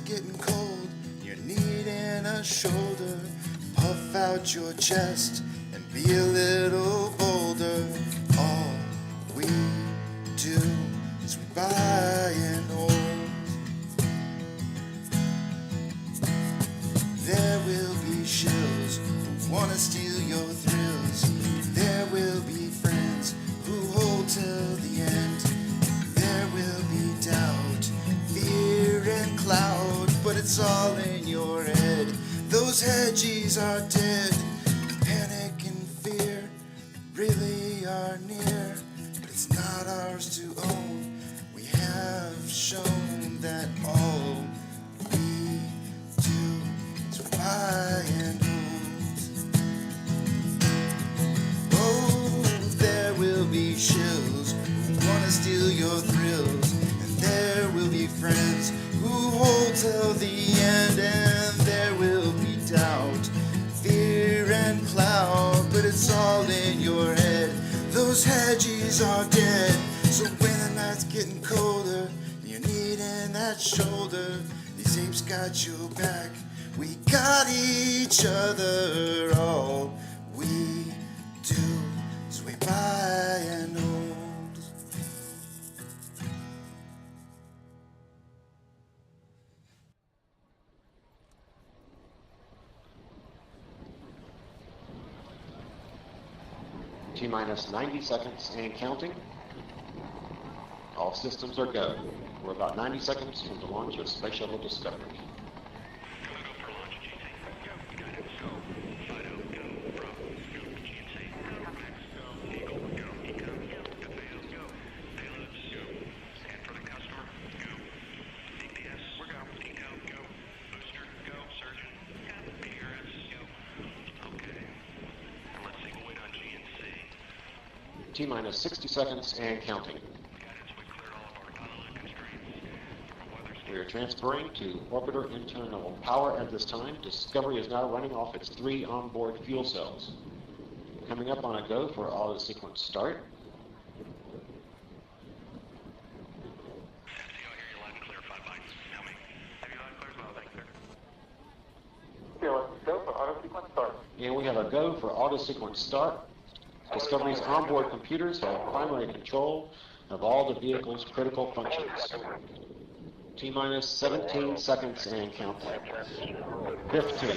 getting cold, you're needing a shoulder. Puff out your chest and be a little bolder. All we do is we buy and hold. There will be shills who wanna steal your thrills. There will be friends who hold till the end. There will be doubt, fear and cloud, but it's all in your head. Those hedgies are dead. Panic and fear really are near, but it's not ours to own. We have shown that all we do is buy and hold. Oh, there will be shills who wanna steal your thrills, and there will be friends who hold till the end, and there will be doubt, fear and cloud, but it's all in your head. Those hedgies are dead. So when the night's getting colder, you're needing that shoulder. These apes got your back, we got each other. All we do is we buy and hold. T-minus 90 seconds and counting. All systems are go. We're about 90 seconds from the launch of Space Shuttle Discovery. T-minus 60 seconds and counting. We are transferring to orbiter internal power at this time. Discovery is now running off its 3 onboard fuel cells. Coming up on a go for auto sequence start. And we have a go for auto sequence start. Discovery's onboard computers have primary control of all the vehicle's critical functions. T-minus 17 seconds and counting. 15,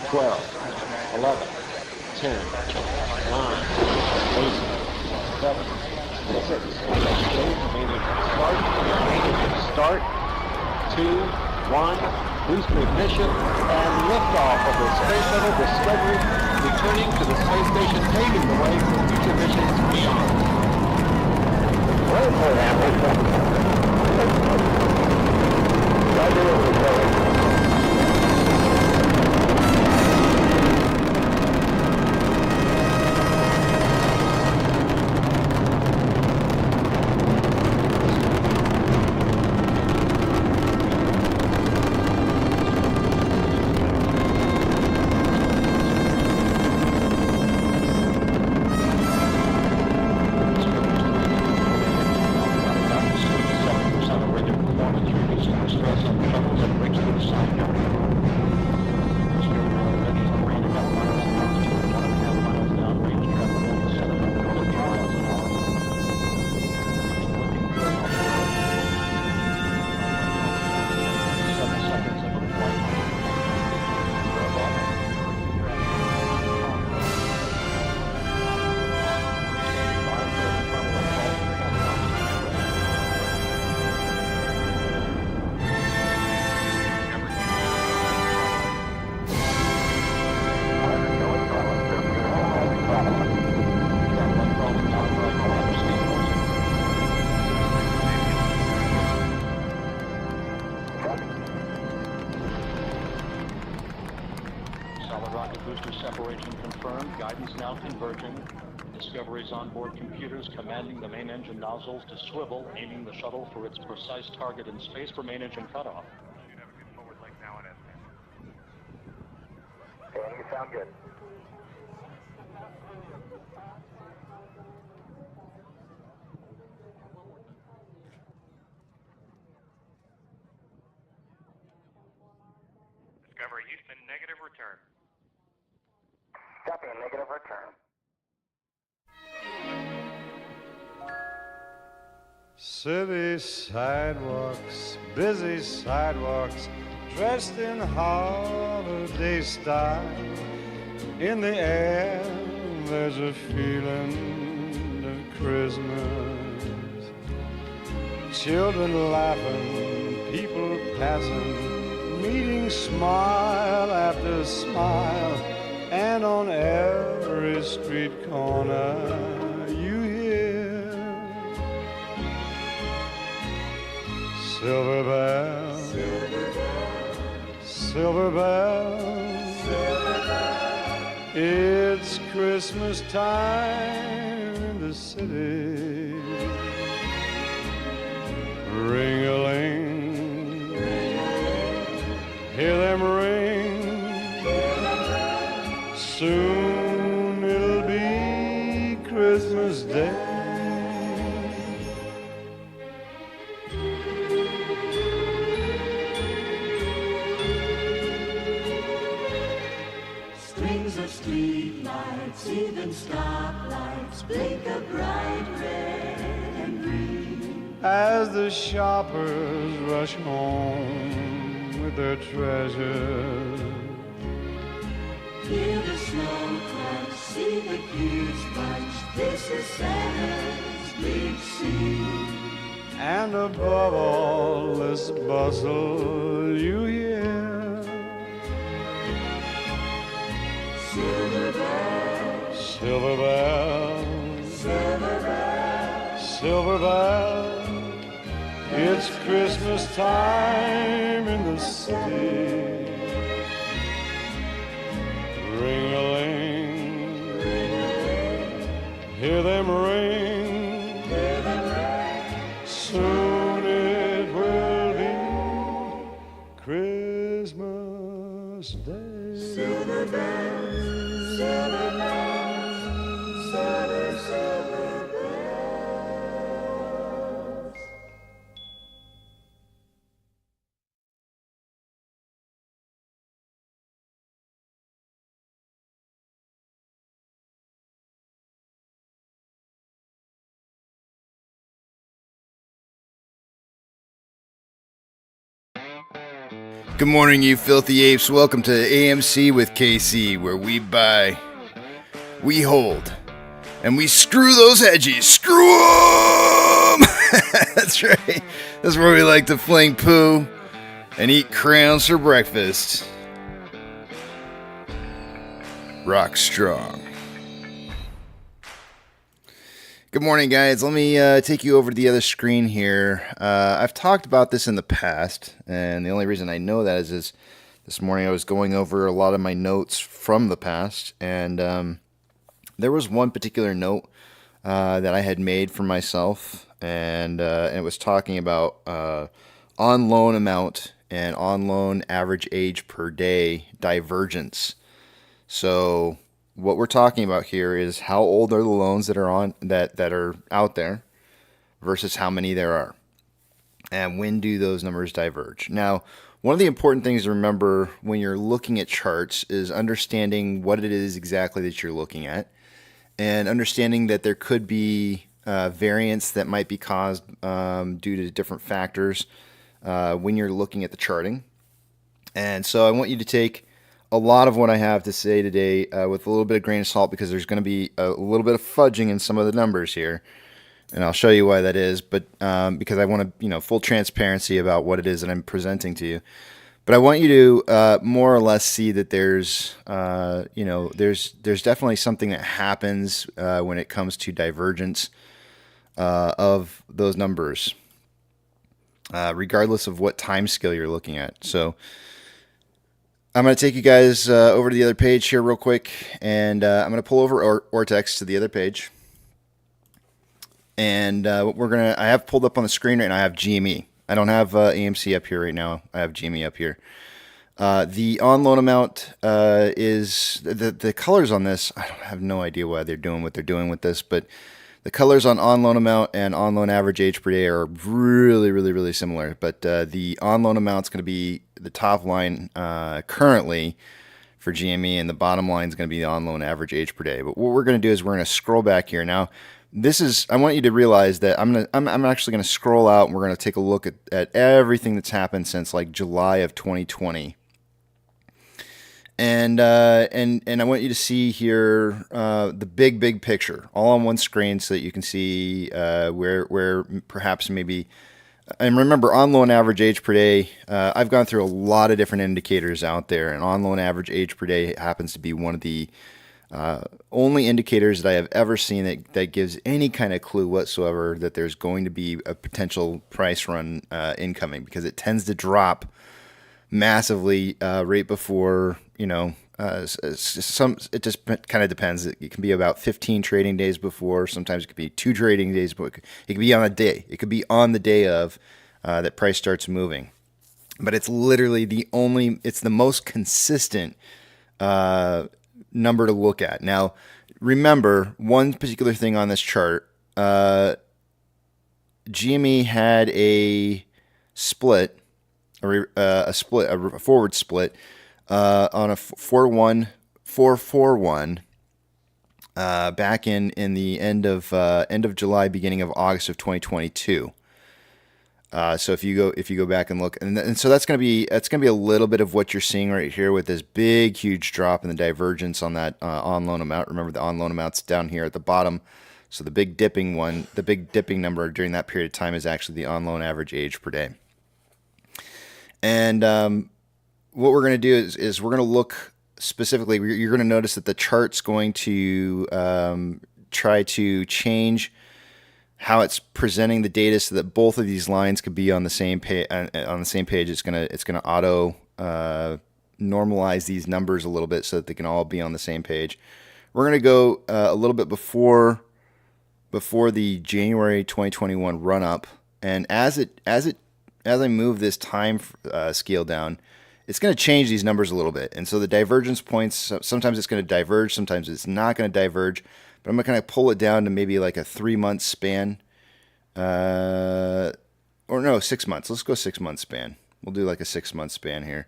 12, 11, 10, 9, 8, 7, 6, start, 2, 1, booster ignition, and liftoff of the Space Shuttle Discovery, returning to the space station, paving the way for future missions beyond. Guidance now converging. Discovery's onboard computers commanding the main engine nozzles to swivel, aiming the shuttle for its precise target in space for main engine cutoff. Should have a good forward leg now and Dan, you sound good. Discovery Houston, negative return. Copy, negative return. City sidewalks, busy sidewalks, dressed in holiday style. In the air, there's a feeling of Christmas. Children laughing, people passing, meeting smile after smile, and on every street corner you hear silver bells, silver bells, silver bells. It's Christmas time in the city. Ring-a-ling, hear them ring. Soon it'll be Christmas Day. Strings of street lights, even stoplights, blink a bright red and green. As the shoppers rush home with their treasures, Hear the snow crunch, see the kids bunch. This is Santa's big scene. and above all this bustle you hear Silver bells, silver bells, silver bells. silver bells. It's Christmas time in the city. Ring-a-ling, hear them ring. Soon it will be Christmas Day. Silver bells, silver bells, silver, silver bells. Good morning, you filthy apes. Welcome to AMC with KC, where we buy, we hold, and we screw those hedgies. Screw them! That's right. That's where we like to fling poo and eat crayons for breakfast. Rock strong. Good morning, guys. Let me take you over to the other screen here. I've talked about this in the past, and the only reason I know that is this morning I was going over a lot of my notes from the past, and there was one particular note that I had made for myself, and it was talking about on loan amount and on loan average age per day divergence. So what we're talking about here is how old are the loans that are on that are out there versus how many there are, and when do those numbers diverge. Now, one of the important things to remember when you're looking at charts is understanding what it is exactly that you're looking at, and understanding that there could be variance that might be caused due to different factors when you're looking at the charting. And so I want you to take a lot of what I have to say today with a little bit of grain of salt, because there's going to be a little bit of fudging in some of the numbers here, and I'll show you why that is. But because I want to, full transparency about what it is that I'm presenting to you. But I want you to more or less see that there's definitely something that happens when it comes to divergence of those numbers, regardless of what time scale you're looking at. So I'm going to take you guys over to the other page here real quick, and I'm going to pull over Ortex to the other page. And what I have pulled up on the screen right now, I have GME. I don't have AMC up here right now. I have GME up here. The on loan amount is the colors on this. I have no idea why they're doing what they're doing with this, but the colors on loan amount and on loan average age per day are really, really, really similar. But the on loan amount is going to be the top line currently for GME, and the bottom line is going to be the on-loan average age per day. But what we're going to do is we're going to scroll back here. Now, I want you to realize that I'm actually going to scroll out, and we're going to take a look at everything that's happened since like July of 2020. And I want you to see here the big picture all on one screen, so that you can see where perhaps maybe. And remember, on-loan average age per day, I've gone through a lot of different indicators out there, and on-loan average age per day happens to be one of the only indicators that I have ever seen that gives any kind of clue whatsoever that there's going to be a potential price run incoming, because it tends to drop massively right before, it just kind of depends. It can be about 15 trading days before. Sometimes it could be 2 trading days, but it could be on a day. It could be on the day of that price starts moving. But it's literally it's the most consistent number to look at. Now, remember one particular thing on this chart. GME had a split, a forward split on a 4-1-4-4-1 back in the end of July, beginning of August of 2022. So if you go back and look, and so that's gonna be a little bit of what you're seeing right here with this big huge drop in the divergence on that on loan amount. Remember, the on loan amount's down here at the bottom. So the big dipping number during that period of time is actually the on loan average age per day. And what we're going to do is we're going to look specifically. You're going to notice that the chart's going to try to change how it's presenting the data so that both of these lines could be on the same page. It's going to auto normalize these numbers a little bit so that they can all be on the same page. We're going to go a little bit before the January 2021 run up, and as I move this time scale down, it's going to change these numbers a little bit. And so the divergence points, sometimes it's going to diverge, sometimes it's not going to diverge, but I'm going to kind of pull it down to maybe like a 3-month span, or no, 6 months. Let's go 6 month span. We'll do like a 6 month span here.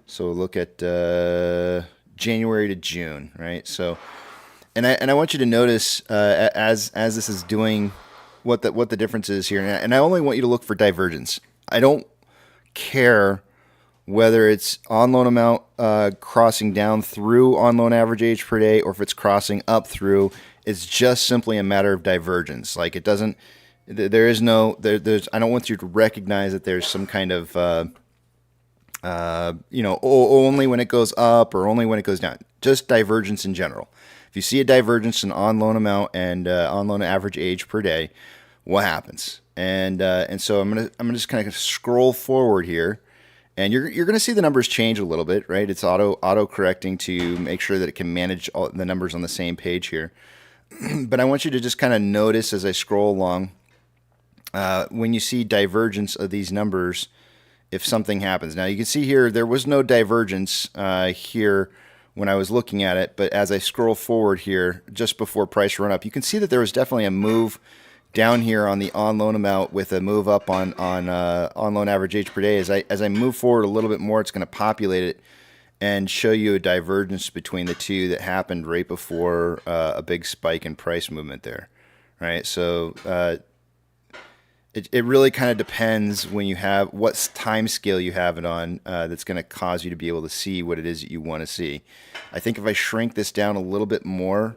So we'll look at January to June, right? So, and I want you to notice as this is doing what the difference is here, and I only want you to look for divergence. I don't care whether it's on loan amount crossing down through on loan average age per day, or if it's crossing up through. It's just simply a matter of divergence. Like, it doesn't. There's I don't want you to recognize that there's some kind of only when it goes up or only when it goes down. Just divergence in general. If you see a divergence in on loan amount and on loan average age per day, what happens? And so I'm gonna just kind of scroll forward here, and you're gonna see the numbers change a little bit, right? It's auto correcting to make sure that it can manage all the numbers on the same page here. But I want you to just kind of notice as I scroll along, when you see divergence of these numbers, if something happens. Now you can see here there was no divergence here when I was looking at it, but as I scroll forward here, just before price run up, you can see that there was definitely a move down here on the on loan amount with a move up on loan average age per day. As I move forward a little bit more, it's going to populate it and show you a divergence between the two that happened right before a big spike in price movement there, right? So it really kind of depends when you have what time scale you have it on that's going to cause you to be able to see what it is that you want to see. I think if I shrink this down a little bit more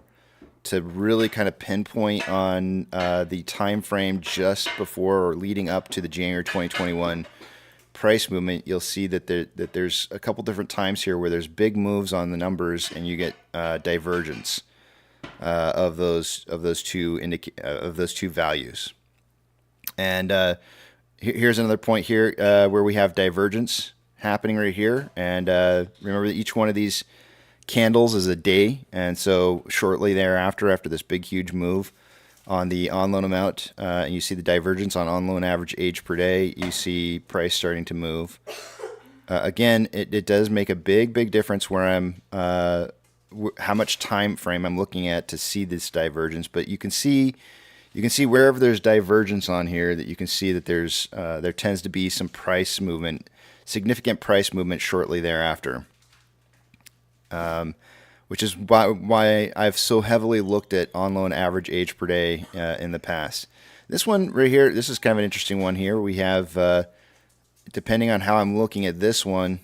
to really kind of pinpoint on the time frame just before or leading up to the January 2021 price movement, you'll see that there's a couple different times here where there's big moves on the numbers and you get divergence of those two values. And here's another point here where we have divergence happening right here. And remember that each one of these candles is a day, and so shortly thereafter, after this big huge move on the on loan amount, and you see the divergence on loan average age per day, you see price starting to move. Again, it does make a big difference where I'm how much time frame I'm looking at to see this divergence. But you can see wherever there's divergence on here, that you can see that there tends to be some price movement significant price movement shortly thereafter. Which is why I've so heavily looked at on-loan average age per day in the past. This one right here, this is kind of an interesting one here. We have, depending on how I'm looking at this one,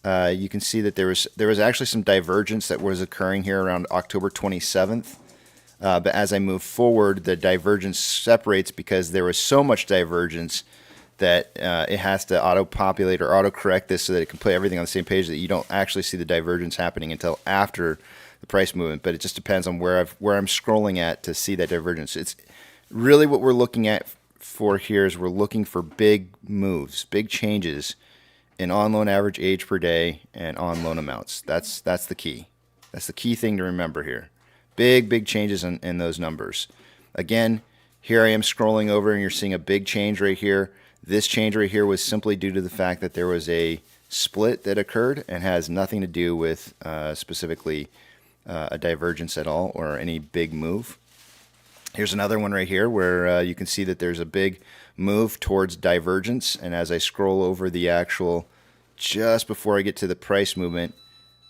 you can see that there was actually some divergence that was occurring here around October 27th. But as I move forward, the divergence separates because there was so much divergence that it has to auto-populate or auto-correct this so that it can put everything on the same page, that you don't actually see the divergence happening until after the price movement. But it just depends on where I'm scrolling at to see that divergence. It's really what we're looking at for here is we're looking for big moves, big changes in on-loan average age per day and on-loan amounts. That's the key. That's the key thing to remember here. Big changes in those numbers. Again, here I am scrolling over and you're seeing a big change right here. This change right here was simply due to the fact that there was a split that occurred and has nothing to do with specifically a divergence at all or any big move. Here's another one right here where you can see that there's a big move towards divergence, and as I scroll over the actual, just before I get to the price movement,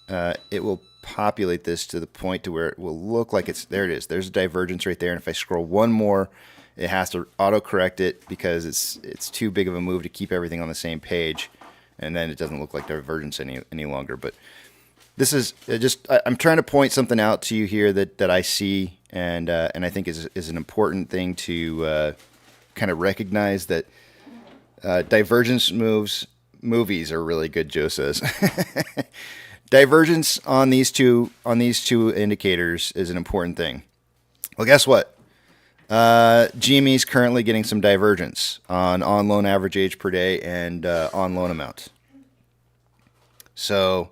it will populate this to the point to where it will look like there it is. There's a divergence right there, and if I scroll one more, it has to auto-correct it because it's too big of a move to keep everything on the same page, and then it doesn't look like divergence any longer. But this is I'm trying to point something out to you here that I see, and I think is an important thing to kind of recognize that divergence movies are really good. Joe says divergence on these two indicators is an important thing. Well, guess what? GME is currently getting some divergence on loan average age per day and on loan amount. So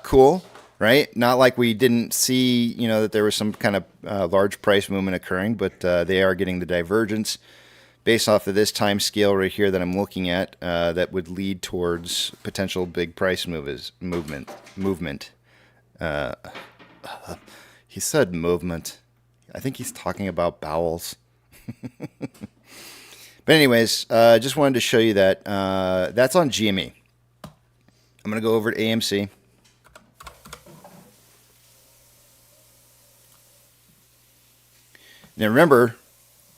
cool, right? Not like we didn't see, that there was some kind of large price movement occurring, but they are getting the divergence based off of this time scale right here that I'm looking at. That would lead towards potential big price movement. He said movement. I think he's talking about bowels. But anyways, just wanted to show you that that's on GME. I'm going to go over to AMC. Now remember,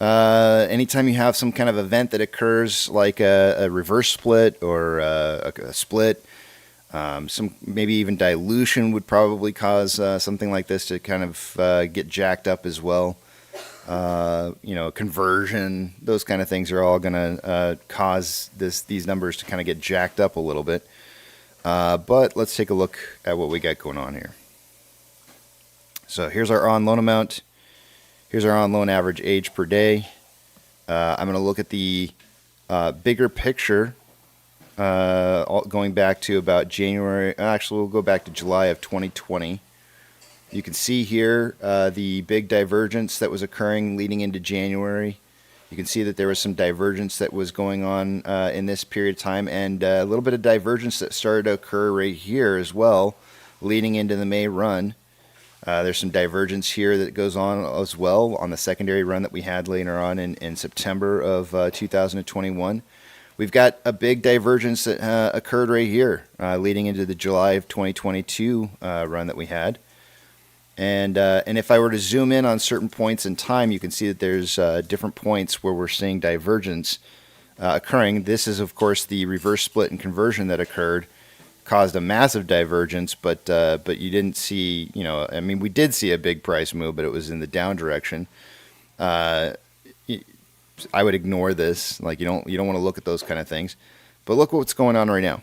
anytime you have some kind of event that occurs like a reverse split or a split, some maybe even dilution would probably cause something like this to kind of get jacked up as well. Conversion, those kind of things are all going to cause these numbers to kind of get jacked up a little bit. But let's take a look at what we got going on here. So here's our on loan amount. Here's our on loan average age per day. I'm going to look at the bigger picture. Going back to about January, actually we'll go back to July of 2020. You can see here the big divergence that was occurring leading into January. You can see that there was some divergence that was going on in this period of time, and a little bit of divergence that started to occur right here as well, leading into the May run. There's some divergence here that goes on as well on the secondary run that we had later on in September of 2021. We've got a big divergence that occurred right here, leading into the July of 2022 run that we had. And if I were to zoom in on certain points in time, you can see that there's different points where we're seeing divergence occurring. This is, of course, the reverse split and conversion that occurred, caused a massive divergence, but you didn't see, we did see a big price move, but it was in the down direction. I would ignore this. Like you don't want to look at those kind of things. But look what's going on right now.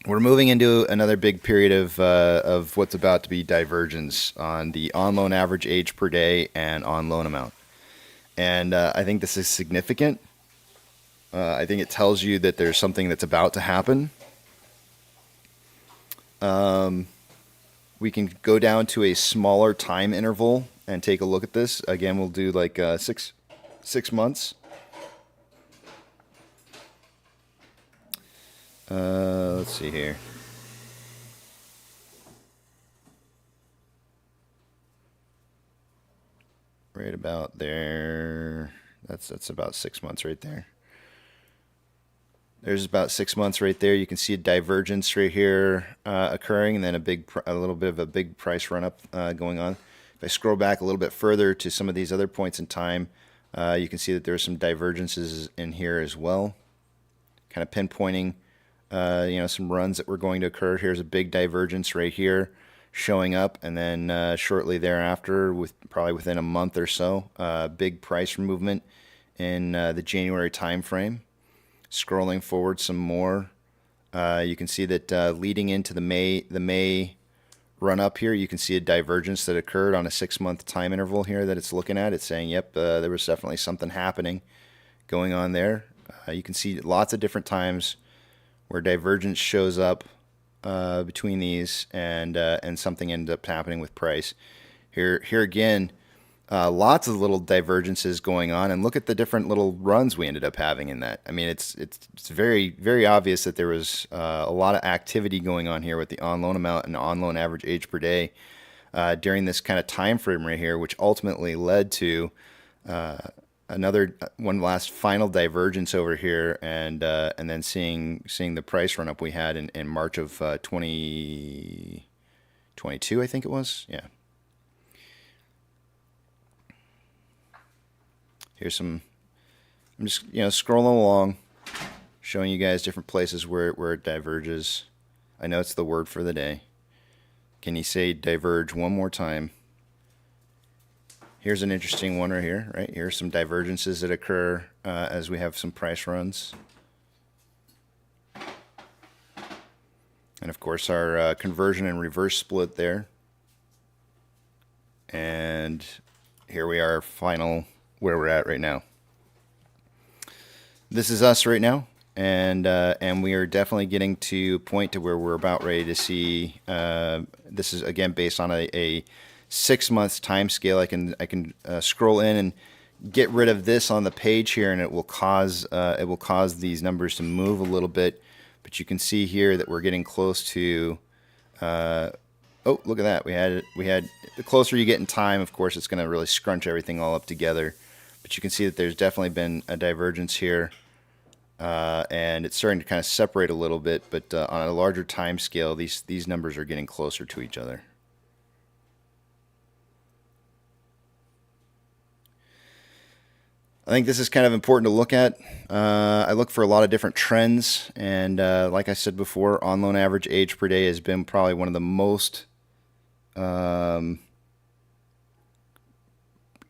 We're moving into another big period of what's about to be divergence on the on loan average age per day and on loan amount. And I think this is significant. I think it tells you that there's something that's about to happen. We can go down to a smaller time interval and take a look at this. Again, we'll do like 6 months. Let's see here. Right about there. That's about 6 months right there. There's about 6 months right there. You can see a divergence right here occurring, and then a little bit of a big price run up going on. If I scroll back a little bit further to some of these other points in time, you can see that there's some divergences in here as well, kind of pinpointing some runs that were going to occur. Here's a big divergence right here showing up, and then shortly thereafter, probably within a month or so, big price movement in the January time frame. Scrolling forward some more, you can see that leading into the May run up here, you can see a divergence that occurred on a 6-month time interval here that it's looking at. It's saying, yep, there was definitely something happening going on there. You can see lots of different times where divergence shows up between these, and something ended up happening with price. Here again, lots of little divergences going on, and look at the different little runs we ended up having in that. I mean, it's very, very obvious that there was a lot of activity going on here with the on-loan amount and on-loan average age per day during this kind of time frame right here, which ultimately led to one last final divergence over here, and then seeing the price run up we had in March of 2022, I think it was. Yeah. Here's some. I'm just scrolling along, showing you guys different places where it diverges. I know it's the word for the day. Can you say diverge one more time? Here's an interesting one right here. Right here's some divergences that occur as we have some price runs, and of course our conversion and reverse split there. And here we are, final where we're at right now. This is us right now, and we are definitely getting to a point to where we're about ready to see. This is again based on a 6 months time scale. I can scroll in and get rid of this on the page here, and it will cause these numbers to move a little bit. But you can see here that we're getting close to. Oh, look at that! We had the closer you get in time, of course, it's going to really scrunch everything all up together. But you can see that there's definitely been a divergence here, and it's starting to kind of separate a little bit. But on a larger time scale, these numbers are getting closer to each other. I think this is kind of important to look at. I look for a lot of different trends, and like I said before, on-loan average age per day has been probably one of the most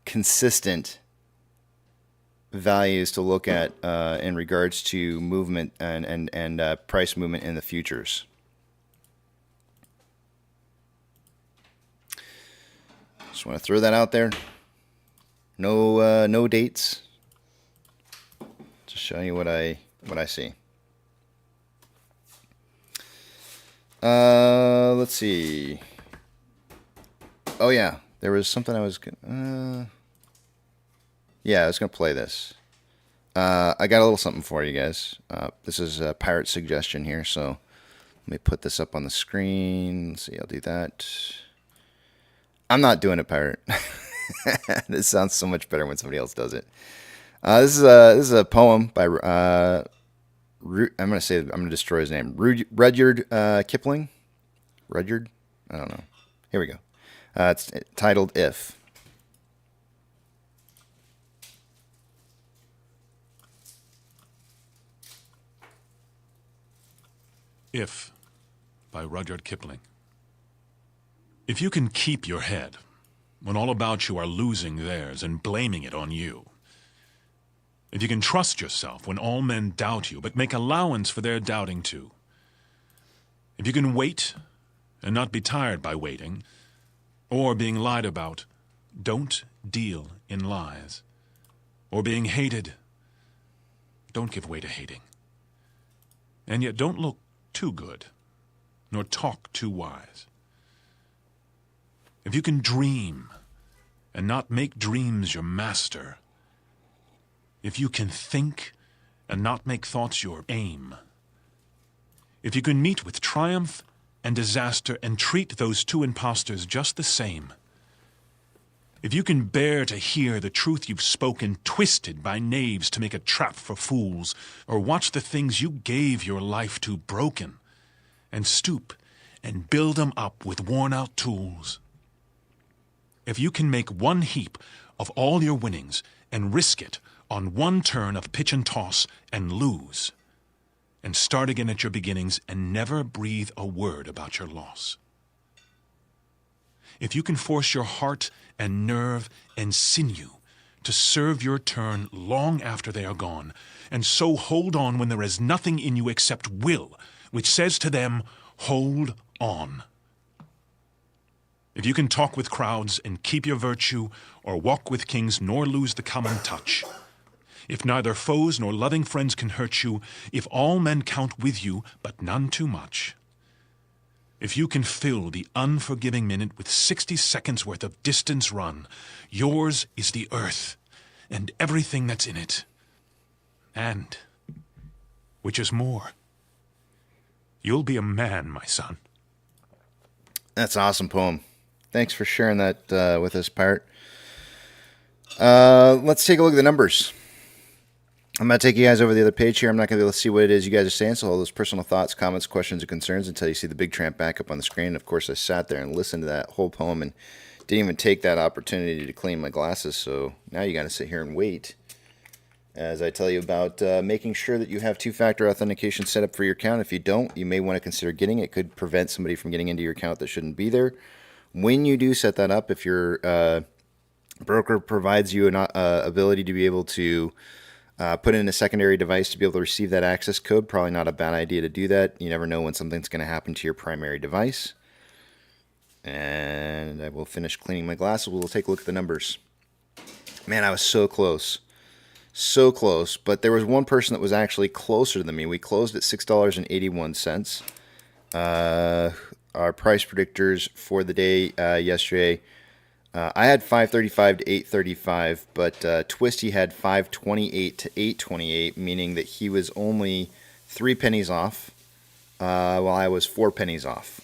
consistent values to look at in regards to movement and price movement in the futures. Just want to throw that out there. No dates. Just showing you what I see. Let's see. Oh yeah, there was something I was gonna. Yeah, I was gonna play this. I got a little something for you guys. This is a pirate suggestion here, so let me put this up on the screen. Let's see, I'll do that. I'm not doing it, pirate. This sounds so much better when somebody else does it. This is a poem by I'm gonna destroy his name. Rudyard Kipling. Rudyard? I don't know. Here we go. It's titled "If." If, by Rudyard Kipling. If you can keep your head when all about you are losing theirs and blaming it on you, if you can trust yourself when all men doubt you but make allowance for their doubting too, if you can wait and not be tired by waiting or being lied about, don't deal in lies, or being hated, don't give way to hating, and yet don't look too good, nor talk too wise. If you can dream and not make dreams your master, if you can think and not make thoughts your aim, if you can meet with triumph and disaster and treat those two impostors just the same, If you can bear to hear the truth you've spoken twisted by knaves to make a trap for fools, or watch the things you gave your life to broken, and stoop and build 'em up with worn-out tools. If you can make one heap of all your winnings and risk it on one turn of pitch and toss and lose, and start again at your beginnings and never breathe a word about your loss. If you can force your heart and nerve and sinew to serve your turn long after they are gone, and so hold on when there is nothing in you except will, which says to them, hold on. If you can talk with crowds and keep your virtue, or walk with kings nor lose the common touch, if neither foes nor loving friends can hurt you, if all men count with you, but none too much, if you can fill the unforgiving minute with 60 seconds worth of distance run, yours is the earth and everything that's in it. And, which is more, you'll be a man, my son. That's an awesome poem. Thanks for sharing that with us, Pirate. Let's take a look at the numbers. I'm going to take you guys over the other page here. I'm not going to be able to see what it is you guys are saying, so all those personal thoughts, comments, questions, and concerns until you see the big tramp back up on the screen. Of course, I sat there and listened to that whole poem and didn't even take that opportunity to clean my glasses, so now you got to sit here and wait as I tell you about making sure that you have two-factor authentication set up for your account. If you don't, you may want to consider getting it. It could prevent somebody from getting into your account that shouldn't be there. When you do set that up, if your broker provides you an ability to be able to put in a secondary device to be able to receive that access code, probably not a bad idea to do that. You never know when something's going to happen to your primary device. And I will finish cleaning my glasses. We'll take a look at the numbers. Man, I was so close. So close. But there was one person that was actually closer than me. We closed at $6.81. Our price predictors for the day yesterday, I had 535 to 835, but Twisty had 528 to 828, meaning that he was only 3 pennies off, while I was 4 pennies off.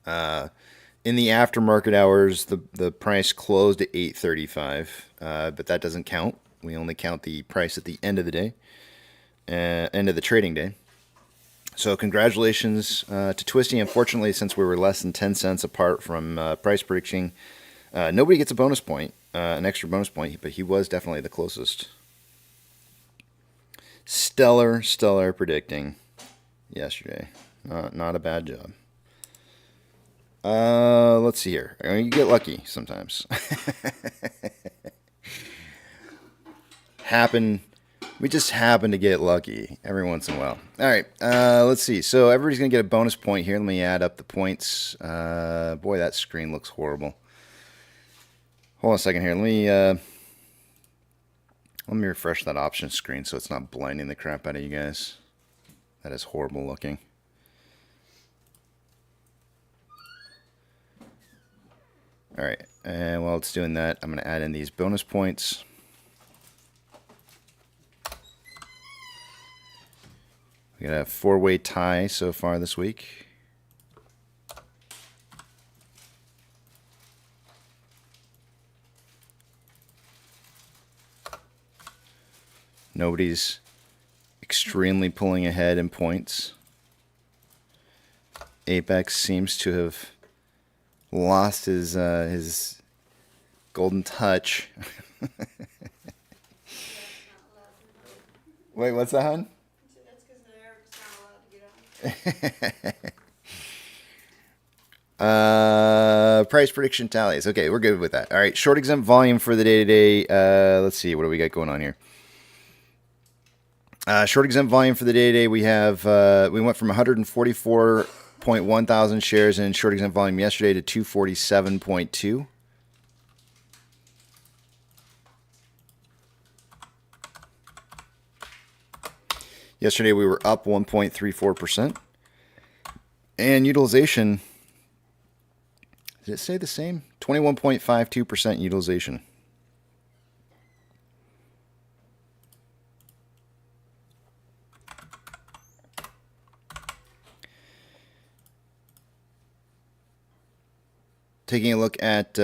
In the aftermarket hours, the price closed at 835, but that doesn't count. We only count the price at the end of the day, end of the trading day. So congratulations to Twisty. Unfortunately, since we were less than 10 cents apart from price prediction, nobody gets a bonus point, an extra bonus point, but he was definitely the closest. Stellar predicting yesterday. Not a bad job. Let's see here. You get lucky sometimes. We just happen to get lucky every once in a while. All right, let's see. So everybody's going to get a bonus point here. Let me add up the points. Boy, that screen looks horrible. Hold on a second here. Let me refresh that option screen so it's not blinding the crap out of you guys. That is horrible looking. All right, and while it's doing that, I'm going to add in these bonus points. We got a 4-way tie so far this week. Nobody's extremely pulling ahead in points. Apex seems to have lost his golden touch. Wait, what's that, hon? Price prediction tallies. Okay, we're good with that. All right, short exempt volume for the day today. Let's see, what do we got going on here? Short exempt volume for the day today. We have we went from 144.1 thousand shares in short exempt volume yesterday to 247.2. Yesterday we were up 1.34%. And utilization, did it say the same? 21.52% utilization. Taking a look at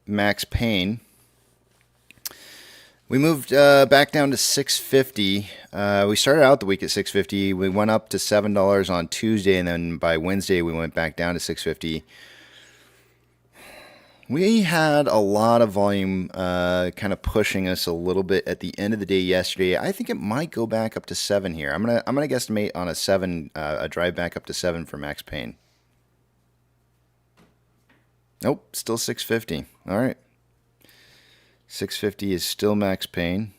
max pain. We moved back down to 650. We started out the week at 650. We went up to $7 on Tuesday, and then by Wednesday we went back down to 650. We had a lot of volume kind of pushing us a little bit at the end of the day yesterday. I think it might go back up to 7 here. I'm gonna guesstimate on a 7, a drive back up to 7 for max pain. Nope, still 650. All right. 650 is still max pain.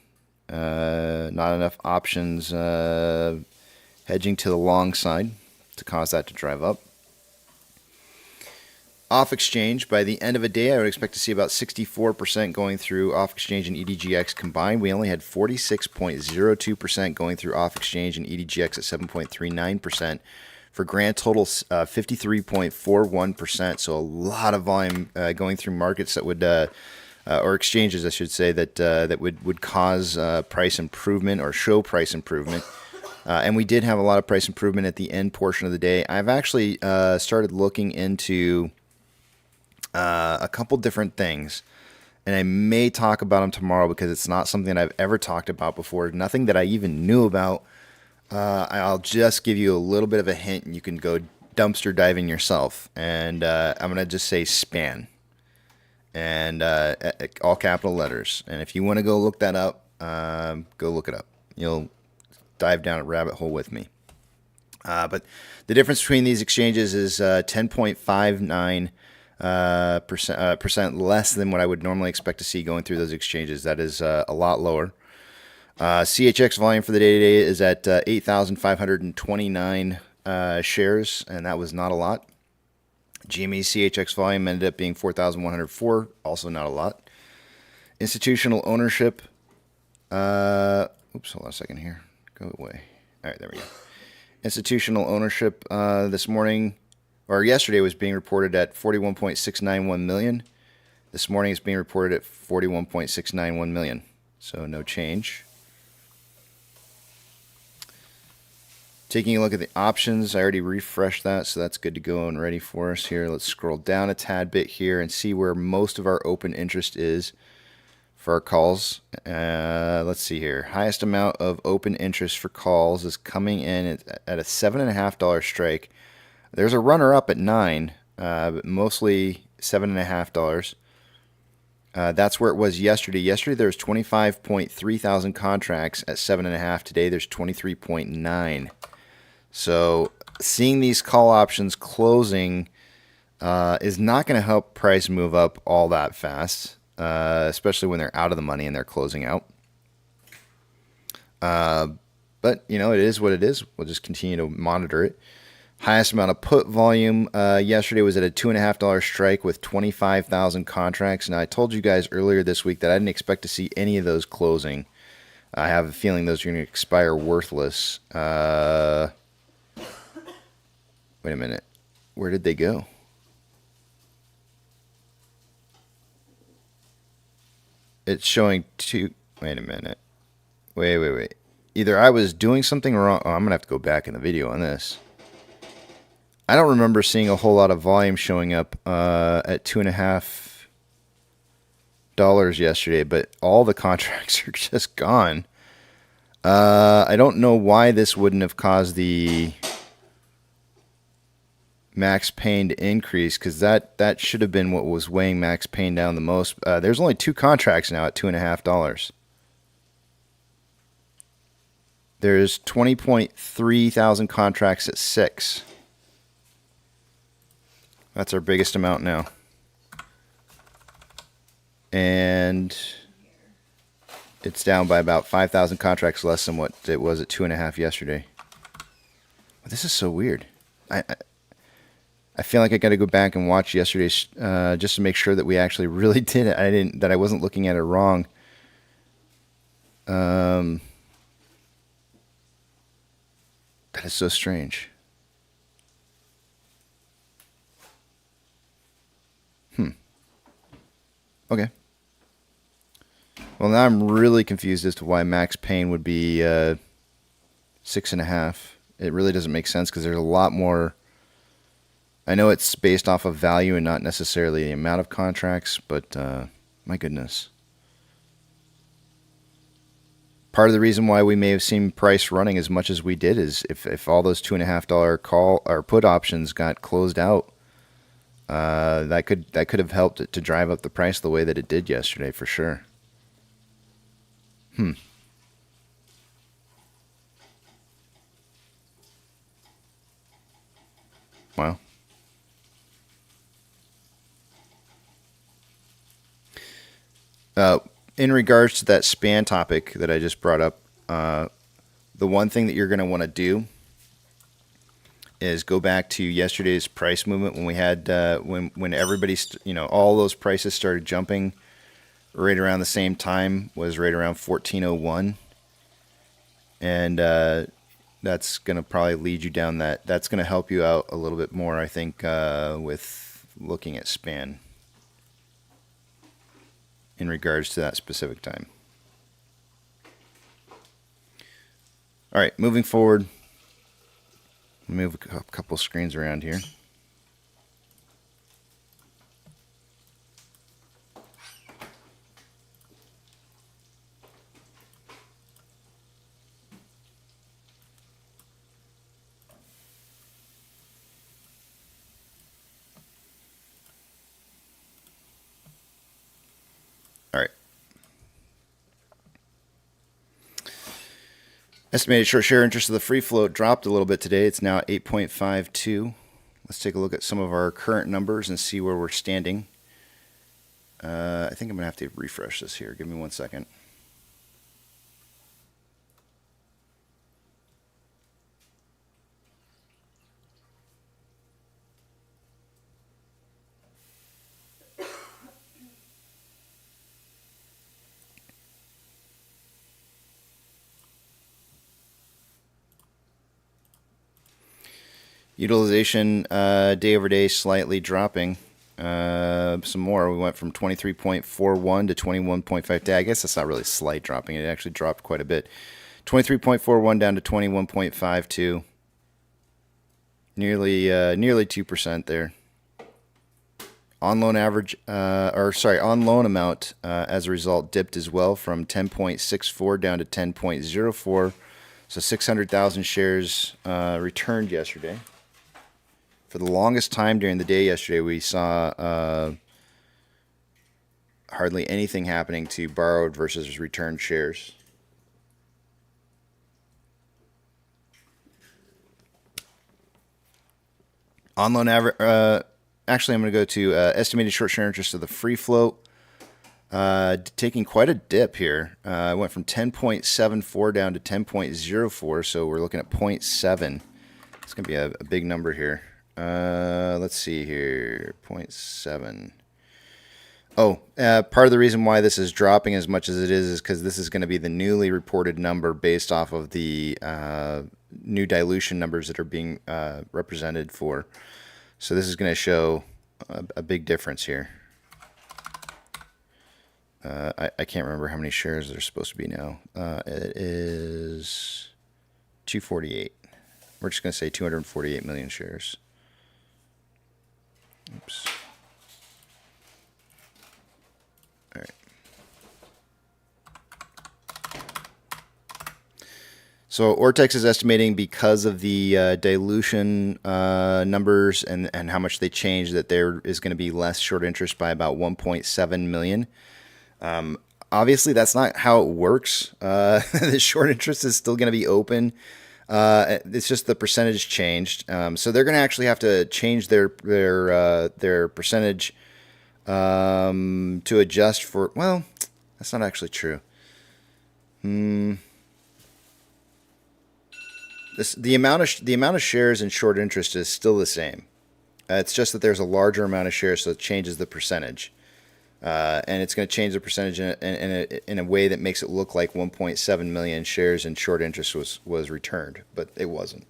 Not enough options hedging to the long side to cause that to drive up. Off exchange, by the end of a day, I would expect to see about 64% going through off exchange and EDGX combined. We only had 46.02% going through off exchange and EDGX at 7.39%. For grand total, 53.41%. So a lot of volume going through markets that would, or exchanges, I should say, that would cause price improvement or show price improvement. And we did have a lot of price improvement at the end portion of the day. I've actually started looking into a couple different things, and I may talk about them tomorrow because it's not something that I've ever talked about before. Nothing that I even knew about. I'll just give you a little bit of a hint, and you can go dumpster diving yourself. And I'm going to just say span. And all capital letters. And if you want to go look that up, go look it up. You'll dive down a rabbit hole with me. But the difference between these exchanges is 10.59% percent less than what I would normally expect to see going through those exchanges. That is a lot lower. CHX volume for the day today is at 8,529 shares, and that was not a lot. GME CHX volume ended up being 4,104, also not a lot. Institutional ownership, oops, hold on a second here. Go away. All right, there we go. Institutional ownership this morning, or yesterday, was being reported at 41.691 million. This morning is being reported at 41.691 million. So no change. Taking a look at the options, I already refreshed that, so that's good to go and ready for us here. Let's scroll down a tad bit here and see where most of our open interest is for our calls. Let's see here. Highest amount of open interest for calls is coming in at a $7.50 strike. There's a runner-up at 9, but mostly $7.50. That's where it was yesterday. Yesterday there was 25.3 thousand contracts at 7.5. Today there's 23.9. So seeing these call options closing is not going to help price move up all that fast, especially when they're out of the money and they're closing out. But, you know, it is what it is. We'll just continue to monitor it. Highest amount of put volume yesterday was at a $2.50 strike with 25,000 contracts. Now, I told you guys earlier this week that I didn't expect to see any of those closing. I have a feeling those are going to expire worthless. Wait a minute. Where did they go? It's showing two. Wait a minute. Wait. Either I was doing something wrong. Oh, I'm going to have to go back in the video on this. I don't remember seeing a whole lot of volume showing up at $2.50 yesterday, but all the contracts are just gone. I don't know why this wouldn't have caused the max pain to increase, because that should have been what was weighing max pain down the most. There's only 2 contracts now at $2.50. There's 20.3 thousand contracts at 6. That's our biggest amount now. And it's down by about 5,000 contracts less than what it was at 2.5 yesterday. This is so weird. I feel like I got to go back and watch yesterday's just to make sure that we actually really did it. That I wasn't looking at it wrong. That is so strange. Okay. Well, now I'm really confused as to why max pain would be 6.5. It really doesn't make sense because there's a lot more I know it's based off of value and not necessarily the amount of contracts, but my goodness. Part of the reason why we may have seen price running as much as we did is if all those $2.50 call or put options got closed out, that could have helped it to drive up the price the way that it did yesterday for sure. Wow. In regards to that span topic that I just brought up, the one thing that you're going to want to do is go back to yesterday's price movement when we had when everybody all those prices started jumping right around the same time, was right around 1401, and that's going to probably lead you down that's going to help you out a little bit more, I think, with looking at span in regards to that specific time. All right, moving forward, move a couple screens around here. All right. Estimated short share interest of the free float dropped a little bit today. It's now at 8.52. Let's take a look at some of our current numbers and see where we're standing. I think I'm going to have to refresh this here. Give me 1 second. Utilization day over day slightly dropping. Some more. We went from 23.41 to 21.5. I guess that's not really slight dropping. It actually dropped quite a bit. 23.41 down to 21.52. Nearly 2% there. On loan average, on loan amount as a result dipped as well from 10.64 down to 10.04. So 600,000 shares returned yesterday. For the longest time during the day yesterday, we saw hardly anything happening to borrowed versus returned shares. On loan average, actually, I'm going to go to estimated short share interest of the free float. Taking quite a dip here. It went from 10.74 down to 10.04, so we're looking at 0.7. It's going to be a big number here. Let's see here, 0.7. Oh, part of the reason why this is dropping as much as it is because this is going to be the newly reported number based off of the new dilution numbers that are being represented for. So this is going to show a big difference here. I can't remember how many shares there's supposed to be now. It is 248. We're just going to say 248 million shares. Oops. All right. So Ortex is estimating because of the dilution numbers and how much they changed that there is going to be less short interest by about 1.7 million. Obviously, that's not how it works. The short interest is still going to be open. It's just the percentage changed. So they're going to actually have to change their percentage to adjust for. Well, that's not actually true. The amount of shares in short interest is still the same. It's just that there's a larger amount of shares, so it changes the percentage. And it's going to change the percentage in a way that makes it look like 1.7 million shares in short interest was returned, but it wasn't.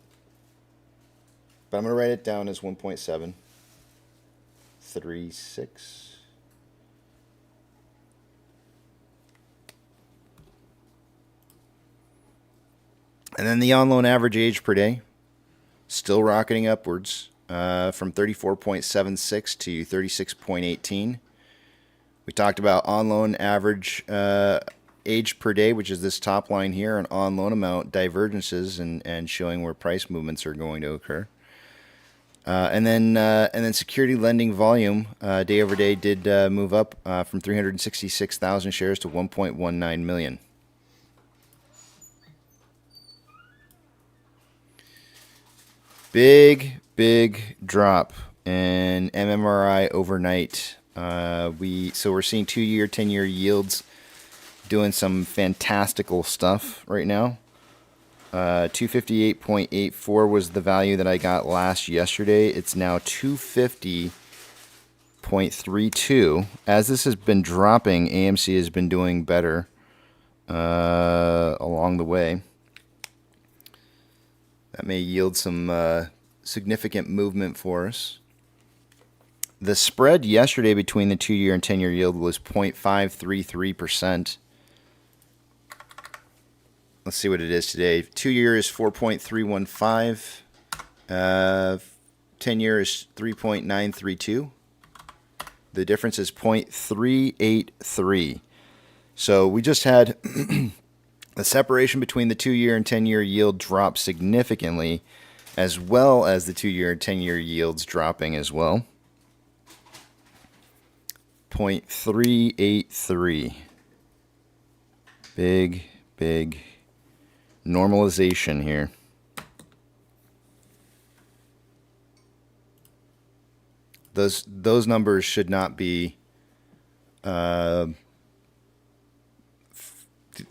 But I'm going to write it down as 1.736. And then the on loan average age per day, still rocketing upwards. from 34.76 to 36.18. We talked about on loan average age per day, which is this top line here, and on loan amount divergences and showing where price movements are going to occur. And then security lending volume day over day did move up from 366,000 shares to 1.19 million. Big drop in MMRI overnight. We're seeing 2-year, 10-year yields doing some fantastical stuff right now. 258.84 was the value that I got yesterday. It's now 250.32. As this has been dropping, AMC has been doing better along the way. That may yield some significant movement for us. The spread yesterday between the 2-year and 10-year yield was 0.533%. Let's see what it is today. 2-year is 4.315. 10-year is 3.932. The difference is 0.383. So we just had the separation between the 2-year and 10-year yield drop significantly, as well as the 2-year and 10-year yields dropping as well. 0.383. Big normalization here. Those numbers should not be.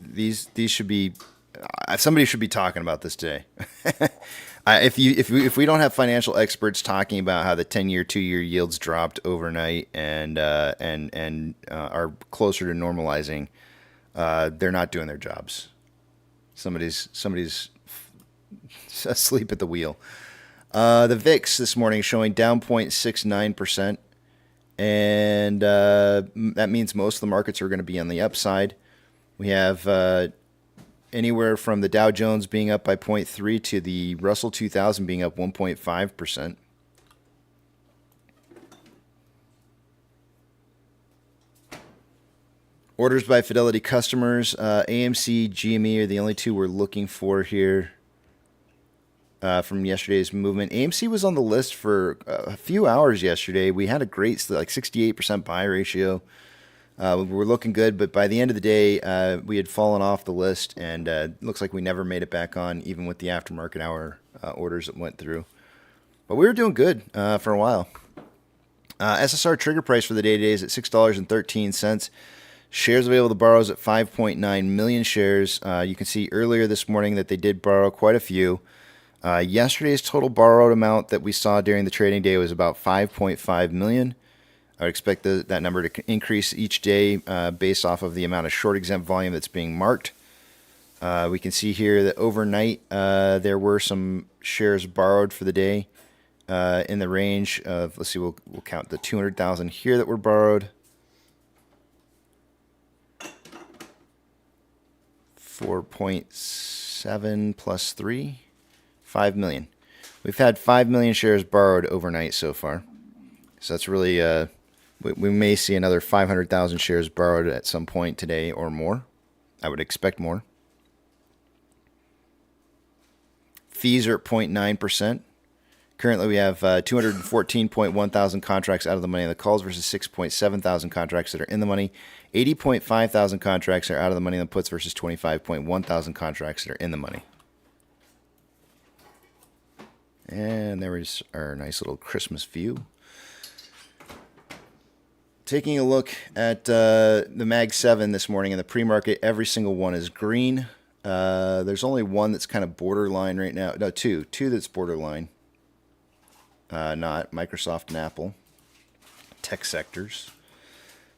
These should be. Somebody should be talking about this today. If we don't have financial experts talking about how the 10-year, 2-year yields dropped overnight and are closer to normalizing, they're not doing their jobs. Somebody's asleep at the wheel. The VIX this morning showing down 0.69%, and that means most of the markets are going to be on the upside. We have anywhere from the Dow Jones being up by 0.3 to the Russell 2000 being up 1.5%. Orders by Fidelity customers, AMC, GME are the only two we're looking for here from yesterday's movement. AMC was on the list for a few hours yesterday. We had a great, 68% buy ratio. We were looking good, but by the end of the day, we had fallen off the list, and it looks like we never made it back on, even with the aftermarket hour orders that went through. But we were doing good for a while. SSR trigger price for the day today is at $6.13. Shares available to borrow is at 5.9 million shares. You can see earlier this morning that they did borrow quite a few. Yesterday's total borrowed amount that we saw during the trading day was about 5.5 million. I would expect that number to increase each day based off of the amount of short exempt volume that's being marked. We can see here that overnight there were some shares borrowed for the day in the range of, let's see, we'll count the 200,000 here that were borrowed. 4.7 plus 3, 5 million. We've had 5 million shares borrowed overnight so far. So that's really, we may see another 500,000 shares borrowed at some point today or more. I would expect more. Fees are at 0.9%. Currently, we have 214.1 thousand contracts out of the money on the calls versus 6.7 thousand contracts that are in the money. 80.5 thousand contracts are out of the money on the puts versus 25.1 thousand contracts that are in the money. And there is our nice little Christmas view. Taking a look at the Mag 7 this morning in the pre-market, every single one is green. There's only one that's kind of borderline right now. No, two that's borderline. Not Microsoft and Apple. Tech sectors.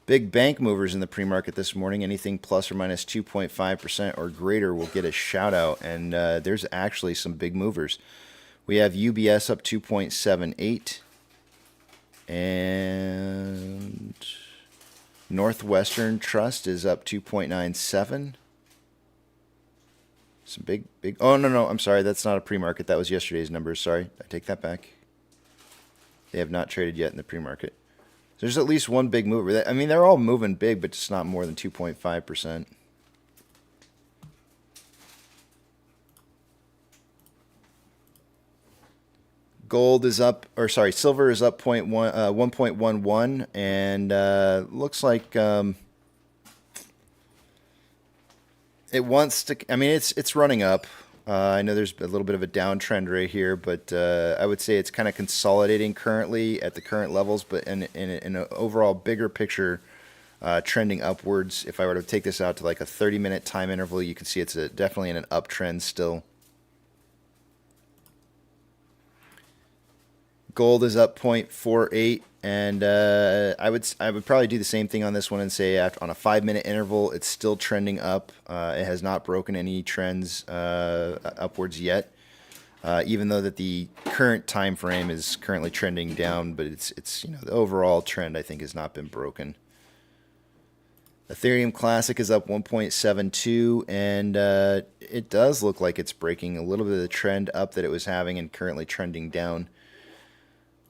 Big bank movers in the pre-market this morning. Anything plus or minus 2.5% or greater will get a shout out. And there's actually some big movers. We have UBS up 2.78. And Northwestern Trust is up 2.97. Some big. Oh, no. I'm sorry. That's not a pre-market. That was yesterday's numbers. Sorry. I take that back. They have not traded yet in the pre-market. There's at least one big mover. I mean, they're all moving big, but just not more than 2.5%. Gold is up, or sorry, silver is up 1.11, and looks like it wants to. I mean, it's running up. I know there's a little bit of a downtrend right here, but I would say it's kind of consolidating currently at the current levels, but in an overall bigger picture, trending upwards. If I were to take this out to like a 30-minute time interval, you can see it's definitely in an uptrend still. Gold is up 0.48, and I would probably do the same thing on this one and say on a 5-minute interval, it's still trending up. It has not broken any trends upwards yet, even though that the current time frame is currently trending down. But it's the overall trend I think has not been broken. Ethereum Classic is up 1.72, and it does look like it's breaking a little bit of the trend up that it was having and currently trending down.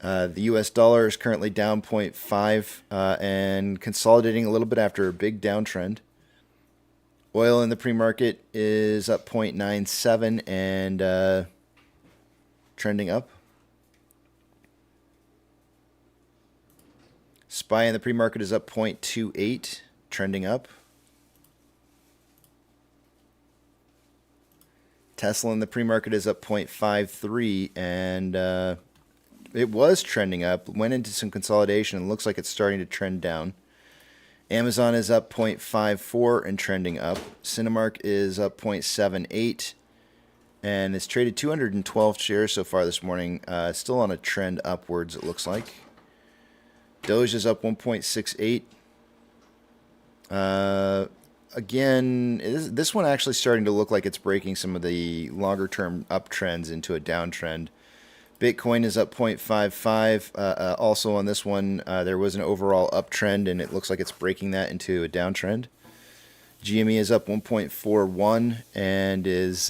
The US dollar is currently down 0.5 and consolidating a little bit after a big downtrend. Oil in the pre-market is up 0.97 and trending up. SPY in the pre-market is up 0.28, trending up. Tesla in the pre-market is up 0.53 and it was trending up, went into some consolidation, and looks like it's starting to trend down. Amazon is up 0.54 and trending up. Cinemark is up 0.78, and it's traded 212 shares so far this morning. Still on a trend upwards, it looks like. Doge is up 1.68. Again, this one actually starting to look like it's breaking some of the longer-term uptrends into a downtrend. Bitcoin is up 0.55. Also on this one, there was an overall uptrend, and it looks like it's breaking that into a downtrend. GME is up 1.41 and is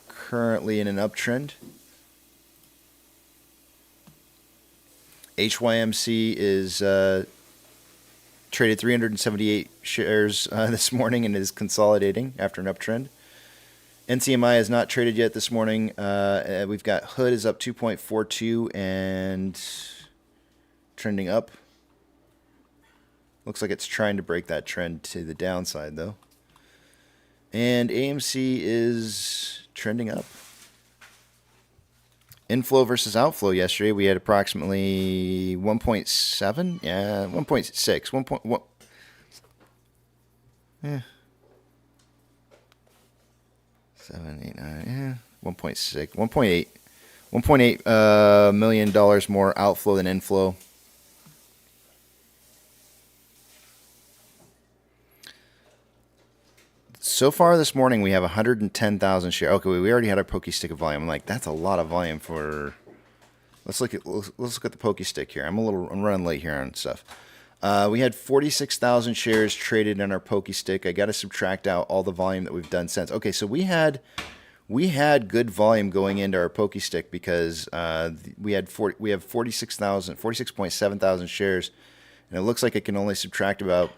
currently in an uptrend. HYMC is traded 378 shares this morning and is consolidating after an uptrend. NCMI is not traded yet this morning. We've got Hood is up 2.42 and trending up. Looks like it's trying to break that trend to the downside, though. And AMC is trending up. Inflow versus outflow yesterday, we had approximately 1.7. Yeah, 1.6. 1.1. Yeah. 7, 8, 9, yeah, 1.6, 1.8, $1.8 million more outflow than inflow. So far this morning, we have 110,000 shares. Okay, we already had our pokey stick of volume. I'm like, that's a lot of volume for. Let's look at the pokey stick here. I'm running late here on stuff. We had 46,000 shares traded in our pokey stick. I got to subtract out all the volume that we've done since. Okay, so we had good volume going into our pokey stick because we have 46.7 thousand shares, and it looks like it can only subtract about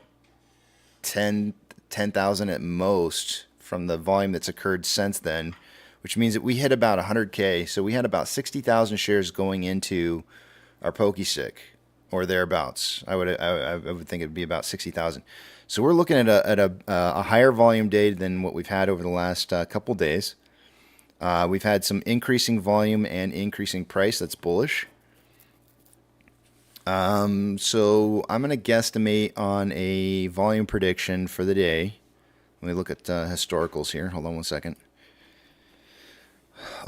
10,000 at most from the volume that's occurred since then, which means that we hit about 100K. So we had about 60,000 shares going into our pokey stick, or thereabouts. I would think it would be about 60,000. So we're looking at a higher volume day than what we've had over the last couple days. We've had some increasing volume and increasing price. That's bullish. So I'm going to guesstimate on a volume prediction for the day. Let me look at historicals here. Hold on one second.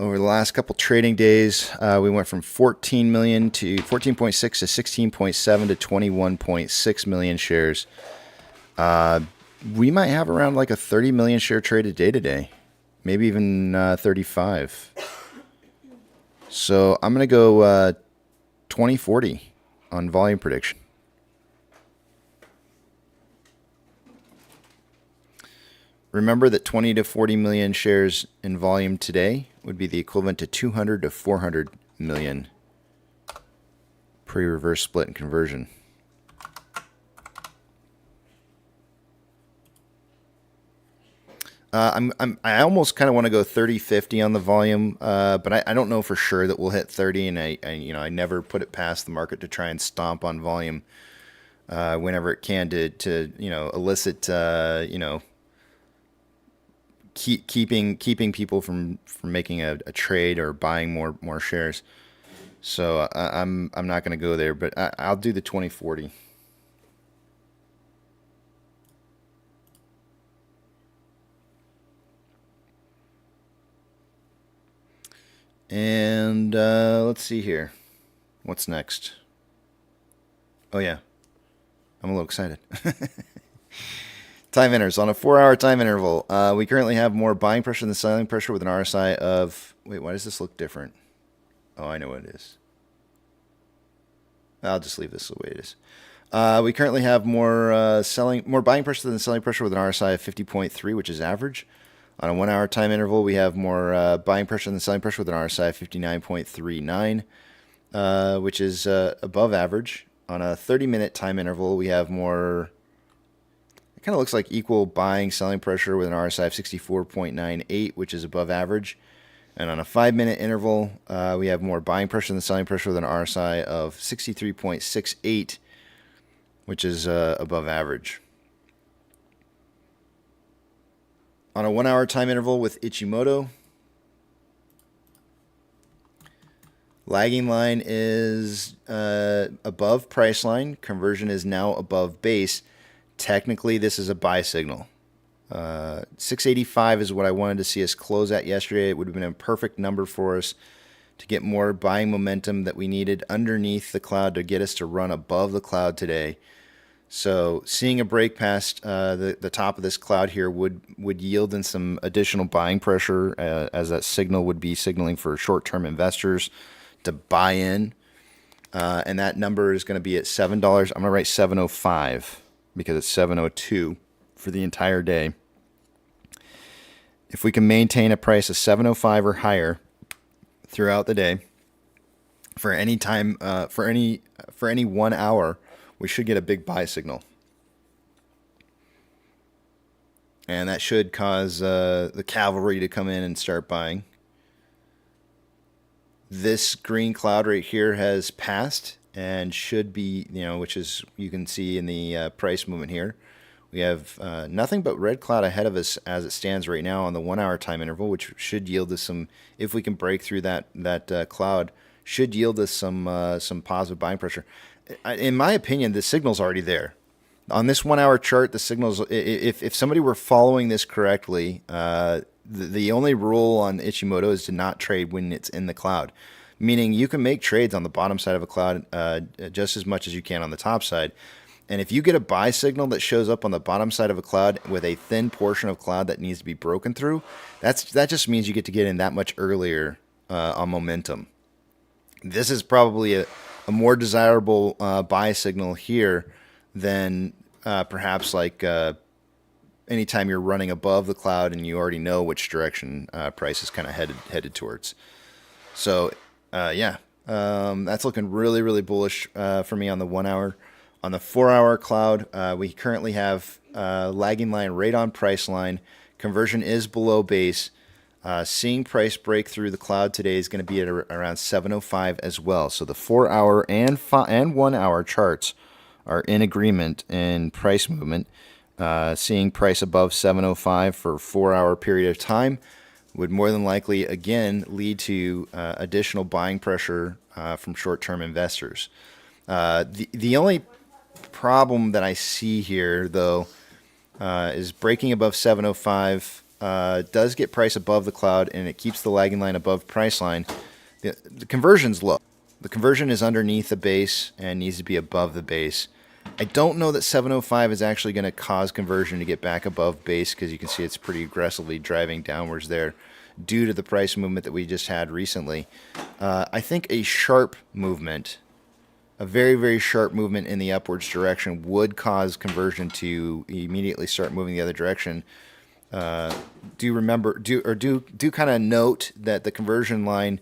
Over the last couple trading days, we went from 14 million to 14.6 to 16.7 to 21.6 million shares. We might have around like a 30 million share trade a day today, maybe even 35. So I'm going to go 20-40 on volume prediction. Remember that 20 to 40 million shares in volume today would be the equivalent to 200 to 400 million Pre-reverse split and conversion. I almost kind of want to go 30-50 on the volume, but I don't know for sure that we'll hit 30. And I never put it past the market to try and stomp on volume whenever it can to elicit keeping people from making a trade or buying more shares. So I'm not going to go there, but I'll do the 20-40. And let's see here. What's next? Oh, yeah. I'm a little excited. Time intervals. On a 4-hour time interval, we currently have more buying pressure than selling pressure with an RSI of... Wait, why does this look different? Oh, I know what it is. I'll just leave this the way it is. We currently have more buying pressure than selling pressure with an RSI of 50.3, which is average. On a 1-hour time interval, we have more buying pressure than selling pressure with an RSI of 59.39, which is above average. On a 30-minute time interval, we have more... It kind of looks like equal buying, selling pressure with an RSI of 64.98, which is above average. And on a 5-minute interval, we have more buying pressure than selling pressure with an RSI of 63.68, which is above average. On a 1-hour time interval with Ichimoto, lagging line is above price line. Conversion is now above base. Technically, this is a buy signal. 685 is what I wanted to see us close at yesterday. It would have been a perfect number for us to get more buying momentum that we needed underneath the cloud to get us to run above the cloud today. So seeing a break past the top of this cloud here would yield in some additional buying pressure, as that signal would be signaling for short-term investors to buy in. And that number is going to be at $7. I'm going to write 705 because it's 702 for the entire day. If we can maintain a price of 705 or higher throughout the day for any time, for any 1 hour, we should get a big buy signal. And that should cause the cavalry to come in and start buying. This green cloud right here has passed and should be, which is, you can see in the price movement here. We have nothing but red cloud ahead of us as it stands right now on the 1-hour time interval, which should yield us some, if we can break through that cloud, should yield us some positive buying pressure. In my opinion, the signal's already there. On this 1-hour chart, the signals, if somebody were following this correctly, the only rule on Ichimoto is to not trade when it's in the cloud. Meaning you can make trades on the bottom side of a cloud just as much as you can on the top side. And if you get a buy signal that shows up on the bottom side of a cloud with a thin portion of cloud that needs to be broken through, that just means you get to get in that much earlier on momentum. This is probably a more desirable buy signal here than perhaps like anytime you're running above the cloud and you already know which direction price is kind of headed towards. So that's looking really, really bullish for me on the 1 hour. On the 4-hour cloud, we currently have lagging line right on price line. Conversion is below base. Seeing price break through the cloud today is going to be at around 705 as well. So the 4-hour and 1-hour charts are in agreement in price movement. Seeing price above 705 for a 4-hour period of time would more than likely, again, lead to additional buying pressure from short-term investors. The only problem that I see here, though, is breaking above 705 does get price above the cloud, and it keeps the lagging line above price line. The conversion's low. The conversion is underneath the base and needs to be above the base. I don't know that 705 is actually going to cause conversion to get back above base, because you can see it's pretty aggressively driving downwards there due to the price movement that we just had recently. I think a sharp movement, a very, very sharp movement in the upwards direction would cause conversion to immediately start moving the other direction. Do kind of note that the conversion line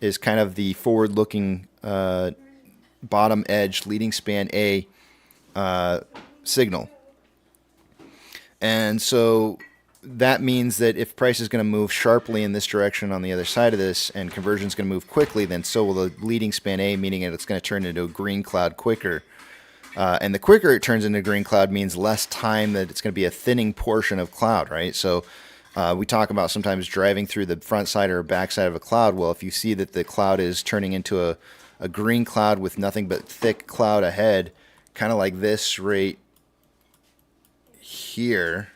is kind of the forward-looking bottom edge leading span A signal. And so that means that if price is going to move sharply in this direction on the other side of this, and conversion is going to move quickly, then so will the leading span A, meaning that it's going to turn into a green cloud quicker. And the quicker it turns into a green cloud means less time that it's going to be a thinning portion of cloud, right? So we talk about sometimes driving through the front side or back side of a cloud. Well, if you see that the cloud is turning into a green cloud with nothing but thick cloud ahead, kind of like this right here,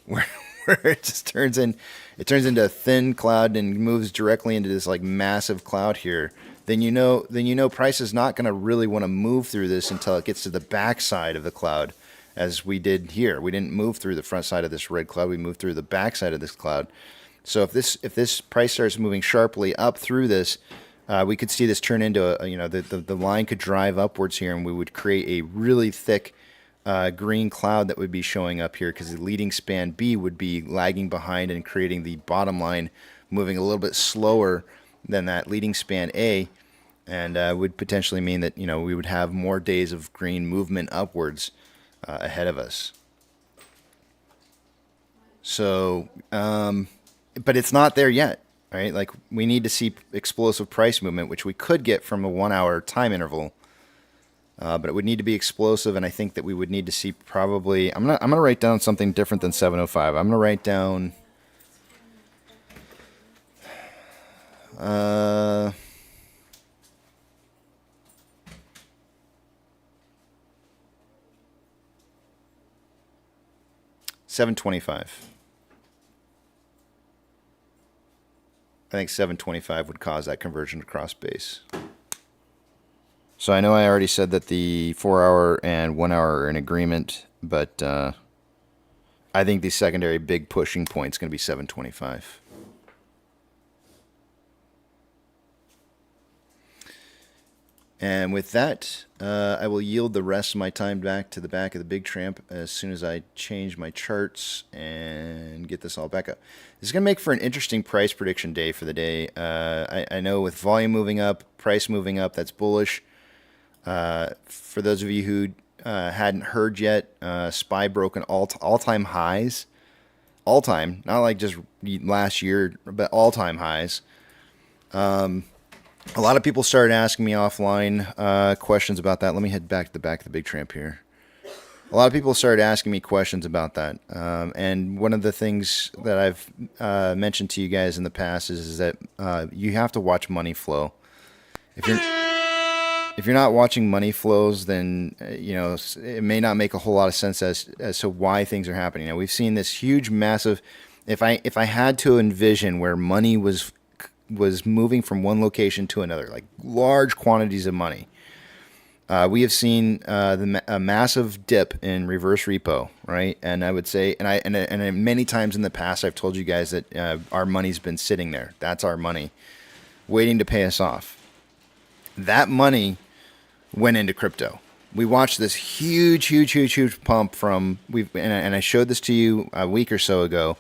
where it just turns into a thin cloud and moves directly into this like massive cloud here, then you know price is not going to really want to move through this until it gets to the back side of the cloud, as we did here. We didn't move through the front side of this red cloud, we moved through the back side of this cloud. So if this price starts moving sharply up through this, we could see this turn into the line could drive upwards here, and we would create a really thick green cloud that would be showing up here, because the leading span B would be lagging behind and creating the bottom line moving a little bit slower than that leading span A, and would potentially mean that we would have more days of green movement upwards ahead of us. So, but it's not there yet, right? Like, we need to see explosive price movement, which we could get from a 1 hour time interval. But it would need to be explosive, and I think that we would need to see probably... I'm gonna write down something different than 705. I'm gonna write down... 725. I think 725 would cause that conversion to cross base. So I know I already said that the 4 hour and 1 hour are in agreement, but I think the secondary big pushing point is going to be 725. And with that, I will yield the rest of my time back to the back of the big tramp as soon as I change my charts and get this all back up. This is going to make for an interesting price prediction day for the day. I know with volume moving up, price moving up, that's bullish. For those of you who hadn't heard yet, SPY broken all-time highs. All-time, not like just last year, but all-time highs. A lot of people started asking me offline questions about that. Let me head back to the back of the big tramp here. A lot of people started asking me questions about that. And one of the things that I've mentioned to you guys in the past is that you have to watch money flow. If you're not watching money flows, then it may not make a whole lot of sense as to why things are happening. Now, we've seen this huge, massive. If I had to envision where money was moving from one location to another, like large quantities of money, we have seen a massive dip in reverse repo, right? And I would say, and many times in the past, I've told you guys that our money's been sitting there. That's our money, waiting to pay us off. That money went into crypto. We watched this huge pump and I showed this to you a week or so ago,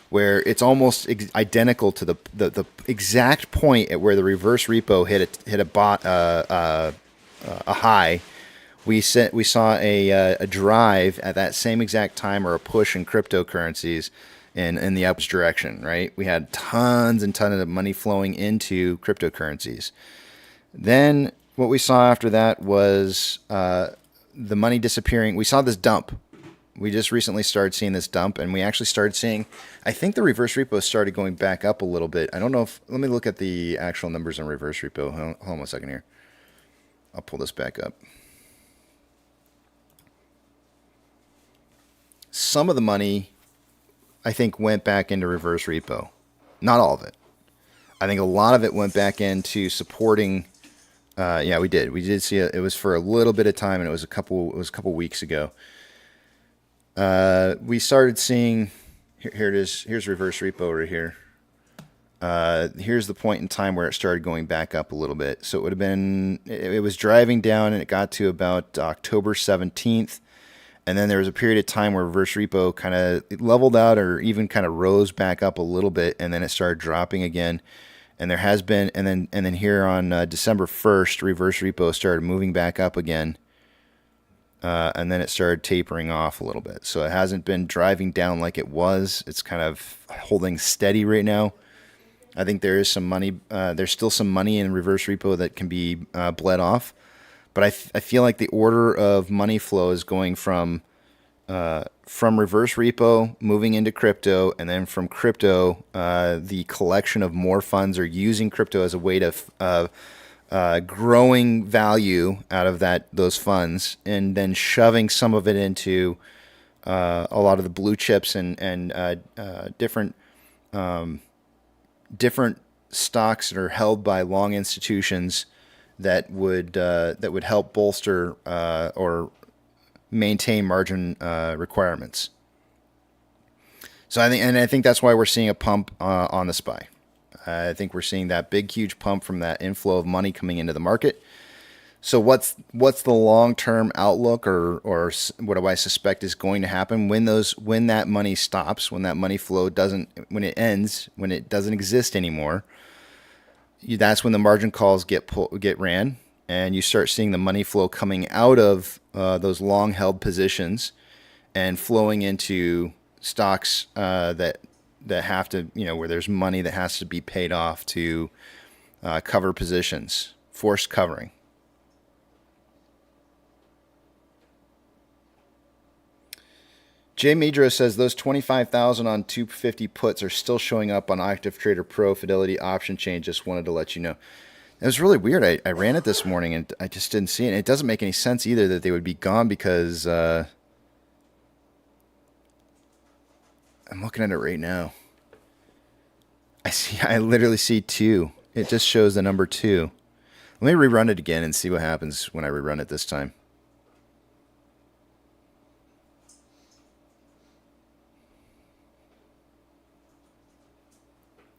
where it's almost identical to the exact point at where the reverse repo hit a high. We saw a drive at that same exact time, or a push in cryptocurrencies in the upwards direction, right? We had tons and tons of money flowing into cryptocurrencies. Then what we saw after that was the money disappearing. We saw this dump. We just recently started seeing this dump, and we actually started seeing, I think the reverse repo started going back up a little bit. I don't know if, let me look at the actual numbers on reverse repo. Hold on a second here. I'll pull this back up. Some of the money, I think, went back into reverse repo. Not all of it. I think a lot of it went back into supporting. Yeah, we did. We did see it. It was for a little bit of time, and it was a couple weeks ago. We started seeing. Here it is. Here's reverse repo right here. Here's the point in time where it started going back up a little bit. So it would have been. It was driving down, and it got to about October 17th, and then there was a period of time where reverse repo kind of leveled out, or even kind of rose back up a little bit, and then it started dropping again. and there has been, and then here on December 1st, reverse repo started moving back up again, and then it started tapering off a little bit. So it hasn't been driving down like it was. It's kind of holding steady right now. I think there is some money. There's still some money in reverse repo that can be bled off, but I feel like the order of money flow is going from reverse repo moving into crypto, and then from crypto, the collection of more funds are using crypto as a way to growing value out of those funds, and then shoving some of it into a lot of the blue chips and different stocks that are held by long institutions that would help bolster or maintain margin requirements. So I think that's why we're seeing a pump on the SPY. I think we're seeing that big, huge pump from that inflow of money coming into the market. So what's the long-term outlook, or what do I suspect is going to happen when that money stops, when that money flow when it ends, when it doesn't exist anymore? That's when the margin calls get ran, and you start seeing the money flow coming out of those long-held positions and flowing into stocks that have to, where there's money that has to be paid off to cover positions, forced covering. Jay Midro says those 25,000 on 250 puts are still showing up on Active Trader Pro Fidelity option chain. Just wanted to let you know. It was really weird. I ran it this morning and I just didn't see it. It doesn't make any sense either that they would be gone, because I'm looking at it right now. I literally see 2. It just shows the number 2. Let me rerun it again and see what happens when I rerun it this time.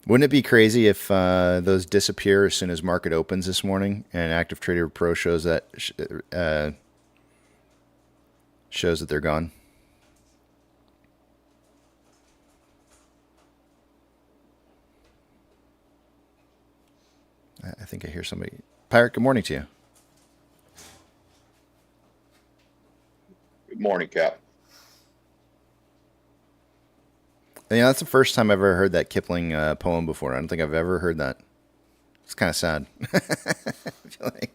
Wouldn't it be crazy if those disappear as soon as market opens this morning, and Active Trader Pro shows that they're gone? I think I hear somebody. Pirate, good morning to you. Good morning, Cap. That's the first time I've ever heard that Kipling poem before. I don't think I've ever heard that. It's kind of sad. I feel like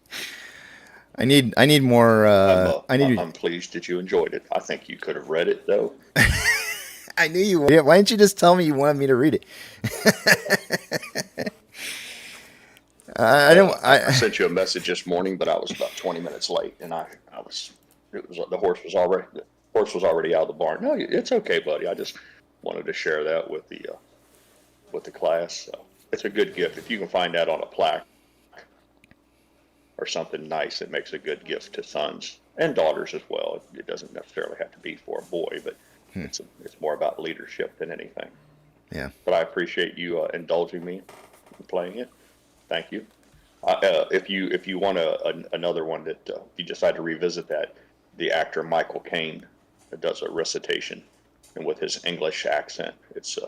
I need more. I'm pleased that you enjoyed it. I think you could have read it though. I knew you would. Why didn't you just tell me you wanted me to read it? I sent you a message this morning, but I was about 20 minutes late, and the horse was already out of the barn. No, it's okay, buddy. I just wanted to share that with the class. So it's a good gift. If you can find that on a plaque or something nice, it makes a good gift to sons and daughters as well. It doesn't necessarily have to be for a boy, but it's more about leadership than anything. Yeah. But I appreciate you indulging me in playing it. Thank you. If you want another one that if you decide to revisit that, the actor Michael Caine does a recitation, and with his English accent, it's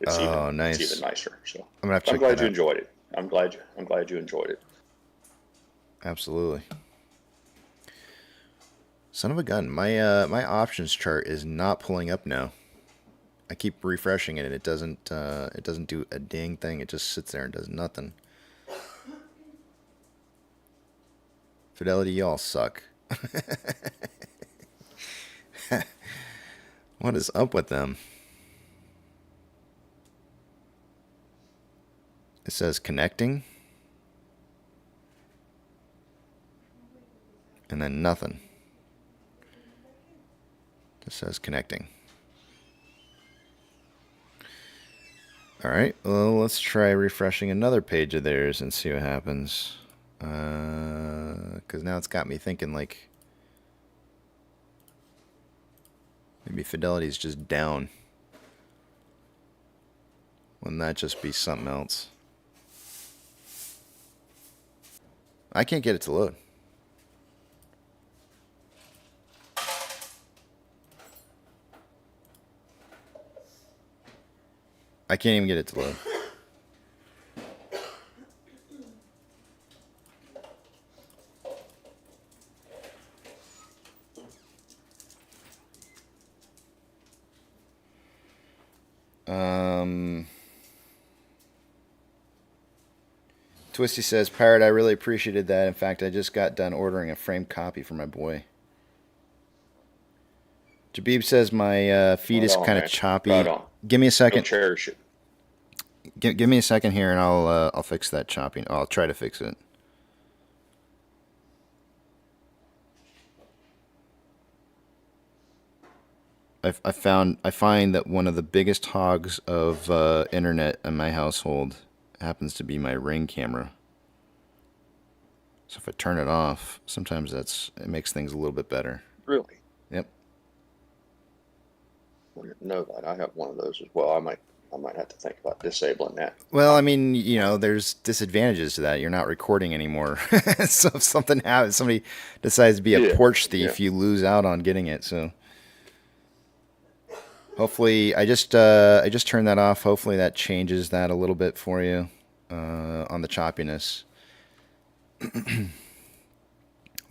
nice. It's even nicer. So I'm gonna have to check glad that you out. enjoyed it. I'm glad you enjoyed it. Absolutely. Son of a gun. My options chart is not pulling up now. I keep refreshing it and it doesn't do a dang thing. It just sits there and does nothing. Fidelity, y'all suck. What is up with them? It says connecting. And then nothing. It says connecting. All right, well, let's try refreshing another page of theirs and see what happens. Because now it's got me thinking, like, maybe Fidelity's just down. Wouldn't that just be something else? I can't get it to load. I can't even get it to load. Twisty says, Pirate, I really appreciated that. In fact, I just got done ordering a framed copy for my boy. Jabib says my feed is kind of choppy. Right on. Give me a second. Don't cherish it. Give me a second here, and I'll fix that chopping. I'll try to fix it. I find that one of the biggest hogs of internet in my household happens to be my Ring camera. So if I turn it off, sometimes it makes things a little bit better. Really? Yep. I didn't know that. I have one of those as well. I might have to think about disabling that. Well, I mean, there's disadvantages to that. You're not recording anymore. So if something happens, somebody decides to be a porch thief, you lose out on getting it. So hopefully, I just turned that off. Hopefully that changes that a little bit for you on the choppiness. Let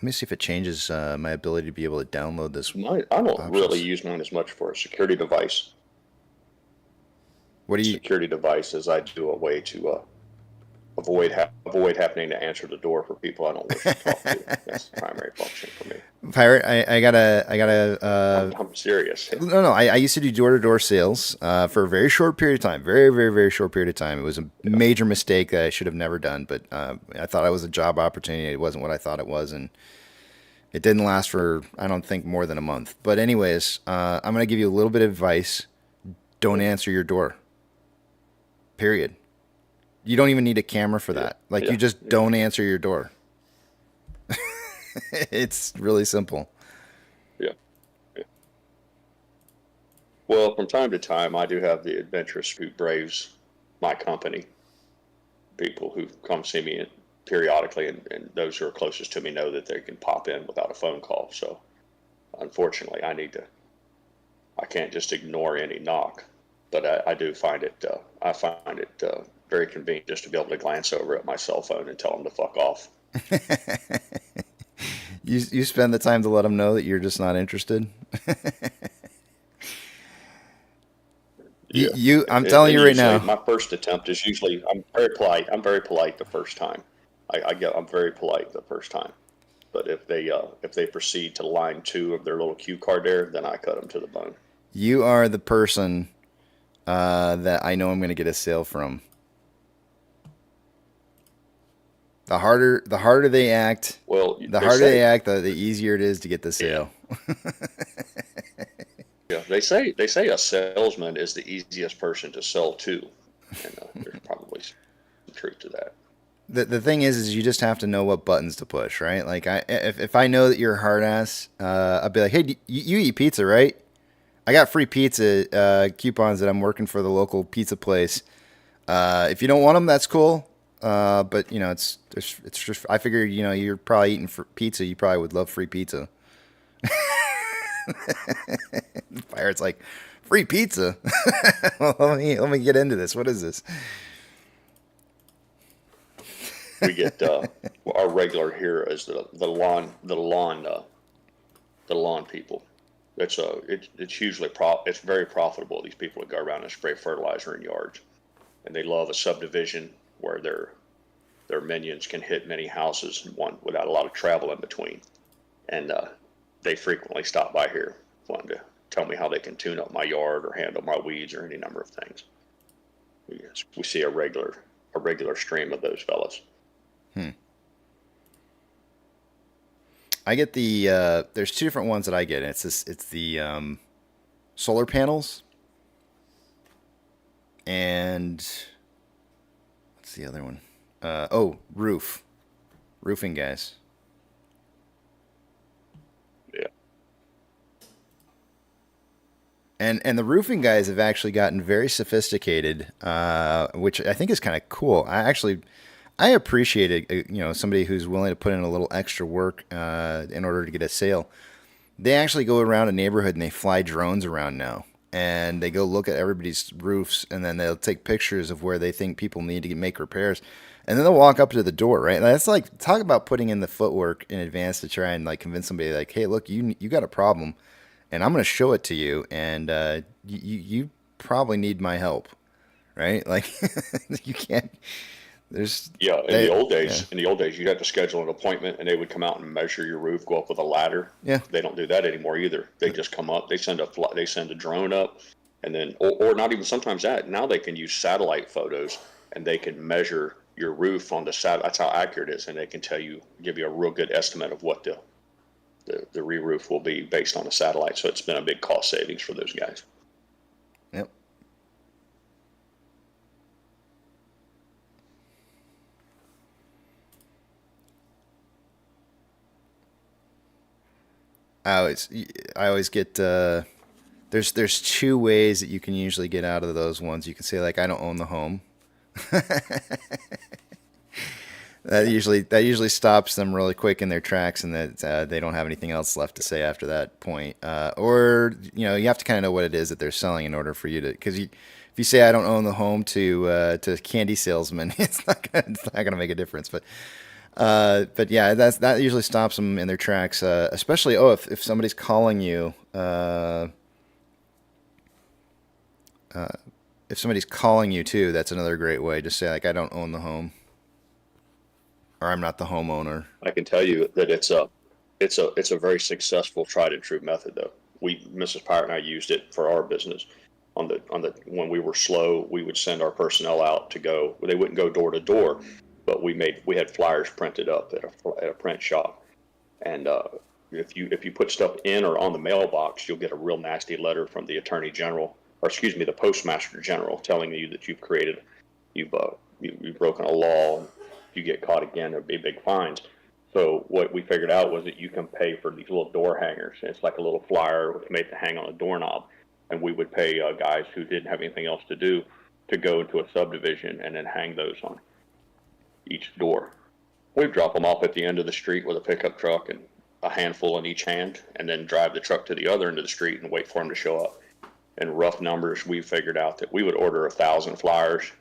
me see if it changes my ability to be able to download this. I don't really use mine as much for a security device. What do you? Security device is I do a way to avoid having to answer the door for people I don't wish to talk to. That's the primary function for me. Pirate, I gotta. I'm serious. No. I used to do door-to-door sales for a very short period of time. Very, very, very short period of time. It was a major mistake that I should have never done. But I thought it was a job opportunity. It wasn't what I thought it was, and it didn't last for, I don't think, more than a month. But anyways, I'm gonna give you a little bit of advice. Don't answer your door. Period. You don't even need a camera for that. You just don't answer your door. It's really simple. Yeah. Well, from time to time, I do have the adventurous who braves my company. People who come see me periodically, and those who are closest to me know that they can pop in without a phone call. So, unfortunately, I can't just ignore any knock. But I do find it, very convenient just to be able to glance over at my cell phone and tell them to fuck off. You spend the time to let them know that you're just not interested. I'm telling you right now. My first attempt is usually, I'm very polite. I'm very polite the first time. I'm very polite the first time. But if they proceed to line 2 of their little cue card there, then I cut them to the bone. You are the person that I know I'm going to get a sale from. The harder they act, the easier it is to get the sale. Yeah, they say a salesman is the easiest person to sell to, and there's probably some truth to that. The thing is you just have to know what buttons to push, right? Like if I know that you're a hard ass, I'll be like, hey, you eat pizza, right? I got free pizza coupons that I'm working for the local pizza place. If you don't want them, that's cool. But it's just, I figure, you're probably eating pizza. You probably would love free pizza. Pirate's like, free pizza. Well, let me get into this. What is this? We get our regular here is the lawn people. It's usually it's very profitable. These people that go around and spray fertilizer in yards, and they love a subdivision where their minions can hit many houses in one without a lot of travel in between. And they frequently stop by here wanting to tell me how they can tune up my yard or handle my weeds or any number of things. We see a regular stream of those fellas. I get the there's 2 different ones that I get. It's the solar panels, and what's the other one? Roofing guys. Yeah. And the roofing guys have actually gotten very sophisticated, which I think is kind of cool. I appreciate it, somebody who's willing to put in a little extra work in order to get a sale. They actually go around a neighborhood and they fly drones around now. And they go look at everybody's roofs, and then they'll take pictures of where they think people need to make repairs. And then they'll walk up to the door, right? And that's like, talk about putting in the footwork in advance to try and convince somebody hey, look, you got a problem, and I'm going to show it to you, and you probably need my help, right? Like you can't. There's Yeah, they- in the old days, you'd have to schedule an appointment, and they would come out and measure your roof, go up with a ladder. Yeah. They don't do that anymore either. They just come up. They send a drone up, and then or not even sometimes that. Now they can use satellite photos, and they can measure your roof on the That's how accurate it is, and they can give you a real good estimate of what the re-roof will be based on the satellite. So it's been a big cost savings for those guys. Yep. I always get there's two ways that you can usually get out of those ones. You can say like I don't own the home. That usually stops them really quick in their tracks, and that they don't have anything else left to say after that point. Or you have to kind of know what it is that they're selling in order for you to, because if you say I don't own the home to candy salesman, it's not gonna make a difference. But yeah, that usually stops them in their tracks. Especially if somebody's calling you. If somebody's calling you too, that's another great way. Just say like I don't own the home. Or I'm not the homeowner. I can tell you that it's a very successful, tried and true method though. Mrs. Pirate and I used it for our business. When we were slow, we would send our personnel out to go. They wouldn't go door to door, but we had flyers printed up at a print shop. And if you put stuff in or on the mailbox, you'll get a real nasty letter from the Attorney General, or excuse me, the Postmaster General, telling you that you've broken a law. And if you get caught again, there'll be big fines. So what we figured out was that you can pay for these little door hangers. It's like a little flyer made to hang on a doorknob, and we would pay guys who didn't have anything else to do to go into a subdivision and then hang those on each door. We'd drop them off at the end of the street with a pickup truck and a handful in each hand, and then drive the truck to the other end of the street and wait for them to show up. In rough numbers, we figured out that we would order 1,000 flyers,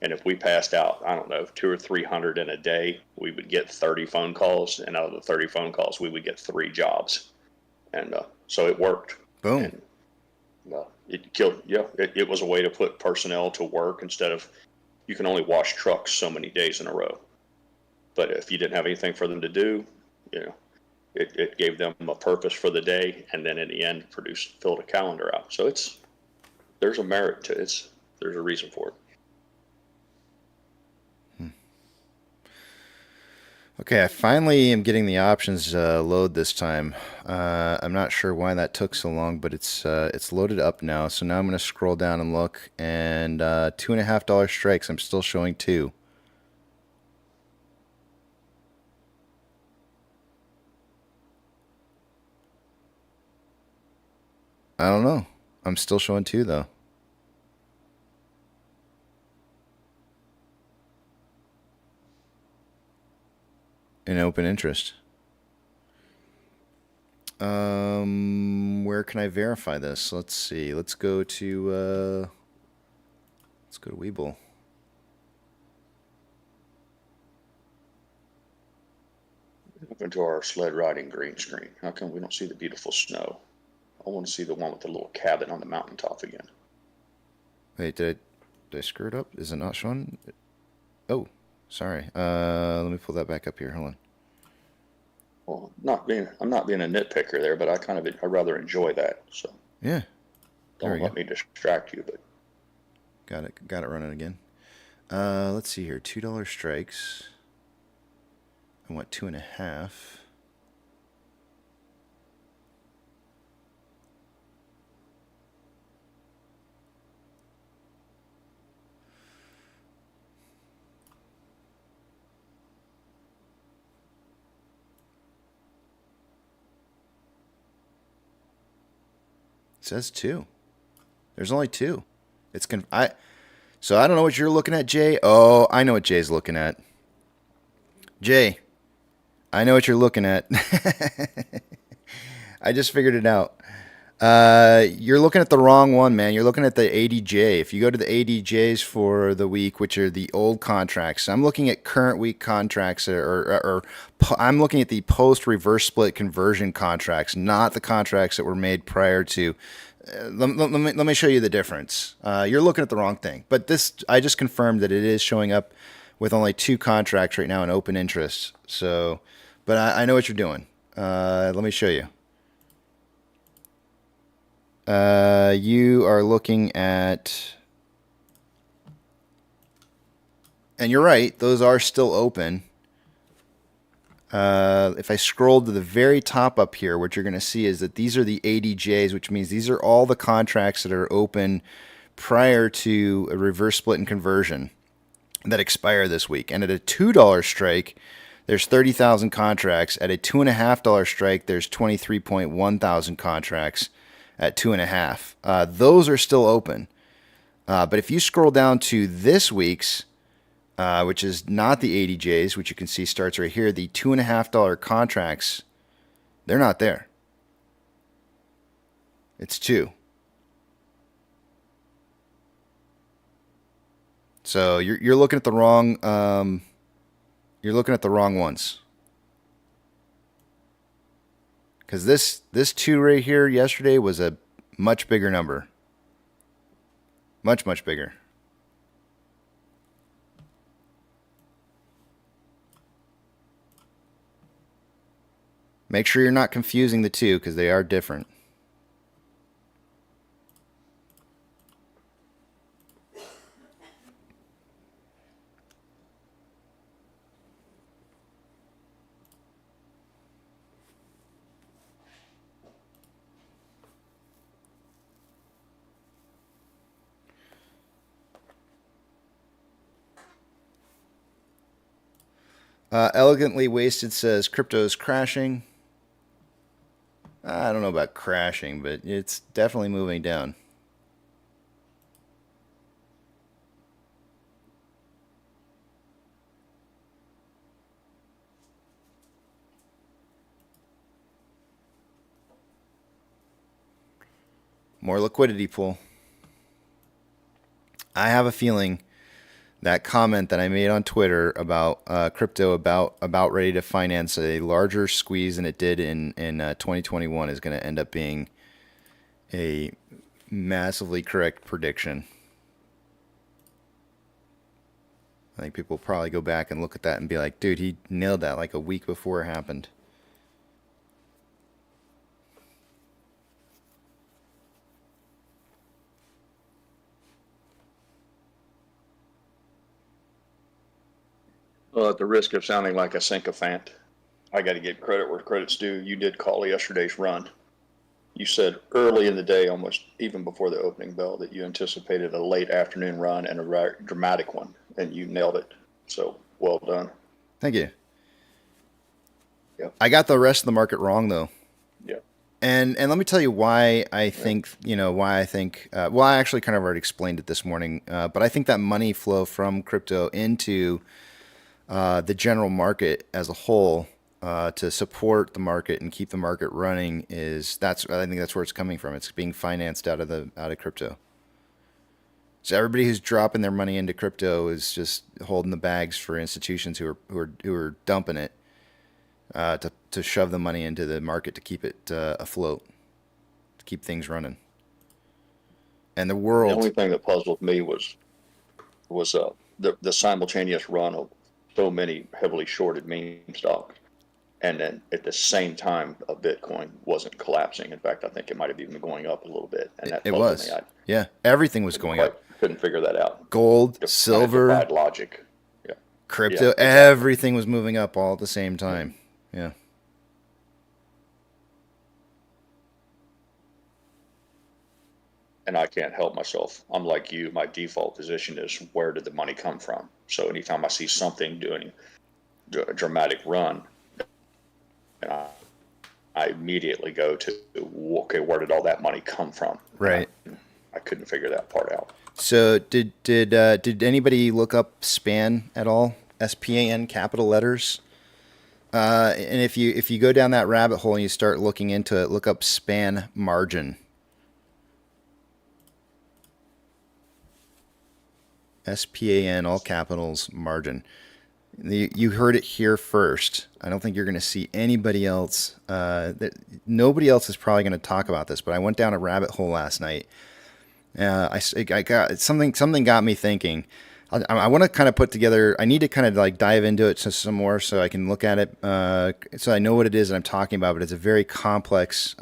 and if we passed out, I don't know, 200 or 300 in a day, we would get 30 phone calls, and out of the 30 phone calls, we would get 3 jobs. And so it worked. Boom. And, it killed. Yeah, it was a way to put personnel to work instead of, you can only wash trucks so many days in a row. But if you didn't have anything for them to do, it gave them a purpose for the day, and then in the end filled a calendar out. So there's a merit to it. There's a reason for it. Okay, I finally am getting the options load this time. I'm not sure why that took so long, but it's loaded up now. So now I'm going to scroll down and look, and $2.50 strikes. I'm still showing 2. I don't know. I'm still showing 2 though. In open interest. Where can I verify this? Let's see. Let's go to Weeble. Open to our sled riding green screen. How come we don't see the beautiful snow? I want to see the one with the little cabin on the mountaintop again. Wait, did I screw it up? Is it not showing? Oh, sorry. Let me pull that back up here. Hold on. Well, I'm not being a nitpicker there, but I rather enjoy that. So yeah, don't let me distract you. But got it running again. Let's see here. $2 strikes. I want 2.5. It says 2. There's only 2. So I don't know what you're looking at, Jay. Oh, I know what Jay's looking at. Jay, I know what you're looking at. I just figured it out. You're looking at the wrong one, man. You're looking at the ADJ. If you go to the ADJs for the week, which are the old contracts, I'm looking at current week contracts, or I'm looking at the post reverse split conversion contracts, not the contracts that were made prior to let me show you the difference. You're looking at the wrong thing. But this, I just confirmed that it is showing up with only 2 contracts right now in open interest. So, but I know what you're doing. Let me show you. You are looking at, and you're right, those are still open. If I scroll to the very top up here, what you're going to see is that these are the ADJs, which means these are all the contracts that are open prior to a reverse split and conversion that expire this week. And at a $2 strike, there's 30,000 contracts. At a $2.50 strike, there's 23.1 thousand contracts at 2.5. Those are still open. But if you scroll down to this week's, which is not the ADJs, which you can see starts right here, the $2.50 contracts, they're not there. It's 2. So you're looking at the wrong ones. Because this 2 right here yesterday was a much bigger number. Much bigger. Make sure you're not confusing the 2 because they are different. Elegantly Wasted says crypto's crashing. I don't know about crashing, but it's definitely moving down. More liquidity pool. I have a feeling that comment that I made on Twitter about crypto about ready to finance a larger squeeze than it did in 2021 is going to end up being a massively correct prediction. I think people will probably go back and look at that and be like, dude, he nailed that like a week before it happened. Well, at the risk of sounding like a sycophant, I got to give credit where credit's due. You did call yesterday's run. You said early in the day, almost even before the opening bell, that you anticipated a late afternoon run and a dramatic one, and you nailed it. So well done. Thank you. Yep. I got the rest of the market wrong though. Yeah. And let me tell you why I think, well, I actually kind of already explained it this morning, but I think that money flow from crypto into the general market as a whole to support the market and keep the market running I think that's where it's coming from. It's being financed out of crypto. So everybody who's dropping their money into crypto is just holding the bags for institutions who are dumping it to shove the money into the market to keep it afloat, to keep things running. And the world. The only thing that puzzled me was the simultaneous run of so many heavily shorted meme stocks, and then at the same time, Bitcoin wasn't collapsing. In fact, I think it might have even been going up a little bit, and that it was. Yeah, everything was going up. Couldn't figure that out. Gold, silver, defied logic. Yeah. Crypto, Yeah, exactly. Everything was moving up all at the same time. Yeah. And I can't help myself. I'm like you. My default position is, where did the money come from? So anytime I see something doing a dramatic run, and I immediately go to, okay, where did all that money come from? Right. I couldn't figure that part out. So did anybody look up SPAN at all? SPAN, capital letters. And if you go down that rabbit hole and you start looking into it, look up SPAN margin. SPAN, all capitals, margin. You heard it here first. I don't think you're going to see anybody else. Nobody else is probably going to talk about this, but I went down a rabbit hole last night. I got something got me thinking. I want to kind of put together. I need to kind of like dive into it some more so I can look at it, so I know what it is that I'm talking about. But it's a very complex.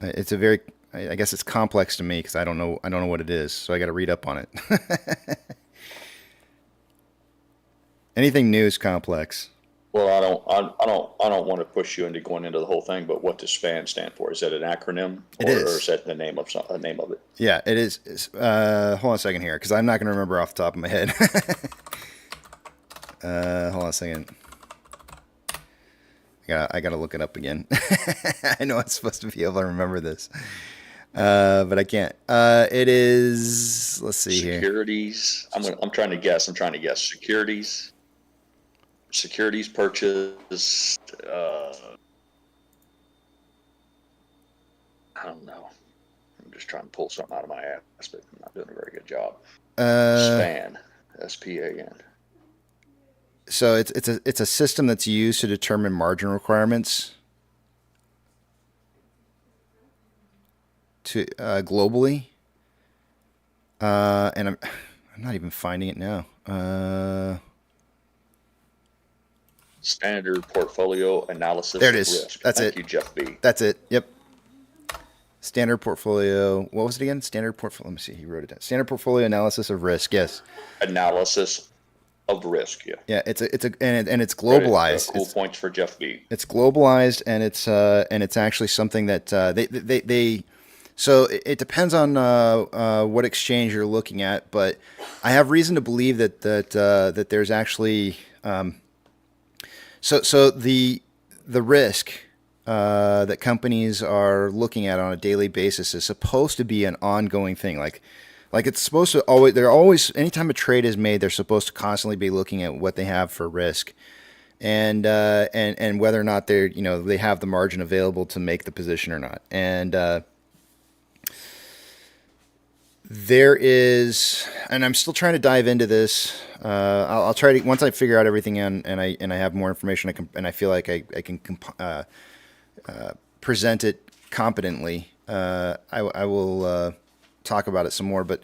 It's a very. I guess it's complex to me because I don't know what it is. So I got to read up on it. Anything new is complex. Well, I don't want to push you into going into the whole thing, but what does SPAN stand for? Is that an acronym, It is. Or is that the name of it? Yeah, it is. Hold on a second here, because I'm not going to remember off the top of my head. Hold on a second. I gotta look it up again. I know I'm supposed to be able to remember this, but I can't. It is. Let's see here. Securities. I'm trying to guess. Securities purchase. I don't know. I'm just trying to pull something out of my ass, but I'm not doing a very good job. SPAN. SPAN. So it's a system that's used to determine margin requirements to globally. And I'm not even finding it now. Standard portfolio analysis. There it of is. Risk. That's Thank it. you, Jeff B. That's it. Yep. Standard portfolio. What was it again? Standard portfolio. Let me see. He wrote it down. Standard portfolio analysis of risk. Yes. Analysis of risk. Yeah. Yeah. It's globalized. Cool points for Jeff B. It's globalized, and it's actually something that they. So it depends on what exchange you're looking at, but I have reason to believe that there's actually. So the risk that companies are looking at on a daily basis is supposed to be an ongoing thing. Like it's supposed to always. They're always, anytime a trade is made, they're supposed to constantly be looking at what they have for risk, and whether or not they have the margin available to make the position or not. And there is, and I'm still trying to dive into this. I'll try to, once I figure out everything and I have more information, I feel like I can present it competently. I will talk about it some more, but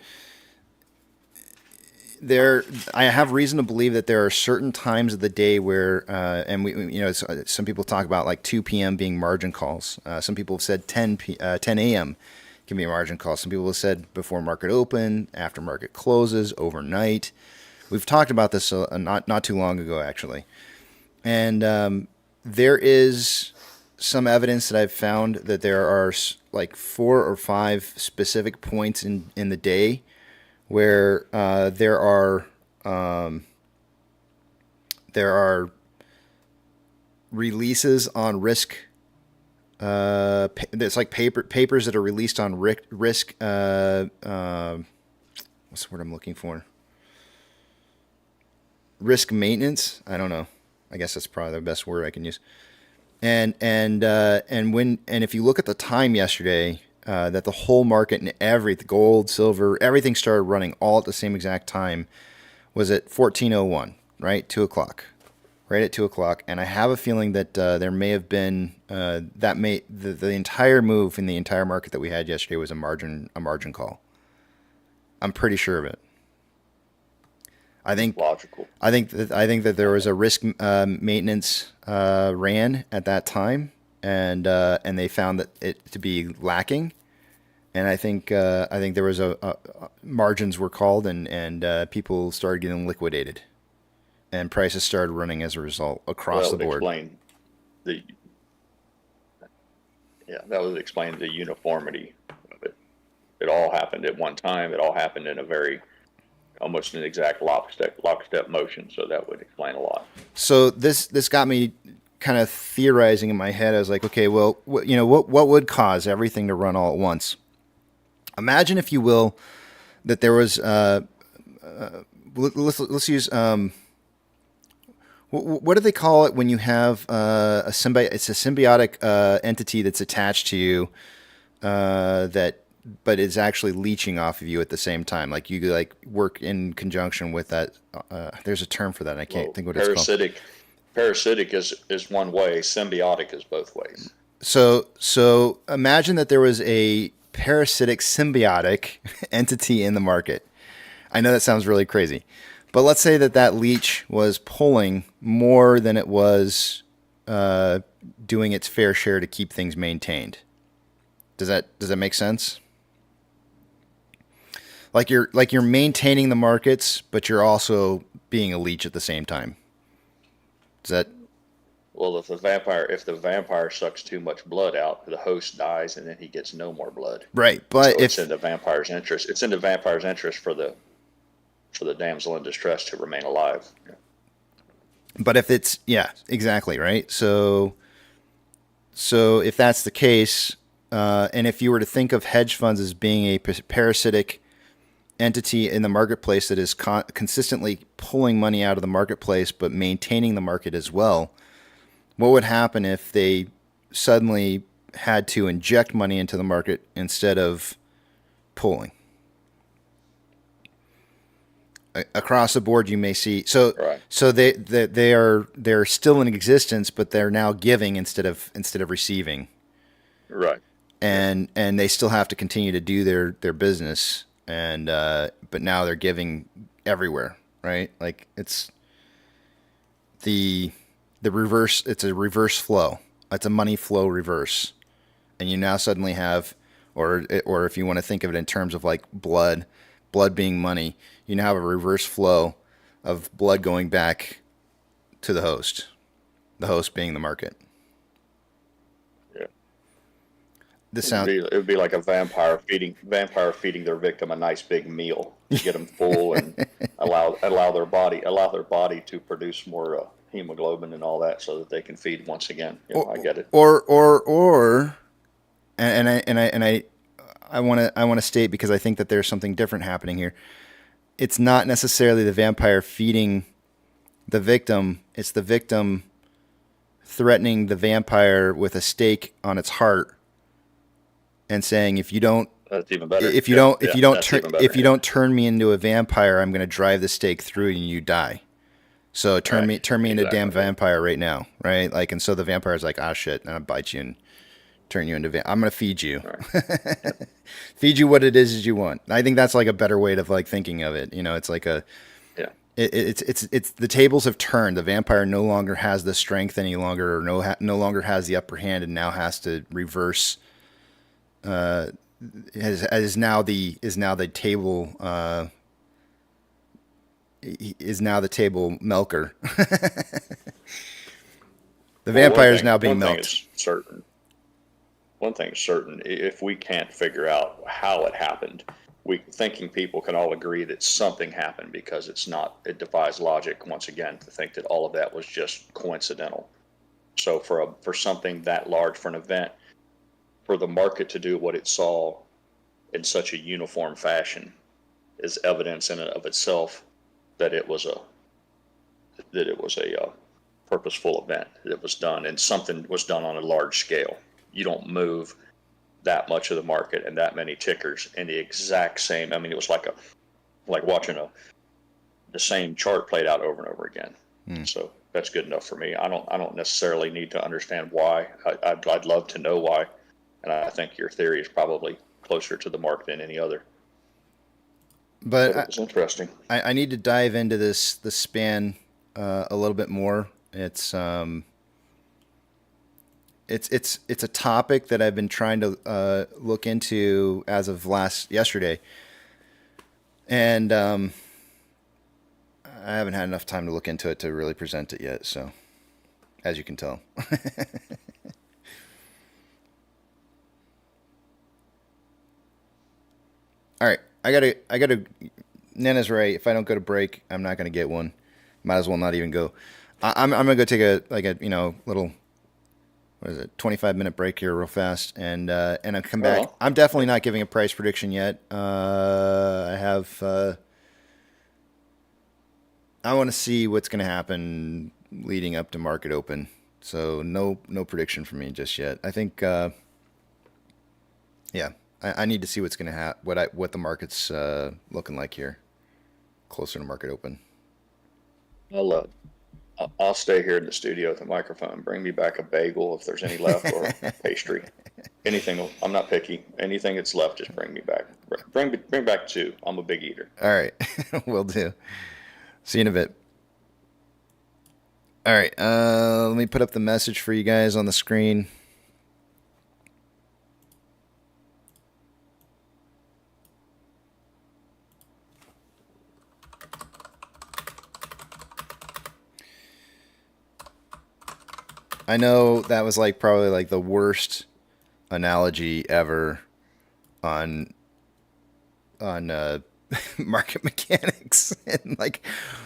I have reason to believe that there are certain times of the day where, and some people talk about like 2 p.m. being margin calls. Some people have said 10 a.m. can be a margin call. Some people have said before market open, after market closes, overnight. We've talked about this not too long ago, actually. And there is some evidence that I've found that there are like 4 or 5 specific points in the day where there are releases on risk. It's like papers that are released on risk. What's the word I'm looking for? Risk maintenance. I don't know. I guess that's probably the best word I can use. And if you look at the time yesterday, that the whole market and the gold, silver, everything started running all at the same exact time, was at 14:01, right? 2:00. Right at 2:00, and I have a feeling that there may have been the entire move in the entire market that we had yesterday was a margin call. I'm pretty sure of it. I think logical. I think that there was a risk maintenance ran at that time, and they found that it to be lacking, and I think there was margins were called, and people started getting liquidated. And prices started running as a result across the board. That would explain the uniformity of it. It all happened at one time. It all happened in almost an exact lockstep motion. So that would explain a lot. So this got me kind of theorizing in my head. I was like, okay, well, what would cause everything to run all at once? Imagine, if you will, that there was. Let's use. What do they call it when you have It's a symbiotic entity that's attached to you that but it's actually leeching off of you at the same time. Like you like work in conjunction with that. There's a term for that. I can't think what it's called. Parasitic is one way. Symbiotic is both ways. So imagine that there was a parasitic symbiotic entity in the market. I know that sounds really crazy, but let's say that leech was pulling more than it was doing its fair share to keep things maintained. Does that make sense? Like you're maintaining the markets, but you're also being a leech at the same time. Does that? Well, if the vampire sucks too much blood out, the host dies, and then he gets no more blood. Right, but so it's in the vampire's interest. It's in the vampire's interest for the damsel in distress to remain alive. Yeah. But if it's exactly right. So if that's the case, and if you were to think of hedge funds as being a parasitic entity in the marketplace that is consistently pulling money out of the marketplace but maintaining the market as well, what would happen if they suddenly had to inject money into the market instead of pulling? Across the board, you may see they're still in existence, but they're now giving instead of receiving. Right. And they still have to continue to do their business, and but now they're giving everywhere, right? Like it's the reverse. It's a reverse flow. It's a money flow reverse, and you now suddenly have, or if you want to think of it in terms of like blood being money, you now have a reverse flow of blood going back to the host being the market. Yeah. It would be like a vampire feeding their victim a nice big meal to get them full and allow their body to produce more hemoglobin and all that so that they can feed once again. I get it. I want to state, because I think that there's something different happening here. It's not necessarily the vampire feeding the victim. It's the victim threatening the vampire with a stake on its heart and saying, if you don't, that's even better. If you don't turn me into a vampire, I'm going to drive the stake through you and you die. So turn me into a damn vampire right now, right? Like, and so the vampire's like, ah, shit, and I'll bite you and turn you into I'm going to feed you. Right. Feed you what it is you want. I think that's like a better way of like thinking of it. It's like it's the tables have turned. The vampire no longer has the strength any longer, or no longer has the upper hand, and now has to reverse. Is now the table milker. The vampire is now being milked. One thing is certain, if we can't figure out how it happened, thinking people can all agree that something happened, because it defies logic, once again, to think that all of that was just coincidental. So for something that large, for an event, for the market to do what it saw in such a uniform fashion is evidence in and of itself that it was a purposeful event that was done, and something was done on a large scale. You don't move that much of the market and that many tickers in the exact same. I mean, it was like watching the same chart played out over and over again. So that's good enough for me. I don't necessarily need to understand why. I'd love to know why, and I think your theory is probably closer to the mark than any other. But it's interesting. I need to dive into the span a little bit more. It's a topic that I've been trying to look into as of yesterday, and I haven't had enough time to look into it to really present it yet. So, as you can tell. All right, I gotta. Nana's right. If I don't go to break, I'm not gonna get one. Might as well not even go. I'm gonna go take a little. What is it? 25-minute break here, real fast, and I'll come back. I'm definitely not giving a price prediction yet. I want to see what's going to happen leading up to market open. So no prediction for me just yet. I think, I need to see what's gonna happen. What the market's looking like here, closer to market open. I'll stay here in the studio with the microphone. Bring me back a bagel if there's any left, or pastry. Anything. I'm not picky. Anything that's left, just bring me back. Bring back 2. I'm a big eater. All right, will do. See you in a bit. All right, let me put up the message for you guys on the screen. I know that was like probably like the worst analogy ever on market mechanics and like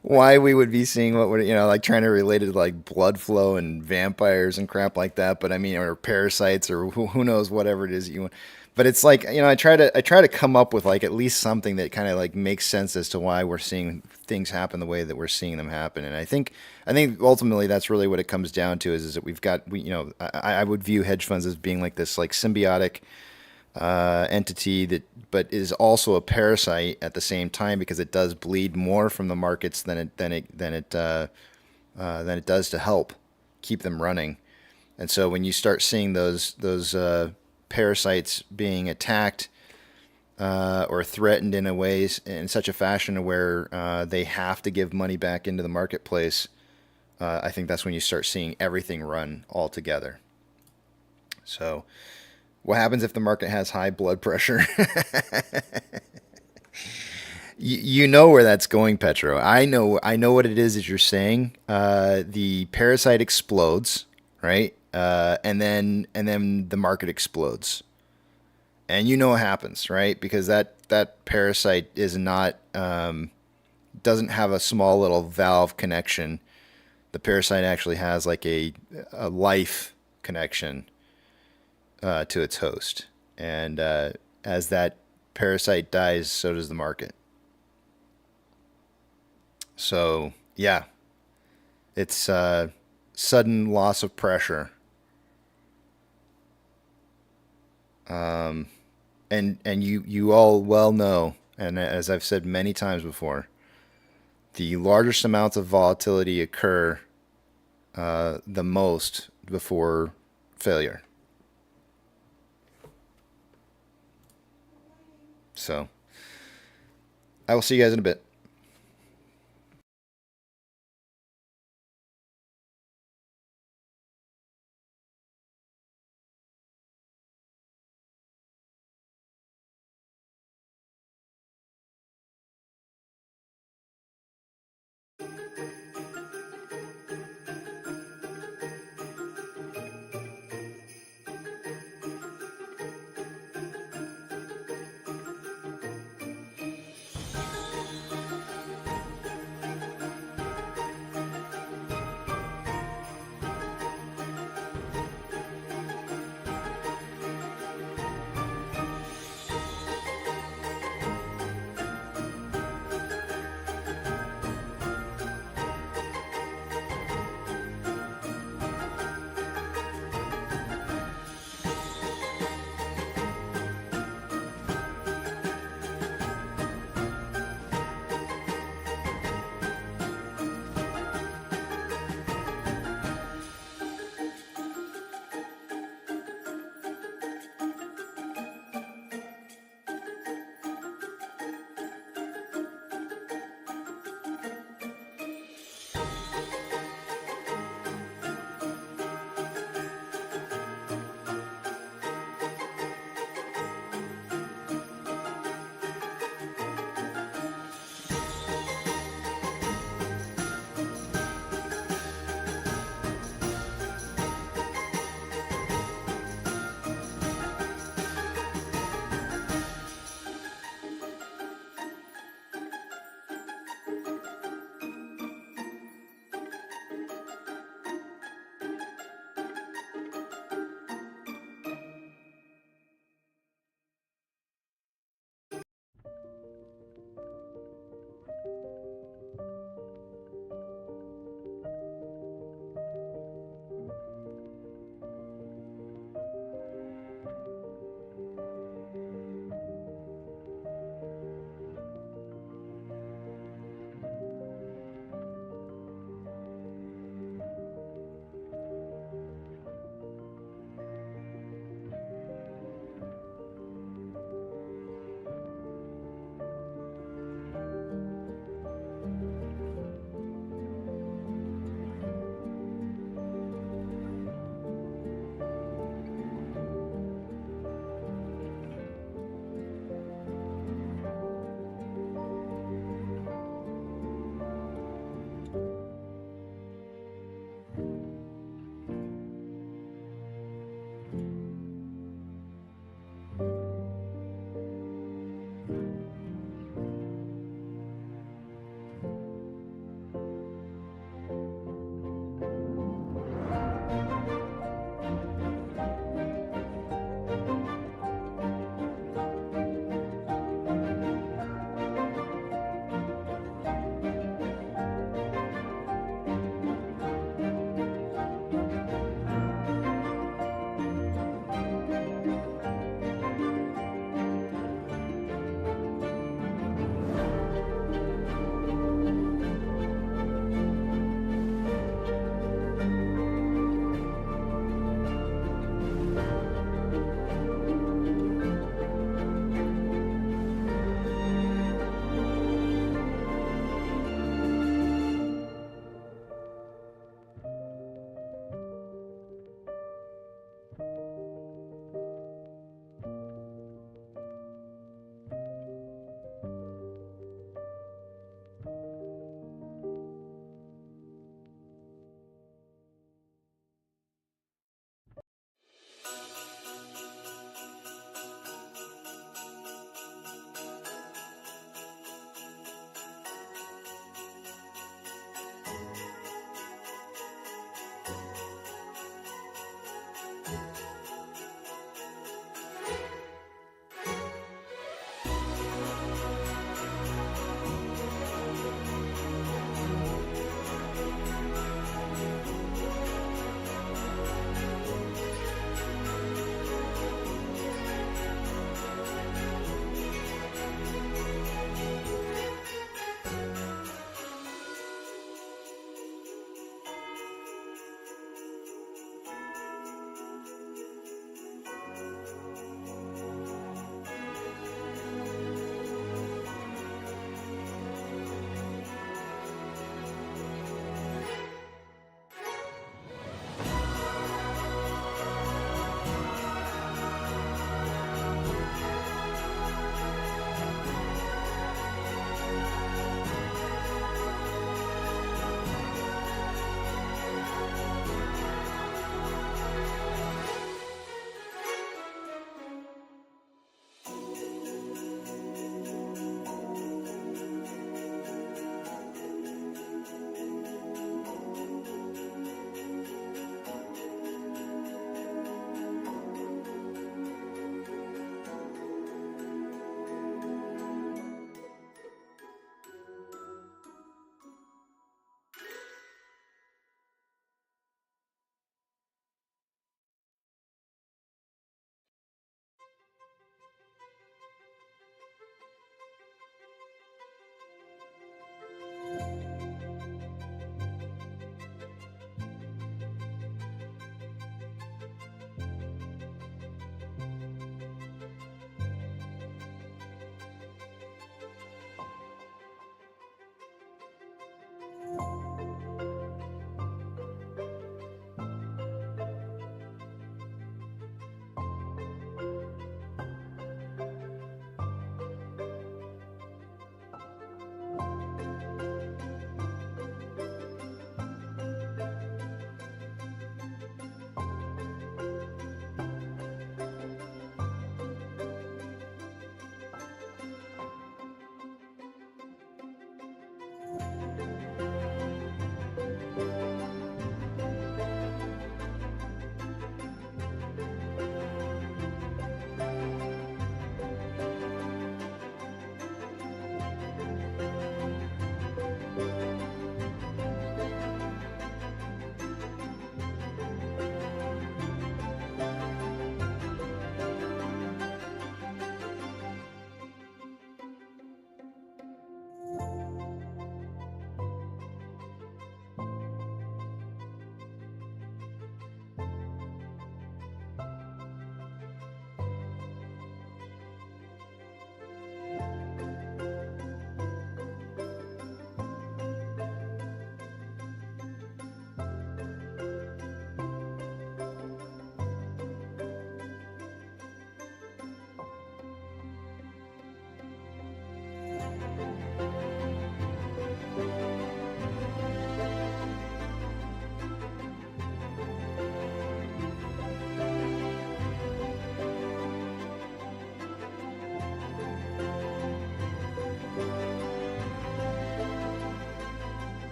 why we would be seeing what would, like trying to relate it to like blood flow and vampires and crap like that. But I mean, or parasites or who knows, whatever it is that you want. But it's like, I try to come up with like at least something that kind of like makes sense as to why we're seeing things happen the way that we're seeing them happen. And I think ultimately that's really what it comes down to is that I would view hedge funds as being like this like symbiotic entity that, but is also a parasite at the same time because it does bleed more from the markets than it does to help keep them running. And so when you start seeing those parasites being attacked or threatened in such a fashion where they have to give money back into the marketplace, I think that's when you start seeing everything run all together. So what happens if the market has high blood pressure? You know where that's going, Petro. I know what it is that you're saying. The parasite explodes, right? And then the market explodes. And you know what happens, right? Because that parasite is not doesn't have a small little valve connection. The parasite actually has like a life connection to its host. And as that parasite dies, so does the market. So, yeah, it's sudden loss of pressure. And you all well know, and as I've said many times before, the largest amounts of volatility occur the most before failure. So, I will see you guys in a bit.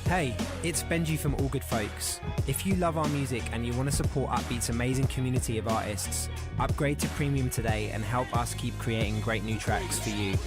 Hey, it's Benji from All Good Folks. If you love our music and you want to support Upbeat's amazing community of artists, upgrade to Premium today and help us keep creating great new tracks for you.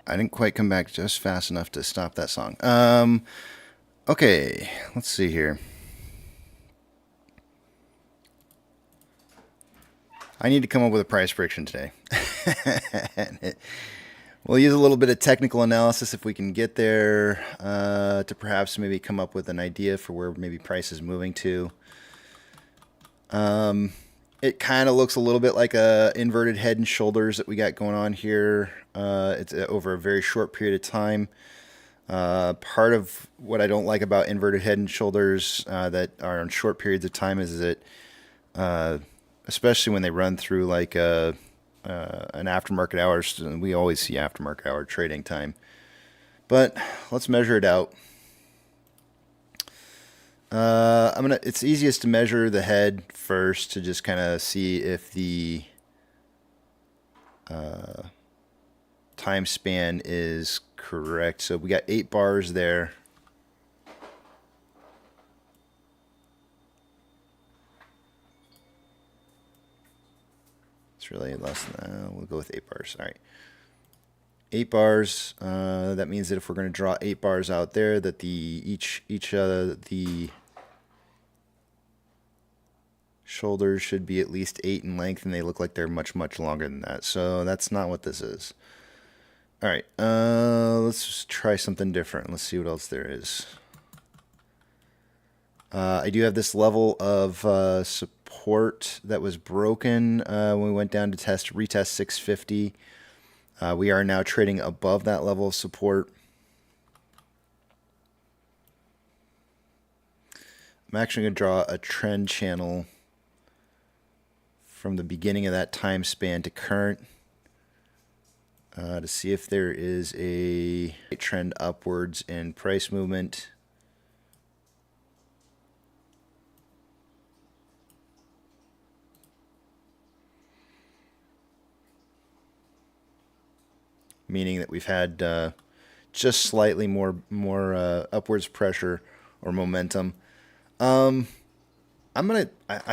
I didn't quite come back just fast enough to stop that song. Okay, let's see here. I need to come up with a price prediction today. We'll use a little bit of technical analysis if we can get there to perhaps maybe come up with an idea for where maybe price is moving to. It kind of looks a little bit like a inverted head and shoulders that we got going on here. It's over a very short period of time. Part of what I don't like about inverted head and shoulders that are on short periods of time is that, especially when they run through like an aftermarket hours, we always see aftermarket hour trading time. But let's measure it out. It's easiest to measure the head first to just kind of see if the time span is correct. So we got 8 bars there. It's really less than, we'll go with 8 bars. All right. 8 bars. That means that if we're going to draw 8 bars out there, that the shoulders should be at least 8 in length, and they look like they're much, much longer than that. So that's not what this is. All right, let's just try something different. Let's see what else there is. I do have this level of support that was broken when we went down to retest 650. We are now trading above that level of support. I'm actually going to draw a trend channel from the beginning of that time span to current to see if there is a trend upwards in price movement. Meaning that we've had just slightly more upwards pressure or momentum. I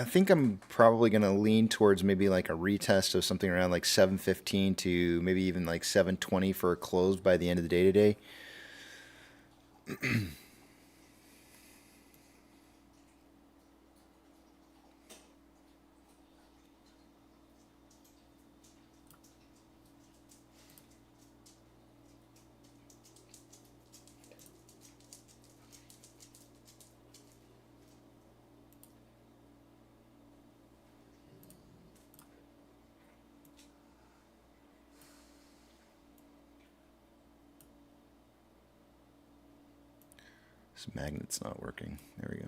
think I'm probably gonna lean towards maybe like a retest of something around like 715 to maybe even like 720 for a close by the end of the day today. This magnet's not working. There we go.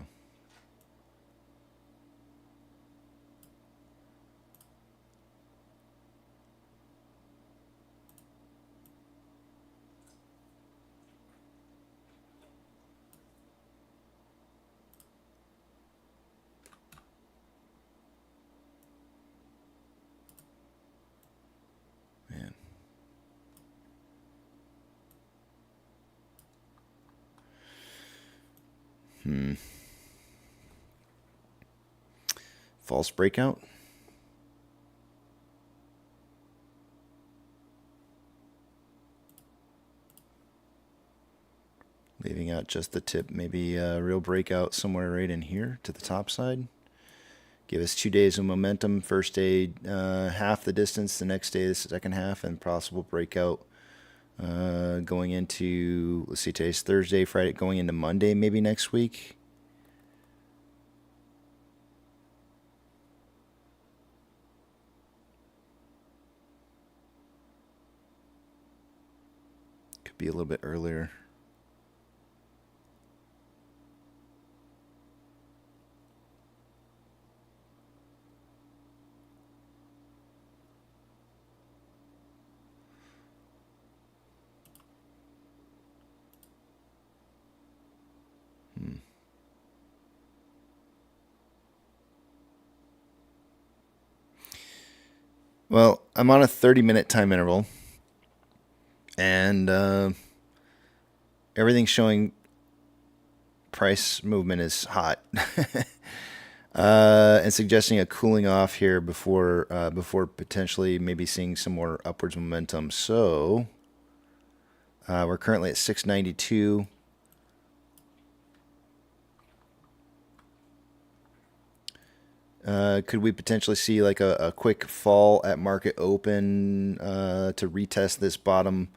Man. False breakout. Leaving out just the tip, maybe a real breakout somewhere right in here to the top side. Give us 2 days of momentum. First day, half the distance. The next day, the second half, and possible breakout going into, let's see, today's Thursday, Friday, going into Monday, maybe next week. Could be a little bit earlier. Well, I'm on a 30-minute time interval, and everything's showing price movement is hot, and suggesting a cooling off here before potentially maybe seeing some more upwards momentum. So We're currently at 692. Could we potentially see like a quick fall at market open to retest this bottom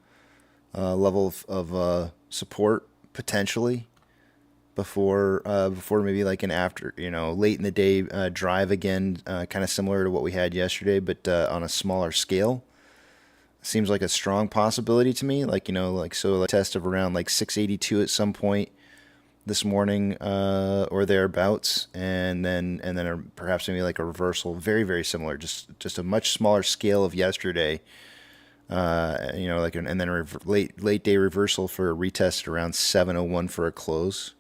level of support potentially before maybe like an after, late in the day drive again, kind of similar to what we had yesterday, but on a smaller scale? Seems like a strong possibility to me. Like, a test of around like 682 at some point this morning or thereabouts, and then perhaps maybe like a reversal, very very similar, just a much smaller scale of yesterday. And then a late day reversal for a retest around 701 for a close.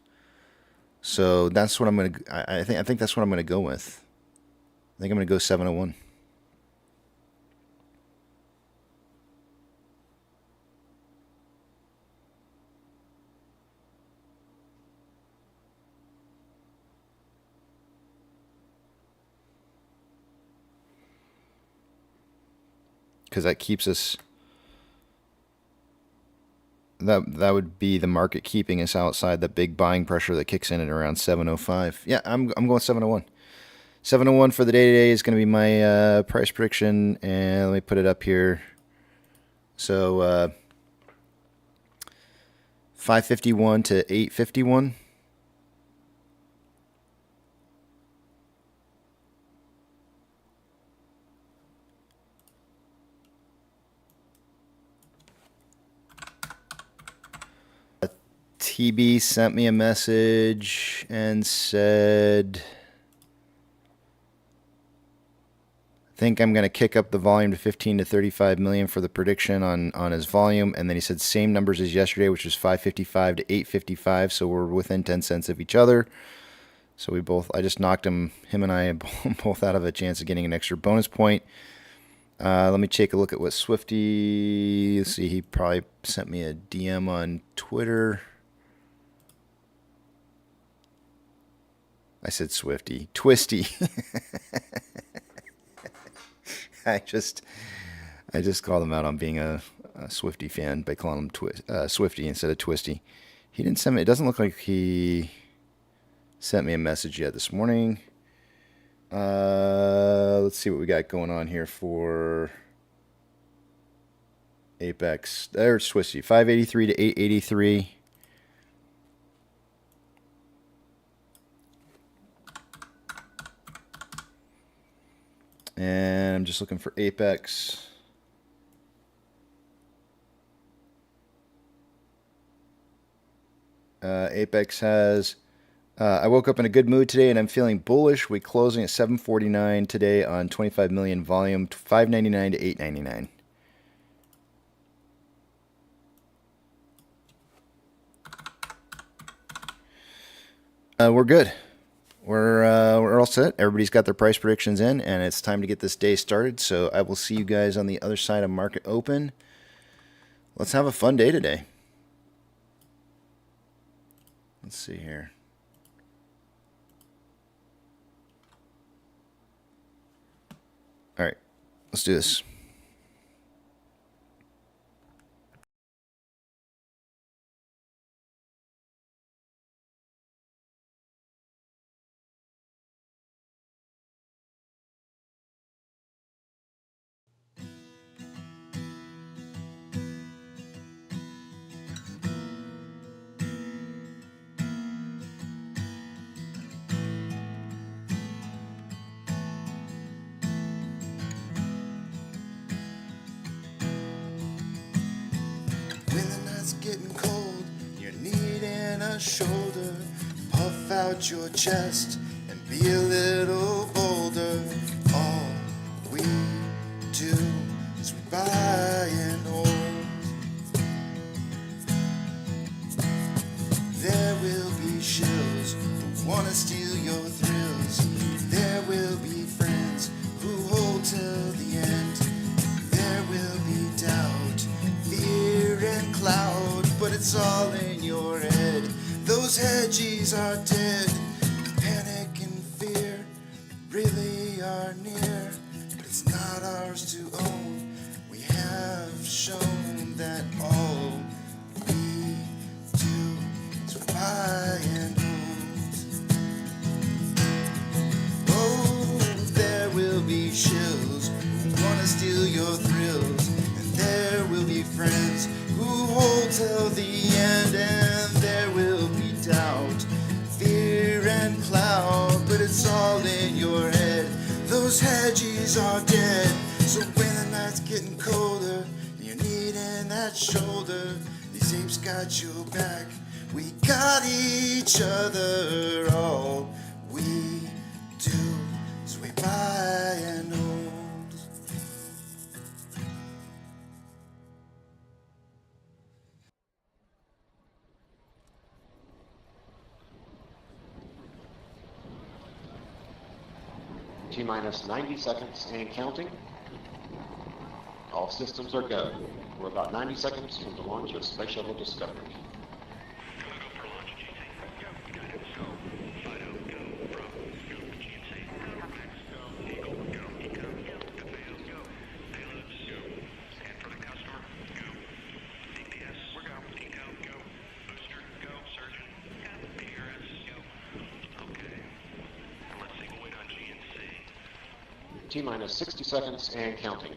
So that's what I'm gonna. I think that's what I'm gonna go with. I think I'm gonna go 701. Because that keeps us. That would be the market keeping us outside the big buying pressure that kicks in at around 705. Yeah, I'm going 701. 701 for the day today is going to be my price prediction, and let me put it up here. So 551 to 851. TB sent me a message and said, I think I'm going to kick up the volume to 15 to 35 million for the prediction on his volume. And then he said same numbers as yesterday, which was 555 to 855. So we're within 10 cents of each other. So I just knocked him and I both out of a chance of getting an extra bonus point. Let me take a look at what Swifty, let's see, he probably sent me a DM on Twitter. I said Swifty. Twisty. I just called him out on being a Swifty fan by calling him Swifty instead of Twisty. He didn't send me, it doesn't look like he sent me a message yet this morning. Let's see what we got going on here for Apex. There's Twisty. 583 to 883. And I'm just looking for Apex. Apex has, I woke up in a good mood today and I'm feeling bullish. We closing at 749 today on 25 million volume, 599 to 899. We're good. We're all set. Everybody's got their price predictions in, and it's time to get this day started. So I will see you guys on the other side of market open. Let's have a fun day today. Let's see here. All right, let's do this. When the night's getting cold, you're needing a shoulder. Puff out your chest and be a little bolder. All we do is we buy and hold. There will be shills who wanna steal your thrills. There will be friends who hold till the end. There will be doubt, fear and cloud, but it's all in your head. Those hedgies are dead. Panic and fear really are near, but it's not ours to own. We have shown that all it's all in your head. Those hedgies are dead. So when the night's getting colder, you're needing that shoulder, these apes got your back. We got each other. All we do is we buy and hold. T-minus 90 seconds and counting. All systems are go. We're about 90 seconds from the launch of Space Shuttle Discovery. T-minus 60 seconds and counting.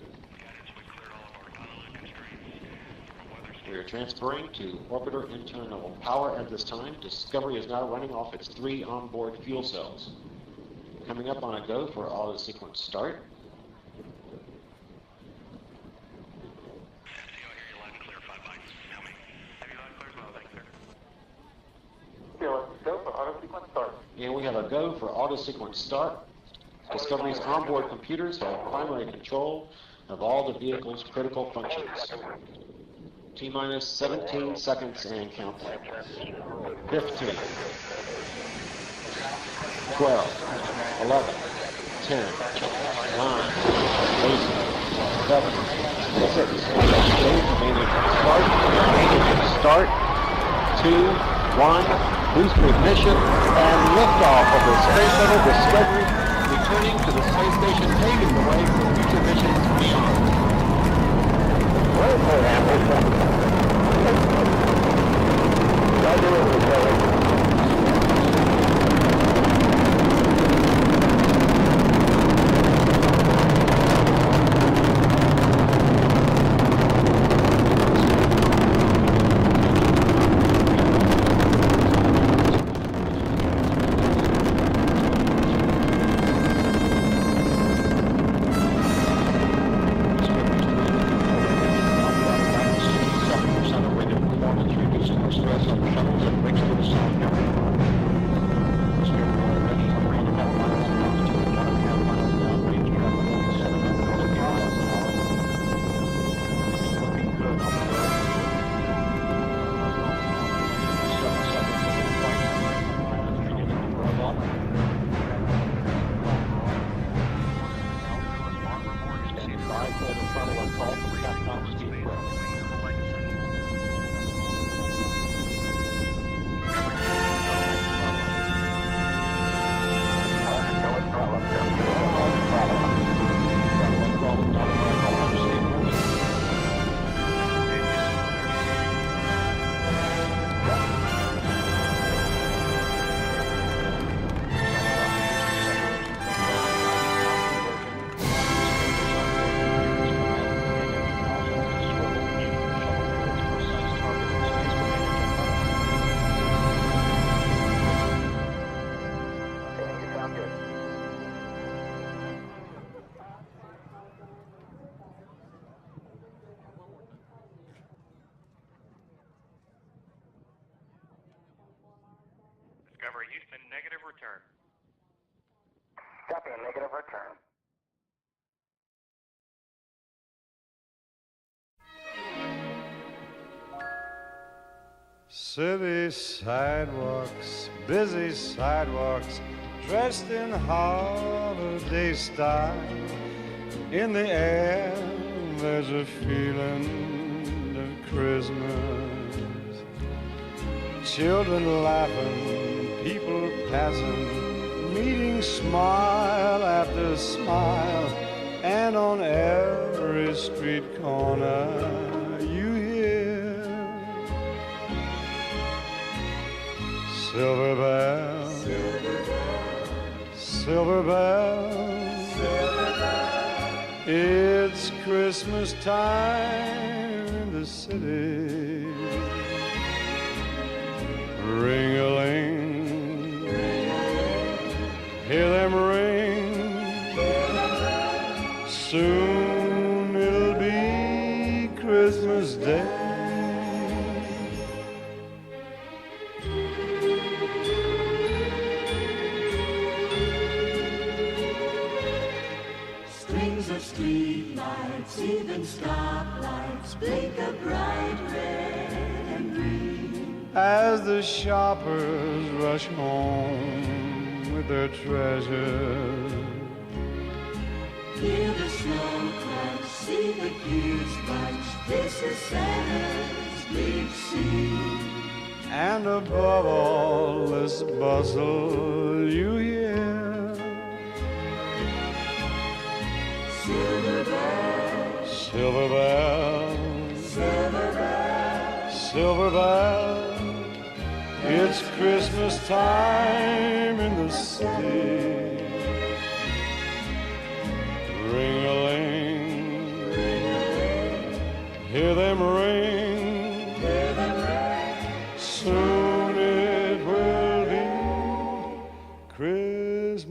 We are transferring to orbiter internal power at this time. Discovery is now running off its 3 onboard fuel cells. Coming up on a go for auto sequence start. And we have a go for auto sequence start. Discovery's onboard computers have primary control of all the vehicle's critical functions. T-minus 17 seconds and counting. 15, 12, 11, 10, 9, 8, 7, 6, start, 2, 1, booster ignition, and liftoff of the Space Shuttle Discovery, returning to the space station, paving the way for future missions beyond. Discovery Houston, negative return. Copy, a negative return. City sidewalks, busy sidewalks, dressed in holiday style. In the air, there's a feeling of Christmas. Children laughing, people passing, meeting smile after smile, and on every street corner you hear silver bells, silver bells, silver bells. It's Christmas time in the city. Ring-a-ling, hear even stoplights blink a bright red and green. As the shoppers rush home with their treasures, Hear the snow crunch, see the gears bunch. This is Santa's big scene. and above all this bustle you hear Silver bells, silver bells, silver bells. silver bells. It's Christmas time in the city. Ring-a-ling, Ring-a-ling, hear them ring. hear them ring. Soon it will be Christmas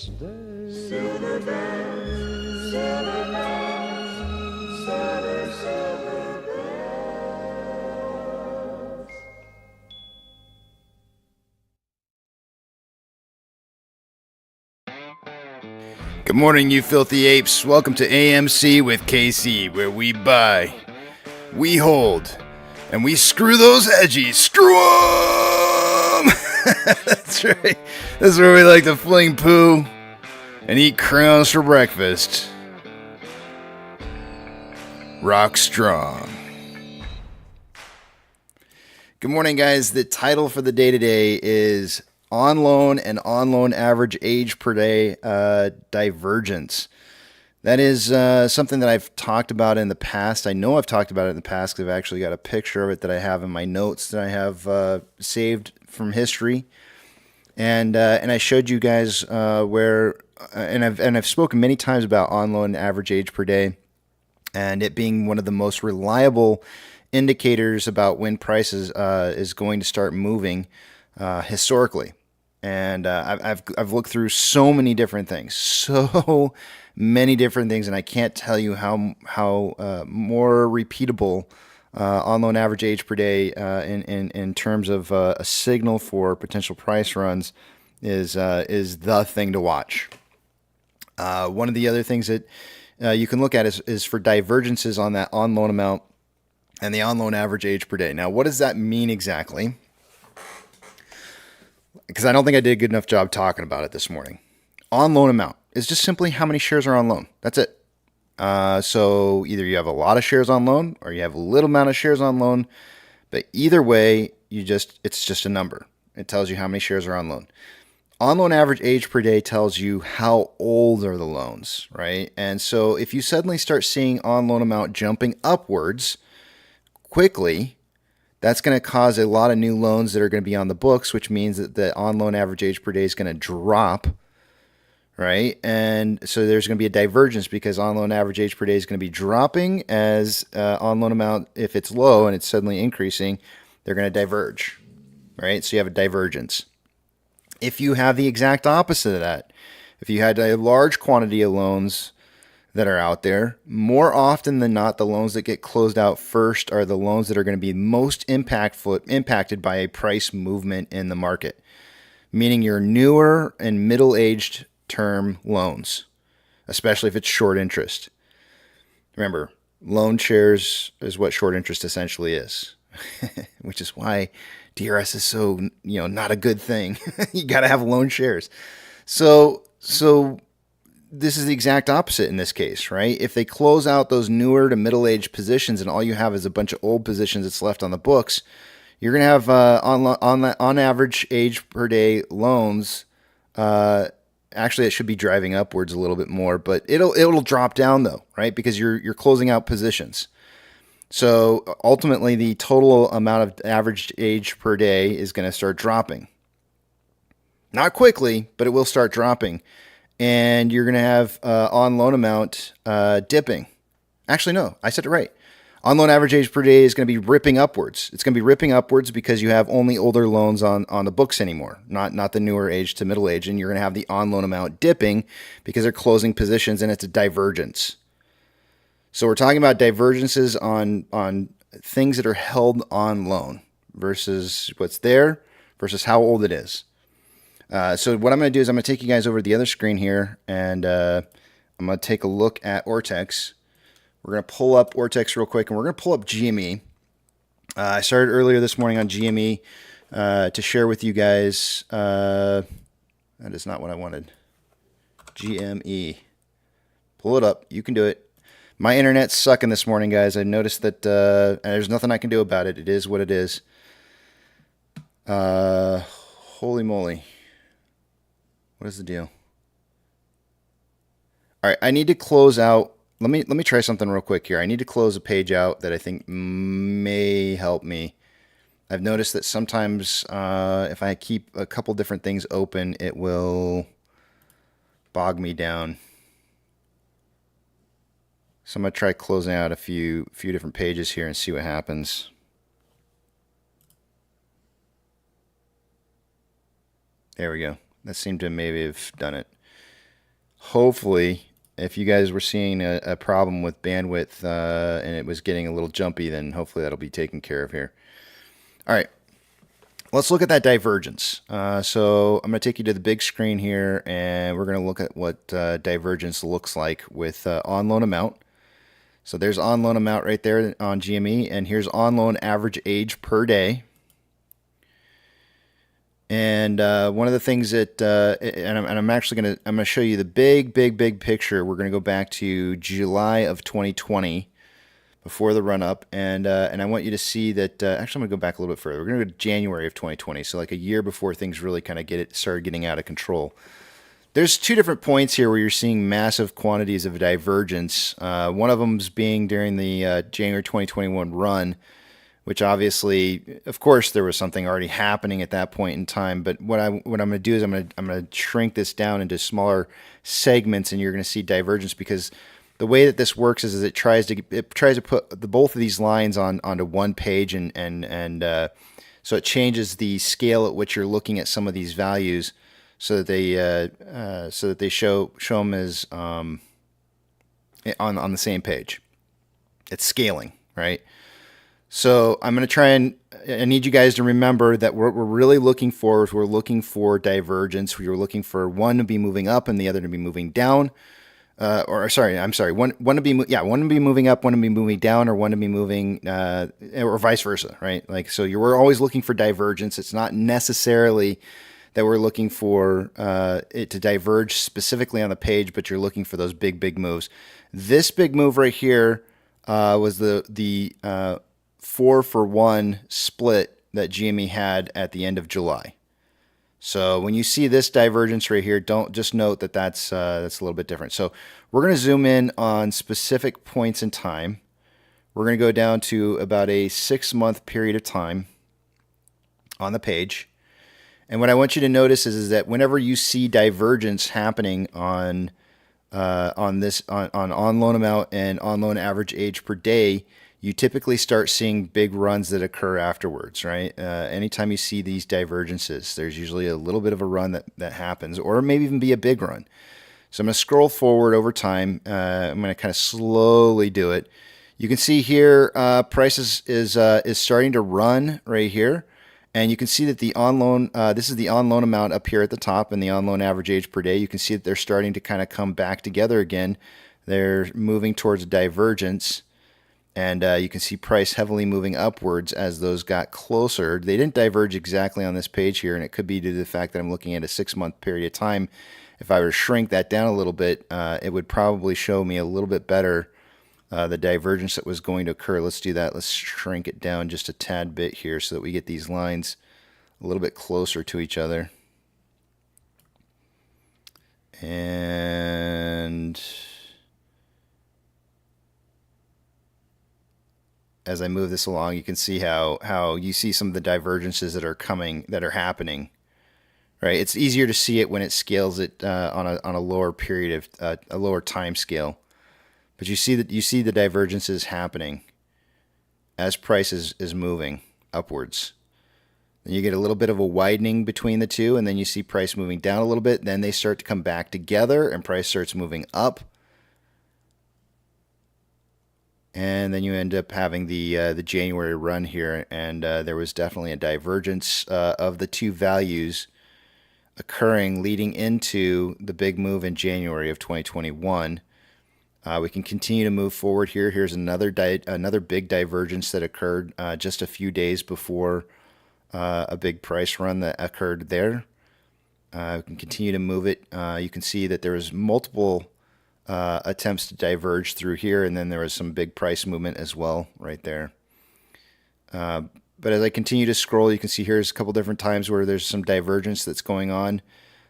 Day. Silver bells, silver bells, silver, silver bells. Good morning, you filthy apes. Welcome to AMC with KC, where we buy, we hold, and we screw those hedgies. Screw 'em! That's right. This is where we like to fling poo and eat crayons for breakfast. Rock strong. Good morning, guys. The title for the day today is On Loan and On Loan Average Age Per Day Divergence. That is something that I've talked about in the past. I know I've talked about it in the past because I've actually got a picture of it that I have in my notes that I have saved from history. And I showed you guys where, and I've spoken many times about On Loan Average Age Per Day, and it being one of the most reliable indicators about when prices is going to start moving historically. And I've looked through so many different things, and I can't tell you how more repeatable on loan average age per day in terms of a signal for potential price runs is the thing to watch. One of the other things that you can look at is for divergences on that on loan amount and the on loan average age per day. Now, what does that mean exactly? Because I don't think I did a good enough job talking about it this morning. On loan amount is just simply how many shares are on loan. That's it. So either you have a lot of shares on loan or you have a little amount of shares on loan. But either way, it's just a number. It tells you how many shares are on loan. On loan average age per day tells you how old are the loans, right? And so if you suddenly start seeing on loan amount jumping upwards quickly, that's going to cause a lot of new loans that are going to be on the books, which means that the on loan average age per day is going to drop, right? And so there's going to be a divergence because on loan average age per day is going to be dropping as on loan amount, if it's low and it's suddenly increasing, they're going to diverge, right? So you have a divergence. If you have the exact opposite of that, if you had a large quantity of loans that are out there, more often than not, the loans that get closed out first are the loans that are going to be most impacted by a price movement in the market, meaning your newer and middle-aged term loans, especially if it's short interest. Remember, loan shares is what short interest essentially is, which is why DRS is so, not a good thing. You got to have loan shares. So this is the exact opposite in this case, right? If they close out those newer to middle-aged positions and all you have is a bunch of old positions that's left on the books, you're going to have on average age per day loans. Actually, it should be driving upwards a little bit more, but it'll drop down though, right? Because you're closing out positions. So ultimately, the total amount of average age per day is going to start dropping. Not quickly, but it will start dropping. And you're going to have on loan amount dipping. Actually, no, I said it right. On loan average age per day is going to be ripping upwards. It's going to be ripping upwards because you have only older loans on the books anymore, not the newer age to middle age. And you're going to have the on loan amount dipping because they're closing positions and it's a divergence. So we're talking about divergences on things that are held on loan versus what's there versus how old it is. So what I'm going to do is I'm going to take you guys over to the other screen here, and I'm going to take a look at Ortex. We're going to pull up Ortex real quick, and we're going to pull up GME. I started earlier this morning on GME to share with you guys. That is not what I wanted. GME. Pull it up. You can do it. My internet's sucking this morning, guys. I noticed that there's nothing I can do about it. It is what it is. Holy moly. What is the deal? All right, I need to close out. Let me try something real quick here. I need to close a page out that I think may help me. I've noticed that sometimes if I keep a couple different things open, it will bog me down. So I'm going to try closing out a few different pages here and see what happens. There we go. That seemed to maybe have done it. Hopefully, if you guys were seeing a problem with bandwidth and it was getting a little jumpy, then hopefully that'll be taken care of here. All right. Let's look at that divergence. So I'm going to take you to the big screen here, and we're going to look at what divergence looks like with on loan amount. So there's on loan amount right there on GME, and here's on loan average age per day. And one of the things that, I'm actually going to show you the big picture. We're going to go back to July of 2020 before the run up, and I want you to see that. Actually, I'm going to go back a little bit further. We're going to go to January of 2020, so like a year before things really kind of started getting out of control. There's two different points here where you're seeing massive quantities of divergence. One of them is being during the January 2021 run, which obviously, of course, there was something already happening at that point in time. But what I'm going to do is I'm going to shrink this down into smaller segments, and you're going to see divergence, because the way that this works is it tries to put both of these lines onto one page, and so it changes the scale at which you're looking at some of these values, so that they show them as on the same page. It's scaling, right? So I'm going to try and I need you guys to remember that what we're really looking for is we're looking for divergence. We're looking for one to be moving up and the other to be moving down. One to be moving up, one to be moving down, or one to be moving, or vice versa, right? Like, so we're always looking for divergence. It's not necessarily that we're looking for it to diverge specifically on the page, but you're looking for those big moves. This big move right here was the 4-for-1 split that GME had at the end of July. So when you see this divergence right here, don't just note that that's a little bit different. So we're going to zoom in on specific points in time. We're going to go down to about a 6-month period of time on the page. And what I want you to notice is that whenever you see divergence happening on loan amount and on loan average age per day, you typically start seeing big runs that occur afterwards, right? Anytime you see these divergences, there's usually a little bit of a run that happens, or maybe even be a big run. So I'm going to scroll forward over time. I'm going to kind of slowly do it. You can see here price is starting to run right here. And you can see that the on loan, this is the on loan amount up here at the top, and the on loan average age per day. You can see that they're starting to kind of come back together again. They're moving towards a divergence. And you can see price heavily moving upwards as those got closer. They didn't diverge exactly on this page here, and it could be due to the fact that I'm looking at a 6-month period of time. If I were to shrink that down a little bit, it would probably show me a little bit better the divergence that was going to occur. Let's do that. Let's shrink it down just a tad bit here so that we get these lines a little bit closer to each other. And as I move this along, you can see how you see some of the divergences that are happening. Right, it's easier to see it when it scales it on a lower period of a lower time scale, but you see the divergences happening as price is moving upwards. Then you get a little bit of a widening between the two, and then you see price moving down a little bit. Then they start to come back together, and price starts moving up. And then you end up having the January run here, and there was definitely a divergence of the two values occurring leading into the big move in January of 2021. We can continue to move forward here. Here's another big divergence that occurred just a few days before a big price run that occurred there. We can continue to move it. You can see that there was multiple attempts to diverge through here, and then there was some big price movement as well right there. But as I continue to scroll, you can see here's a couple different times where there's some divergence that's going on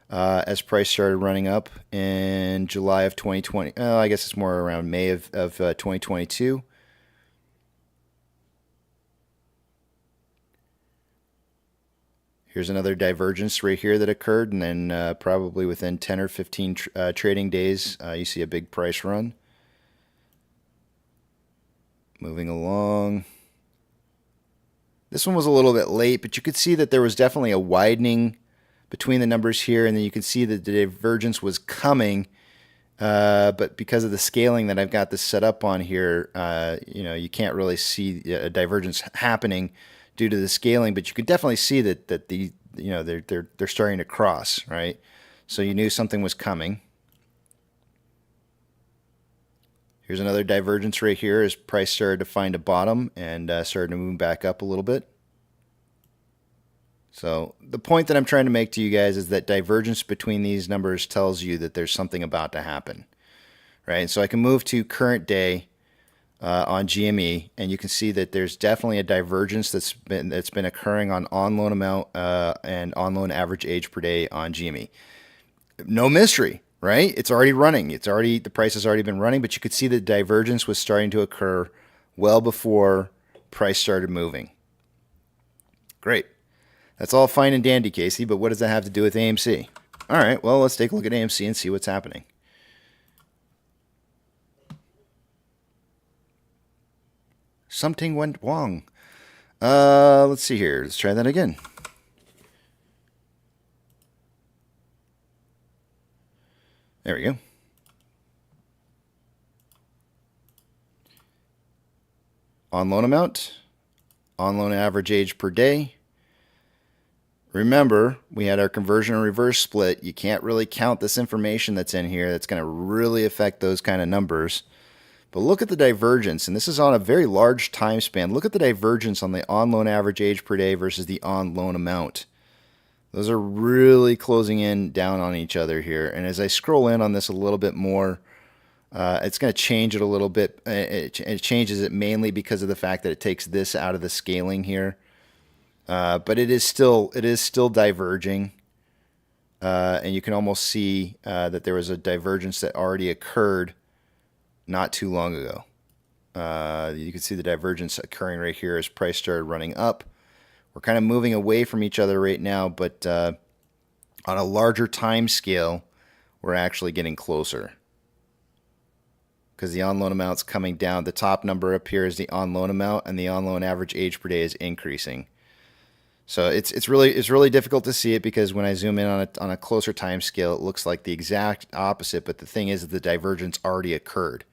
as price started running up in July of 2020. I guess it's more around May of 2022. Here's another divergence right here that occurred, and then probably within 10 or 15 trading days, you see a big price run. Moving along. This one was a little bit late, but you could see that there was definitely a widening between the numbers here, and then you can see that the divergence was coming, but because of the scaling that I've got this set up on here, you can't really see a divergence happening due to the scaling, but you can definitely see that they're starting to cross, right? So you knew something was coming. Here's another divergence right here as price started to find a bottom and started to move back up a little bit. So the point that I'm trying to make to you guys is that divergence between these numbers tells you that there's something about to happen, right? So I can move to current day on GME, and you can see that there's definitely a divergence that's been occurring on loan amount and on loan average age per day on GME. No mystery, right? It's already running. The price has already been running, but you could see the divergence was starting to occur well before price started moving. Great. That's all fine and dandy, Casey, but what does that have to do with AMC? All right, well, let's take a look at AMC and see what's happening. Something went wrong. Let's see here. Let's try that again. There we go. On loan amount, on loan average age per day. Remember, we had our conversion and reverse split. You can't really count this information that's in here. That's going to really affect those kind of numbers. But look at the divergence, and this is on a very large time span. Look at the divergence on the on loan average age per day versus the on loan amount. Those are really closing in down on each other here. And as I scroll in on this a little bit more, it's going to change it a little bit. It changes it mainly because of the fact that it takes this out of the scaling here. But it is still diverging. And you can almost see that there was a divergence that already occurred not too long ago. You can see the divergence occurring right here as price started running up. We're kind of moving away from each other right now, but on a larger time scale, we're actually getting closer. Because the on-loan amount's coming down. The top number up here is the on-loan amount, and the on-loan average age per day is increasing. So it's really difficult to see it because when I zoom in on a closer time scale, it looks like the exact opposite. But the thing is that the divergence already occurred.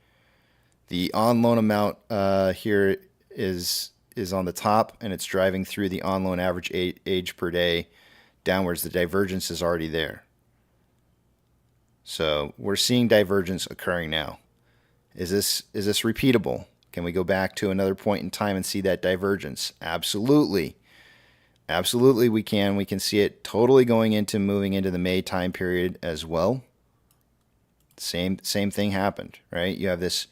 The on-loan amount here is on the top, and it's driving through the on-loan average age per day downwards. The divergence is already there. So we're seeing divergence occurring now. Is this repeatable? Can we go back to another point in time and see that divergence? Absolutely. Absolutely we can. We can see it totally moving into the May time period as well. Same thing happened, right? You have this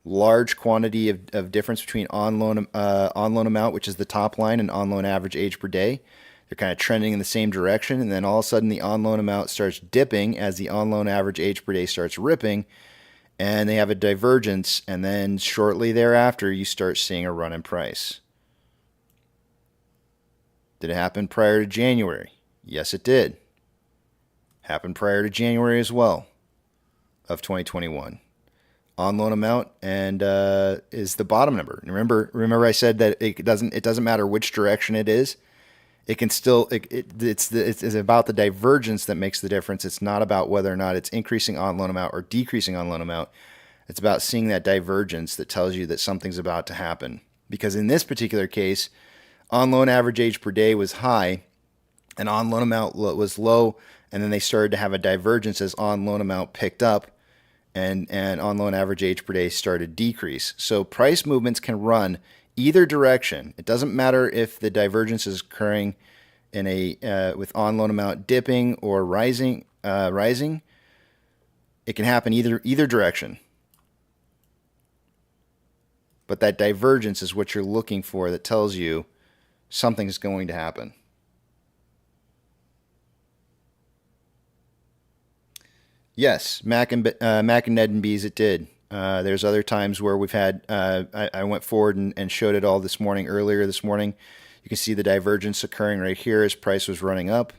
large quantity of difference between on-loan amount, which is the top line, and on-loan average age per day. They're kind of trending in the same direction, and then all of a sudden the on-loan amount starts dipping as the on-loan average age per day starts ripping, and they have a divergence, and then shortly thereafter you start seeing a run in price. Did it happen prior to January? Yes, it did. Happened prior to January as well of 2021. On-loan amount and is the bottom number. Remember I said that it doesn't matter which direction it is. It can still it's about the divergence that makes the difference. It's not about whether or not it's increasing on-loan amount or decreasing on-loan amount. It's about seeing that divergence that tells you that something's about to happen. Because in this particular case, on-loan average age per day was high and on-loan amount was low, and then they started to have a divergence as on-loan amount picked up, and on loan average age per day start to decrease. So price movements can run either direction. It doesn't matter if the divergence is occurring in a with on loan amount dipping or rising. It can happen either direction. But that divergence is what you're looking for that tells you something's going to happen. Yes, Mac and Ned and Bees, it did. There's other times where we've had, I went forward and showed it all earlier this morning. You can see the divergence occurring right here as price was running up.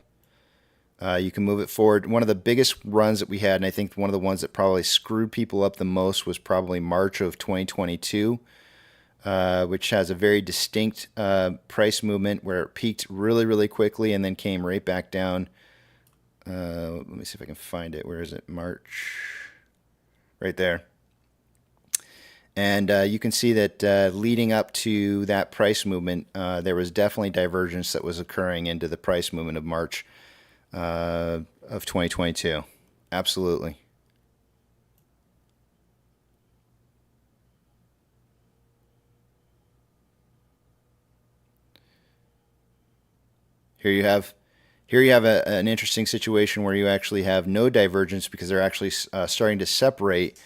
You can move it forward. One of the biggest runs that we had, and I think one of the ones that probably screwed people up the most, was probably March of 2022, which has a very distinct price movement where it peaked really, really quickly and then came right back down. Let me see if I can find it. Where is it? March. Right there. And you can see that leading up to that price movement, there was definitely divergence that was occurring into the price movement of March of 2022. Absolutely. Here you have an interesting situation where you actually have no divergence because they're actually starting to separate,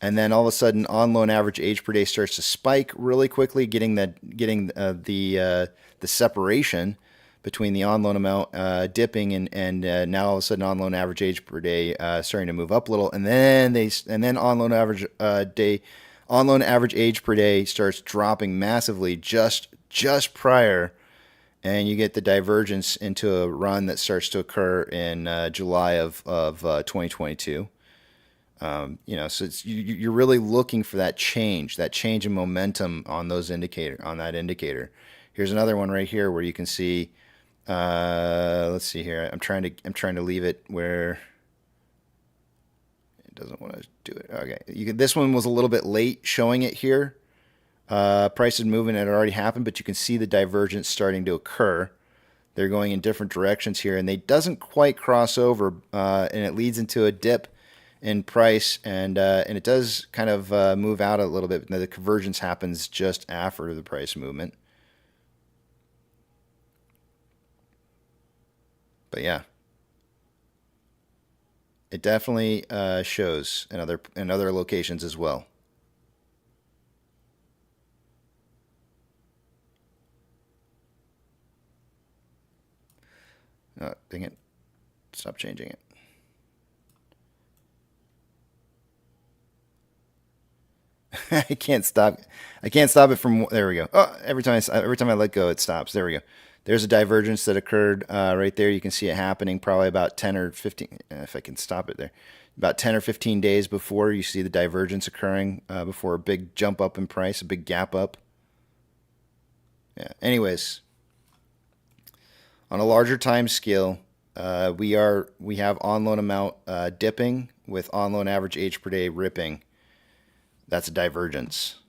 and then all of a sudden on loan average age per day starts to spike really quickly, getting the separation between the on loan amount dipping and now all of a sudden on loan average age per day starting to move up a little, and then on loan average age per day starts dropping massively just prior. And you get the divergence into a run that starts to occur in July of 2022. So you're really looking for that change in momentum on that indicator. Here's another one right here where you can see. Let's see here. I'm trying to leave it where it doesn't want to do it. Okay, this one was a little bit late showing it here. Prices movement had already happened, but you can see the divergence starting to occur. They're going in different directions here, and they doesn't quite cross over, and it leads into a dip in price, and it does kind of move out a little bit. Now, the convergence happens just after the price movement. But yeah, it definitely shows in other locations as well. Oh, dang it. Stop changing it. I can't stop it from, there we go. Oh, every time I let go, it stops. There we go. There's a divergence that occurred right there. You can see it happening probably about 10 or 15, if I can stop it there. About 10 or 15 days before you see the divergence occurring, before a big jump up in price, a big gap up. Yeah. Anyways, on a larger time scale, we have on loan amount dipping with on loan average age per day ripping. That's a divergence.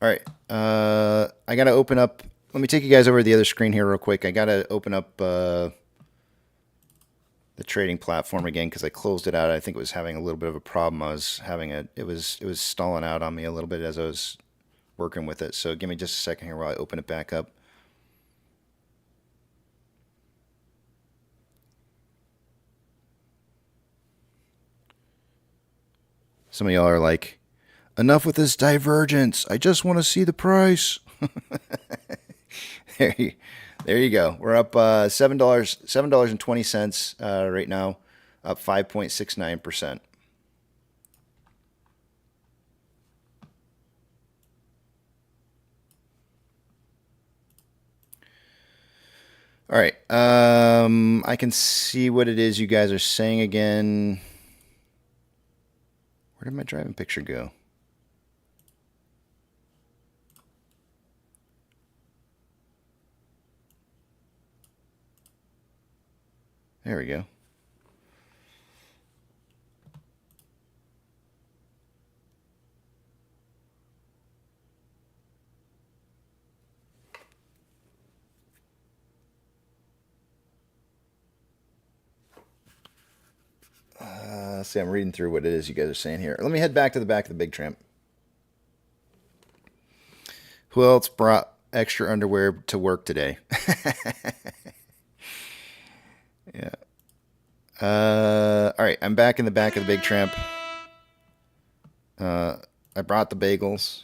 All right, I got to open up. Let me take you guys over to the other screen here real quick. I got to open up the trading platform again because I closed it out. I think it was having a little bit of a problem. It was stalling out on me a little bit as I was working with it. So give me just a second here while I open it back up. Some of y'all are like, enough with this divergence. I just want to see the price. There you go. We're up $7.20 right now, up 5.69%. All right. I can see what it is you guys are saying again. Where did my driving picture go? There we go. Let's see. I'm reading through what it is you guys are saying here. Let me head back to the back of the big tramp. Who else brought extra underwear to work today? Yeah. All right. I'm back in the back of the big tramp. I brought the bagels.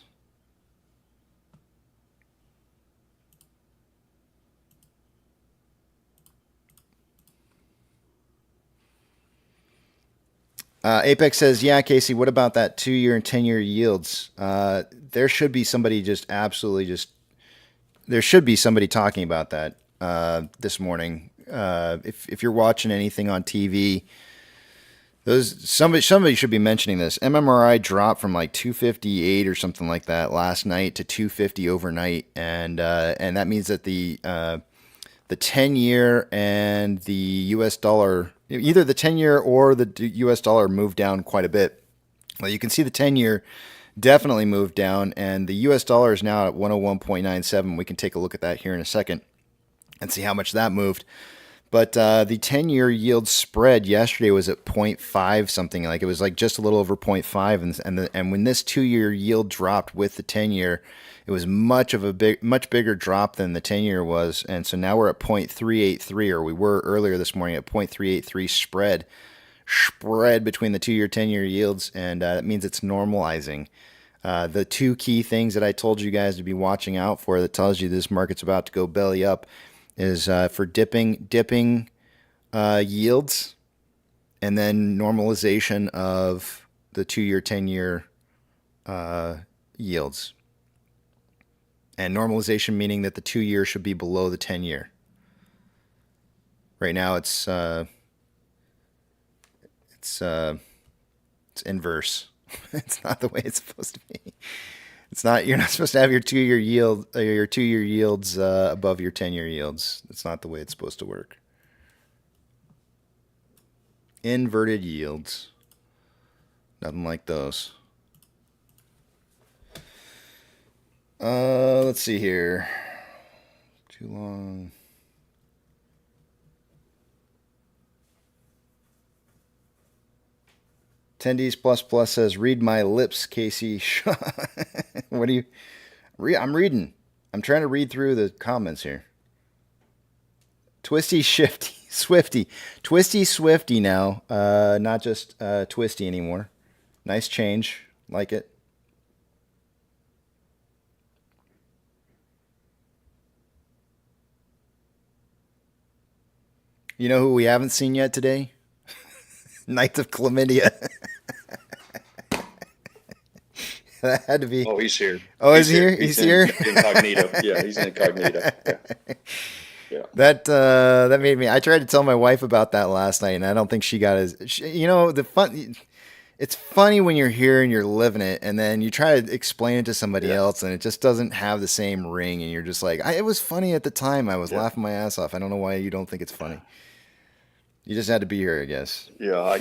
Apex says, yeah, Casey, what about that 2-year and 10-year yields? There should be somebody there should be somebody talking about that this morning. If you're watching anything on TV, somebody should be mentioning this. MMRI dropped from like 258 or something like that last night to 250 overnight, and that means that the 10-year and the U.S. dollar, either the 10-year or the U.S. dollar, moved down quite a bit. Well, you can see the 10-year definitely moved down, and the U.S. dollar is now at 101.97. We can take a look at that here in a second and see how much that moved. But the 10-year yield spread yesterday was at 0.5 something. Like it was like just a little over 0.5, and when this 2-year yield dropped with the 10-year, it was much bigger drop than the 10-year was, and so now we're at 0.383, or we were earlier this morning at 0.383 spread between the 2-year, 10-year yields, and that means it's normalizing. The two key things that I told you guys to be watching out for that tells you this market's about to go belly up is for dipping yields, and then normalization of the 2-year, 10-year yields. And normalization meaning that the 2-year should be below the 10-year. Right now it's inverse. It's not the way it's supposed to be. It's not. You're not supposed to have your 2-year yield, your 2-year yields above your 10-year yields. It's not the way it's supposed to work. Inverted yields. Nothing like those. Let's see here. Too long. Attendees plus plus says, "Read my lips, Casey." What do you? I'm reading. I'm trying to read through the comments here. Twisty Shifty Swifty, Twisty Swifty now, not just Twisty anymore. Nice change, like it. You know who we haven't seen yet today? Knights of Chlamydia. That had to be. Oh, he's here. Oh, is he here? He's here? Incognito. Yeah, he's incognito. Yeah. Yeah. That made me. I tried to tell my wife about that last night, and I don't think she got as. It's funny when you're here and you're living it, and then you try to explain it to somebody else, and it just doesn't have the same ring, and you're just like, it was funny at the time. I was laughing my ass off. I don't know why you don't think it's funny. You just had to be here, I guess. Yeah,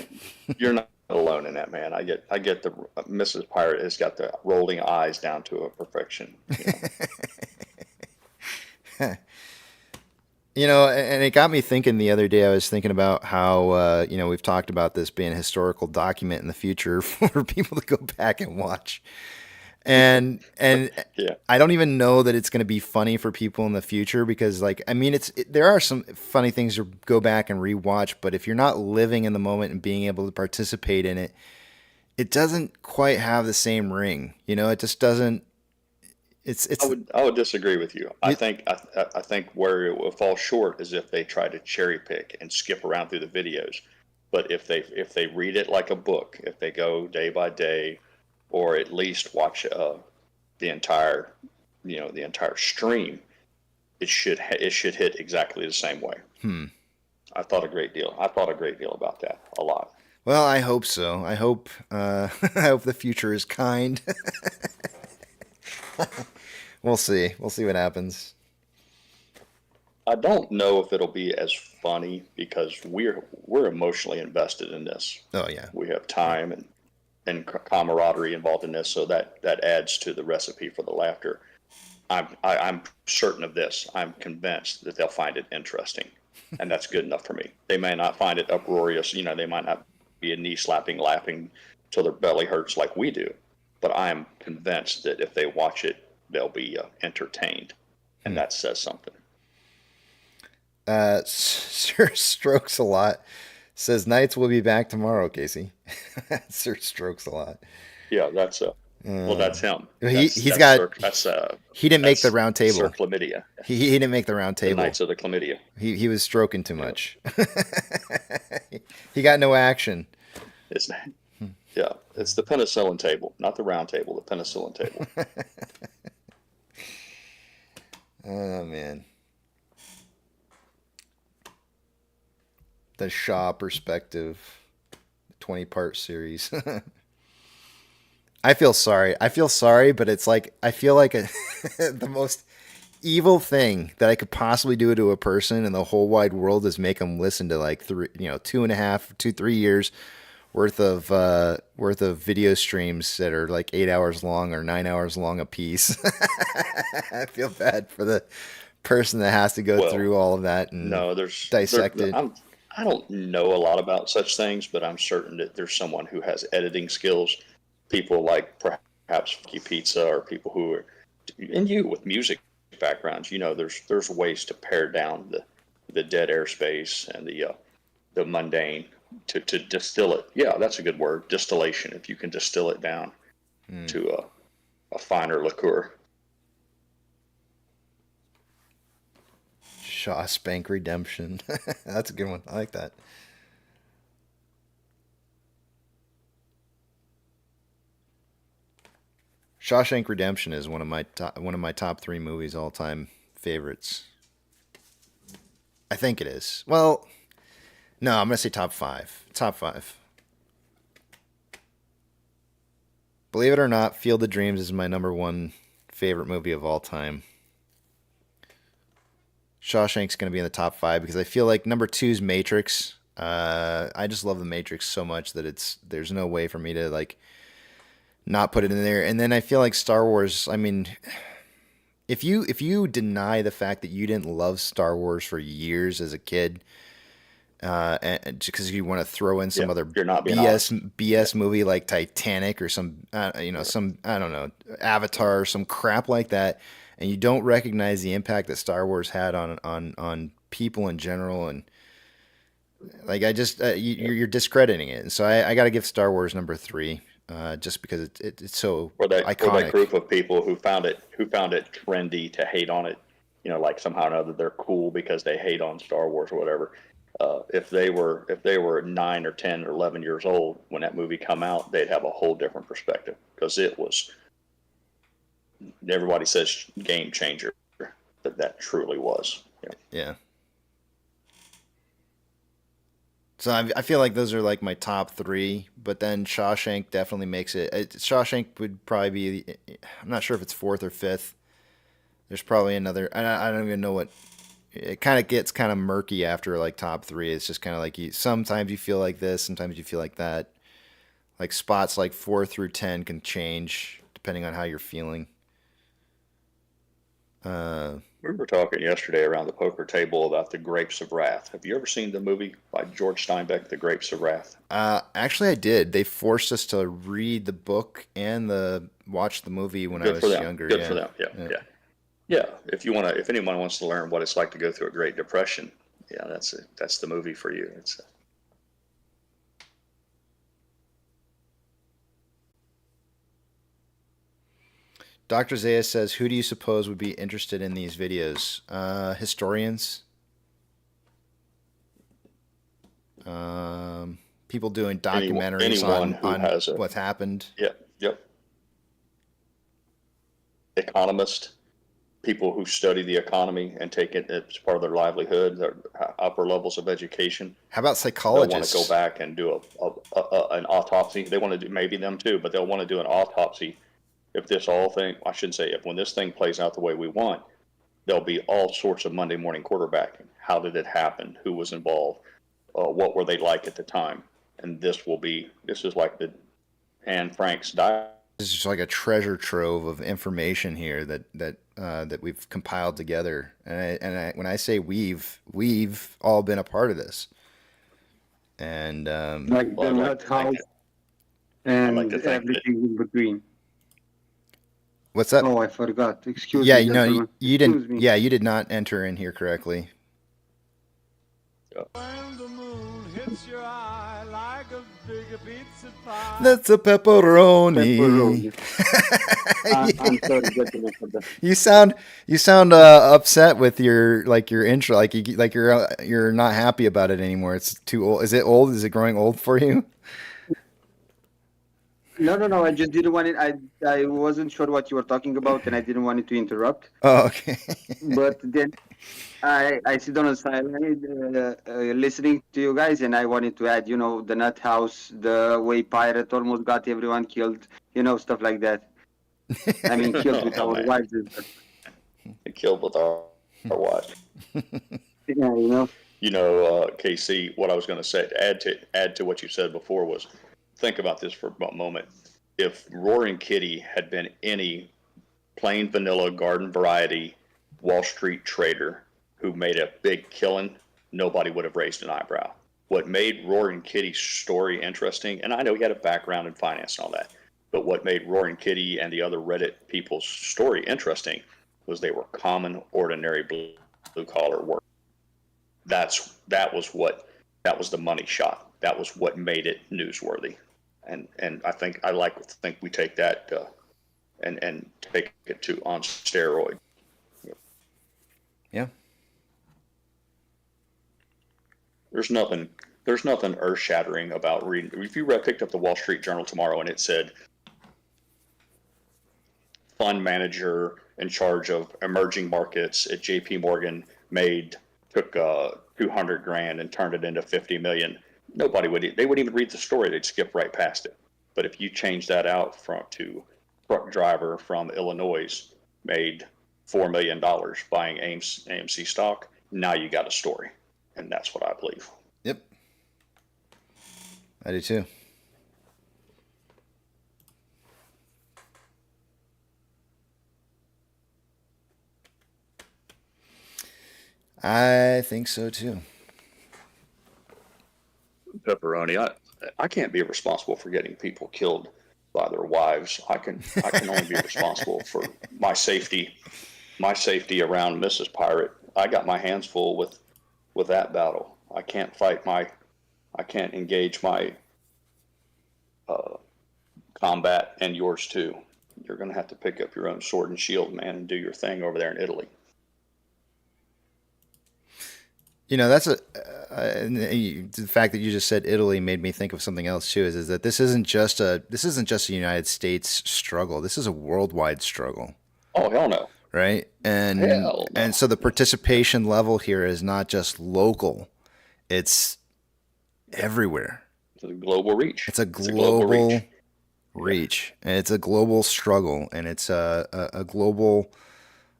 you're not alone in that, man. I get the Mrs. Pirate has got the rolling eyes down to a perfection. And it got me thinking the other day. I was thinking about how we've talked about this being a historical document in the future for people to go back and watch. And yeah. I don't even know that it's going to be funny for people in the future because, there are some funny things to go back and rewatch, but if you're not living in the moment and being able to participate in it, it doesn't quite have the same ring. It just doesn't. I would disagree with you. I think where it will fall short is if they try to cherry pick and skip around through the videos. But if they read it like a book, if they go day by day, or at least watch the entire stream, it should hit exactly the same way. I thought a great deal about that, a lot. Well, I hope so. I hope I hope the future is kind. We'll see. We'll see what happens. I don't know if it'll be as funny because we're emotionally invested in this. Oh yeah. We have time and camaraderie involved in this, so that adds to the recipe for the laughter. I'm certain of this. I'm convinced that they'll find it interesting, and that's good enough for me. They may not find it uproarious. They might not be a knee slapping, laughing till their belly hurts like we do. But I am convinced that if they watch it, they'll be entertained, and that says something. Sir Strokes a lot says Knights will be back tomorrow, Casey. Sir Strokes a lot. Yeah, that's well, that's him. He didn't make the round table. Sir Chlamydia. He didn't make the round table. The Knights of the Chlamydia. He was stroking too much. He got no action. It's the penicillin table, not the round table. The penicillin table. Oh man. The Shaw perspective, 20-part series. I feel sorry, but it's like I feel like the most evil thing that I could possibly do to a person in the whole wide world is make them listen to like 3 years worth of video streams that are like 8 hours long or 9 hours long a piece. I feel bad for the person that has to go through all of that and dissect it. I don't know a lot about such things, but I'm certain that there's someone who has editing skills. People like perhaps Funky Pizza or people who are, and you with music backgrounds, there's ways to pare down the dead airspace and the mundane to distill it. Yeah, that's a good word, distillation. If you can distill it down to a finer liqueur. Shawshank Redemption. That's a good one. I like that. Shawshank Redemption is one of my top 3 movies all time favorites. I think it is. Well, no, I'm gonna say top 5. Top 5. Believe it or not, Field of Dreams is my number 1 favorite movie of all time. Shawshank's going to be in the top 5 because I feel like number 2 is Matrix. I just love the Matrix so much that there's no way for me to like not put it in there. And then I feel like Star Wars. I mean, if you deny the fact that you didn't love Star Wars for years as a kid, and just because you want to throw in some other BS movie like Titanic or some I don't know, Avatar or some crap like that. And you don't recognize the impact that Star Wars had on people in general, and like you're discrediting it. And so I got to give Star Wars number 3, just because it's so iconic. Or that group of people who found it trendy to hate on it, like somehow or another they're cool because they hate on Star Wars or whatever. If they were 9 or 10 or 11 years old when that movie come out, they'd have a whole different perspective because it was. Everybody says game changer, but that truly was. Yeah. So I feel like those are like my top 3, but then Shawshank definitely makes it. Shawshank would probably be. I'm not sure if it's 4th or 5th. There's probably another. I don't even know what. It kind of gets kind of murky after like top 3. It's just kind of like sometimes you feel like this, sometimes you feel like that. Like spots like 4 through 10 can change depending on how you're feeling. We were talking yesterday around the poker table about The Grapes of Wrath. Have you ever seen the movie by George Steinbeck, The Grapes of Wrath? Actually, I did. They forced us to read the book and watch the movie when I was younger. Good for them. Yeah. If anyone wants to learn what it's like to go through a Great Depression, that's the movie for you. Dr. Zaya says, who do you suppose would be interested in these videos? Historians. People doing documentaries on what's happened. Yep. Economists, people who study the economy and take it as part of their livelihood, their upper levels of education. How about psychologists? They'll want to go back and do an autopsy. They want to do, maybe them too, but they'll want to do an autopsy. If when this thing plays out the way we want, there'll be all sorts of Monday morning quarterbacking. How did it happen? Who was involved? What were they like at the time? And this is like the Anne Frank's diary. This is just like a treasure trove of information here that we've compiled together. And when I say we've all been a part of this. and Like Well, the I'd like nut to thank house you. I'd like and to thank you. everything in between. what's that? Oh, I forgot. Excuse Yeah, me, gentlemen. you didn't. Excuse me. Yeah, you did not enter in here correctly. When the moon hits your eye like a big pizza pie. That's a pepperoni. Pepperoni. I'm sorry, gentlemen, for that. You sound upset with your intro, like you're not happy about it anymore. It's too old. Is it old? Is it growing old for you? No. I just didn't want it. I wasn't sure what you were talking about, and I didn't want it to interrupt. Oh, okay. But then I sit on a sideline listening to you guys, and I wanted to add, the nut house, the way pirate almost got everyone killed, stuff like that. I mean, killed with Oh our man, wives and stuff. they killed with our wives. Yeah. KC, what I was going to say, add to what you said before was, think about this for a moment. If Roaring Kitty had been any plain vanilla garden variety Wall Street trader who made a big killing, nobody would have raised an eyebrow. What made Roaring Kitty's story interesting, and I know he had a background in finance and all that, but what made Roaring Kitty and the other Reddit people's story interesting was they were common, ordinary blue collar work. That was the money shot. That was what made it newsworthy. And I like to think we take that and take it to on steroid. Yeah. There's nothing earth shattering about reading. If you picked up the Wall Street Journal tomorrow and it said fund manager in charge of emerging markets at JP Morgan took $200,000 and turned it into 50 million. They wouldn't even read the story. They'd skip right past it. But if you change that out to truck driver from Illinois made $4 million buying AMC stock, now you got a story. And that's what I believe. Yep. I do too. I think so too. Pepperoni. I can't be responsible for getting people killed by their wives. I can only be responsible for my safety around Mrs. Pirate. I got my hands full with that battle. I can't engage my combat and yours too. You're going to have to pick up your own sword and shield, man, and do your thing over there in Italy. That's the fact that you just said Italy made me think of something else too. Is that this isn't just a United States struggle. This is a worldwide struggle. Oh hell no! Right, and so the participation level here is not just local; it's everywhere. It's a global reach. It's a global reach, and it's a global struggle, and it's a global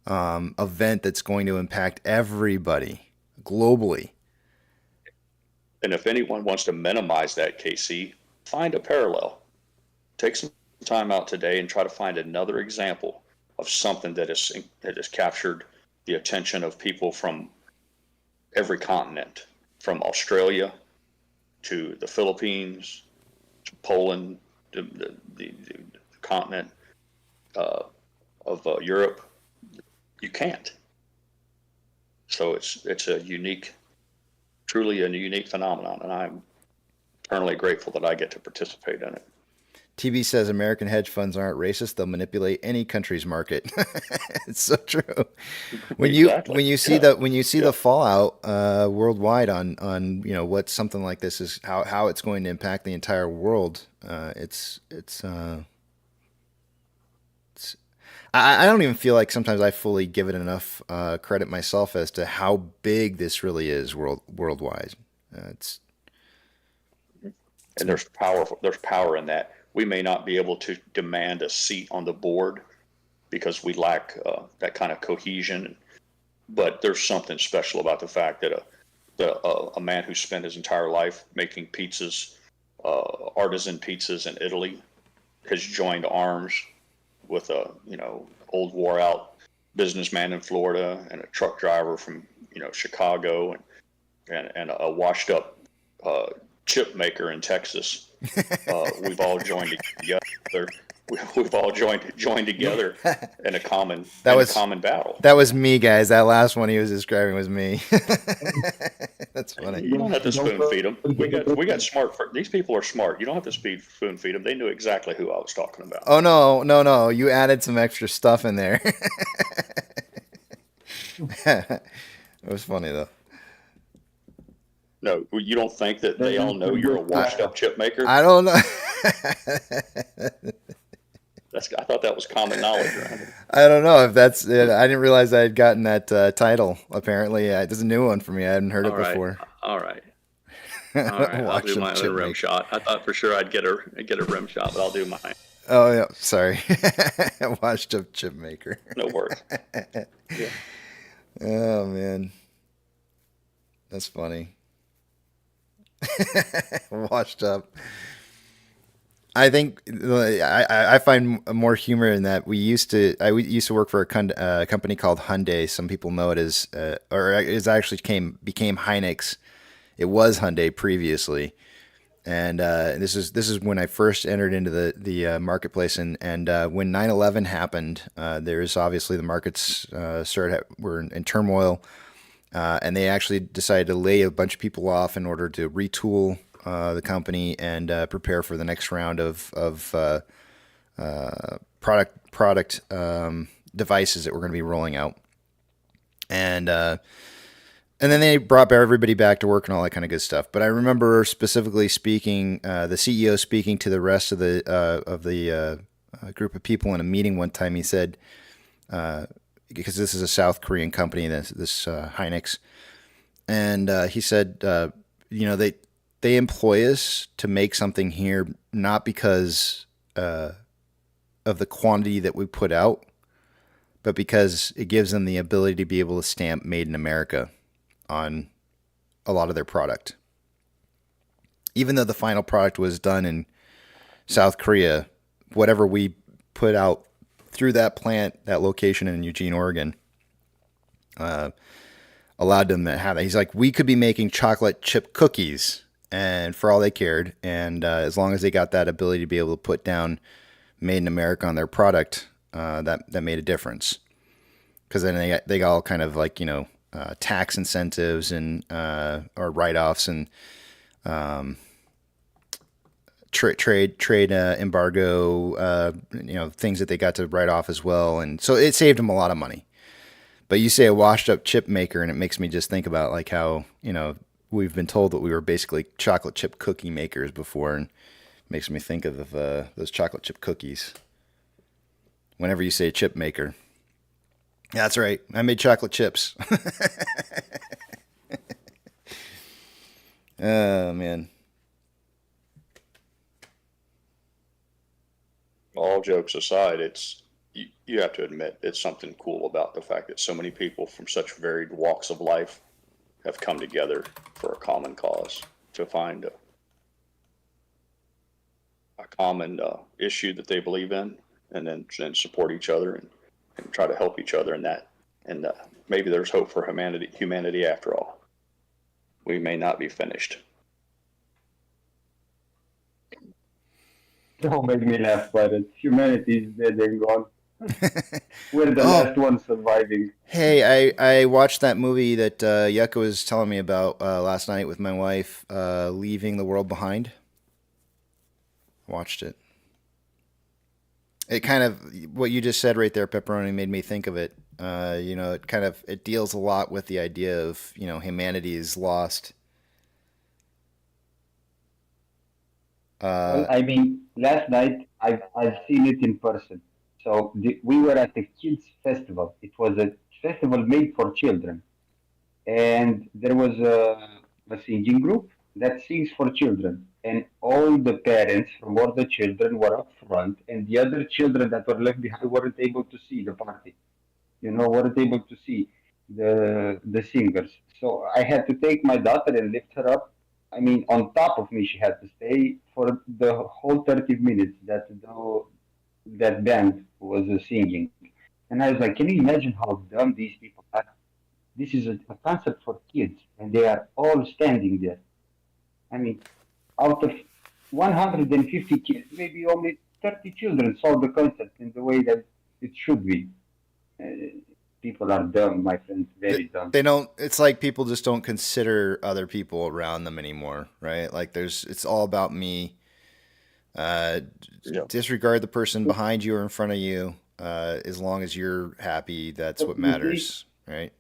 event that's going to impact everybody globally. And if anyone wants to minimize that, KC, find a parallel. Take some time out today and try to find another example of something that has captured the attention of people from every continent, from Australia to the Philippines to Poland, the continent of Europe. You can't. So it's truly a unique phenomenon, and I'm eternally grateful that I get to participate in it. TB says American hedge funds aren't racist; they'll manipulate any country's market. It's so true. When you see the fallout worldwide on what something like this is, how it's going to impact the entire world, I don't even feel like sometimes I fully give it enough credit myself as to how big this really is worldwide. And there's power in that. We may not be able to demand a seat on the board because we lack that kind of cohesion, but there's something special about the fact that a man who spent his entire life making pizzas, artisan pizzas in Italy, has joined arms with a old wore out businessman in Florida and a truck driver from Chicago and a washed up chip maker in Texas. We've all joined together. We've all joined together in a common battle. That was me, guys. That last one he was describing was me. That's funny. You don't have to spoon feed them. We got smart. These people are smart. You don't have to spoon feed them. They knew exactly who I was talking about. Oh no! You added some extra stuff in there. It was funny though. No, you don't think that they all know you're a washed-up chip maker? I don't know. I thought that was common knowledge around here. I don't know if that's. I didn't realize I had gotten that title. Apparently, it's a new one for me. I hadn't heard it before. All right. I'll do my own rim shot. I thought for sure I'd get a rim shot, but I'll do mine. Oh yeah, sorry. Washed up chip maker. No worries. Yeah. Oh man, that's funny. Washed up. I think I find more humor in that I used to work for a company called Hyundai. Some people know it as, or it actually became Hynix. It was Hyundai previously, and this is when I first entered into the marketplace. And when 9/11 happened, there's obviously the markets were in turmoil, and they actually decided to lay a bunch of people off in order to retool the company and prepare for the next round of product devices that we're going to be rolling out, and then they brought everybody back to work and all that kind of good stuff. But I remember specifically speaking, the CEO speaking to the rest of the group of people in a meeting one time. He said, because this is a South Korean company, this Hynix, and he said, they employ us to make something here, not because of the quantity that we put out, but because it gives them the ability to be able to stamp "Made in America" on a lot of their product. Even though the final product was done in South Korea, whatever we put out through that plant, that location in Eugene, Oregon, allowed them to have that. He's like, we could be making chocolate chip cookies, and for all they cared, and as long as they got that ability to be able to put down "Made in America" on their product, that made a difference. Because then they got all kind of like, tax incentives and or write-offs and trade embargo, things that they got to write off as well, and so it saved them a lot of money. But you say a washed-up chip maker, and it makes me just think about like how we've been told that we were basically chocolate chip cookie makers before, and it makes me think of those chocolate chip cookies. Whenever you say chip maker. Yeah, that's right. I made chocolate chips. Oh, man. All jokes aside, you have to admit it's something cool about the fact that so many people from such varied walks of life have come together for a common cause to find a common issue that they believe in, and then support each other and try to help each other in that. And maybe there's hope for humanity after all. We may not be finished. Don't make me laugh, but humanity is dead and gone. We're the last ones surviving. Hey, I watched that movie that Yucca was telling me about last night with my wife, Leaving the World Behind. Watched it. It kind of, what you just said right there, Pepperoni, made me think of it. It deals a lot with the idea of, humanity is lost. Well, I mean, last night I've seen it in person. So we were at the kids festival. It was a festival made for children, and there was a singing group that sings for children, and all the parents from all the children were up front, and the other children that were left behind weren't able to see the party. Weren't able to see the singers. So I had to take my daughter and lift her up. I mean, on top of me, she had to stay for the whole 30 minutes that band was singing. And I was like, can you imagine how dumb these people are? This is a concert for kids, and they are all standing there. I mean, out of 150 kids, maybe only 30 children saw the concept in the way that it should be. People are dumb, my friends, very dumb. They don't. It's like people just don't consider other people around them anymore, right? Like it's all about me. Disregard the person behind you or in front of you. As long as you're happy, that's what matters, right?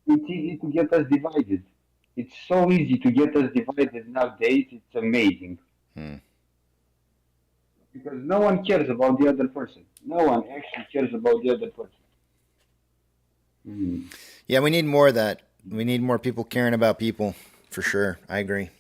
It's easy to get us divided. It's so easy to get us divided nowadays. It's amazing. Because no one cares about the other person. No one actually cares about the other person. Yeah, we need more of that. We need more people caring about people, for sure. I agree.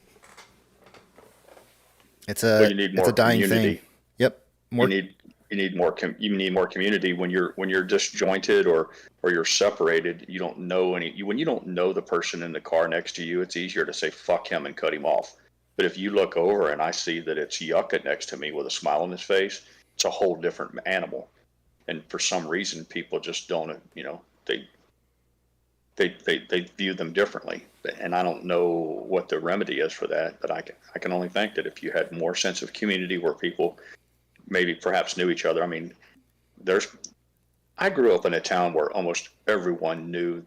It's a dying community. thing. Yep. You need more community when you're disjointed or you're separated. You don't know when you don't know the person in the car next to you. It's easier to say fuck him and cut him off. But if you look over and I see that it's Yucca next to me with a smile on his face, it's a whole different animal. And for some reason, people just don't. They view them differently, and I don't know what the remedy is for that. But I can only think that if you had more sense of community where people maybe perhaps knew each other. I mean, I grew up in a town where almost everyone knew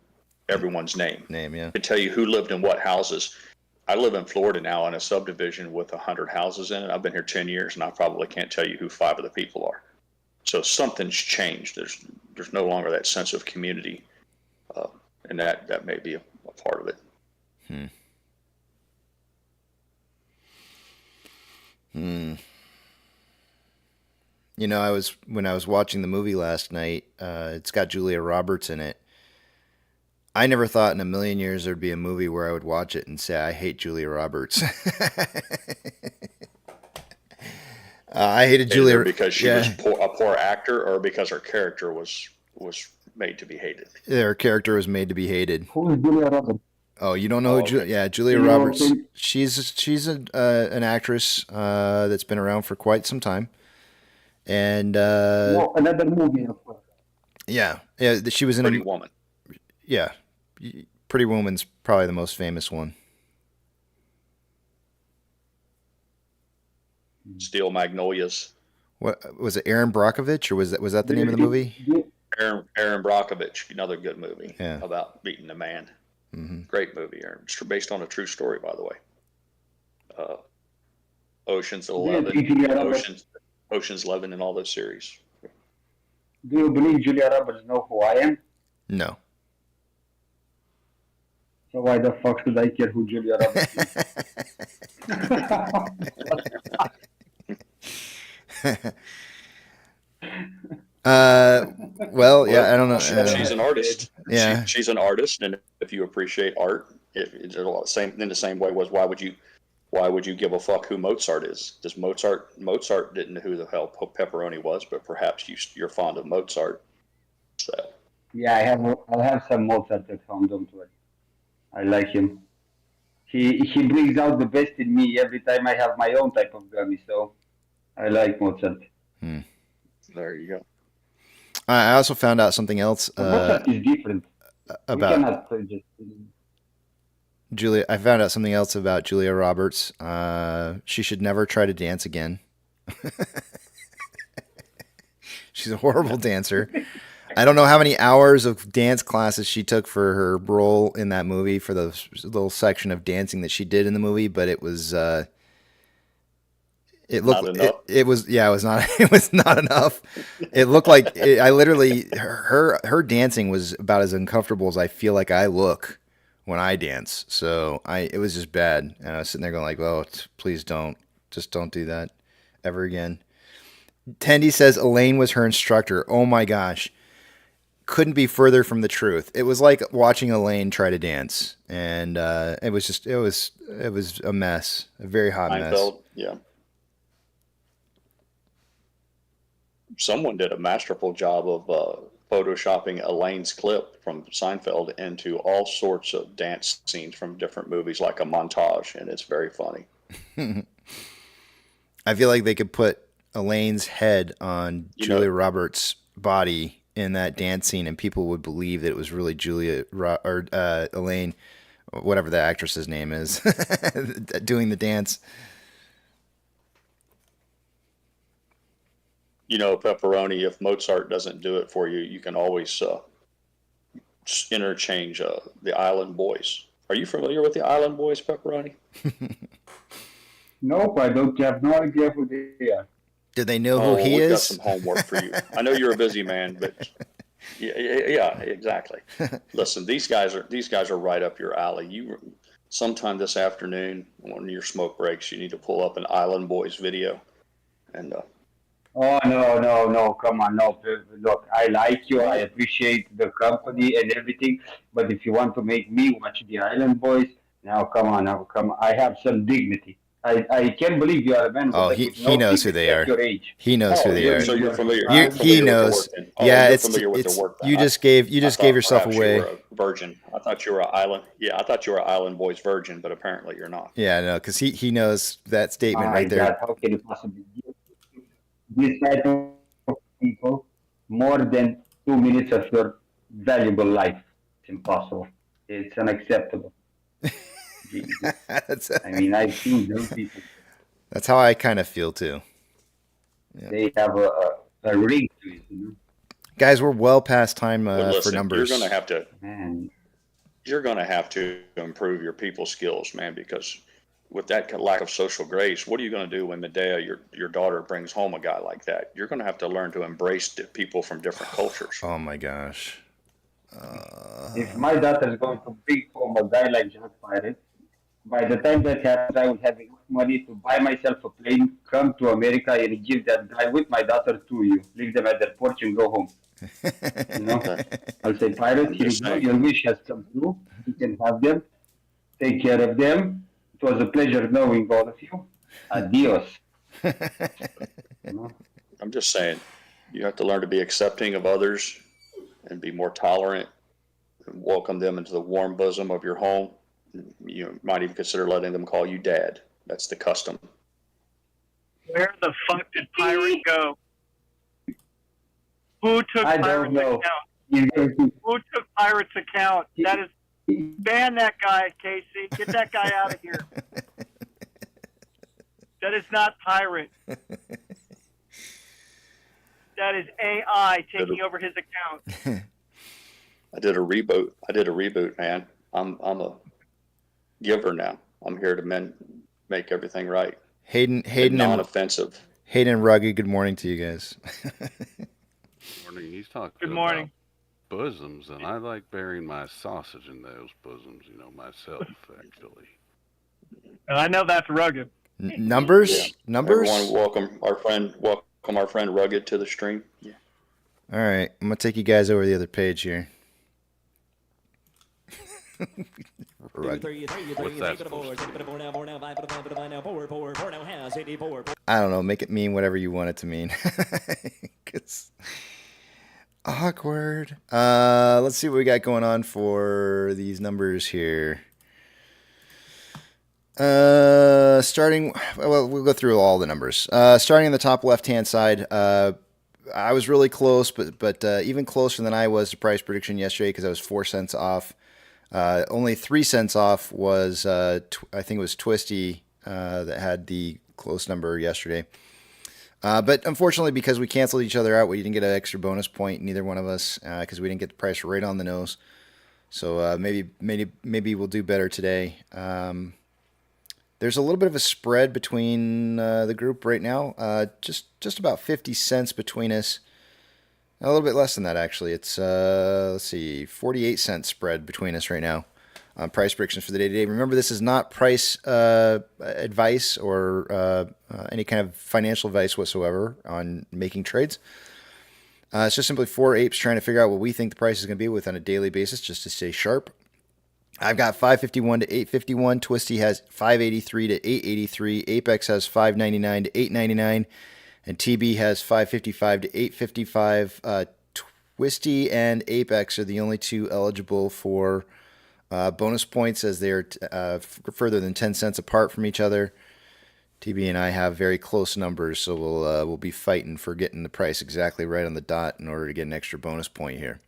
everyone's name. Yeah. I could tell you who lived in what houses. I live in Florida now in a subdivision with 100 houses in it. I've been here 10 years, and I probably can't tell you who 5 of the people are. So something's changed. There's no longer that sense of community, and that may be a part of it. You know, when I was watching the movie last night, it's got Julia Roberts in it. I never thought in a million years there'd be a movie where I would watch it and say, I hate Julia Roberts. I hated Julia because she was a poor actor, or because her character was made to be hated. Her character was made to be hated. Who is Julia Roberts? Oh, you don't know Julia Roberts. She's an actress that's been around for quite some time, and another movie, of course. Yeah, she was in Pretty Woman. Yeah, Pretty Woman's probably the most famous one. Steel Magnolias. What was it? Aaron Brockovich, or was that the name of the movie? Aaron Brockovich, another good movie about beating a man. Mm-hmm. Great movie, Aaron. It's based on a true story, by the way. Ocean's 11, Ocean's 11, and all those series. Do you believe Julia Roberts know who I am? No. So why the fuck should I care who Julia Roberts is? Well, I don't know. She's an artist. Yeah, she's an artist, and if you appreciate art, it's a lot in the same way was why would you give a fuck who Mozart is? Does Mozart didn't know who the hell Pepperoni was, but perhaps you're fond of Mozart. So. Yeah, I have some Mozart at home. Don't worry, I like him. He brings out the best in me every time I have my own type of gummy. So I like Mozart. There you go. I also found out something else. Mozart is different. About Julia. I found out something else about Julia Roberts. She should never try to dance again. She's a horrible dancer. I don't know how many hours of dance classes she took for her role in that movie, for the little section of dancing that she did in the movie, but it was it was not enough. It looked like her dancing was about as uncomfortable as I feel like I look when I dance. So it was just bad. And I was sitting there going like, oh, please don't do that ever again. Tendy says Elaine was her instructor. Oh my gosh. Couldn't be further from the truth. It was like watching Elaine try to dance, and it was a mess, a very hot mess. Yeah. Someone did a masterful job of photoshopping Elaine's clip from Seinfeld into all sorts of dance scenes from different movies, like a montage, and it's very funny. I feel like they could put Elaine's head on Julia Roberts' body in that dance scene, and people would believe that it was really Elaine, whatever the actress's name is, doing the dance. You know, Pepperoni, if Mozart doesn't do it for you, you can always interchange the Island Boys. Are you familiar with the Island Boys, Pepperoni? Nope, I don't have no idea who they are. Do they know who he we've is? Got some homework for you. I know you're a busy man, but yeah, exactly. Listen, these guys are right up your alley. Sometime this afternoon, when your smoke breaks, you need to pull up an Island Boys video. And Oh, no, come on, no. Look, I like you, I appreciate the company and everything, but if you want to make me watch the Island Boys, now come on. I have some dignity. I can't believe you are a man. Oh, with he no knows who they dignity are. at your age. He knows who they are. So you're familiar. He knows. Yeah, you're it's familiar with their work. you just gave yourself away. You were a virgin. I thought you were an island. Yeah, I thought you were an Island Boys virgin, but apparently you're not. Yeah, no, because he knows that statement My right there. God, how can you possibly give this type of people more than 2 minutes of your valuable life? It's impossible. It's unacceptable. I mean, I've seen those people. That's how I kind of feel too. Yeah. They have a ring to it, you know? Guys, we're well past time listen, for numbers. You're going to have to improve your people skills, man, because with that lack of social grace, what are you going to do when Medea, your daughter, brings home a guy like that? You're going to have to learn to embrace people from different cultures. Oh my gosh. If my daughter is going to bring home a guy like Jack Pirate, by the time that happens, I will have enough money to buy myself a plane, come to America, and give that guy with my daughter to you. Leave them at their porch and go home. You know? I'll say, Pirate, here you go. Your wish has come true. You can have them. Take care of them. It was a pleasure knowing all of you. Adios. You know? I'm just saying, you have to learn to be accepting of others and be more tolerant and welcome them into the warm bosom of your home. You might even consider letting them call you dad. That's the custom. Where the fuck did Pirate go? Who took Pirate's account? Who took Pirate's account? That is, ban that guy, Casey. Get that guy out of here. That is not Pirate. That is AI taking over his account. I did a reboot, man. I'm a giver now. I'm here to make everything right. Hayden, non-offensive. Hayden and Ruggy, good morning to you guys. Good morning. He's talking Good morning. About bosoms, and I like burying my sausage in those bosoms, myself, actually. I know that's rugged. Numbers? Everyone, welcome our friend Rugged to the stream. Yeah. All right, I'm gonna take you guys over the other page here. I don't know. Make it mean whatever you want it to mean. Cause awkward. Let's see what we got going on for these numbers here. Starting. Well, we'll go through all the numbers. Starting in the top left-hand side. I was really close, but even closer than I was to price prediction yesterday because I was 4 cents off. Only 3 cents off was, I think it was Twisty that had the close number yesterday. But unfortunately, because we canceled each other out, we didn't get an extra bonus point, neither one of us, because we didn't get the price right on the nose. So maybe we'll do better today. There's a little bit of a spread between the group right now, just about 50 cents between us. A little bit less than that, actually. It's, let's see, 48 cents spread between us right now on price predictions for the day today. Remember, this is not price advice or any kind of financial advice whatsoever on making trades. It's just simply 4 apes trying to figure out what we think the price is going to be with on a daily basis just to stay sharp. I've got 551 to 851. Twisty has 583 to 883. Apex has 599 to 899. And TB has 555 to 855. Twisty and Apex are the only two eligible for bonus points as they're further than 10 cents apart from each other. TB and I have very close numbers, so we'll be fighting for getting the price exactly right on the dot in order to get an extra bonus point here.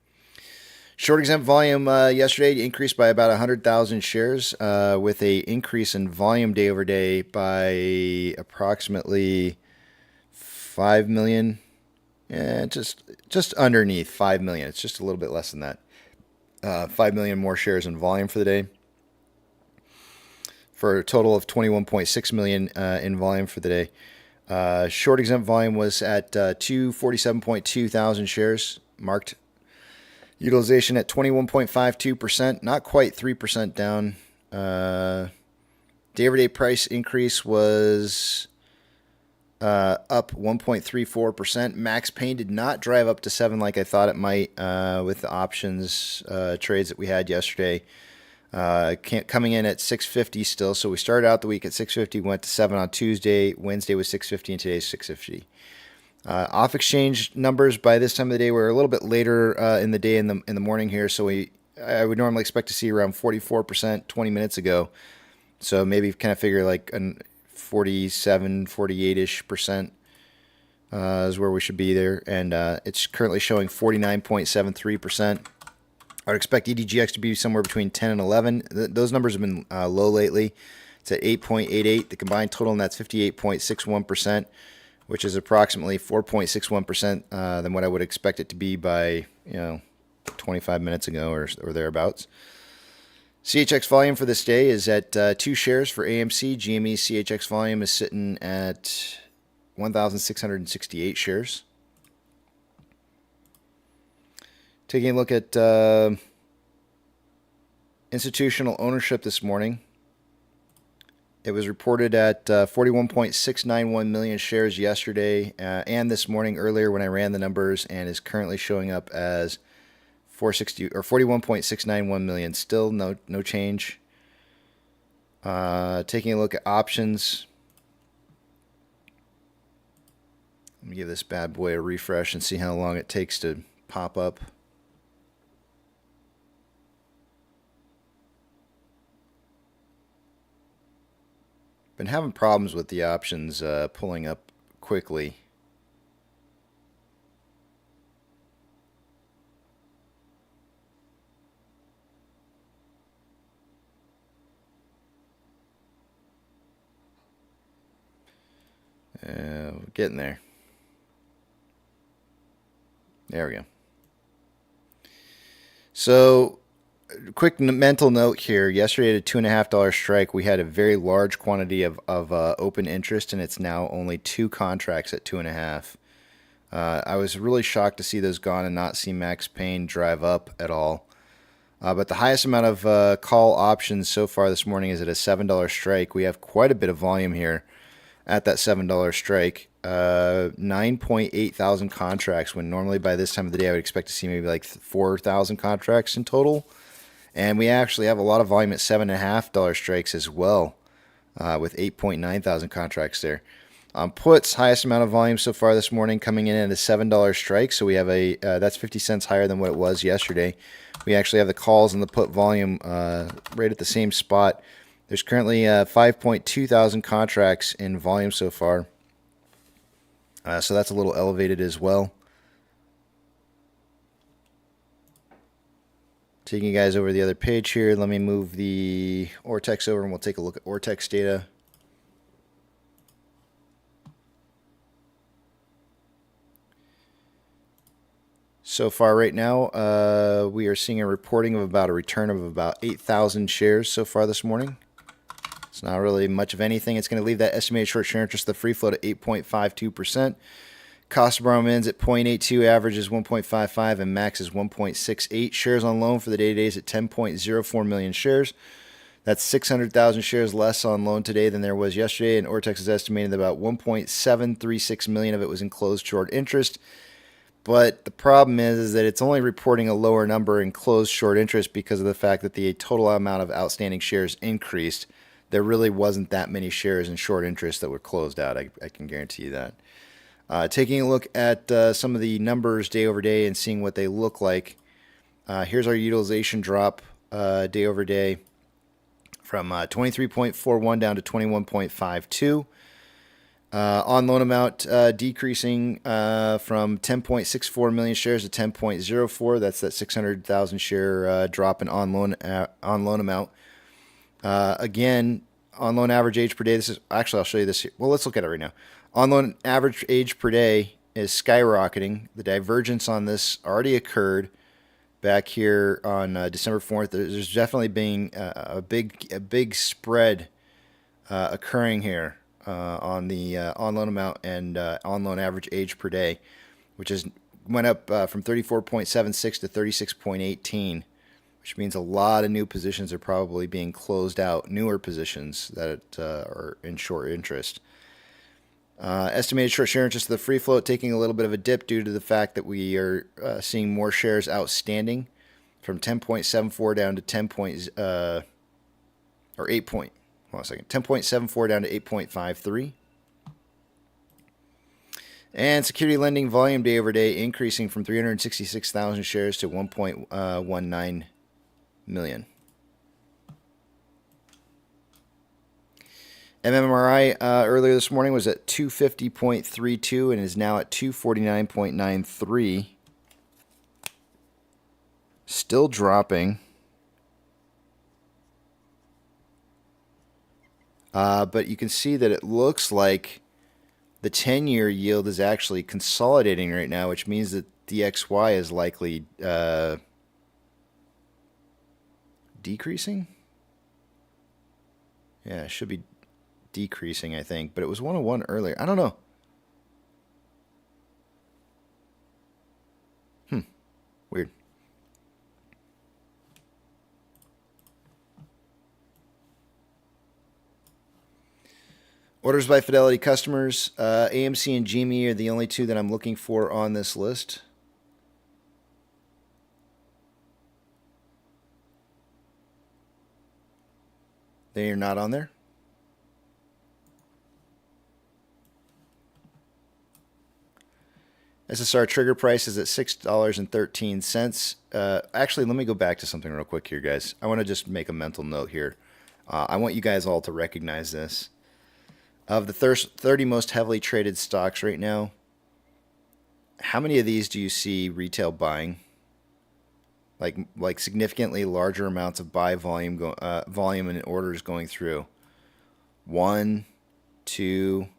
Short exempt volume yesterday increased by about 100,000 shares, with a increase in volume day over day by approximately 5 million. Just underneath 5 million. It's just a little bit less than that. 5 million more shares in volume for the day, for a total of 21.6 million in volume for the day. Short exempt volume was at 247.2 thousand shares, marked utilization at 21.52%, not quite 3% down. Day over day price increase was up 1.34%. Max Pain did not drive up to 7 like I thought it might with the options trades that we had yesterday. Coming in at 650 still. So we started out the week at 650, went to 7 on Tuesday. Wednesday was 650, and today's 650. Off exchange numbers by this time of the day were a little bit later in the day in the morning here. So I would normally expect to see around 44% 20 minutes ago. So maybe kind of figure like 47, 48-ish percent is where we should be there. And it's currently showing 49.73%. I would expect EDGX to be somewhere between 10 and 11. Those numbers have been low lately. It's at 8.88. The combined total, and that's 58.61%, which is approximately 4.61% than what I would expect it to be by 25 minutes ago or thereabouts. CHX volume for this day is at 2 shares for AMC. GME CHX volume is sitting at 1,668 shares. Taking a look at institutional ownership this morning, it was reported at 41.691 million shares yesterday and this morning earlier when I ran the numbers, and is currently showing up as 41.691 million. Still no change. Taking a look at options. Let me give this bad boy a refresh and see how long it takes to pop up. Been having problems with the options pulling up quickly. We're getting there. There we go. So, quick mental note here. Yesterday at a $2.50 strike, we had a very large quantity of open interest, and it's now only 2 contracts at 2.5. I was really shocked to see those gone and not see Max Payne drive up at all. But the highest amount of call options so far this morning is at a $7 strike. We have quite a bit of volume here at that $7 strike. 9.8 thousand contracts, when normally by this time of the day I would expect to see maybe like 4,000 contracts in total. And we actually have a lot of volume at $7.50 strikes as well, with 8.9 thousand contracts there. Puts, highest amount of volume so far this morning, coming in at a $7 strike. So we have that's 50 cents higher than what it was yesterday. We actually have the calls and the put volume right at the same spot. There's currently 5.2 thousand contracts in volume so far. So that's a little elevated as well. Taking you guys over the other page here, let me move the Ortex over and we'll take a look at Ortex data. So far right now, we are seeing a reporting of about a return of about 8,000 shares so far this morning. It's not really much of anything. It's going to leave that estimated short share interest, the free float, at 8.52%. Cost to borrow ends at 0.82, average is 1.55, and max is 1.68. Shares on loan for the day today is at 10.04 million shares. That's 600,000 shares less on loan today than there was yesterday, and Ortex is estimating that about 1.736 million of it was in closed short interest. But the problem is that it's only reporting a lower number in closed short interest because of the fact that the total amount of outstanding shares increased. There really wasn't that many shares in short interest that were closed out. I can guarantee you that. Taking a look at some of the numbers day over day and seeing what they look like. Here's our utilization drop day over day from 23.41 down to 21.52. On loan amount decreasing from 10.64 million shares to 10.04. That's that 600,000 share drop in on loan amount. Again, on loan average age per day. This is actually, I'll show you this here. Well, let's look at it right now. On loan average age per day is skyrocketing. The divergence on this already occurred back here on December 4th. There's definitely being a big spread occurring here on the on loan amount and on loan average age per day, which went up from 34.76 to 36.18, which means a lot of new positions are probably being closed out, newer positions that are in short interest. Estimated short share interest of the free float taking a little bit of a dip due to the fact that we are seeing more shares outstanding from 10.74 down to 10.74 down to 8.53. And security lending volume day over day increasing from 366,000 shares to 1.19 million. MMRI earlier this morning was at 250.32 and is now at 249.93. Still dropping. But you can see that it looks like the 10-year yield is actually consolidating right now, which means that DXY is likely decreasing. Yeah, it should be decreasing, I think, but it was 101 earlier. I don't know. Weird. Orders by Fidelity customers. AMC and GME are the only two that I'm looking for on this list. They are not on there. SSR trigger price is at $6.13. Actually, let me go back to something real quick here, guys. I want to just make a mental note here. I want you guys all to recognize this. Of the 30 most heavily traded stocks right now, how many of these do you see retail buying? Like significantly larger amounts of buy volume and orders going through. 1, 2,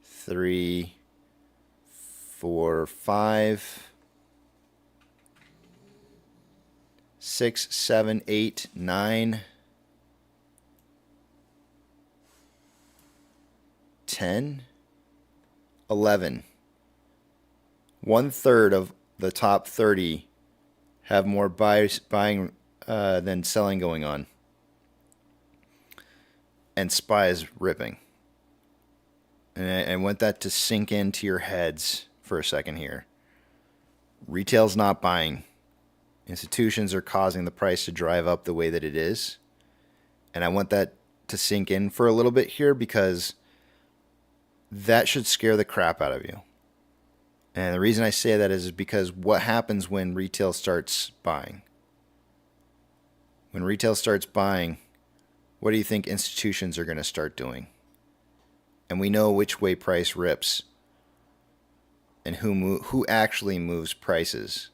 3, 4, 5, 6, 7, 8, 9, 10, 11. 1/3 of the top 30 have more buying than selling going on. And SPY is ripping. And I want that to sink into your heads for a second here. Retail's not buying. Institutions are causing the price to drive up the way that it is. And I want that to sink in for a little bit here because that should scare the crap out of you. And the reason I say that is because what happens when retail starts buying? When retail starts buying, what do you think institutions are going to start doing? And we know which way price rips and who actually moves prices.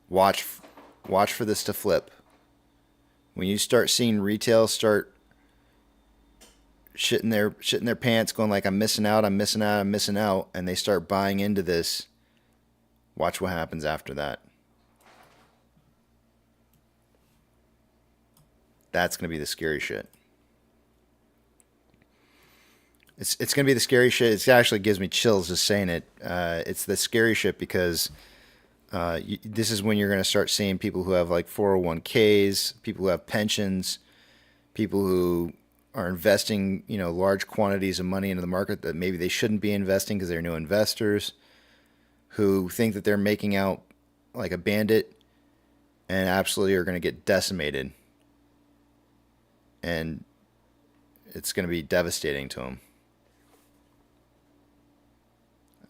Watch for this to flip. When you start seeing retail start shitting their pants, going like, I'm missing out, and they start buying into this, watch what happens after that. That's going to be the scary shit. It's going to be the scary shit. It actually gives me chills just saying it. It's the scary shit because this is when you're going to start seeing people who have like 401ks, people who have pensions, people who are investing, large quantities of money into the market that maybe they shouldn't be investing because they're new investors, who think that they're making out like a bandit and absolutely are going to get decimated. And it's going to be devastating to them.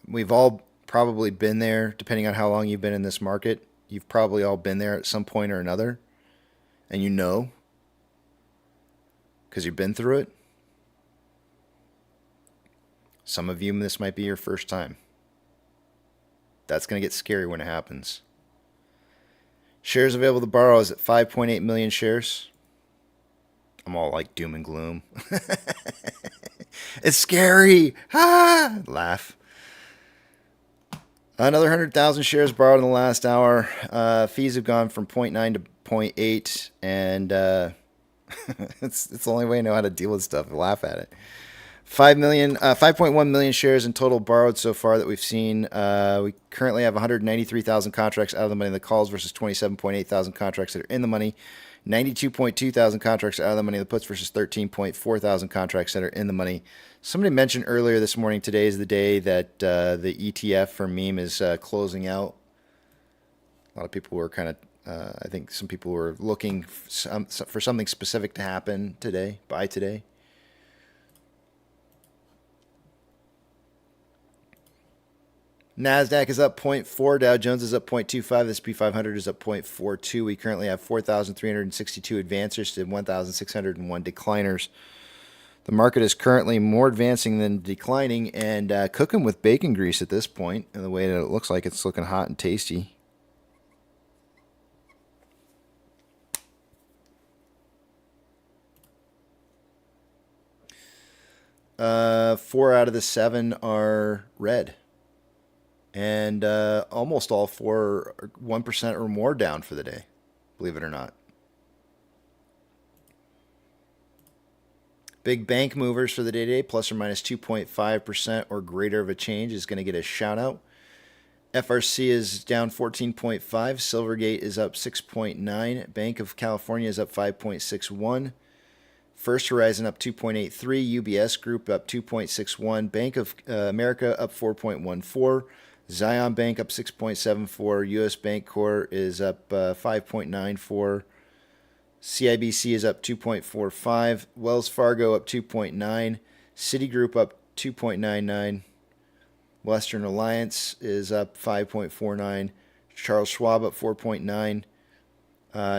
We've all probably been there, depending on how long you've been in this market. You've probably all been there at some point or another. And because you've been through it. Some of you, this might be your first time. That's going to get scary when it happens. Shares available to borrow is at 5.8 million shares. I'm all like doom and gloom. It's scary. Ah! Laugh. Another 100,000 shares borrowed in the last hour. Fees have gone from 0.9 to 0.8, and it's the only way I know how to deal with stuff. I laugh at it. 5.1 million shares in total borrowed so far that we've seen. We currently have 193,000 contracts out of the money in the calls versus 27.8 thousand contracts that are in the money. 92.2 thousand contracts out of the money in the puts versus 13.4 thousand contracts that are in the money. Somebody mentioned earlier this morning, today is the day that the ETF for meme is closing out. A lot of people were kind of, I think some people were looking for something specific to happen today, by today. NASDAQ is up 0.4. Dow Jones is up 0.25. The S&P 500 is up 0.42. We currently have 4,362 advancers to 1,601 decliners. The market is currently more advancing than declining and cooking with bacon grease at this point. And the way that it looks like it's looking hot and tasty. Four out of the 7 are red. And almost all 4 are 1% or more down for the day, believe it or not. Big bank movers for the day today, plus or minus 2.5% or greater of a change, is going to get a shout out. FRC is down 14.5. Silvergate is up 6.9. Bank of California is up 5.61. First Horizon up 2.83. UBS Group up 2.61. Bank of America up 4.14. Zion Bank up 6.74. U.S. Bank Corp is up 5.94. CIBC is up 2.45. Wells Fargo up 2.9. Citigroup up 2.99. Western Alliance is up 5.49. Charles Schwab up 4.9.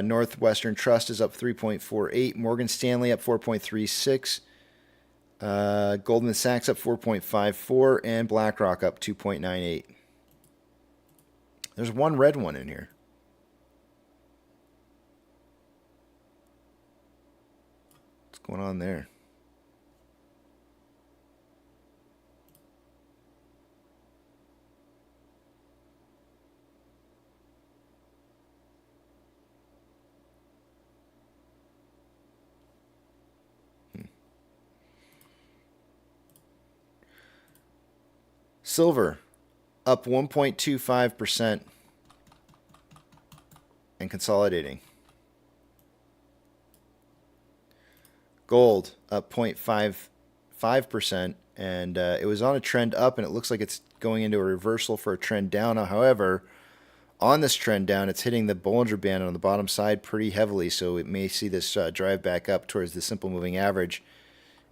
Northwestern Trust is up 3.48. Morgan Stanley up 4.36. Goldman Sachs up 4.54. And BlackRock up 2.98. There's one red one in here. What's going on there? Silver up 1.25% and consolidating. Gold up 0.55%, and it was on a trend up, and it looks like it's going into a reversal for a trend down. However, on this trend down, it's hitting the Bollinger Band on the bottom side pretty heavily, so it may see this drive back up towards the simple moving average,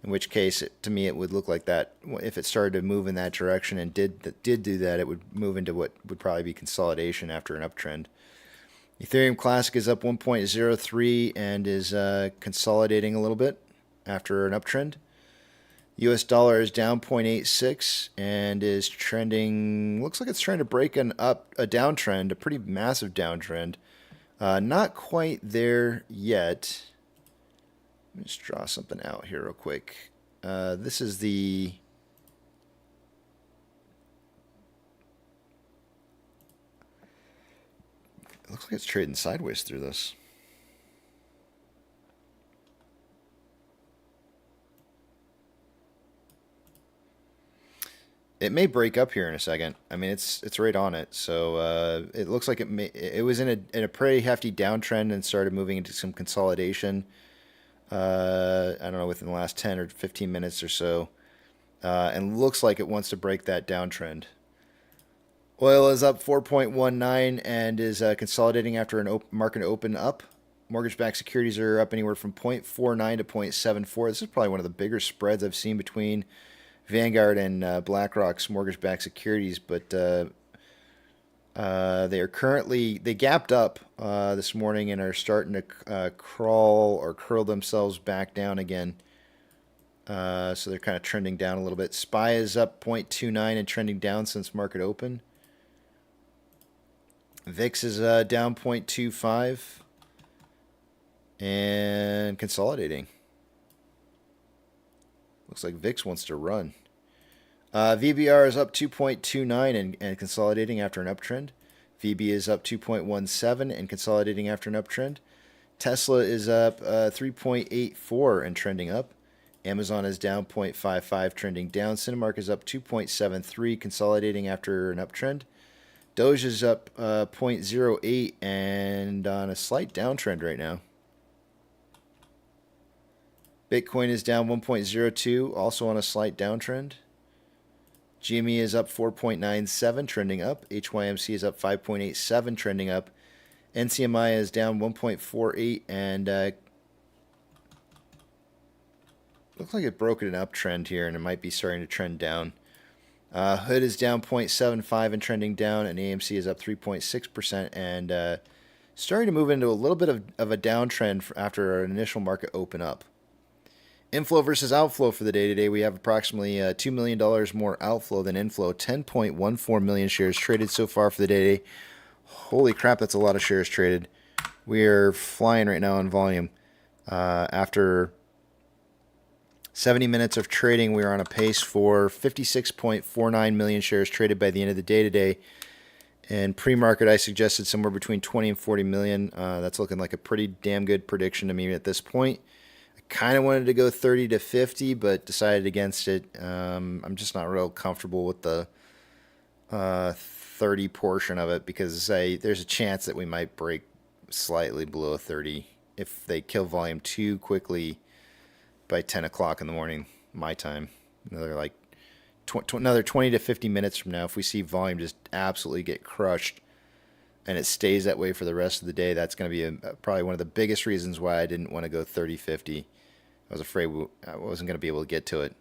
in which case, to me, it would look like that. If it started to move in that direction and did do that, it would move into what would probably be consolidation after an uptrend. Ethereum Classic is up 1.03 and is consolidating a little bit after an uptrend. US dollar is down 0.86 and is trending, looks like it's trying to break a downtrend, a pretty massive downtrend. Not quite there yet. Let me just draw something out here real quick. This is the... It looks like it's trading sideways through this. It may break up here in a second. I mean, it's right on it. So it looks like it was in a pretty hefty downtrend and started moving into some consolidation. I don't know, within the last 10 or 15 minutes or so. And looks like it wants to break that downtrend. Oil is up 4.19 and is consolidating after an market open up. Mortgage-backed securities are up anywhere from 0.49 to 0.74. This is probably one of the bigger spreads I've seen between Vanguard and BlackRock's mortgage-backed securities, but They gapped up this morning and are starting to crawl or curl themselves back down again. So they're kind of trending down a little bit. SPY is up 0.29 and trending down since market open. VIX is down 0.25 and consolidating. Looks like VIX wants to run. VBR is up 2.29 and consolidating after an uptrend. VB is up 2.17 and consolidating after an uptrend. Tesla is up 3.84 and trending up. Amazon is down 0.55, trending down. Cinemark is up 2.73, consolidating after an uptrend. Doge is up 0.08 and on a slight downtrend right now. Bitcoin is down 1.02, also on a slight downtrend. GME is up 4.97, trending up. HYMC is up 5.87, trending up. NCMI is down 1.48 and looks like it broke an uptrend here and it might be starting to trend down. Hood is down 0.75 and trending down, and AMC is up 3.6% and starting to move into a little bit of a downtrend after an initial market open up. Inflow versus outflow for the day today. We have approximately $2 million more outflow than inflow. 10.14 million shares traded so far for the day today. Holy crap, that's a lot of shares traded. We are flying right now in volume. After 70 minutes of trading, we are on a pace for 56.49 million shares traded by the end of the day today. And pre-market, I suggested somewhere between 20 and 40 million. That's looking like a pretty damn good prediction to me at this point. I kind of wanted to go 30 to 50, but decided against it. I'm just not real comfortable with the 30 portion of it because there's a chance that we might break slightly below 30 if they kill volume too quickly by 10 o'clock in the morning, my time. Another 20 to 50 minutes from now, if we see volume just absolutely get crushed and it stays that way for the rest of the day, that's going to be probably one of the biggest reasons why I didn't want to go 30-50. I was afraid I wasn't going to be able to get to it.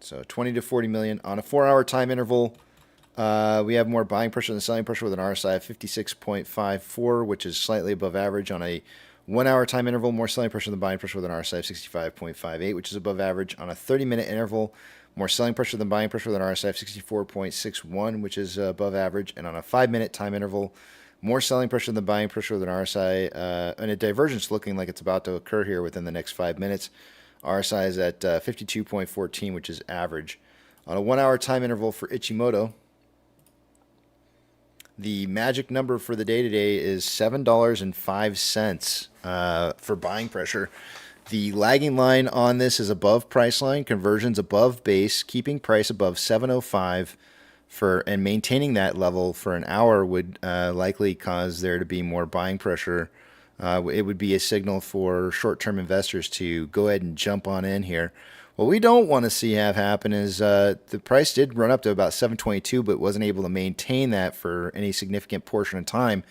So 20 to 40 million. On a 4-hour time interval, we have more buying pressure than selling pressure with an RSI of 56.54, which is slightly above average. On a 1-hour time interval, more selling pressure than buying pressure with an RSI of 65.58, which is above average. On a 30-minute interval, more selling pressure than buying pressure with an RSI of 64.61, which is above average. And on a 5-minute time interval, more selling pressure than buying pressure with an RSI and a divergence looking like it's about to occur here within the next 5 minutes. RSI is at 52.14, which is average. On a 1-hour time interval for Ichimoto, the magic number for the day today is $7.05 for buying pressure. The lagging line on this is above price line, conversions above base, keeping price above 705 and maintaining that level for an hour would likely cause there to be more buying pressure. It would be a signal for short-term investors to go ahead and jump on in here. What we don't want to see have happen is the price did run up to about 722, but wasn't able to maintain that for any significant portion of time.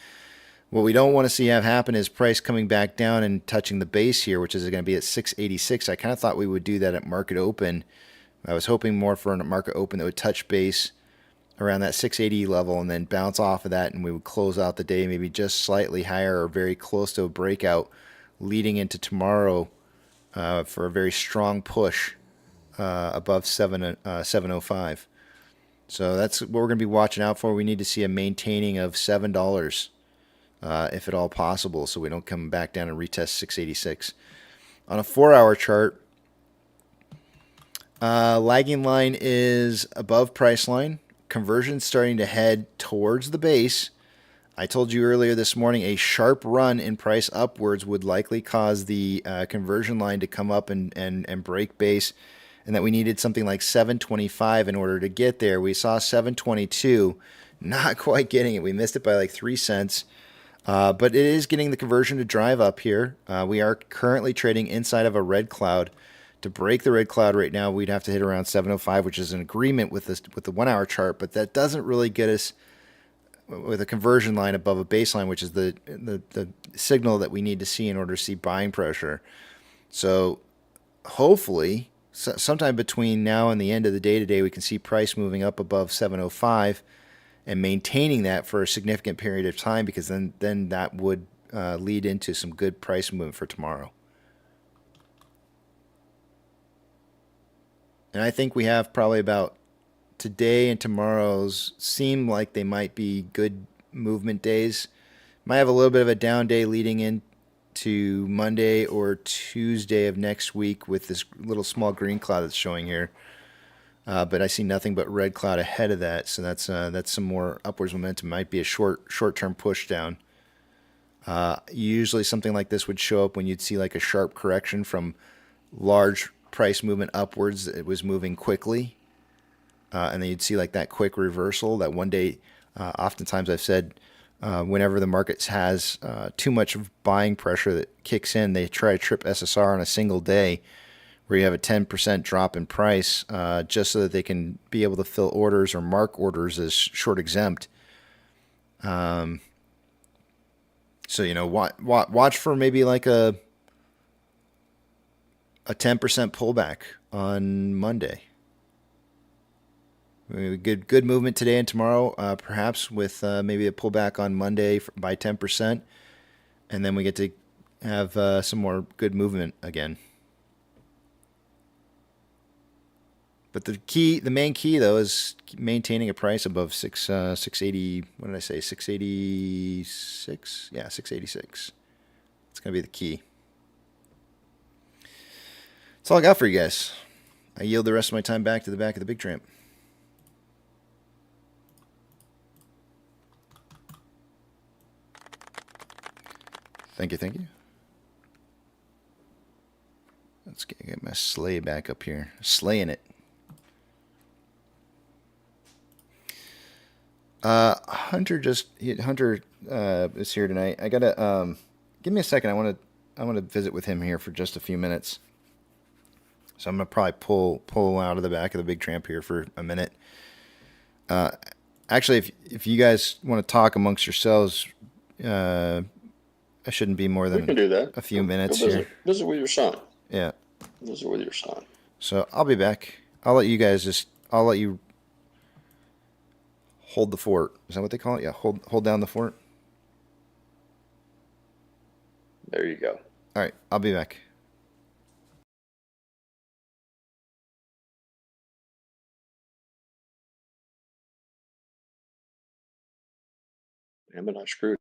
What we don't want to see have happen is price coming back down and touching the base here, which is going to be at 686. I kind of thought we would do that at market open. I was hoping more for a market open that would touch base around that 680 level and then bounce off of that, and we would close out the day maybe just slightly higher or very close to a breakout leading into tomorrow for a very strong push above 705. So that's what we're going to be watching out for. We need to see a maintaining of $7 if at all possible, so we don't come back down and retest 686. On a 4-hour chart, lagging line is above price line. Conversion starting to head towards the base. I told you earlier this morning a sharp run in price upwards would likely cause the conversion line to come up and break base, and that we needed something like 725 in order to get there. We saw 722, not quite getting it. We missed it by like 3 cents, but it is getting the conversion to drive up here. We are currently trading inside of a red cloud. To break the red cloud right now, we'd have to hit around 705, which is an agreement with the 1-hour chart, but that doesn't really get us with a conversion line above a baseline, which is the signal that we need to see in order to see buying pressure. So hopefully sometime between now and the end of the day today, we can see price moving up above 705 and maintaining that for a significant period of time, because then that would lead into some good price movement for tomorrow. And I think we have probably about today and tomorrow's seem like they might be good movement days. Might have a little bit of a down day leading into Monday or Tuesday of next week with this little small green cloud that's showing here. But I see nothing but red cloud ahead of that, so that's some more upwards momentum. Might be a short-term push down. Usually something like this would show up when you'd see like a sharp correction from large price movement upwards. It was moving quickly, and then you'd see like that quick reversal. That one day, oftentimes I've said, whenever the market has too much of buying pressure that kicks in, they try to trip SSR on a single day, where you have a 10% drop in price, just so that they can be able to fill orders or mark orders as short exempt. So, you know, watch for maybe like a 10% pullback on Monday. Good movement today and tomorrow, perhaps with maybe a pullback on Monday by 10%, and then we get to have some more good movement again. But the main key though, is maintaining a price above 680. What did I say? 686. Yeah, 686. It's gonna be the key. That's all I got for you guys. I yield the rest of my time back to the back of the big tramp. Thank you, thank you. Let's get my sleigh back up here. Slaying it. Hunter is here tonight. I gotta give me a second. I want to visit with him here for just a few minutes. So I'm gonna probably pull out of the back of the big tramp here for a minute. Actually, if you guys want to talk amongst yourselves, I shouldn't be more than We can do that. a few minutes Go here. visit with your son. Yeah. Visit with your son. So I'll be back. I'll let you hold the fort. Is that what they call it? Yeah, hold down the fort. There you go. All right, I'll be back. Damn it, I screwed.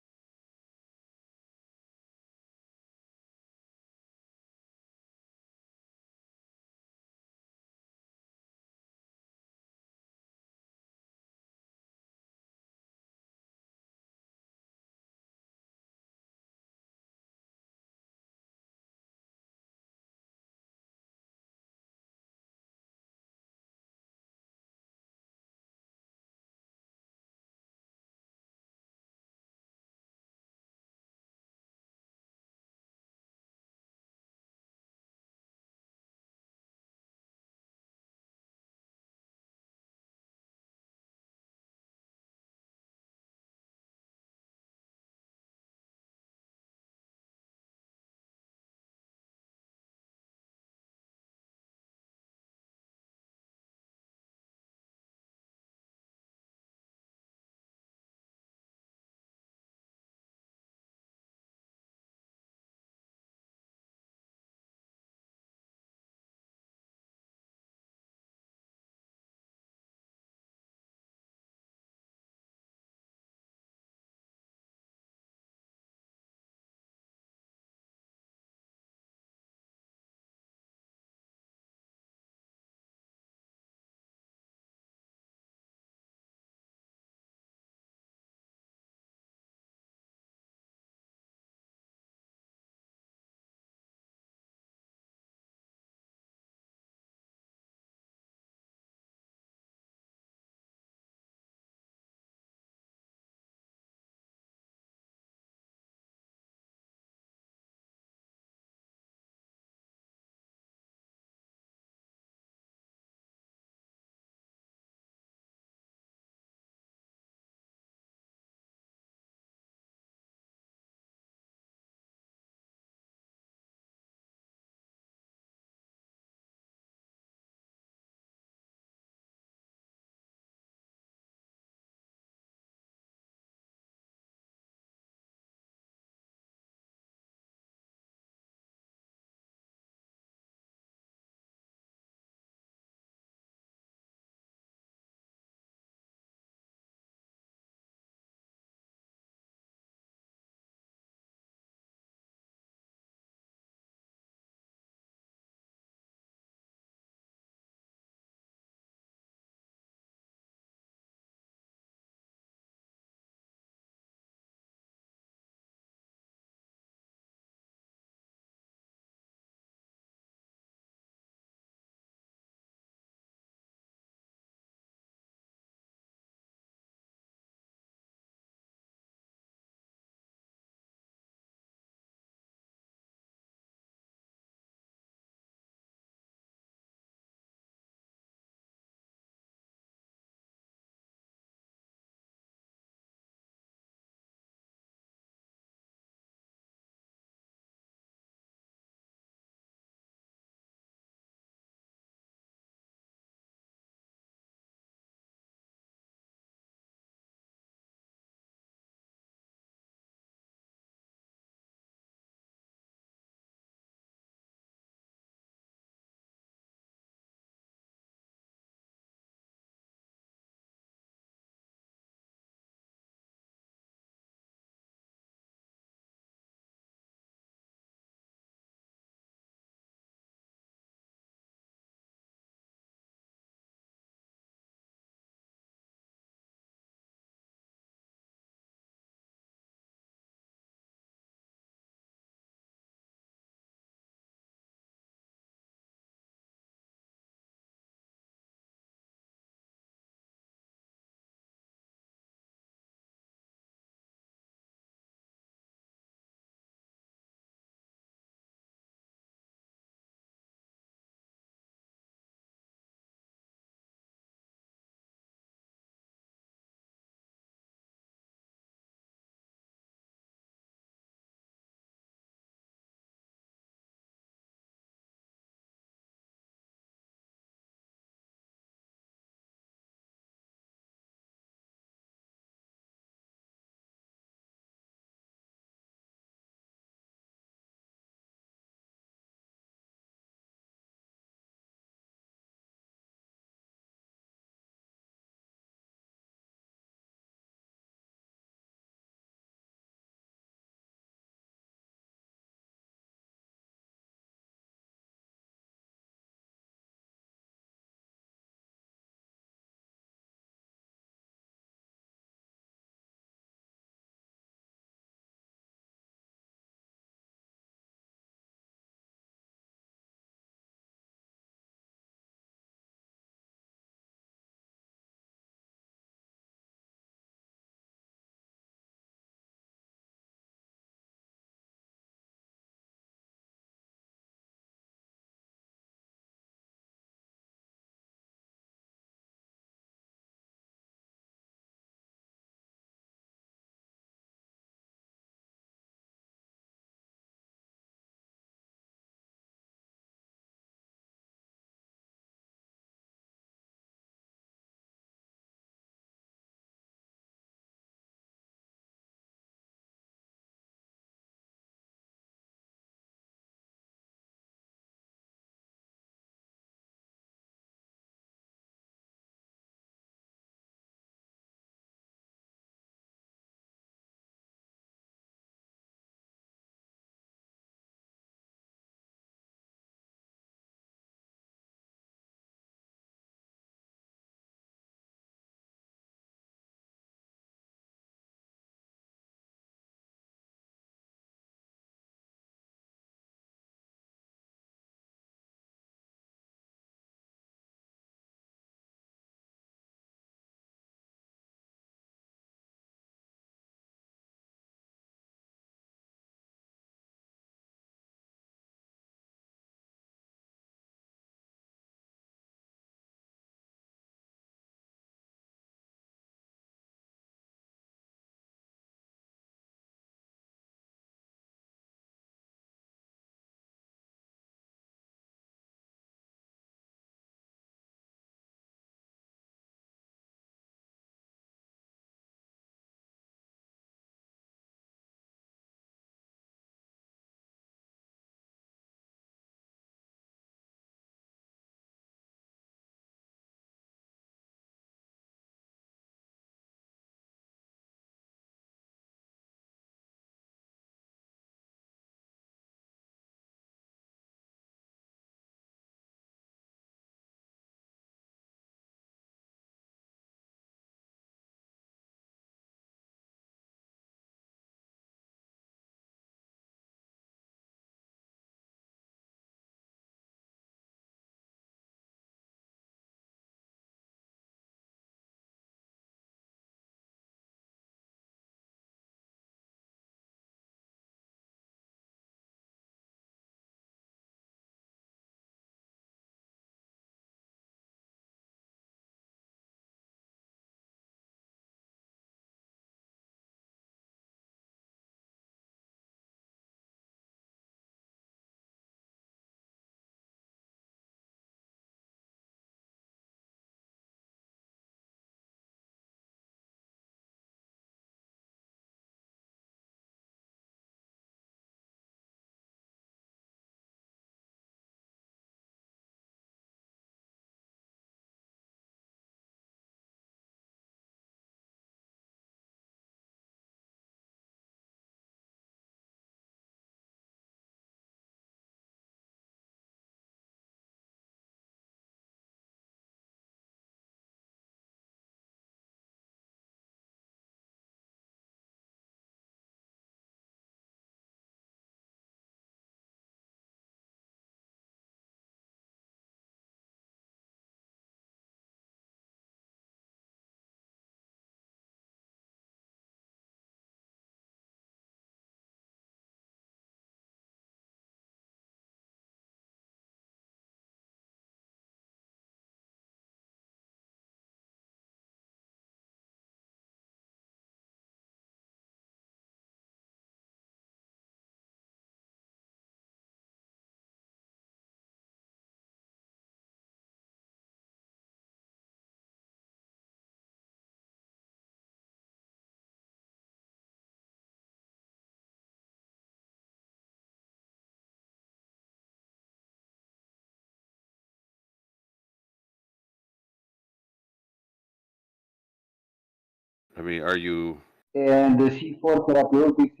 I mean, are you? And the C4 therapeutics,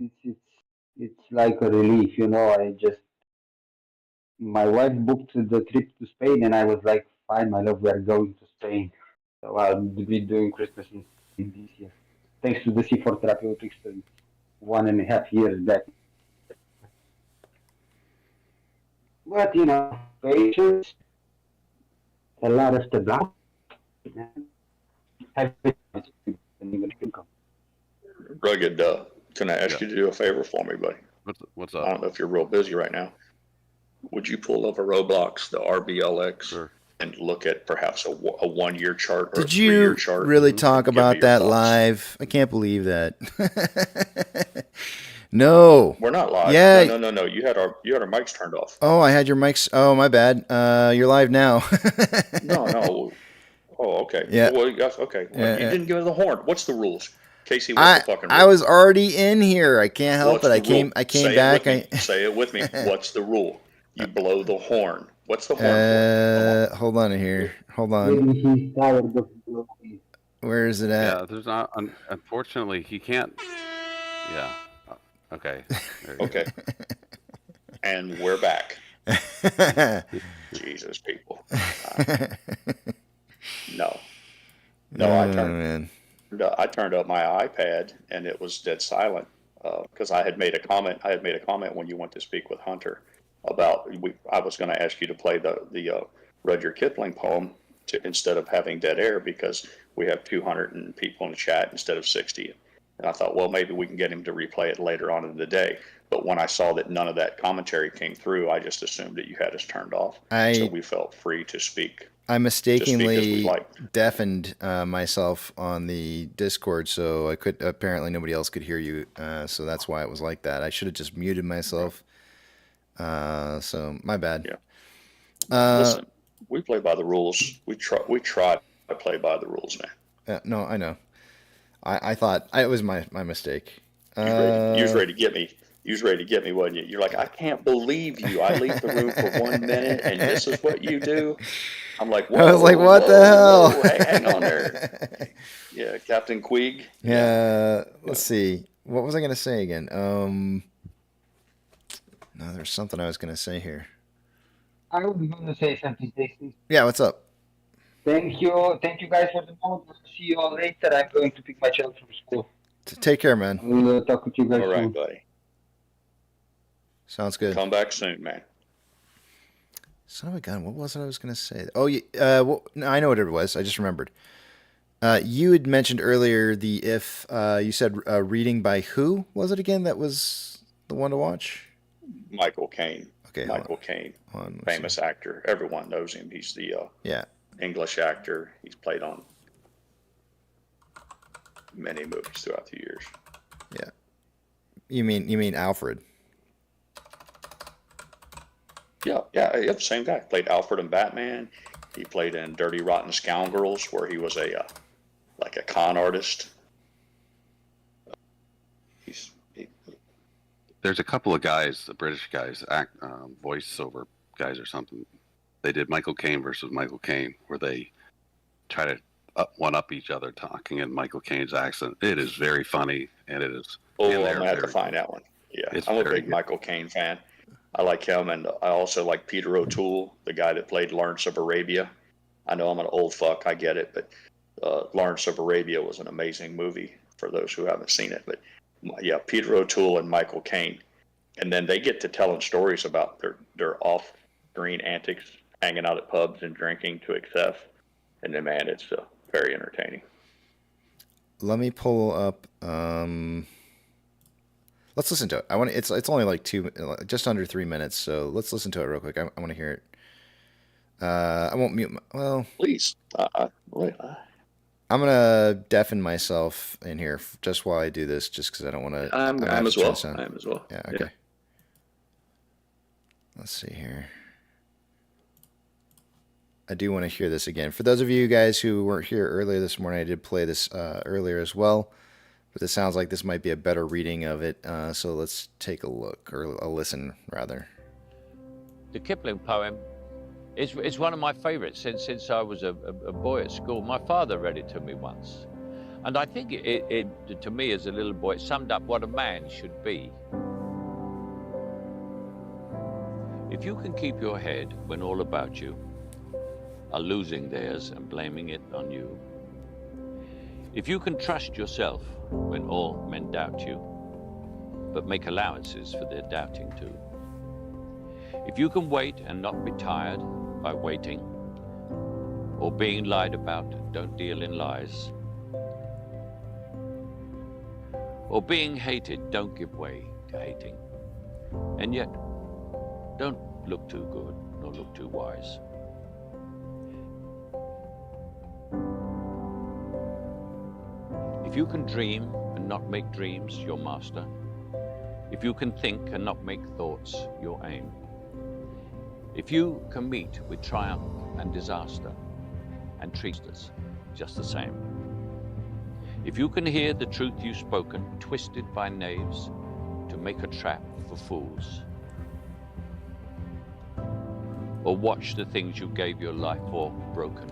it's like a relief, you know. My wife booked the trip to Spain, and I was like, fine, my love, we are going to Spain. So I'll be doing Christmas in Spain this year, thanks to the C4 therapeutics. 1.5 years back. But you know, patience, a lot of the blood, Rugged, can I ask you to do a favor for me, buddy? What's I up? don't know if you're real busy right now. Would you pull up a Roblox, the RBLX, and look at perhaps a 1 year chart or a Did 3 year you chart? really talk Give me about your that thoughts. live? I can't believe that. No. We're not live. Yeah. No. You had our mics turned off. Oh, I had your mics. Oh, my bad. You're live now. No. Oh, okay. Yeah. Well, okay. Well, Yeah, you yeah. didn't give us the horn. What's the rules? Casey, what's the fucking rule? I was already in here. I can't help What's it. the I came rule? Say back. It with me. Say it with me. What's the rule? You blow the horn. What's the horn for? Hold on here. Hold on. Maybe he's tired of blowing. Where is it at? Yeah, there's not. Unfortunately, he can't. Yeah. Okay. There you go. Okay. And we're back. Jesus, people. No. I turned up my iPad and it was dead silent because I had made a comment. I had made a comment when you went to speak with Hunter about I was going to ask you to play the Rudyard Kipling poem instead of having dead air because we have 200 people in the chat instead of 60. And I thought, well, maybe we can get him to replay it later on in the day. But when I saw that none of that commentary came through, I just assumed that you had us turned off. So we felt free to speak. I mistakenly like. deafened myself on the Discord, so apparently nobody else could hear you. So that's why it was like that. I should have just muted myself. So my bad. Yeah. Listen, we play by the rules. We try to play by the rules, man. No, I know. I thought it was my mistake. You was ready to get me. You was ready to get me, wasn't you? You're like, I can't believe you. I leave the room for 1 minute, and this is what you do. I'm like, whoa, I was like, what the hell? Whoa, hey, hang on there. Yeah, Captain Queeg. Yeah. Let's see. What was I gonna say again? No, there's something I was gonna say here. I was going to say something, Stacy. Yeah, what's up? Thank you guys for the moment. See you all later. I'm going to pick my child from school. Take care, man. We'll talk with you guys All right, soon. buddy. Sounds good. Come back soon, man. Son of a gun. What was it I was gonna say? Oh, well, no, I know what it was. I just remembered. You had mentioned earlier you said reading by who was it again? That was the one to watch. Michael Caine. Okay, Michael Caine, famous actor. Everyone knows him. He's the English actor. He's played on many movies throughout the years. Yeah. You mean Alfred? Yeah, same guy. Played Alfred in Batman. He played in Dirty Rotten Scoundrels, where he was a con artist. There's a couple of guys, the British guys, voiceover guys or something. They did Michael Caine versus Michael Caine, where they try to one-up each other talking in Michael Caine's accent. It is very funny, and it is. Oh, I'm gonna have to find that one. Yeah, I'm a big Michael Caine fan. I like him, and I also like Peter O'Toole, the guy that played Lawrence of Arabia. I know I'm an old fuck, I get it, but Lawrence of Arabia was an amazing movie for those who haven't seen it. But yeah, Peter O'Toole and Michael Caine, and then they get to telling stories about their off-screen antics, hanging out at pubs and drinking to excess, and then man, it's very entertaining. Let me pull up. Let's listen to it. It's only like just under 3 minutes, so let's listen to it real quick. I want to hear it. I won't mute. Please. I'm gonna deafen myself in here just while I do this, just because I don't want to. I'm as well. Yeah. Okay. Yeah. Let's see here. I do want to hear this again. For those of you guys who weren't here earlier this morning, I did play this earlier as well. But it sounds like this might be a better reading of it. So let's take a look, or a listen, rather. The Kipling poem is one of my favorites since I was a boy at school. My father read it to me once. And I think it to me as a little boy, it summed up what a man should be. If you can keep your head when all about you are losing theirs and blaming it on you, if you can trust yourself when all men doubt you, but make allowances for their doubting too, if you can wait and not be tired by waiting, or being lied about, don't deal in lies, or being hated, don't give way to hating, and yet don't look too good nor look too wise. If you can dream and not make dreams your master, if you can think and not make thoughts your aim, if you can meet with triumph and disaster and treat us just the same, if you can hear the truth you've spoken twisted by knaves to make a trap for fools, or watch the things you gave your life for broken,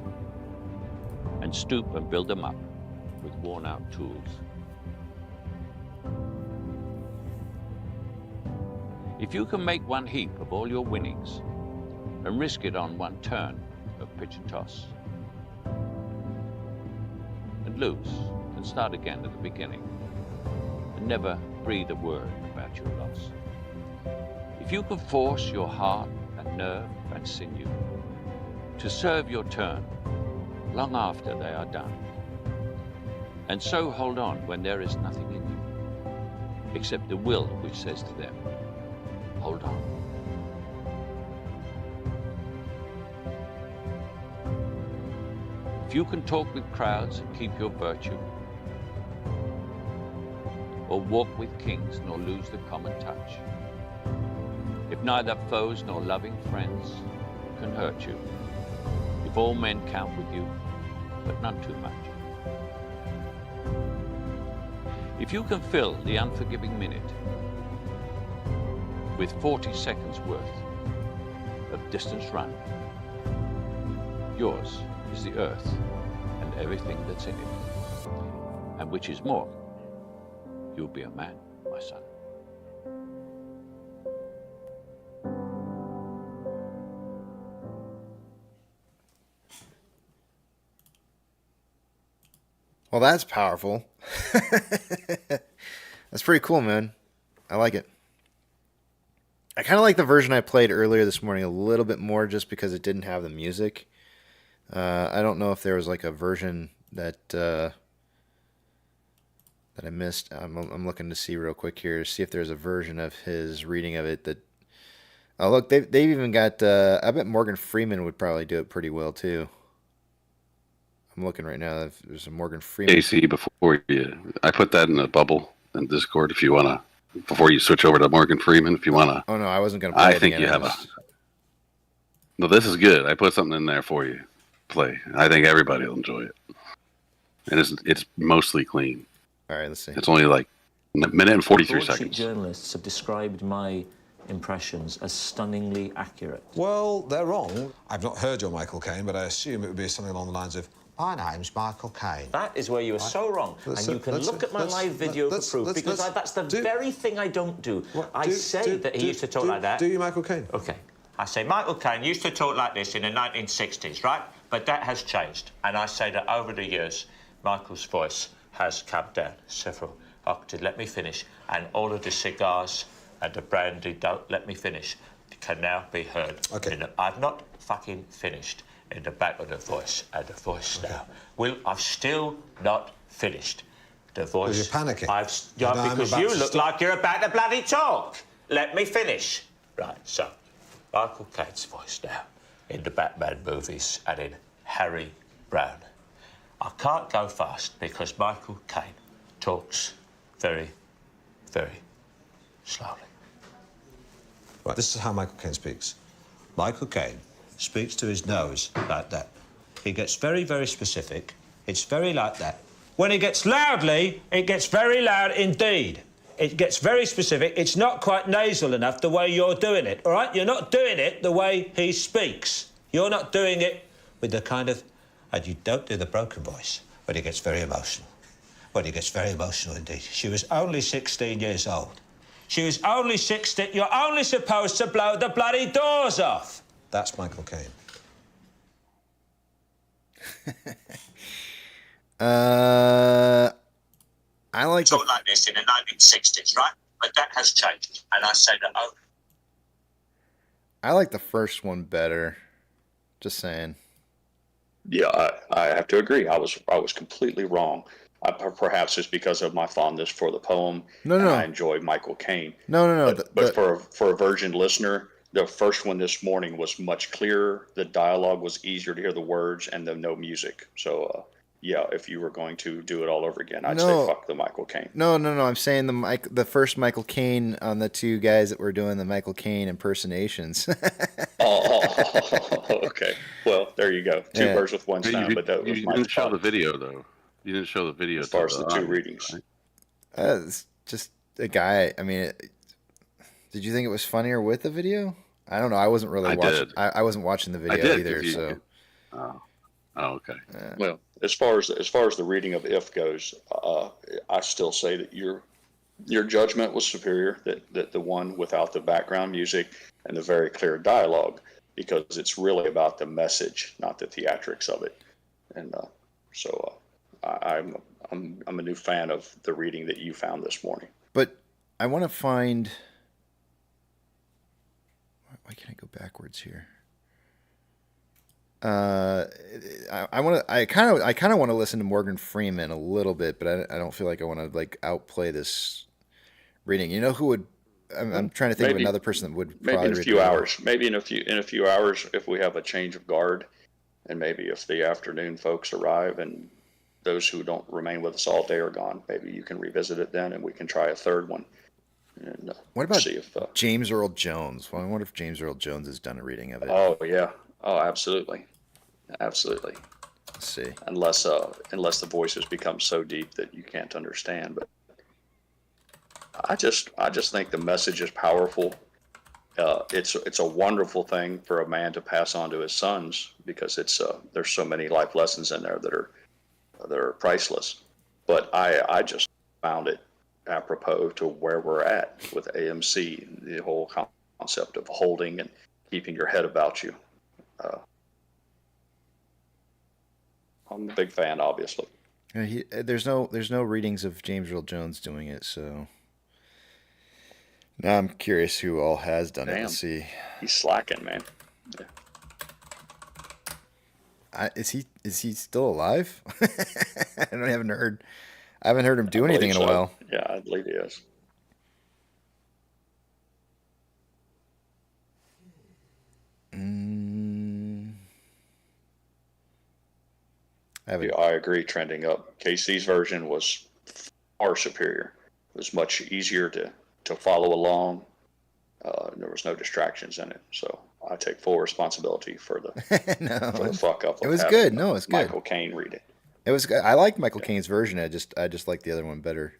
and stoop and build them up with worn-out tools. If you can make one heap of all your winnings and risk it on one turn of pitch and toss, and lose and start again at the beginning, and never breathe a word about your loss. If you can force your heart and nerve and sinew to serve your turn long after they are done, and so hold on when there is nothing in you except the will which says to them, hold on. If you can talk with crowds and keep your virtue, or walk with kings nor lose the common touch, if neither foes nor loving friends can hurt you, if all men count with you, but none too much, if you can fill the unforgiving minute with 40 seconds worth of distance run, yours is the earth and everything that's in it, and which is more, you'll be a man, my son. Well, that's powerful. That's pretty cool, man. I like it. I kind of like the version I played earlier this morning a little bit more just because it didn't have the music. I don't know if there was like a version that I missed. I'm looking to see real quick here, see if there's a version of his reading of it that... Oh, look, they've even got... I bet Morgan Freeman would probably do it pretty well, too. I'm looking right now. There's a Morgan Freeman. AC, before you... I put that in a bubble in Discord if you want to... Before you switch over to Morgan Freeman, if you want to... Oh, no, I wasn't going to play it think again. you have a... No, this is good. I put something in there for you. Play. I think everybody will enjoy it. And it's mostly clean. All right, let's see. It's only like a minute and 43 Broad Street seconds. journalists have described my impressions as stunningly accurate. Well, they're wrong. I've not heard your Michael Caine, but I assume it would be something along the lines of, my name's Michael Caine. That is where you are so wrong. And you can look at my live video for proof, because that's the very thing I don't do. I say that he used to talk like that. Do you, Michael Caine? OK. I say Michael Caine used to talk like this in the 1960s, right? But that has changed. And I say that over the years, Michael's voice has come down several octaves. Let me finish. And all of the cigars and the brandy, don't let me finish, can now be heard. OK. I've not fucking finished in the back of the voice and the voice now. Well, I've still not finished. The voice... You're panicking. Because you look like you're about to bloody talk. Let me finish. Right, so, Michael Caine's voice now in the Batman movies and in Harry Brown. I can't go fast because Michael Caine talks very, very slowly. Right, this is how Michael Caine speaks. Michael Caine speaks to his nose like that. He gets very, very specific. It's very like that. When he gets loudly, it gets very loud indeed. It gets very specific. It's not quite nasal enough the way you're doing it, all right? You're not doing it the way he speaks. You're not doing it with the kind of... And you don't do the broken voice, but it gets very emotional. When he gets very emotional indeed. She was only 16 years old. She was only 16. You're only supposed to blow the bloody doors off. That's Michael Caine. I like Talk like this in the 1960s, right? But that has changed, and I say that over. I like the first one better. Just saying. Yeah, I have to agree. I was completely wrong. Perhaps it's because of my fondness for the poem. No. I enjoy Michael Caine. No. But for a virgin listener, the first one this morning was much clearer. The dialogue was easier to hear the words, and no music. So yeah, if you were going to do it all over again, I'd say fuck the Michael Caine. No. I'm saying the first Michael Caine on the two guys that were doing the Michael Caine impersonations. Okay. Well, there you go. Two birds with one stone. But that was you my didn't show the video, though. You didn't show the video as far as the two audience, readings. Right? It's just a guy. I mean, did you think it was funnier with the video? I don't know. I wasn't really watching. I wasn't watching the video either. So. Oh, okay. Well, as far as the reading of If goes, I still say that your judgment was superior. That the one without the background music and the very clear dialogue, because it's really about the message, not the theatrics of it. And so I'm a new fan of the reading that you found this morning. But I want to find. Why can't I go backwards here? I kind of want to listen to Morgan Freeman a little bit, but I don't feel like I want to like outplay this reading. You know who would? I'm trying to think of another person that would. Maybe probably in a few hours. Maybe in a few hours, if we have a change of guard, and maybe if the afternoon folks arrive and those who don't remain with us all day are gone, maybe you can revisit it then, and we can try a third one. And what about see if James Earl Jones? Well, I wonder if James Earl Jones has done a reading of it. Oh yeah. Oh, absolutely. Absolutely. Let's see. Unless the voices become so deep that you can't understand. But I just think the message is powerful. It's a wonderful thing for a man to pass on to his sons, because there's so many life lessons in there that are priceless. But I just found it apropos to where we're at with AMC, the whole concept of holding and keeping your head about you. I'm a big fan, obviously. Yeah, there's no readings of James Earl Jones doing it, so now I'm curious who all has done it. Let's see. He's slacking, man. Yeah. Is he still alive? I haven't heard him do anything in a while. Yeah, I believe he is. I agree, trending up. KC's version was far superior. It was much easier to follow along. There was no distractions in it. So I take full responsibility for the, for the fuck up. It was good. No, it was good. Michael Caine read it. It was good. I liked Michael Caine's version. I just liked the other one better.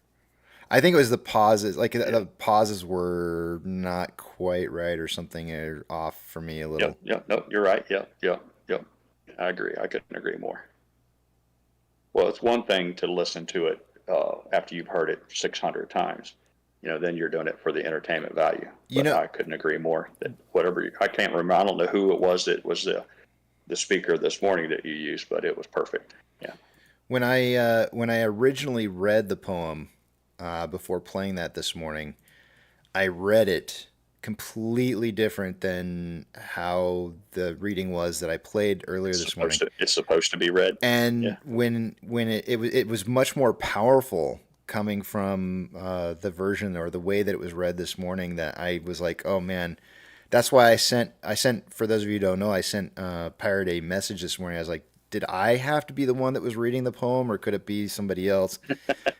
I think it was the pauses. Like the pauses were not quite right or something, or off for me a little. Yeah. No, you're right. Yeah. I agree. I couldn't agree more. Well, it's one thing to listen to it after you've heard it 600 times. Then you're doing it for the entertainment value. But I couldn't agree more. That I can't remember. I don't know who it was that was the speaker this morning that you used, but it was perfect. Yeah. When I originally read the poem before playing that this morning, I read it completely different than how the reading was that I played earlier this morning. It's supposed to be read. And when it was much more powerful coming from the version or the way that it was read this morning, that I was like, oh man. That's why I sent, for those of you who don't know, I sent Pirate a message this morning. I was like, did I have to be the one that was reading the poem, or could it be somebody else?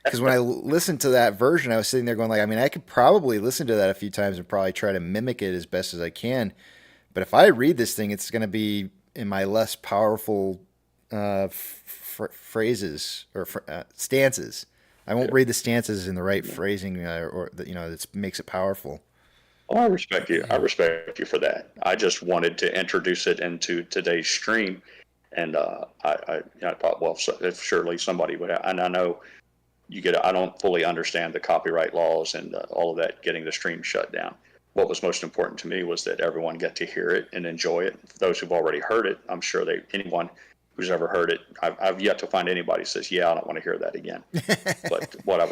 Because when I listened to that version, I was sitting there going like, I could probably listen to that a few times and probably try to mimic it as best as I can. But if I read this thing, it's going to be in my less powerful phrases or stances. I won't read the stances in the right phrasing that makes it powerful. Well, I respect you. I respect you for that. I just wanted to introduce it into today's stream. And I thought, well, if surely somebody would have, and I know I don't fully understand the copyright laws and all of that, getting the stream shut down. What was most important to me was that everyone get to hear it and enjoy it. For those who've already heard it, I'm sure anyone who's ever heard it, I've yet to find anybody who says, yeah, I don't want to hear that again. But what I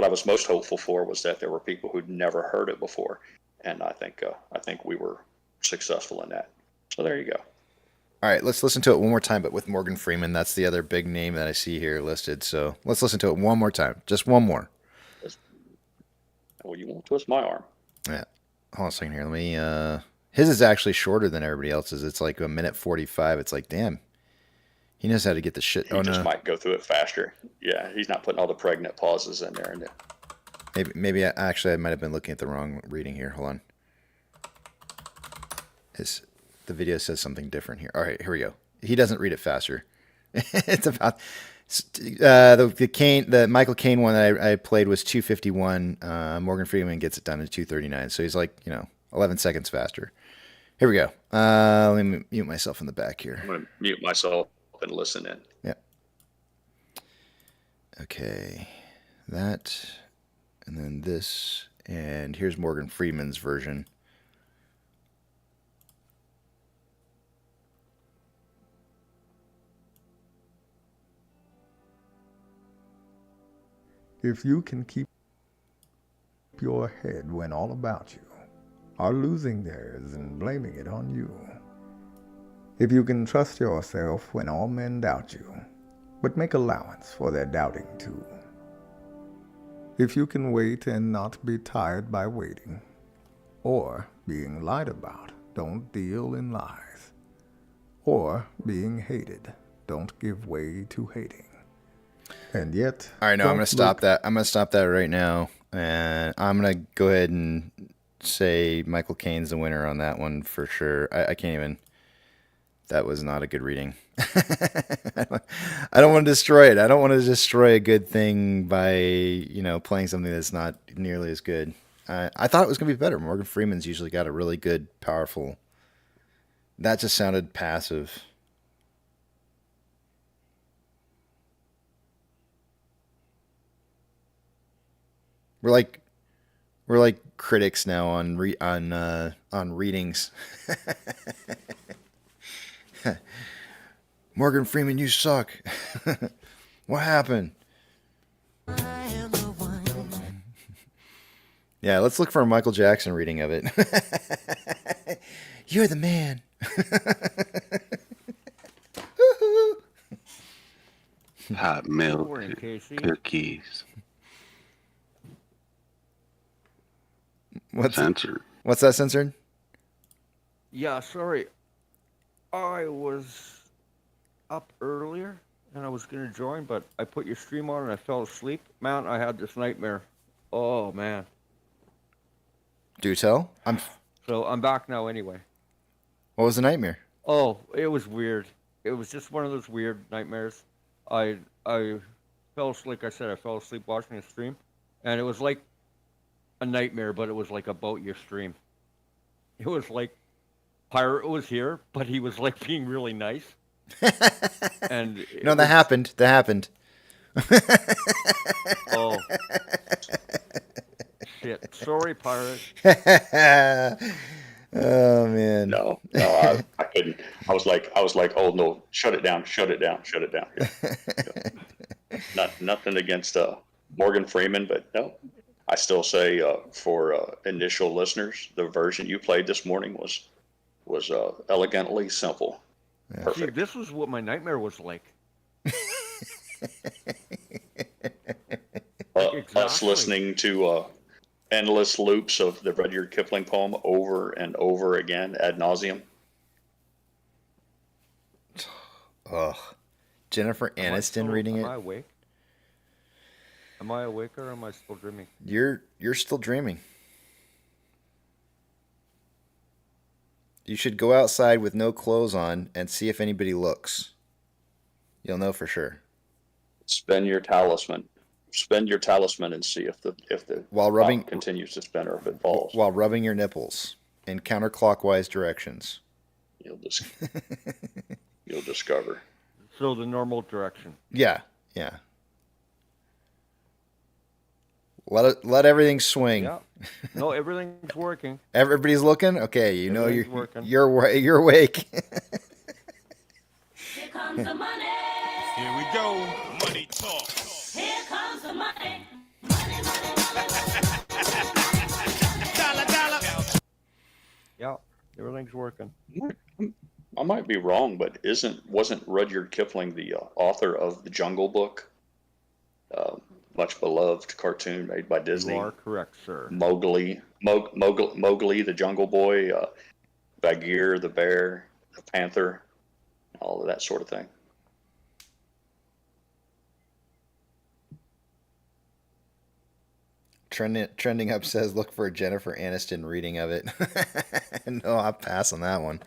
was most hopeful for was that there were people who'd never heard it before. And I think we were successful in that. So there you go. All right, let's listen to it one more time, but with Morgan Freeman. That's the other big name that I see here listed. So let's listen to it one more time. Just one more. Well, you won't twist my arm. Yeah. Hold on a second here. Let me... His is actually shorter than everybody else's. It's like 1:45. It's like, damn. He knows how to get the shit. He just might go through it faster. Yeah, he's not putting all the pregnant pauses in there. Maybe I might have been looking at the wrong reading here. Hold on. The video says something different here. All right, here we go. He doesn't read it faster. It's about the Michael Caine one that I played was 2:51. Morgan Freeman gets it done in 2:39. So he's like 11 seconds faster. Here we go. Let me mute myself in the back here. I'm going to mute myself and listen in. Yeah. Okay. That, and then this, and here's Morgan Freeman's version. If you can keep your head when all about you are losing theirs and blaming it on you. If you can trust yourself when all men doubt you, but make allowance for their doubting too. If you can wait and not be tired by waiting, or being lied about, don't deal in lies, or being hated, don't give way to hating. And yet, all right, no, I'm going to stop that. I'm going to stop that right now, and I'm going to go ahead and say Michael Caine's the winner on that one for sure. I can't even. That was not a good reading. I don't want to destroy it. I don't want to destroy a good thing by playing something that's not nearly as good. I thought it was going to be better. Morgan Freeman's usually got a really good, powerful. That just sounded passive. We're like critics now on readings. Morgan Freeman, you suck. What happened? Yeah, let's look for a Michael Jackson reading of it. You're the man. Hot milk, cookies. What's censored? What's that censored? Yeah, sorry. I was up earlier and I was going to join, but I put your stream on and I fell asleep. Man, I had this nightmare. Oh, man. Do tell. So I'm back now anyway. What was the nightmare? Oh, it was weird. It was just one of those weird nightmares. I fell asleep. Like I said, I fell asleep watching a stream, and it was like a nightmare, but it was like about your stream. It was like Pirate was here, but he was like being really nice. And no, that happened. That happened. Oh. Shit. Sorry, Pirate. Oh man. No, I couldn't. I was like, oh no, shut it down. Yeah. Nothing against Morgan Freeman, but no, I still say for initial listeners, the version you played this morning was elegantly simple. Yeah. Perfect. See, this was what my nightmare was like. Us listening to endless loops of the Rudyard Kipling poem over and over again ad nauseum. Ugh. Jennifer Aniston reading it. Am I awake? Am I awake or am I still dreaming? You're still dreaming. You should go outside with no clothes on and see if anybody looks. You'll know for sure. Spin your talisman and see if the while rubbing continues to spin or if it falls. While rubbing your nipples in counterclockwise directions. You'll discover. So the normal direction. Yeah, yeah. Let everything swing. Yeah. No, everything's working. Everybody's looking. Okay, you know Everything's working. you're awake. Here comes the money. Here we go. Money talk. Here comes the money. Yeah, everything's working. I might be wrong, but wasn't Rudyard Kipling the author of the Jungle Book? Much beloved cartoon made by Disney. You are correct, sir. Mowgli, the Jungle Boy, Bagheera, the bear, the panther, all of that sort of thing. Trending up says, look for a Jennifer Aniston reading of it. No, I'll pass on that one.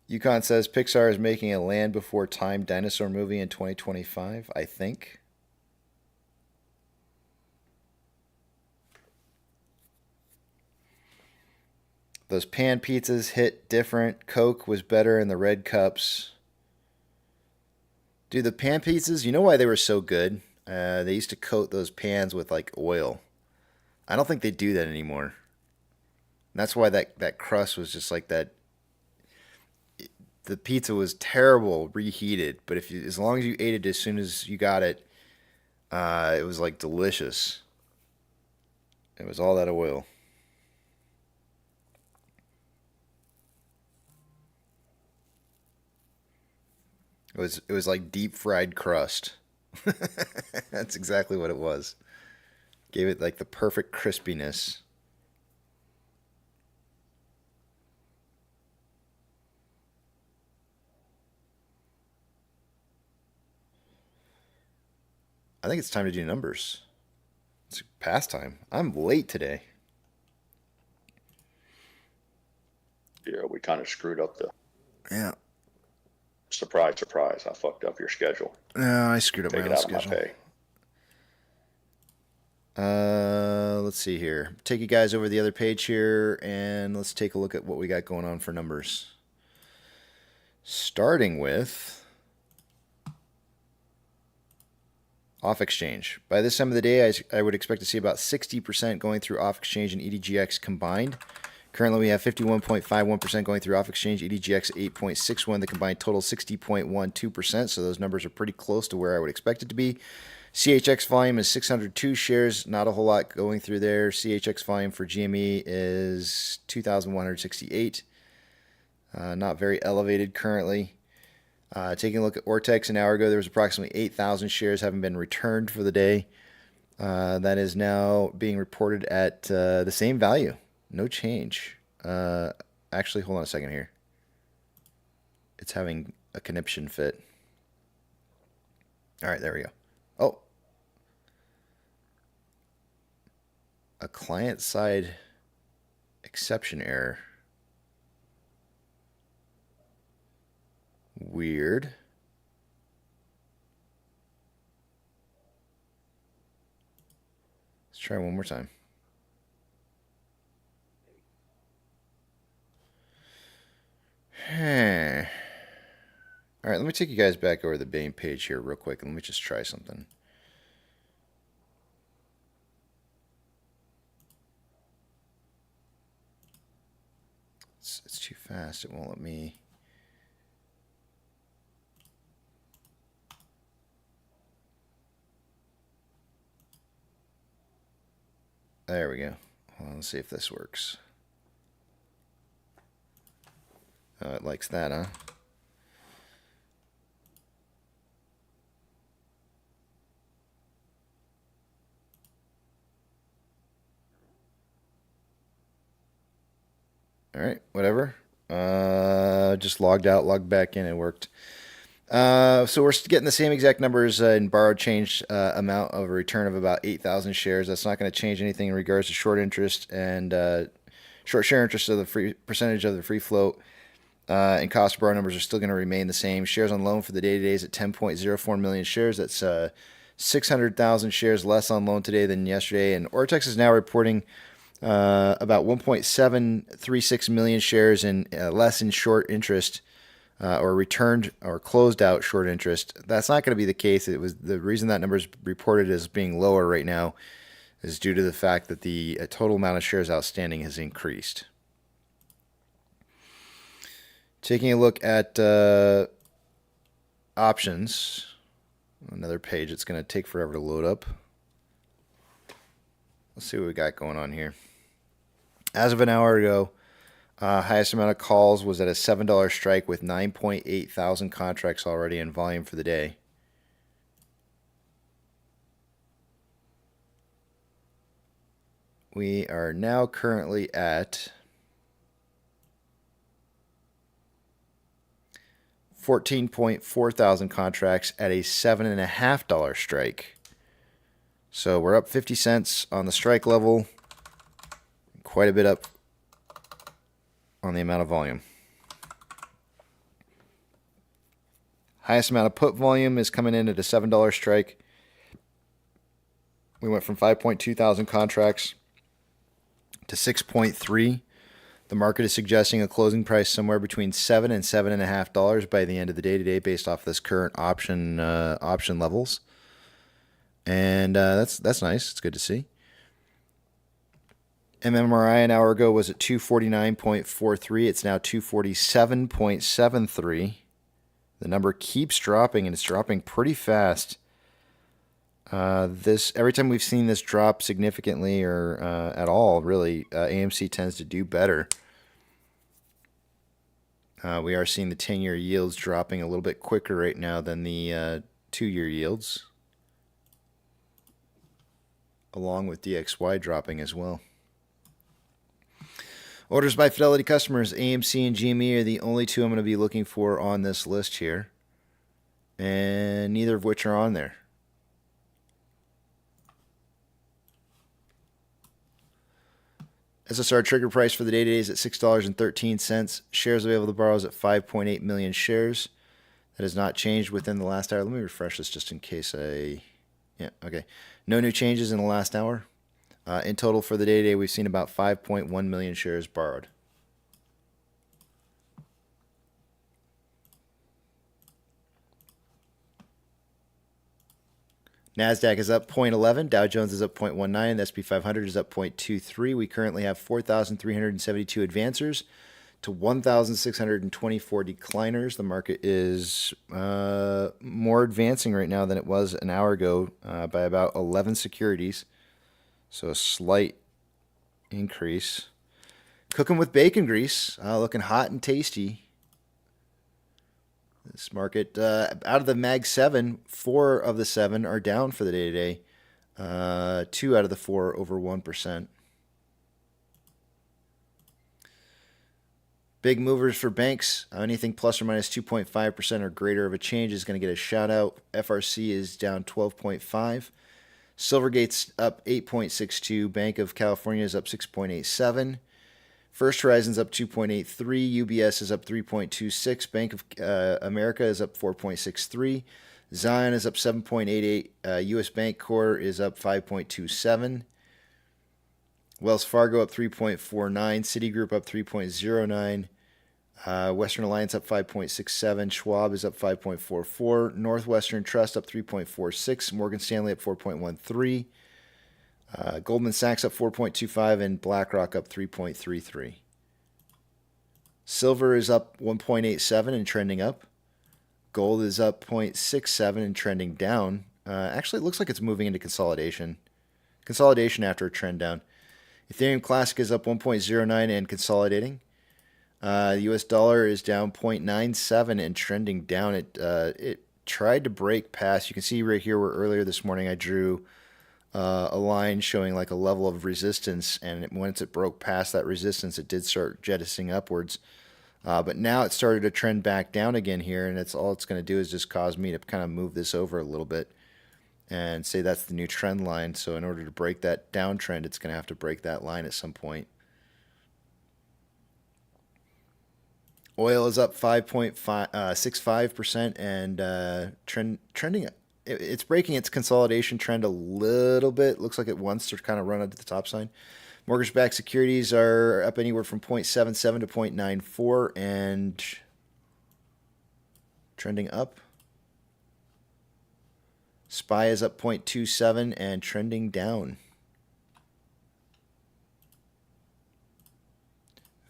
Yukon says Pixar is making a Land Before Time dinosaur movie in 2025, I think. Those pan pizzas hit different. Coke was better in the red cups. Dude, the pan pizzas, you know why they were so good? They used to coat those pans with like oil. I don't think they do that anymore. And that's why that crust was just like that. The pizza was terrible reheated, but as long as you ate it as soon as you got it, it was like delicious. It was all that oil. It was like deep fried crust. That's exactly what it was. Gave it like the perfect crispiness. I think it's time to do numbers. It's past time. I'm late today. Yeah, we kind of screwed up the. Yeah. Surprise, surprise! I fucked up your schedule. No, I screwed up my own schedule. Of my pay. Let's see here. Take you guys over the other page here, and let's take a look at what we got going on for numbers. Starting with off exchange. By this time of the day, I would expect to see about 60% going through off exchange and EDGX combined. Currently, we have 51.51% going through off exchange, EDGX 8.61, the combined total 60.12%, so those numbers are pretty close to where I would expect it to be. CHX volume is 602 shares, not a whole lot going through there. CHX volume for GME is 2,168, not very elevated currently. Taking a look at Ortex, an hour ago, there was approximately 8,000 shares having been returned for the day. That is now being reported at the same value. No change. Actually, hold on a second here. It's having a conniption fit. All right, there we go. Oh. A client-side exception error. Weird. Let's try one more time. All right, let me take you guys back over the main page here real quick, and let me just try something. It's too fast. It won't let me. There we go. Well, let's see if this works. Oh, it likes that, huh? All right, whatever. Just logged out, logged back in, it worked. So we're getting the same exact numbers in borrowed change amount of a return of about 8,000 shares. That's not going to change anything in regards to short interest and short share interest of the free percentage of the free float. And cost of borrow numbers are still going to remain the same. Shares on loan for the day today is at 10.04 million shares. That's 600,000 shares less on loan today than yesterday. And Ortex is now reporting about 1.736 million shares in less in short interest or returned or closed out short interest. That's not going to be the case. It was the reason that number is reported as being lower right now is due to the fact that the total amount of shares outstanding has increased. Taking a look at options, another page. It's going to take forever to load up. Let's see what we got going on here. As of an hour ago, highest amount of calls was at a $7 strike with 9.8 thousand contracts already in volume for the day. We are now currently at 14.4 thousand contracts at a $7.50 strike. So we're up 50 cents on the strike level, quite a bit up on the amount of volume. Highest amount of put volume is coming in at a $7 strike. We went from 5.2 thousand contracts to 6.3. The market is suggesting a closing price somewhere between $7 and $7.50 by the end of the day today, based off this current option levels, and that's nice. It's good to see. MMRI an hour ago was at 249.43. It's now 247.73. The number keeps dropping, and it's dropping pretty fast. Every time we've seen this drop significantly or at all, really, AMC tends to do better. We are seeing the 10-year yields dropping a little bit quicker right now than the 2-year yields, along with DXY dropping as well. Orders by Fidelity customers, AMC and GME are the only two I'm going to be looking for on this list here, and neither of which are on there. SSR trigger price for the day today is at $6.13. Shares available to borrow is at 5.8 million shares. That has not changed within the last hour. Let me refresh this just in case yeah, okay. No new changes in the last hour. In total for the day today, we've seen about 5.1 million shares borrowed. NASDAQ is up 0.11, Dow Jones is up 0.19, the SP 500 is up 0.23. We currently have 4,372 advancers to 1,624 decliners. The market is more advancing right now than it was an hour ago by about 11 securities. So a slight increase. Cooking with bacon grease, looking hot and tasty. This market, out of the Mag 7, 4 of the 7 are down for the day today. 2 out of the 4 over 1%. Big movers for banks. Anything plus or minus 2.5% or greater of a change is going to get a shout out. FRC is down 12.5. Silvergate's up 8.62. Bank of California is up 6.87. First Horizon's up 2.83. UBS is up 3.26. Bank of America is up 4.63. Zion is up 7.88. U.S. Bank Corp is up 5.27. Wells Fargo up 3.49. Citigroup up 3.09. Western Alliance up 5.67. Schwab is up 5.44. Northwestern Trust up 3.46. Morgan Stanley up 4.13. Goldman Sachs up 4.25 and BlackRock up 3.33. Silver is up 1.87 and trending up. Gold is up 0.67 and trending down. Actually, it looks like it's moving into consolidation. Consolidation after a trend down. Ethereum Classic is up 1.09 and consolidating. The US dollar is down 0.97 and trending down. It tried to break past. You can see right here where earlier this morning I drew a line showing like a level of resistance, and once it broke past that resistance, it did start jettisoning upwards. But now it started to trend back down again here, and all it's going to do is just cause me to kind of move this over a little bit and say that's the new trend line. So in order to break that downtrend, it's going to have to break that line at some point. Oil is up 5.65% and trending it's breaking its consolidation trend a little bit. Looks like it wants to kind of run into the top sign. Mortgage-backed securities are up anywhere from 0.77 to 0.94 and trending up. SPY is up 0.27 and trending down.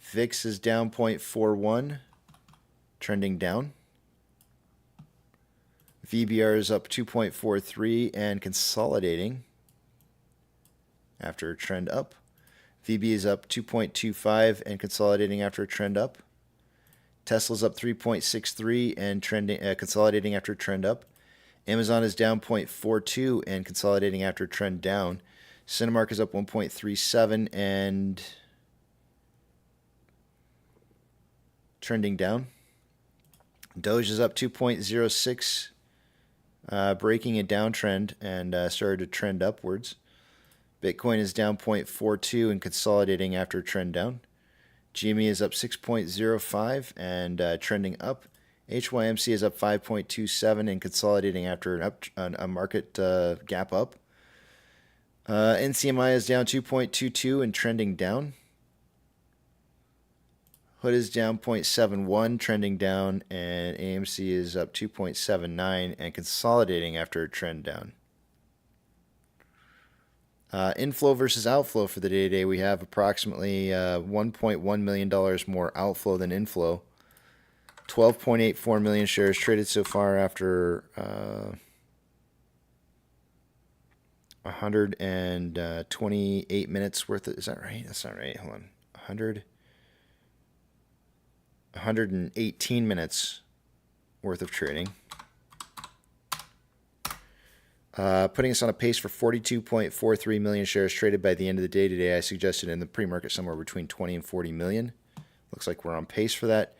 VIX is down 0.41, trending down. VBR is up 2.43 and consolidating after a trend up. VB is up 2.25 and consolidating after a trend up. Tesla's up 3.63 and trending, consolidating after a trend up. Amazon is down 0.42 and consolidating after a trend down. Cinemark is up 1.37 and trending down. Doge is up 2.06, breaking a downtrend and started to trend upwards. Bitcoin is down 0.42 and consolidating after a trend down. GME is up 6.05 and trending up. HYMC is up 5.27 and consolidating after a market gap up. NCMI is down 2.22 and trending down. Hood is down 0.71, trending down, and AMC is up 2.79 and consolidating after a trend down. Inflow versus outflow for the day today, we have approximately $1.1 million more outflow than inflow. 12.84 million shares traded so far after 128 minutes worth of, is that right? That's not right. Hold on. 118 minutes worth of trading. Putting us on a pace for 42.43 million shares traded by the end of the day today. I suggested in the pre-market somewhere between 20 and 40 million. Looks like we're on pace for that.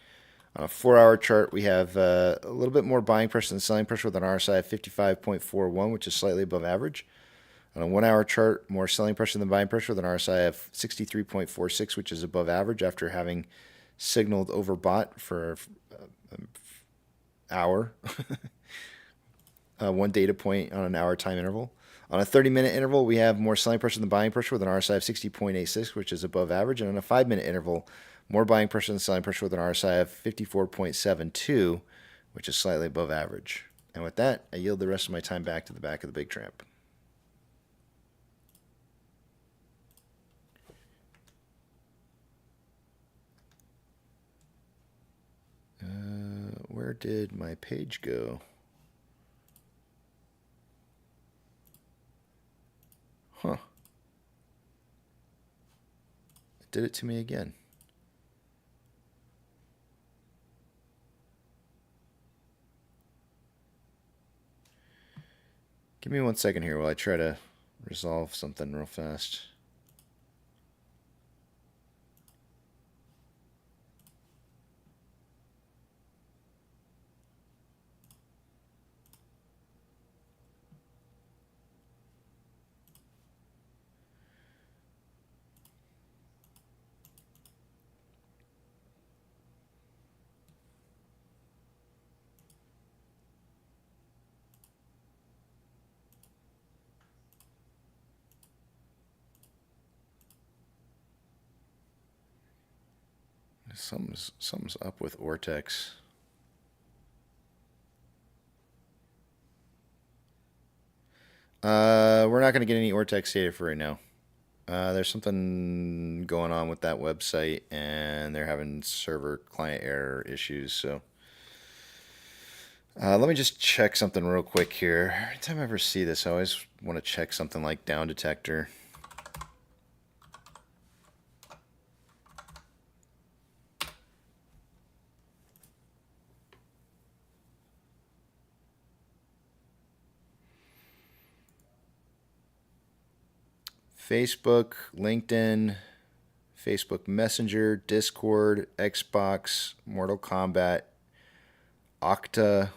On a 4-hour chart, we have a little bit more buying pressure than selling pressure with an RSI of 55.41, which is slightly above average. On a 1-hour chart, more selling pressure than buying pressure with an RSI of 63.46, which is above average after having signaled overbought for an hour. One data point on an hour time interval. On a 30-minute interval, we have more selling pressure than buying pressure with an RSI of 60.86, which is above average. And on a 5-minute interval, more buying pressure than selling pressure with an RSI of 54.72, which is slightly above average. And with that, I yield the rest of my time back to the back of the big tramp. Where did my page go? Huh. It did it to me again. Give me 1 second here while I try to resolve something real fast. Something's up with Ortex. We're not going to get any Ortex data for right now. There's something going on with that website, and they're having server client error issues. So let me just check something real quick here. Every time I ever see this, I always want to check something like down detector. Facebook, LinkedIn, Facebook Messenger, Discord, Xbox, Mortal Kombat, Okta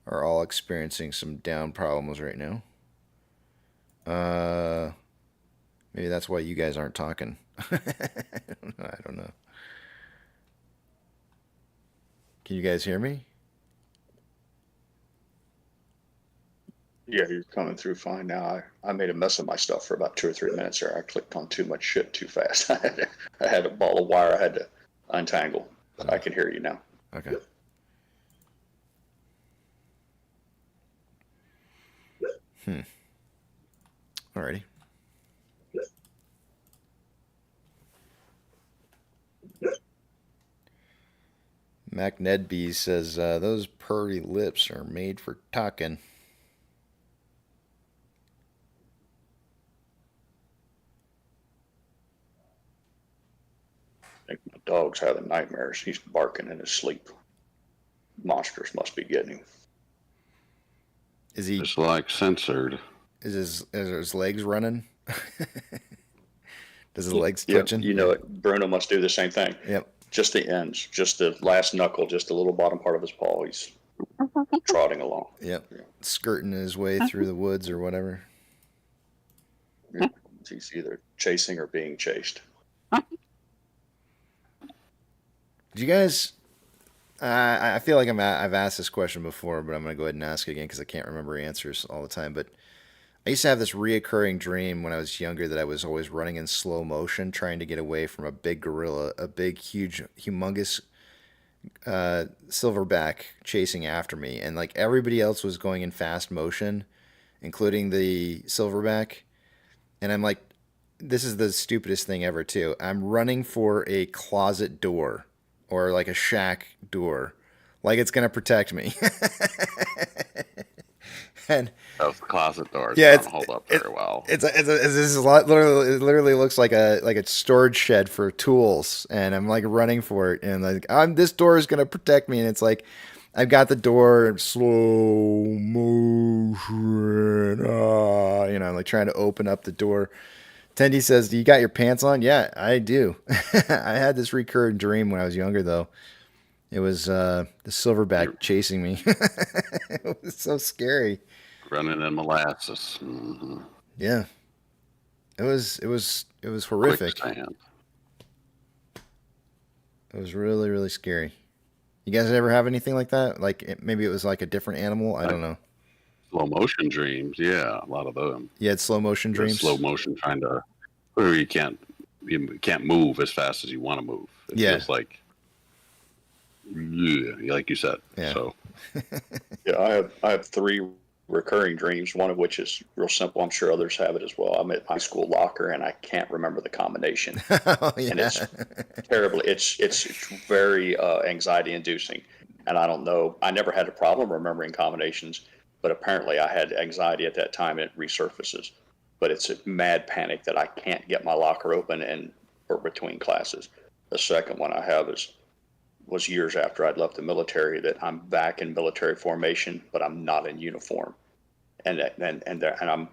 are all experiencing some down problems right now. Maybe that's why you guys aren't talking. I don't know. Can you guys hear me? Yeah, you're coming through fine now. I made a mess of my stuff for about 2 or 3 minutes there. I clicked on too much shit too fast. I had a ball of wire I had to untangle. But I can hear you now. Okay. Alrighty. Mac Nedby says, those purry lips are made for talking. I think my dog's having nightmares. He's barking in his sleep. Monsters must be getting him. Is he just like censored? Is his legs running? Does his legs twitching? You know it. Bruno must do the same thing. Yep. Just the ends, just the last knuckle, just the little bottom part of his paw. He's trotting along. Yep. Skirting his way through the woods or whatever. He's either chasing or being chased. Do you guys? I feel like I've asked this question before, but I'm going to go ahead and ask it again because I can't remember answers all the time. But I used to have this reoccurring dream when I was younger that I was always running in slow motion, trying to get away from a big gorilla, a big, huge, humongous silverback chasing after me, and like everybody else was going in fast motion, including the silverback. And I'm like, this is the stupidest thing ever too. I'm running for a closet door or like a shack door, like it's gonna protect me. And those closet doors don't hold up very well. This is literally looks like a storage shed for tools, and I'm like running for it, and like this door is gonna protect me, and it's like I've got the door in slow motion, I'm like trying to open up the door. Tendy says, "Do you got your pants on?" Yeah, I do. I had this recurring dream when I was younger, though. It was the silverback chasing me. It was so scary. Running in molasses. Mm-hmm. Yeah, it was horrific. Quicksand. It was really, really scary. You guys ever have anything like that? Like maybe it was like a different animal. I don't know. Slow motion dreams. Yeah, a lot of them. You had slow motion dreams. Slow motion, trying to, or you can't move as fast as you want to move. It feels like, like you said. Yeah. So. Yeah, I have 3 recurring dreams, one of which is real simple. I'm sure others have it as well. I'm at my school locker and I can't remember the combination. And it's terribly, it's very anxiety inducing. And I don't know, I never had a problem remembering combinations, but apparently I had anxiety at that time and it resurfaces. But it's a mad panic that I can't get my locker open or between classes. The second one I have was years after I'd left the military, that I'm back in military formation, but I'm not in uniform. And I'm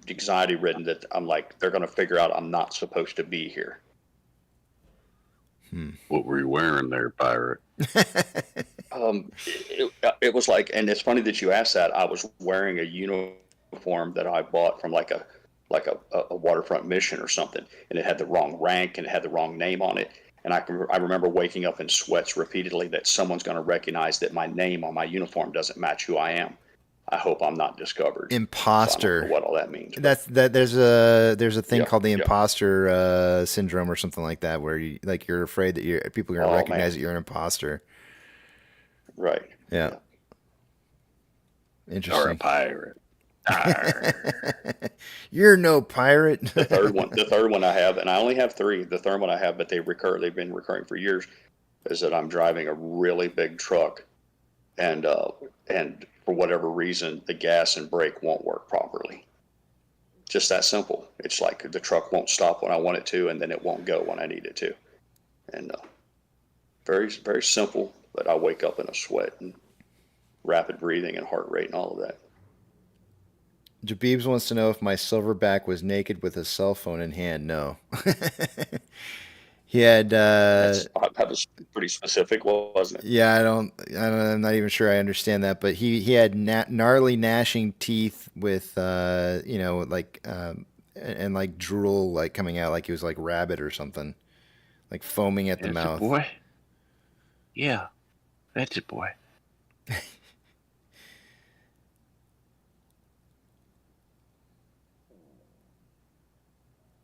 anxiety ridden that I'm like, they're going to figure out I'm not supposed to be here. What were you wearing there, pirate? It was like, and it's funny that you asked that. I was wearing a uniform that I bought from like a waterfront mission or something, and it had the wrong rank and it had the wrong name on it. And I remember waking up in sweats repeatedly that someone's going to recognize that my name on my uniform doesn't match who I am. I hope I'm not discovered. Imposter. So I don't know what all that means. There's a thing called the imposter syndrome or something like that, where you're afraid that people are going to recognize that you're an imposter. Right. Yeah. Interesting. Or a pirate. You're no pirate. The third one I have, and I only have 3. The third one I have, but they've been recurring for years, is that I'm driving a really big truck, and for whatever reason, the gas and brake won't work properly. Just that simple. It's like the truck won't stop when I want it to, and then it won't go when I need it to. And very, very simple, but I wake up in a sweat and rapid breathing and heart rate and all of that. Jabibs wants to know if my silverback was naked with a cell phone in hand. No. He had. That was pretty specific, wasn't it? Yeah, I'm not even sure I understand that, but he had gnarly gnashing teeth with, and like drool like coming out, like he was like rabbit or something, like foaming at the mouth. Boy. Yeah, that's it, boy.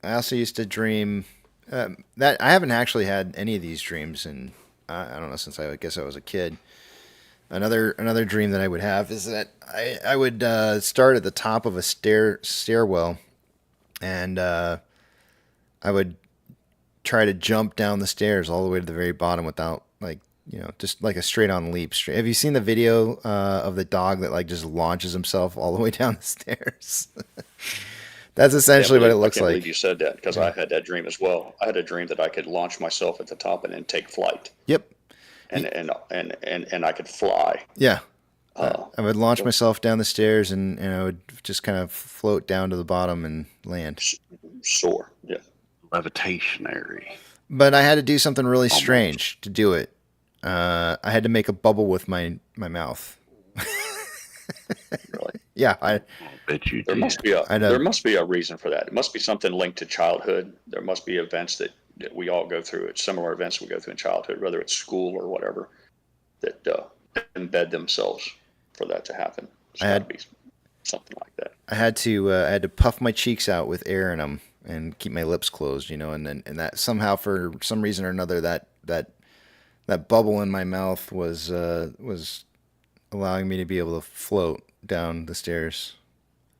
I also used to dream that I haven't actually had any of these dreams, and I don't know, since I guess I was a kid. Another dream that I would have is that I would start at the top of a stairwell, and I would try to jump down the stairs all the way to the very bottom without, like, just like a straight on leap. Have you seen the video of the dog that like just launches himself all the way down the stairs? That's essentially what it looks I can't like. believe you said that, because I had that dream as well. I had a dream that I could launch myself at the top and then take flight. Yep. And I could fly. Yeah. I would launch myself down the stairs, and I would just kind of float down to the bottom and land. Soar. Yeah. Levitationary. But I had to do something really strange to do it. I had to make a bubble with my mouth. Really? Yeah, I bet you there must be a reason for that. It must be something linked to childhood. There must be events that we all go through. It's similar events we go through in childhood, whether it's school or whatever, that embed themselves for that to happen. It's got to be something like that. I had to puff my cheeks out with air in them and keep my lips closed, and that somehow, for some reason or another, that bubble in my mouth was allowing me to be able to float down the stairs.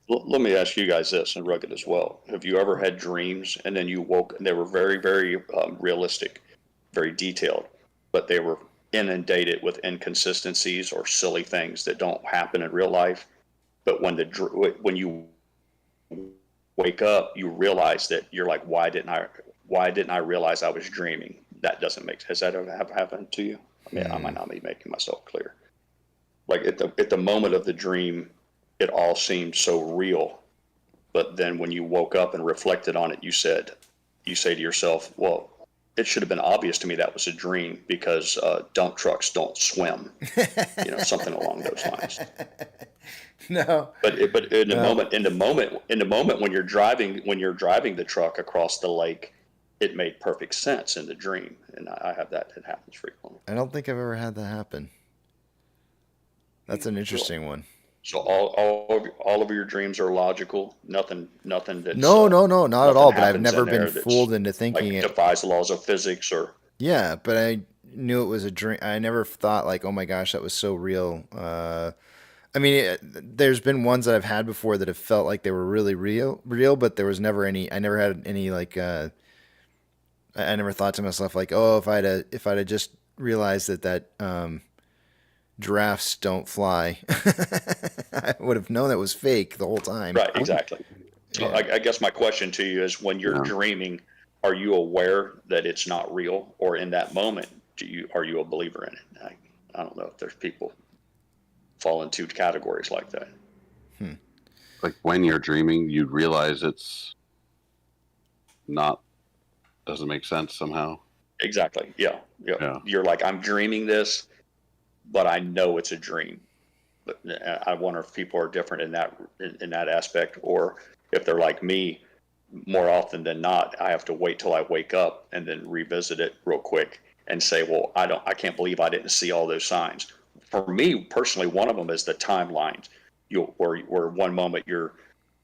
Let me ask you guys this, and Rugged as well. Have you ever had dreams and then you woke and they were very, very realistic, very detailed, but they were inundated with inconsistencies or silly things that don't happen in real life? But when you wake up, you realize that you're like, why didn't I realize I was dreaming? That doesn't make sense. Has that ever happened to you? I mean, I might not be making myself clear. Like at the moment of the dream, it all seemed so real, but then when you woke up and reflected on it, you say to yourself, well, it should have been obvious to me that was a dream, because dump trucks don't swim, something along those lines. No. But in the moment when you're driving the truck across the lake, it made perfect sense in the dream, and I have that. It happens frequently. I don't think I've ever had that happen. That's an interesting one. So all of your dreams are logical. Nothing that's no, not at all. But I've never been fooled into thinking like it defies the laws of physics, or yeah. But I knew it was a dream. I never thought like, oh my gosh, that was so real. I mean, there's been ones that I've had before that have felt like they were really real, but there was never any. I never had any like. I never thought to myself like, oh, if I'd have just realized that giraffes don't fly, I would have known that was fake the whole time. Right, exactly. So I guess my question to you is, when you're dreaming, are you aware that it's not real, or in that moment, are you a believer in it? I don't know if there's people fall in two categories like that. Like when you're dreaming, you realize it's doesn't make sense somehow. Exactly. Yeah. You're like, I'm dreaming this, but I know it's a dream. But I wonder if people are different in that aspect, or if they're like me. More often than not, I have to wait till I wake up and then revisit it real quick and say, well, I can't believe I didn't see all those signs. For me personally, one of them is the timelines. Where one moment you're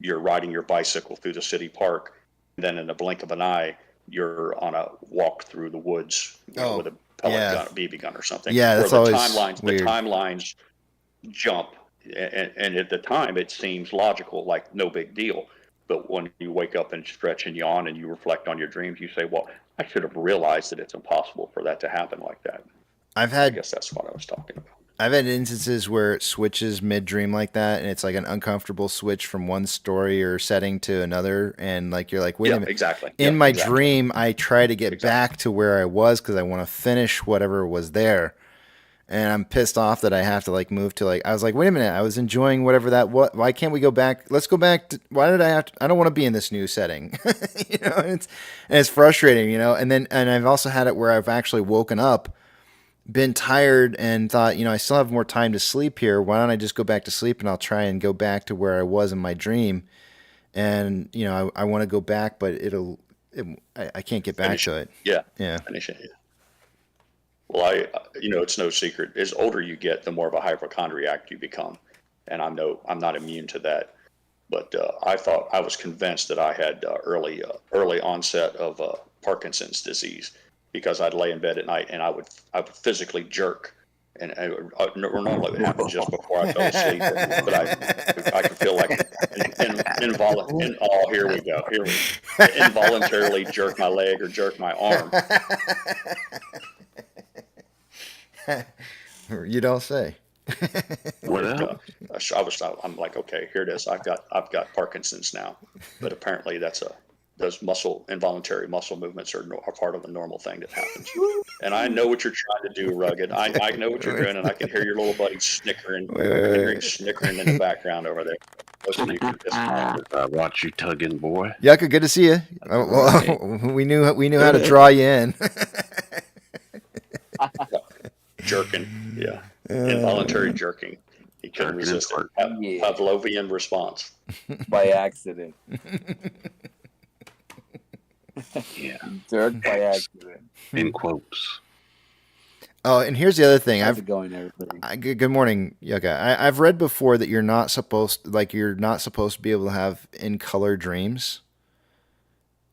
riding your bicycle through the city park, and then in the blink of an eye, you're on a walk through the woods with a pellet gun, a BB gun or something. Yeah, that's where always weird. The timelines jump, and at the time it seems logical, like no big deal. But when you wake up and stretch and yawn and you reflect on your dreams, you say, well, I should have realized that it's impossible for that to happen like that. I guess that's what I was talking about. I've had instances where it switches mid-dream like that, and it's like an uncomfortable switch from one story or setting to another, and like you're like, wait a minute. Exactly. In my dream, I try to get back to where I was because I want to finish whatever was there, and I'm pissed off that I have to like move to like. I was like, wait a minute, I was enjoying whatever that. Why can't we go back? Let's go back. Why did I have to? I don't want to be in this new setting. And it's frustrating, And I've also had it where I've actually woken up, been tired, and thought, I still have more time to sleep here. Why don't I just go back to sleep, and I'll try and go back to where I was in my dream. And, I want to go back, but I can't get back to it. Yeah. Yeah. Finish it. Yeah. Well, it's no secret. As older you get, the more of a hypochondriac you become. And I'm not immune to that. But I was convinced that I had early onset of Parkinson's disease because I'd lay in bed at night and I would physically jerk. And normally it would happen just before I fell asleep, but I could feel like here we go. Involuntarily jerk my leg or jerk my arm. You don't say. I'm like, okay, here it is. I've got Parkinson's now, but apparently those involuntary muscle movements are part of the normal thing that happens. And I know what you're trying to do, Rugged. I know what you're doing, and I can hear your little buddy snickering. I can hear him snickering in the background over there. I watch you tugging, boy. Yucca, good to see you. We knew how to draw you in. Jerking, yeah. Involuntary jerking. He couldn't resist it. Pavlovian response. By accident. Yeah. Jerk by accident. In quotes. Oh, and here's the other thing. How's it going, everybody? Good morning, Yucca. I've read before that you're not supposed to be able to have in color dreams.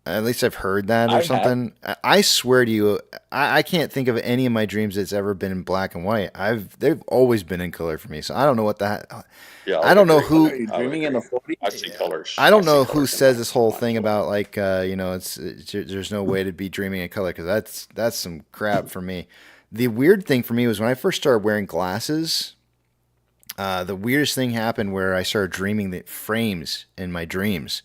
At least I've heard that or something. I swear to you, I can't think of any of my dreams that's ever been in black and white. They've always been in color for me. So I don't know what that. Yeah, I don't know who. Are you dreaming in the 40s? I see colors. I don't know who says this whole thing about like there's no way to be dreaming in color because that's some crap for me. The weird thing for me was when I first started wearing glasses. The weirdest thing happened where I started dreaming the frames in my dreams.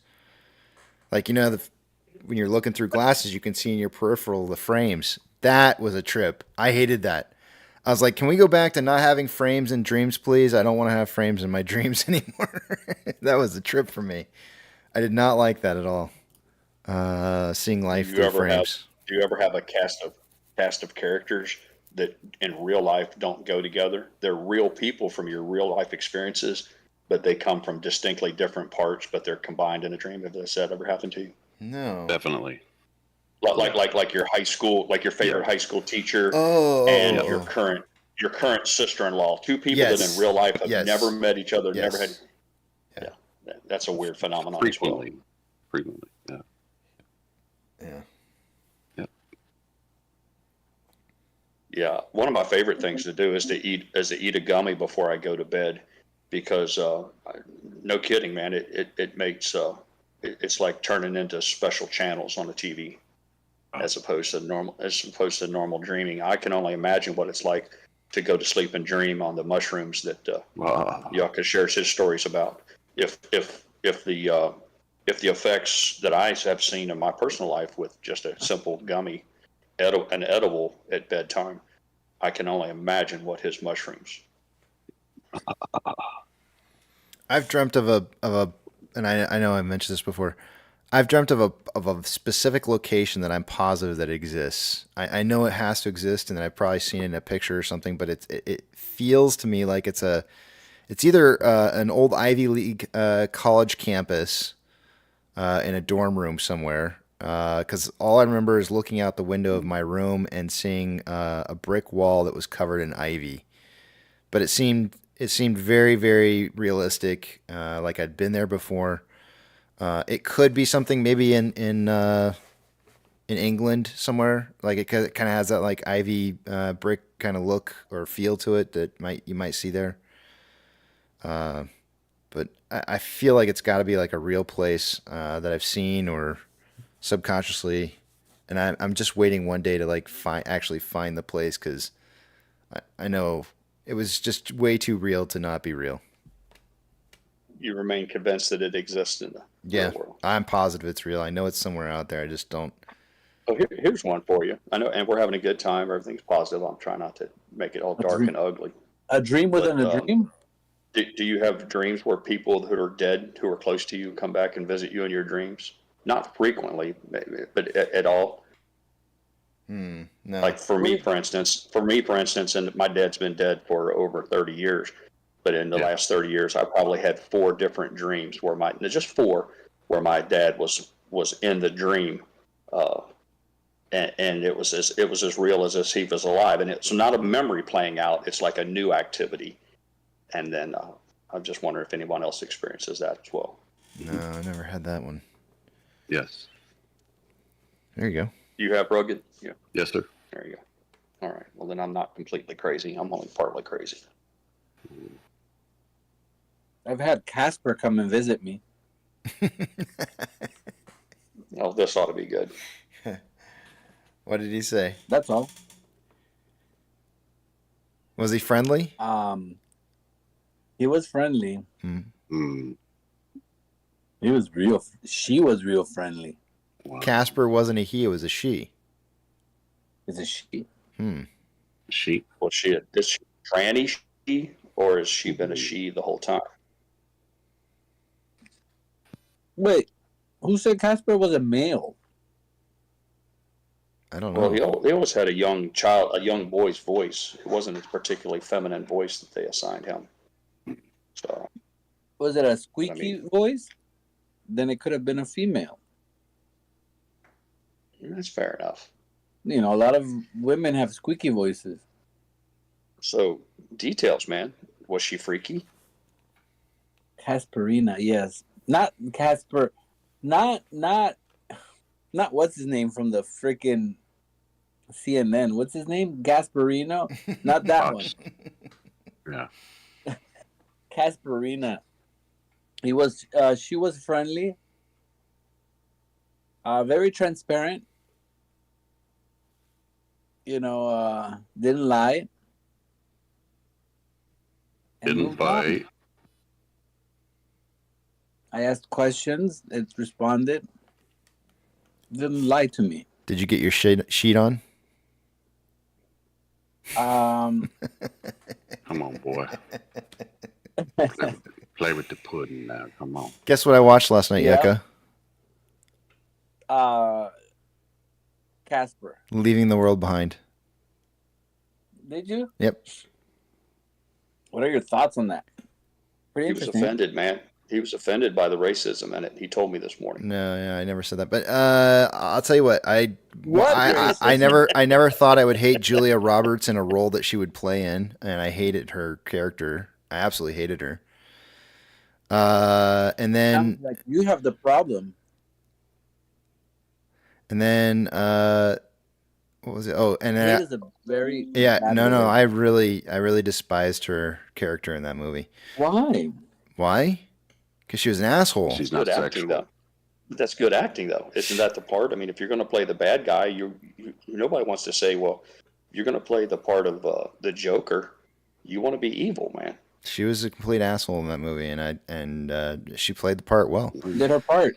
Like when you're looking through glasses, you can see in your peripheral the frames. That was a trip. I hated that. I was like, can we go back to not having frames in dreams, please? I don't want to have frames in my dreams anymore. That was a trip for me. I did not like that at all. Seeing life through frames. Do you ever have a cast of characters that in real life don't go together? They're real people from your real life experiences, but they come from distinctly different parts, but they're combined in a dream. Has that ever happened to you? No. Definitely. Like your high school, like your favorite high school teacher and your current sister-in-law. Two people that in real life have never met each other, never had. Yeah, that's a weird phenomenon. Frequently, yeah. Yeah. Yep. Yeah, one of my favorite things to do is to eat a gummy before I go to bed, because no kidding, man, it makes it's like turning into special channels on the TV, as opposed to normal dreaming. I can only imagine what it's like to go to sleep and dream on the mushrooms that Yucca shares his stories about. If the effects that I have seen in my personal life with just a simple gummy, an edible at bedtime, I can only imagine what his mushrooms. I've dreamt of a, and I know I mentioned this before. I've dreamt of a specific location that I'm positive that exists. I know it has to exist, and I've probably seen it in a picture or something. But it feels to me like it's either an old Ivy League college campus in a dorm room somewhere. Because all I remember is looking out the window of my room and seeing a brick wall that was covered in ivy. But it seemed very, very realistic, like I'd been there before. It could be something maybe in England somewhere. Like it kind of has that like ivy brick kind of look or feel to it that you might see there. But I feel like it's got to be like a real place that I've seen or subconsciously, and I'm just waiting one day to like actually find the place, because I know it was just way too real to not be real. You remain convinced that it exists in the real world. I'm positive it's real. I know it's somewhere out there. I just don't. Oh, here's one for you. I know, and we're having a good time. Everything's positive. I'm trying not to make it all dark and ugly. A dream within a dream? Do you have dreams where people who are dead, who are close to you, come back and visit you in your dreams? Not frequently, but at all. No. Like for me, for instance, and my dad's been dead for over 30 years. But in the last 30 years, I probably had 4 different dreams where my dad was in the dream, and it was as real as if he was alive. And it's not a memory playing out; it's like a new activity. And then I'm just wondering if anyone else experiences that as well. No, I never had that one. Yes. There you go. You have Rugged? Yeah. Yes, sir. There you go. All right. Well, then I'm not completely crazy. I'm only partly crazy. I've had Casper come and visit me. Oh, this ought to be good. What did he say? That's all. Was he friendly? He was friendly. Hmm. He was real. She was real friendly. Wow. Casper wasn't a he; it was a she. It's a she. She? Was she a tranny she, or has she been a she the whole time? Wait, who said Casper was a male? I don't know. Well, they always had a young boy's voice. It wasn't a particularly feminine voice that they assigned him. So, Was it a squeaky voice? Then it could have been a female. that's fair enough. You know, a lot of women have squeaky voices. So, details, man. Was she freaky? Casperina, yes. Not Casper. Not what's his name from the freaking CNN. What's his name? Gasparino? Not that one. Yeah. Casperina. She was friendly. Very transparent. You know, didn't lie. And Didn't moved on. bite. I asked questions. It responded. Didn't lie to me. Did you get your sheet on? Come on, boy. Play with the pudding now. Come on. Guess what I watched last night, Yeah. Yucca? Casper. Leaving the World Behind. Did you? Yep. What are your thoughts on that? Pretty He was interesting. offended, man. He was offended by the racism in it. He told me this morning. No, yeah, I never said that. But I'll tell you what, I never thought I would hate Julia Roberts in a role that she would play in, and I hated her character. I absolutely hated her. And then Sounds like you have the problem. what was it? Oh, and It then is a very yeah, bad no, movie. I really despised her character in that movie. Why? Why? Because she was an asshole. She's good acting, though. That's good acting, though. Isn't that the part? I mean, if you're going to play the bad guy, nobody wants to say, well, you're going to play the part of the Joker. You want to be evil, man. She was a complete asshole in that movie, and she played the part well. Did her part.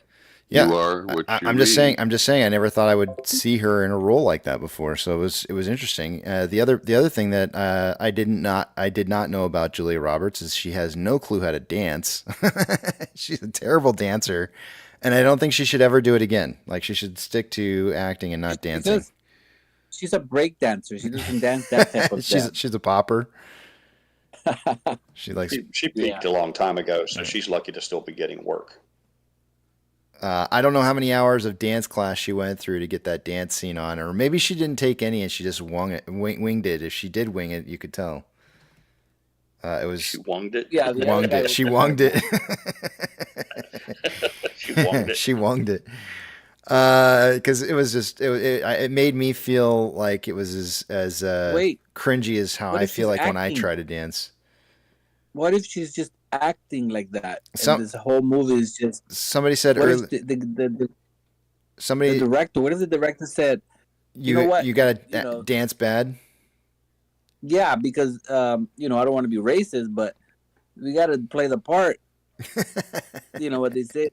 Yeah, You are what you I'm just read. saying. I never thought I would see her in a role like that before, so it was interesting. The other thing that I did not know about Julia Roberts is she has no clue how to dance. She's a terrible dancer, and I don't think she should ever do it again. Like, she should stick to acting and not dancing. She's a break dancer. She doesn't dance that type of dance. She's a popper. She likes. She peaked a long time ago, so she's lucky to still be getting work. I don't know how many hours of dance class she went through to get that dance scene on, or maybe she didn't take any and she just winged it. If she did wing it, you could tell. It was She wunged it. Yeah, wunged it. She wunged it. She wunged it. She wunged it. Because it was just it made me feel like it was as Wait. cringy as how What I if feel she's like when I acting? try to dance. What if she's just acting like that? Some- And this whole movie is just. Somebody said What earlier. if the Somebody, director? What if the director said, you know what? you gotta You know- dance bad. "Yeah, because I don't want to be racist, but we got to play the part." You know what they say?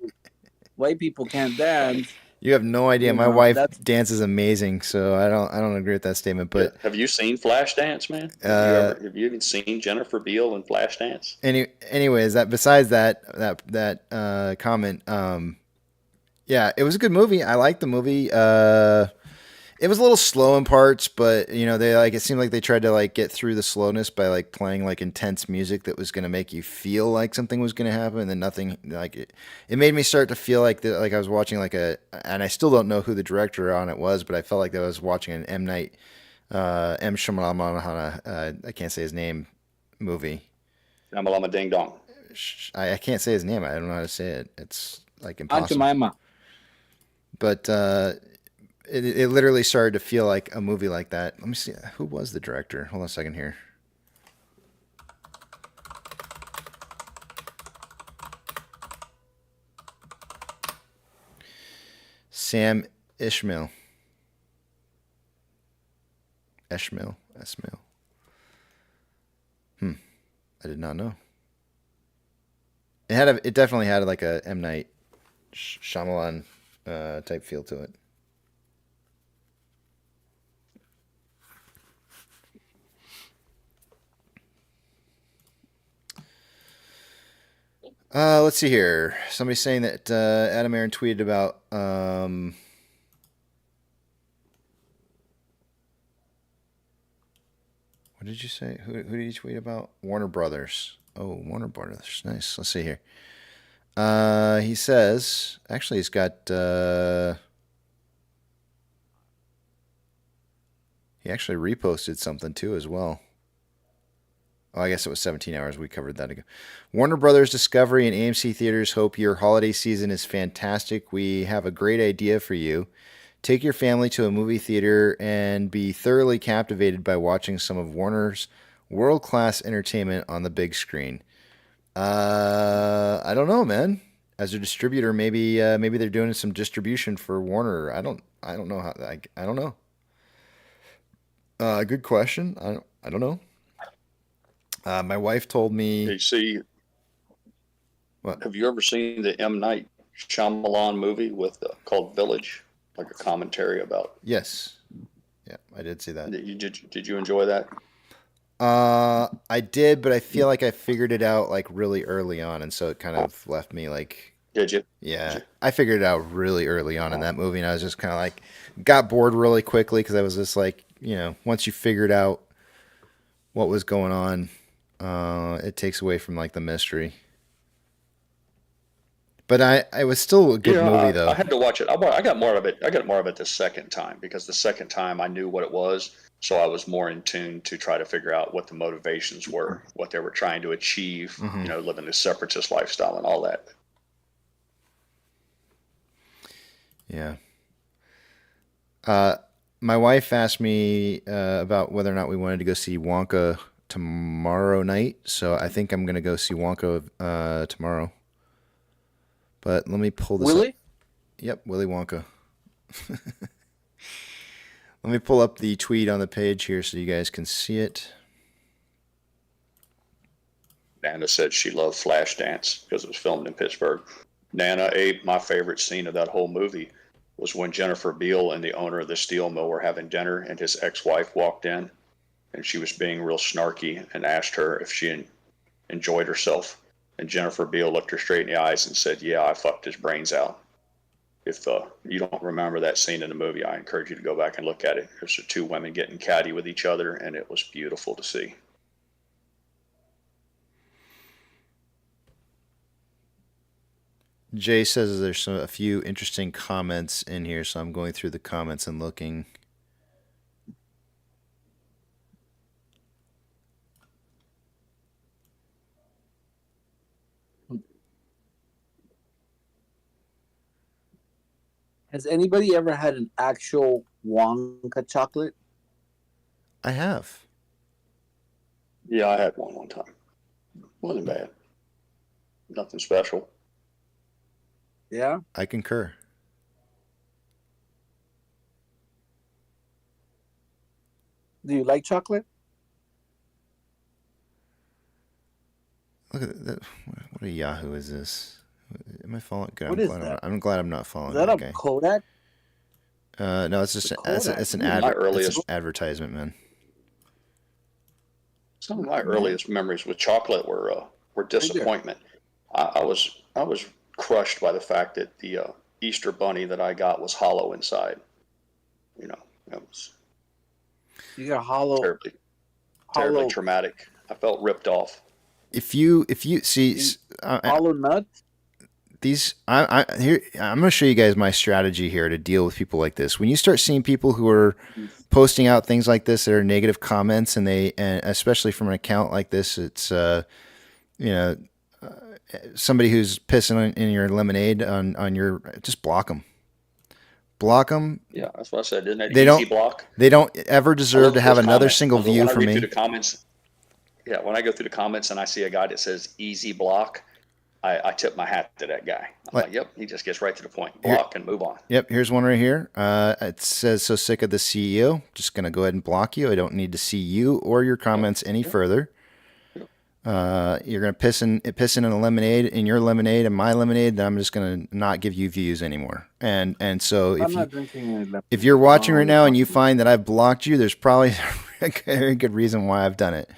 White people can't dance. You have no idea. You My know, wife that's- dances amazing, so I don't agree with that statement. But Have you seen Flashdance, man? Have you even seen Jennifer Beal in Flashdance? anyways, besides that comment, yeah, it was a good movie. I liked the movie. It was a little slow in parts, but it seemed like they tried to get through the slowness by playing intense music that was going to make you feel like something was going to happen, and then nothing. It made me start to feel like I was watching and I still don't know who the director on it was, but I felt like I was watching an M. Shyamalan, I can't say his name, movie. Lama Ding Dong. I can't say his name. I don't know how to say it. It's like impossible. Jemima. But it literally started to feel like a movie like that. Let me see. Who was the director? Hold on a second here. Sam Ishmael. Ishmael. I did not know. It definitely had like a M. Night Shyamalan type feel to it. Let's see here. Somebody's saying that Adam Aaron tweeted about what did you say? Who did you tweet about? Warner Brothers. Oh, Warner Brothers. Nice. Let's see here. He says, actually, he's got. He actually reposted something too as well. Oh, I guess it was 17 hours. We covered that ago. Warner Brothers Discovery and AMC Theaters hope your holiday season is fantastic. We have a great idea for you. Take your family to a movie theater and be thoroughly captivated by watching some of Warner's world-class entertainment on the big screen. I don't know, man. As a distributor, maybe they're doing some distribution for Warner. I don't know how. I don't know. Good question. I don't know. My wife told me. Hey, see, what? Have you ever seen the M. Night Shyamalan movie called Village? Like a commentary about. Yes. Yeah, I did see that. Did you enjoy that? I did, but I feel like I figured it out like really early on, and so it kind of left me like. Did you? Yeah, I figured it out really early on in that movie, and I was just kind of like got bored really quickly because I was just like, once you figured out what was going on, it takes away from like the mystery. But I was still a good movie though. I had to watch it. I got more of it. I got more of it the second time because the second time I knew what it was, so I was more in tune to try to figure out what the motivations were, what they were trying to achieve. Mm-hmm. Living a separatist lifestyle and all that. Yeah. My wife asked me about whether or not we wanted to go see Wonka tomorrow night, so I think I'm going to go see Wonka tomorrow. But let me pull this Willy? up. Yep, Willy Wonka. Let me pull up the tweet on the page here so you guys can see it. Nana said she loved Flashdance because it was filmed in Pittsburgh. Nana, Abe, my favorite scene of that whole movie was when Jennifer Beal and the owner of the steel mill were having dinner and his ex-wife walked in and she was being real snarky and asked her if she enjoyed herself. And Jennifer Beal looked her straight in the eyes and said, "Yeah, I fucked his brains out." If you don't remember that scene in the movie, I encourage you to go back and look at it. There's the two women getting catty with each other, and it was beautiful to see. Jay says there's a few interesting comments in here, so I'm going through the comments and looking. Has anybody ever had an actual Wonka chocolate? I have. Yeah, I had one time. Wasn't bad. Nothing special. Yeah? I concur. Do you like chocolate? Look at that. What a Yahoo is this? Am I following? Good. What is that? I'm glad I'm not following. Is that Okay. a Kodak? No, it's just it's an advertisement, man. Some of my earliest memories with chocolate were disappointment. I was crushed by the fact that the Easter bunny that I got was hollow inside. It was. You got hollow. Terribly traumatic. I felt ripped off. If you see hollow nut. These I'm going to show you guys my strategy here to deal with people like this. When you start seeing people who are posting out things like this that are negative comments, and especially from an account like this, it's somebody who's pissing in your lemonade on your, just block them. Block them. Yeah, that's what I said. Isn't that They easy don't. block? They don't ever I deserve love to have those another comments. single view When I from read me. through the comments, yeah, when I go through the comments and I see a guy that says easy block, I tip my hat to that guy. I'm like, yep, he just gets right to the point. Block and move on. Yep, here's one right here. It says, so sick of the CEO. Just going to go ahead and block you. I don't need to see you or your comments any further. You're going to piss in a lemonade, in your lemonade and my lemonade, then I'm just going to not give you views anymore. And so if you're watching right now and you find that I've blocked you, there's probably a very good reason why I've done it.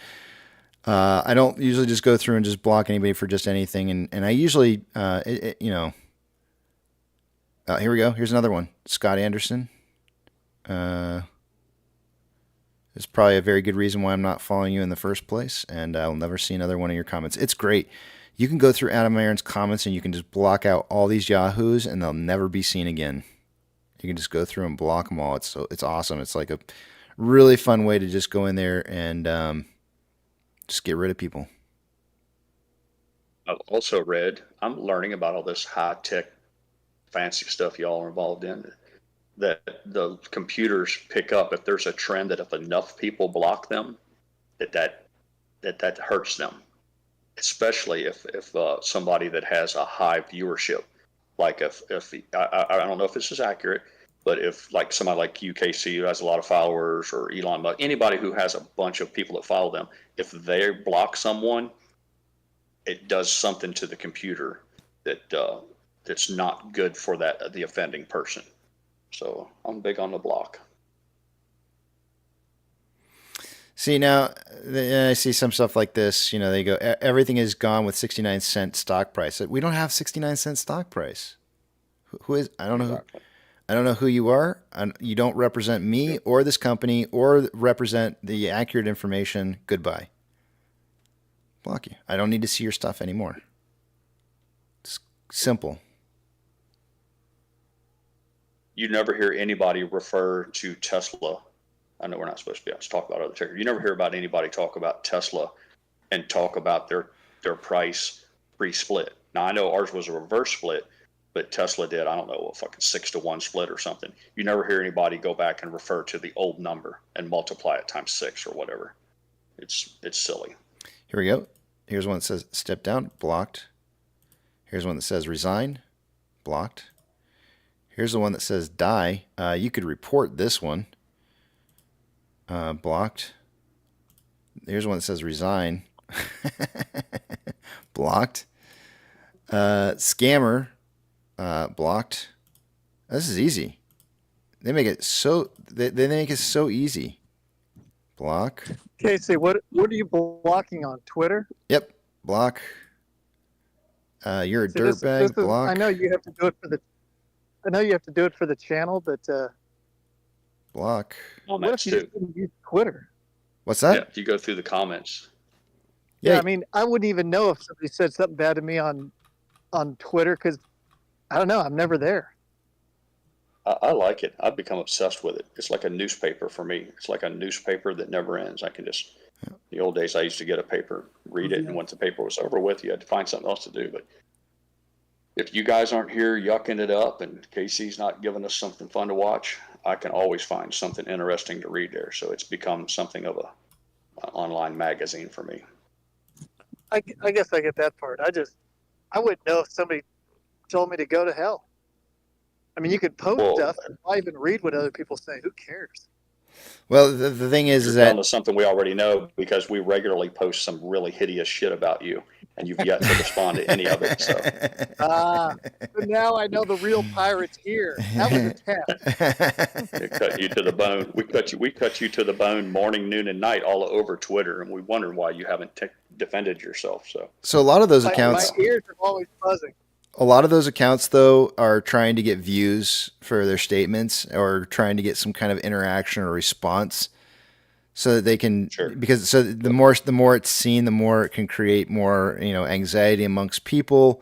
I don't usually just go through and just block anybody for just anything. And I usually, you know, here we go. Here's another one. Scott Anderson. There's probably a very good reason why I'm not following you in the first place, and I'll never see another one of your comments. It's great. You can go through Adam Aaron's comments and you can just block out all these yahoos, and they'll never be seen again. You can just go through and block them all. It's awesome. It's like a really fun way to just go in there and just get rid of people. I've also read, I'm learning about all this high-tech, fancy stuff y'all are involved in, that the computers pick up if there's a trend that if enough people block them, that hurts them, especially if somebody that has a high viewership, like if I don't know if this is accurate, but if like somebody like UKC who has a lot of followers, or Elon Musk, anybody who has a bunch of people that follow them, if they block someone, it does something to the computer that's not good for the offending person. So I'm big on the block. See, now I see some stuff like this. You know, they go, everything is gone with 69-cent stock price. We don't have 69-cent stock price. Who is? I don't know. Exactly. I don't know who you are. You don't represent me or this company or represent the accurate information. Goodbye. Block you. I don't need to see your stuff anymore. It's simple. You never hear anybody refer to Tesla. I know we're not supposed to be able to talk about other tickers. You never hear about anybody talk about Tesla and talk about their price pre-split. Now, I know ours was a reverse split, but Tesla did, I don't know, a fucking 6-to-1 split or something. You never hear anybody go back and refer to the old number and multiply it times 6 or whatever. It's silly. Here we go. Here's one that says step down, blocked. Here's one that says resign, blocked. Here's the one that says die. You could report this one. Blocked. Here's one that says resign. Blocked. Scammer. Blocked. This is easy. They make it so they make it so easy. Block. Casey, what are you blocking on Twitter? Yep. Block. You're a dirtbag. Block. I know you have to do it for the. I know you have to do it for the channel, but block. What if you just didn't use Twitter? What's that? Yeah, if you go through the comments. Yeah, I mean, I wouldn't even know if somebody said something bad to me on Twitter because I don't know. I'm never there. I like it. I've become obsessed with it. It's like a newspaper for me. It's like a newspaper that never ends. I can just, the old days I used to get a paper, read it, and once the paper was over with, you had to find something else to do. But if you guys aren't here yucking it up and Casey's not giving us something fun to watch, I can always find something interesting to read there. So it's become something of an online magazine for me. I guess I get that part. I wouldn't know if somebody told me to go to hell. I mean, you could post stuff and I even read what other people say. Who cares? Well, the thing is that it's something we already know because we regularly post some really hideous shit about you, and you've yet to respond to any of it. So, but now I know the real pirate's here. That was a test. It cut you to the bone. We cut you to the bone morning, noon, and night all over Twitter, and we wondered why you haven't defended yourself. So a lot of those accounts. My ears are always buzzing. A lot of those accounts, though, are trying to get views for their statements or trying to get some kind of interaction or response so that they can, because so the more it's seen, the more it can create more, anxiety amongst people.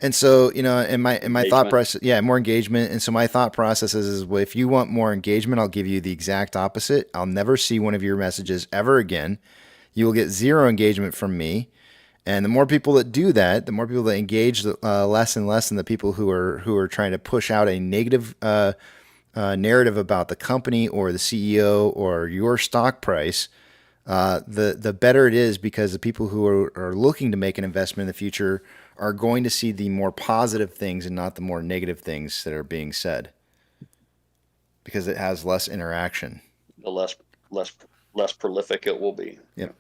And so, in my thought process, more engagement. And so my thought process is well, if you want more engagement, I'll give you the exact opposite. I'll never see one of your messages ever again. You will get zero engagement from me. And the more people that do that, the more people that engage, less and less, and the people who are trying to push out a negative narrative about the company or the CEO or your stock price, the better it is, because the people who are looking to make an investment in the future are going to see the more positive things and not the more negative things that are being said, because it has less interaction. The less prolific it will be. Yep.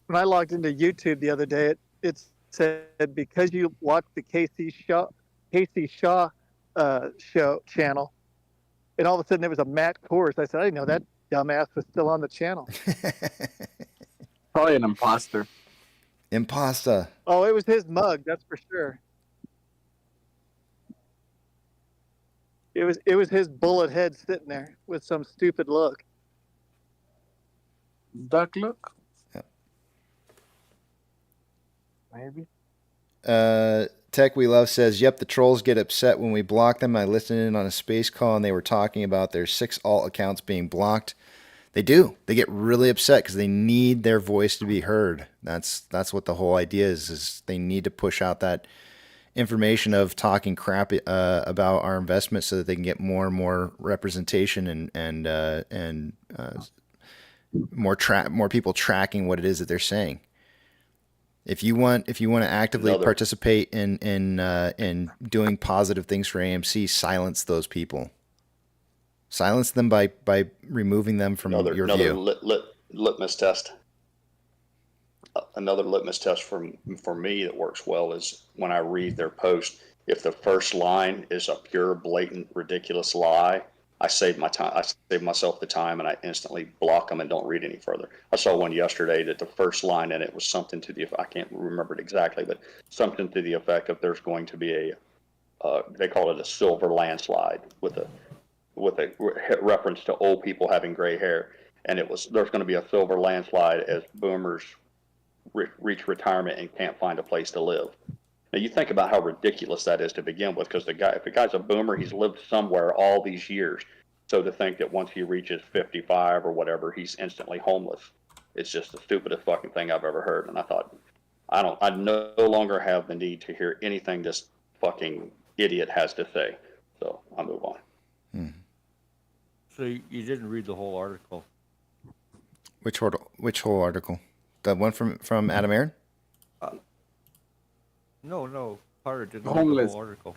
When I logged into YouTube the other day, it said because you watched the Casey Shaw show channel, and all of a sudden there was a Matt Kors. I said, I didn't know that dumbass was still on the channel. Probably an imposter. Imposter. Oh, it was his mug, that's for sure. It was his bullet head sitting there with some stupid look. Duck look? Yep. Maybe. Tech We Love says, yep, the trolls get upset when we block them. I listened in on a space call and they were talking about their 6 alt accounts being blocked. They do. They get really upset because they need their voice to be heard. That's what the whole idea is they need to push out that information of talking crap about our investment so that they can get more and more representation and more people tracking what it is that they're saying. If you want to actively participate in doing positive things for AMC, silence those people. Silence them by removing them from your view. Litmus test. Another litmus test for me that works well is when I read their post. If the first line is a pure, blatant, ridiculous lie, I save my time. I save myself the time, and I instantly block them and don't read any further. I saw one yesterday that the first line in it was something to the, I can't remember it exactly, but something to the effect of there's going to be they call it a silver landslide with a reference to old people having gray hair, and there's going to be a silver landslide as boomers reach retirement and can't find a place to live. Now you think about how ridiculous that is to begin with, because if the guy's a boomer, he's lived somewhere all these years. So to think that once he reaches 55 or whatever, he's instantly homeless, it's just the stupidest fucking thing I've ever heard. And I thought, I no longer have the need to hear anything this fucking idiot has to say. So I'll move on. So you didn't read the whole article? Which whole article? The one from Adam Aaron? No. Pirate didn't read the whole article.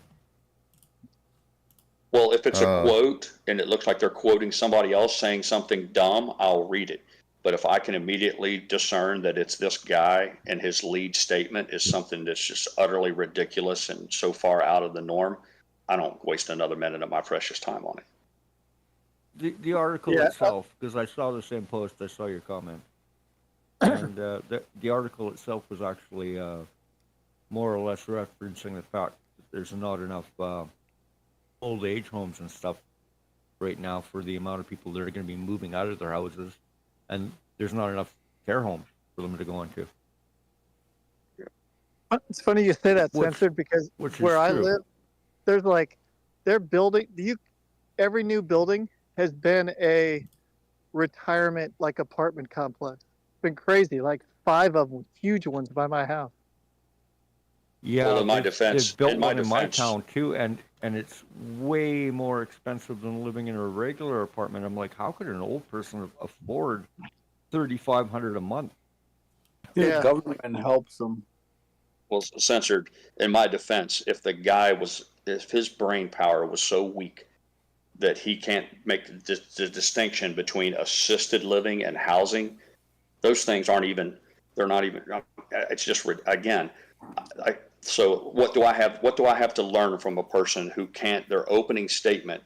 Well, if it's a quote and it looks like they're quoting somebody else saying something dumb, I'll read it. But if I can immediately discern that it's this guy and his lead statement is something that's just utterly ridiculous and so far out of the norm, I don't waste another minute of my precious time on it. The article itself, because I saw the same post, I saw your comment, and the article itself was actually more or less referencing the fact that there's not enough old age homes and stuff right now for the amount of people that are going to be moving out of their houses, and there's not enough care homes for them to go into. It's funny you say that, Censored, because where I live, there's they're building, every new building has been a retirement apartment complex. It's been crazy, 5 of them, huge ones by my house. Yeah, well, in my defense, built one in my town too, and it's way more expensive than living in a regular apartment. I'm like, how could an old person afford $3,500 a month? The government helps them. Well, Censored, in my defense, if his brain power was so weak that he can't make the distinction between assisted living and housing, those things they're not even, it's just, again, so what do I have to learn from a person who can't, their opening statement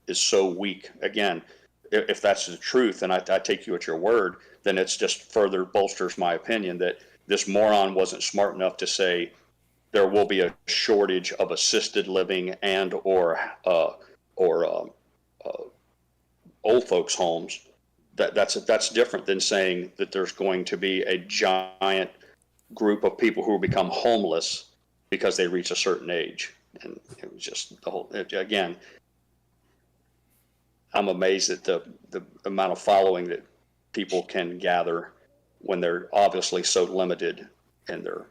is so weak? Again, if that's the truth, and I take you at your word, then it's just further bolsters my opinion that this moron wasn't smart enough to say there will be a shortage of assisted living and or old folks homes. That's different than saying that there's going to be a giant group of people who will become homeless because they reach a certain age. And it was just the whole, again, I'm amazed at the amount of following that people can gather when they're obviously so limited in their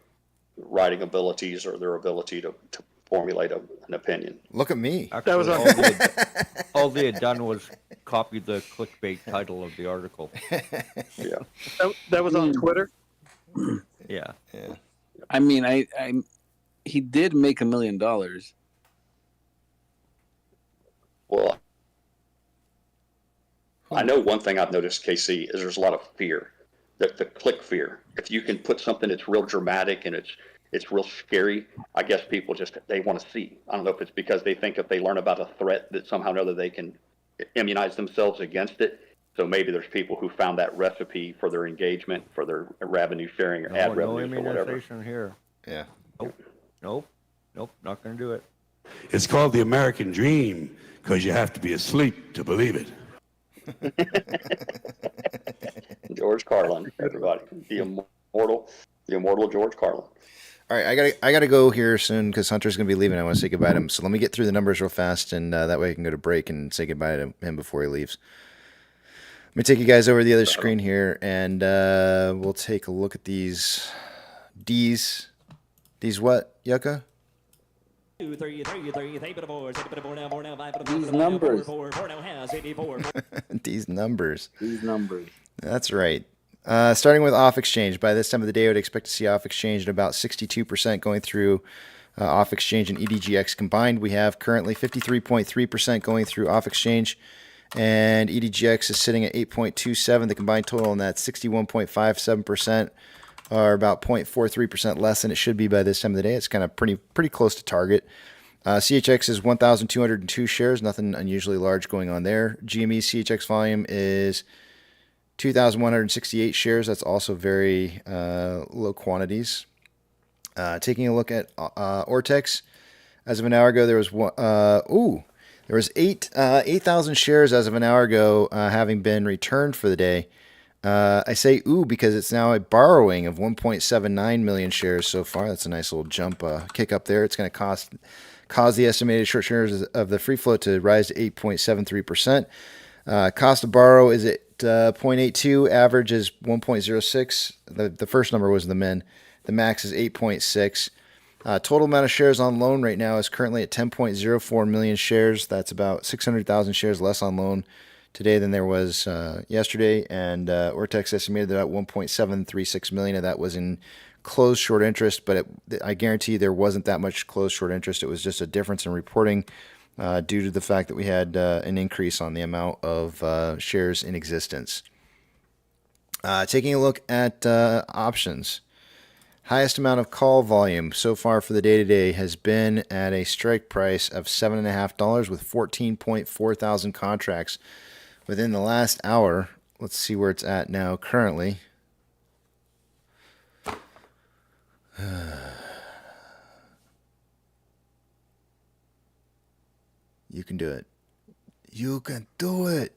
writing abilities or their ability to formulate an opinion. Look at me. Actually, all they had done was copy the clickbait title of the article. Yeah. That was on Twitter. Yeah. Yeah. I mean, he did make $1 million. Well, I know one thing I've noticed, KC, is there's a lot of fear, the click fear. If you can put something that's real dramatic and it's real scary, I guess people they want to see. I don't know if it's because they think if they learn about a threat that somehow or another they can immunize themselves against it. So maybe there's people who found that recipe for their engagement, for their revenue sharing or ad revenues or whatever. Immunization here. Yeah. Nope, not going to do it. It's called the American dream because you have to be asleep to believe it. George Carlin, everybody. The immortal George Carlin. All right, I gotta go here soon because Hunter's gonna be leaving. I want to say goodbye to him. So let me get through the numbers real fast, and that way I can go to break and say goodbye to him before he leaves. Let me take you guys over to the other screen here, and we'll take a look at these D's. These what, Yucca? These numbers. These numbers. These numbers. That's right. Starting with off exchange. By this time of the day, I would expect to see off exchange at about 62% going through off exchange and EDGX combined. We have currently 53.3% going through off exchange, and EDGX is sitting at 8.27. The combined total on that 61.57%, or about 0.43% less than it should be by this time of the day. It's kind of pretty close to target. CHX is 1,202 shares, nothing unusually large going on there. GME CHX volume is 2,168 shares. That's also very low quantities. Taking a look at Ortex, as of an hour ago, there was 8,000 shares as of an hour ago having been returned for the day. I say because it's now a borrowing of 1.79 million shares so far. That's a nice little jump, kick up there. It's going to cause the estimated short shares of the free float to rise to 8.73%. Cost to borrow is at 0.82. Average is 1.06. The first number was the min. The max is 8.6. Total amount of shares on loan right now is currently at 10.04 million shares. That's about 600,000 shares less on loan today than there was yesterday. And Ortex estimated that 1.736 million of that was in closed short interest, but I guarantee there wasn't that much closed short interest. It was just a difference in reporting due to the fact that we had an increase on the amount of shares in existence. Taking a look at options. Highest amount of call volume so far for the day today has been at a strike price of $7.50 with 14.4 thousand contracts within the last hour. Let's see where it's at now currently. You can do it. You can do it.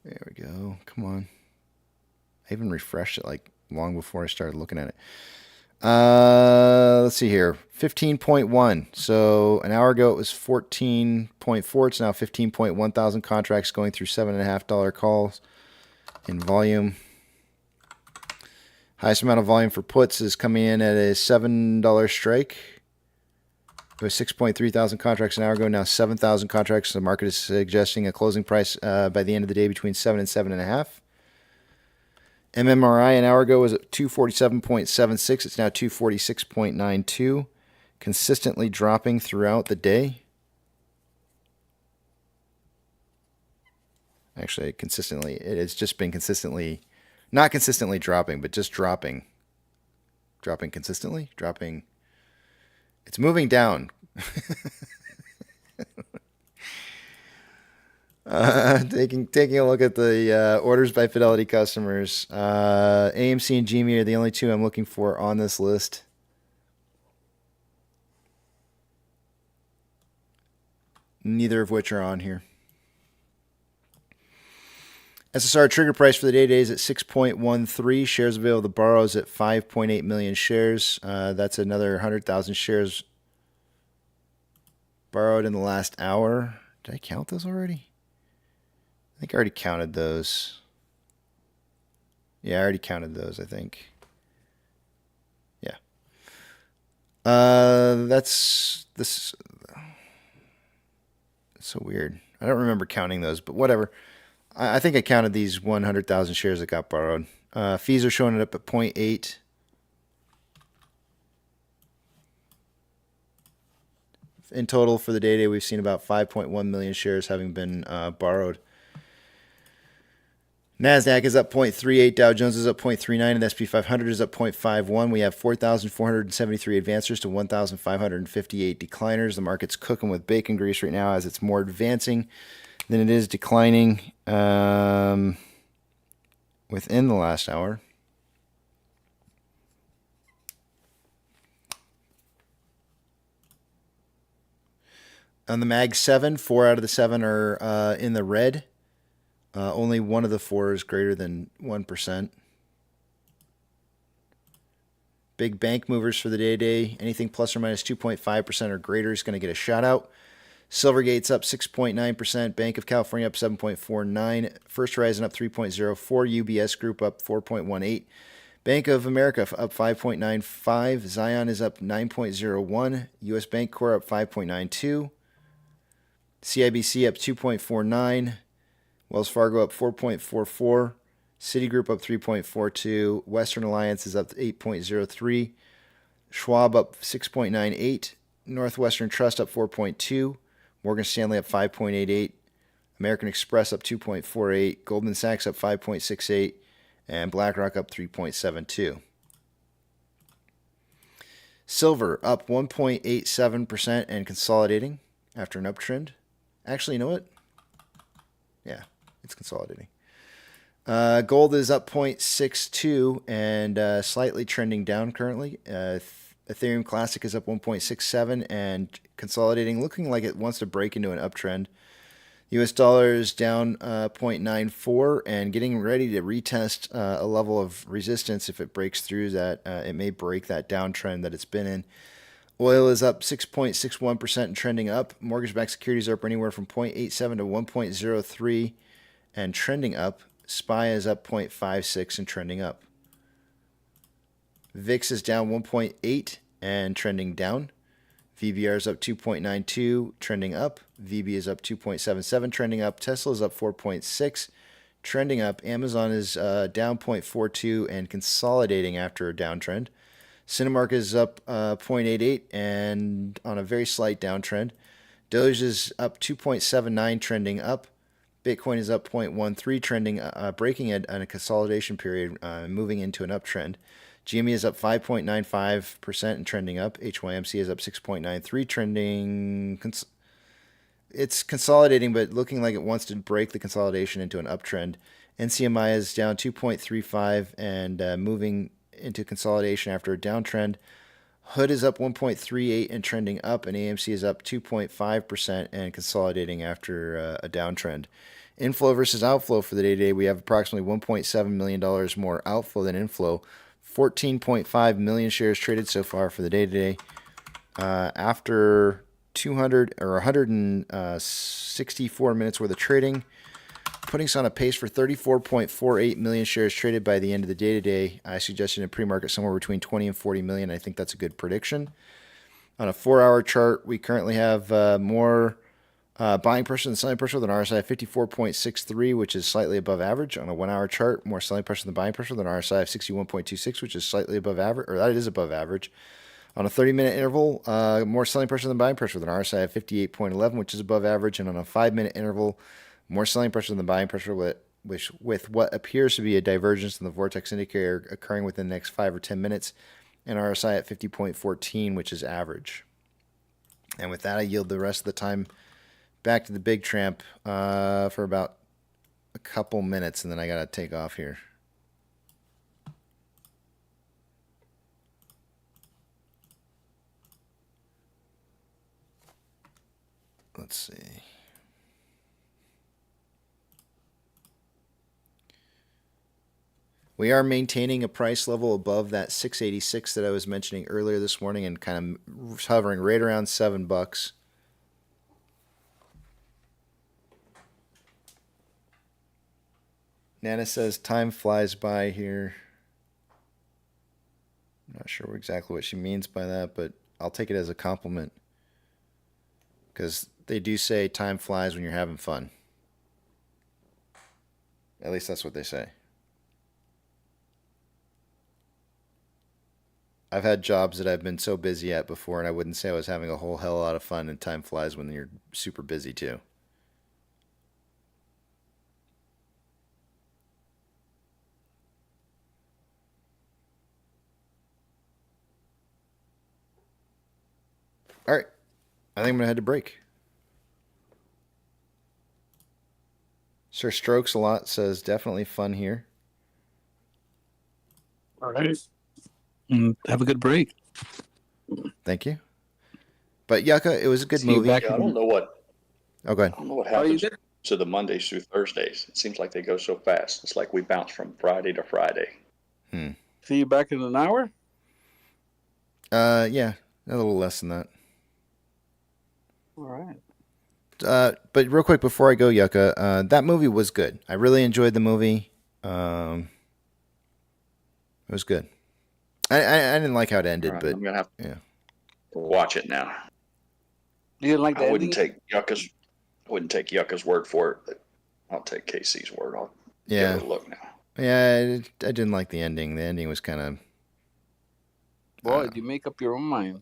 There we go. Come on. I even refreshed it like long before I started looking at it. Let's see here. 15.1. So an hour ago it was 14.4. It's now 15.1 thousand contracts going through $7.50 calls in volume. Highest amount of volume for puts is coming in at a $7 strike. It was 6.3 thousand contracts an hour ago. Now 7,000 contracts. The market is suggesting a closing price by the end of the day between 7 and 7.5. MMRI an hour ago was at 247.76. It's now 246.92. Consistently dropping throughout the day. Actually, it has just been consistently, not consistently dropping, but just dropping. Dropping consistently? Dropping. It's moving down. Taking a look at the orders by Fidelity customers. AMC and GME are the only two I'm looking for on this list. Neither of which are on here. SSR trigger price for the day today is at 6.13. Shares available to borrow is at 5.8 million shares. That's another 100,000 shares borrowed in the last hour. Did I count those already? I think I already counted those. Yeah, I already counted those, I think. That's this. It's so weird. I don't remember counting those, but whatever. I think I counted these 100,000 shares that got borrowed. Fees are showing it up at 0.8. In total for the day, we've seen about 5.1 million shares having been borrowed. NASDAQ is up 0.38, Dow Jones is up 0.39, and the S&P 500 is up 0.51. We have 4,473 advancers to 1,558 decliners. The market's cooking with bacon grease right now as it's more advancing than it is declining within the last hour. On the Mag 7, 4 out of the 7 are in the red. Only one of the 4 is greater than 1%. Big bank movers for the day. Anything plus or minus 2.5% or greater is going to get a shout out. Silvergate's up 6.9%. Bank of California up 7.49%. First Horizon up 3.04%. UBS Group up 4.18%. Bank of America up 5.95%. Zion is up 9.01%. US Bank Corp up 5.92%. CIBC up 2.49%. Wells Fargo up 4.44%. Citigroup up 3.42%. Western Alliance is up 8.03%. Schwab up 6.98%. Northwestern Trust up 4.2%. Morgan Stanley up 5.88%. American Express up 2.48%. Goldman Sachs up 5.68%. And BlackRock up 3.72%. Silver up 1.87% and consolidating after an uptrend. Actually, you know what? Yeah, it's consolidating. Gold is up 0.62 and slightly trending down currently. Ethereum Classic is up 1.67 and consolidating, looking like it wants to break into an uptrend. US dollar is down 0.94 and getting ready to retest a level of resistance. If it breaks through that, it may break that downtrend that it's been in. Oil is up 6.61% and trending up. Mortgage-backed securities are up anywhere from 0.87 to 1.03 and trending up. SPY is up 0.56 and trending up. VIX is down 1.8 and trending down. VBR is up 2.92, trending up. VB is up 2.77, trending up. Tesla is up 4.6, trending up. Amazon is down 0.42 and consolidating after a downtrend. Cinemark is up 0.88 and on a very slight downtrend. Doge is up 2.79, trending up. Bitcoin is up 0.13, trending, breaking a consolidation period, moving into an uptrend. GME is up 5.95% and trending up. HYMC is up 6.93, trending. It's consolidating, but looking like it wants to break the consolidation into an uptrend. NCMI is down 2.35 and moving into consolidation after a downtrend. Hood is up 1.38 and trending up, and AMC is up 2.5% and consolidating after a downtrend. Inflow versus outflow for the day-to-day, we have approximately $1.7 million more outflow than inflow. 14.5 million shares traded so far for the day-to-day. After 164 minutes worth of trading, putting us on a pace for 34.48 million shares traded by the end of the day today. I suggested in pre-market somewhere between 20 and 40 million. I think that's a good prediction. On a 4-hour chart, we currently have more buying pressure than selling pressure than RSI 54.63, which is slightly above average. On a 1-hour chart, more selling pressure than buying pressure than RSI of 61.26, which is slightly above average, or that is above average. On a 30-minute interval, more selling pressure than buying pressure than RSI of 58.11, which is above average. And on a 5-minute interval, more selling pressure than buying pressure, with what appears to be a divergence in the vortex indicator occurring within the next 5 or 10 minutes, and RSI at 50.14, which is average. And with that, I yield the rest of the time back to the big tramp for about a couple minutes, and then I got to take off here. Let's see. We are maintaining a price level above that 686 that I was mentioning earlier this morning and kind of hovering right around $7. Nana says time flies by here. I'm not sure exactly what she means by that, but I'll take it as a compliment. Because they do say time flies when you're having fun. At least that's what they say. I've had jobs that I've been so busy at before, and I wouldn't say I was having a whole hell of a lot of fun, and time flies when you're super busy too. All right. I think I'm going to head to break. Sir Strokes a lot says definitely fun here. All right. Have a good break. Thank you. But Yucca, it was a good See you movie. back I don't know what. Oh, go ahead. I don't know what happens to the Mondays through Thursdays. It seems like they go so fast. It's like we bounce from Friday to Friday. See you back in an hour? Yeah, a little less than that. All right. But real quick before I go, Yucca, that movie was good. I really enjoyed the movie. It was good. I didn't like how it ended, Right, but I'm gonna have to watch it now. You didn't like the I wouldn't ending? take Yucca's word for it, but I'll take Casey's word. I'll yeah, give it a look now. yeah, I didn't like the ending. The ending was kind of. Boy, you make up your own mind.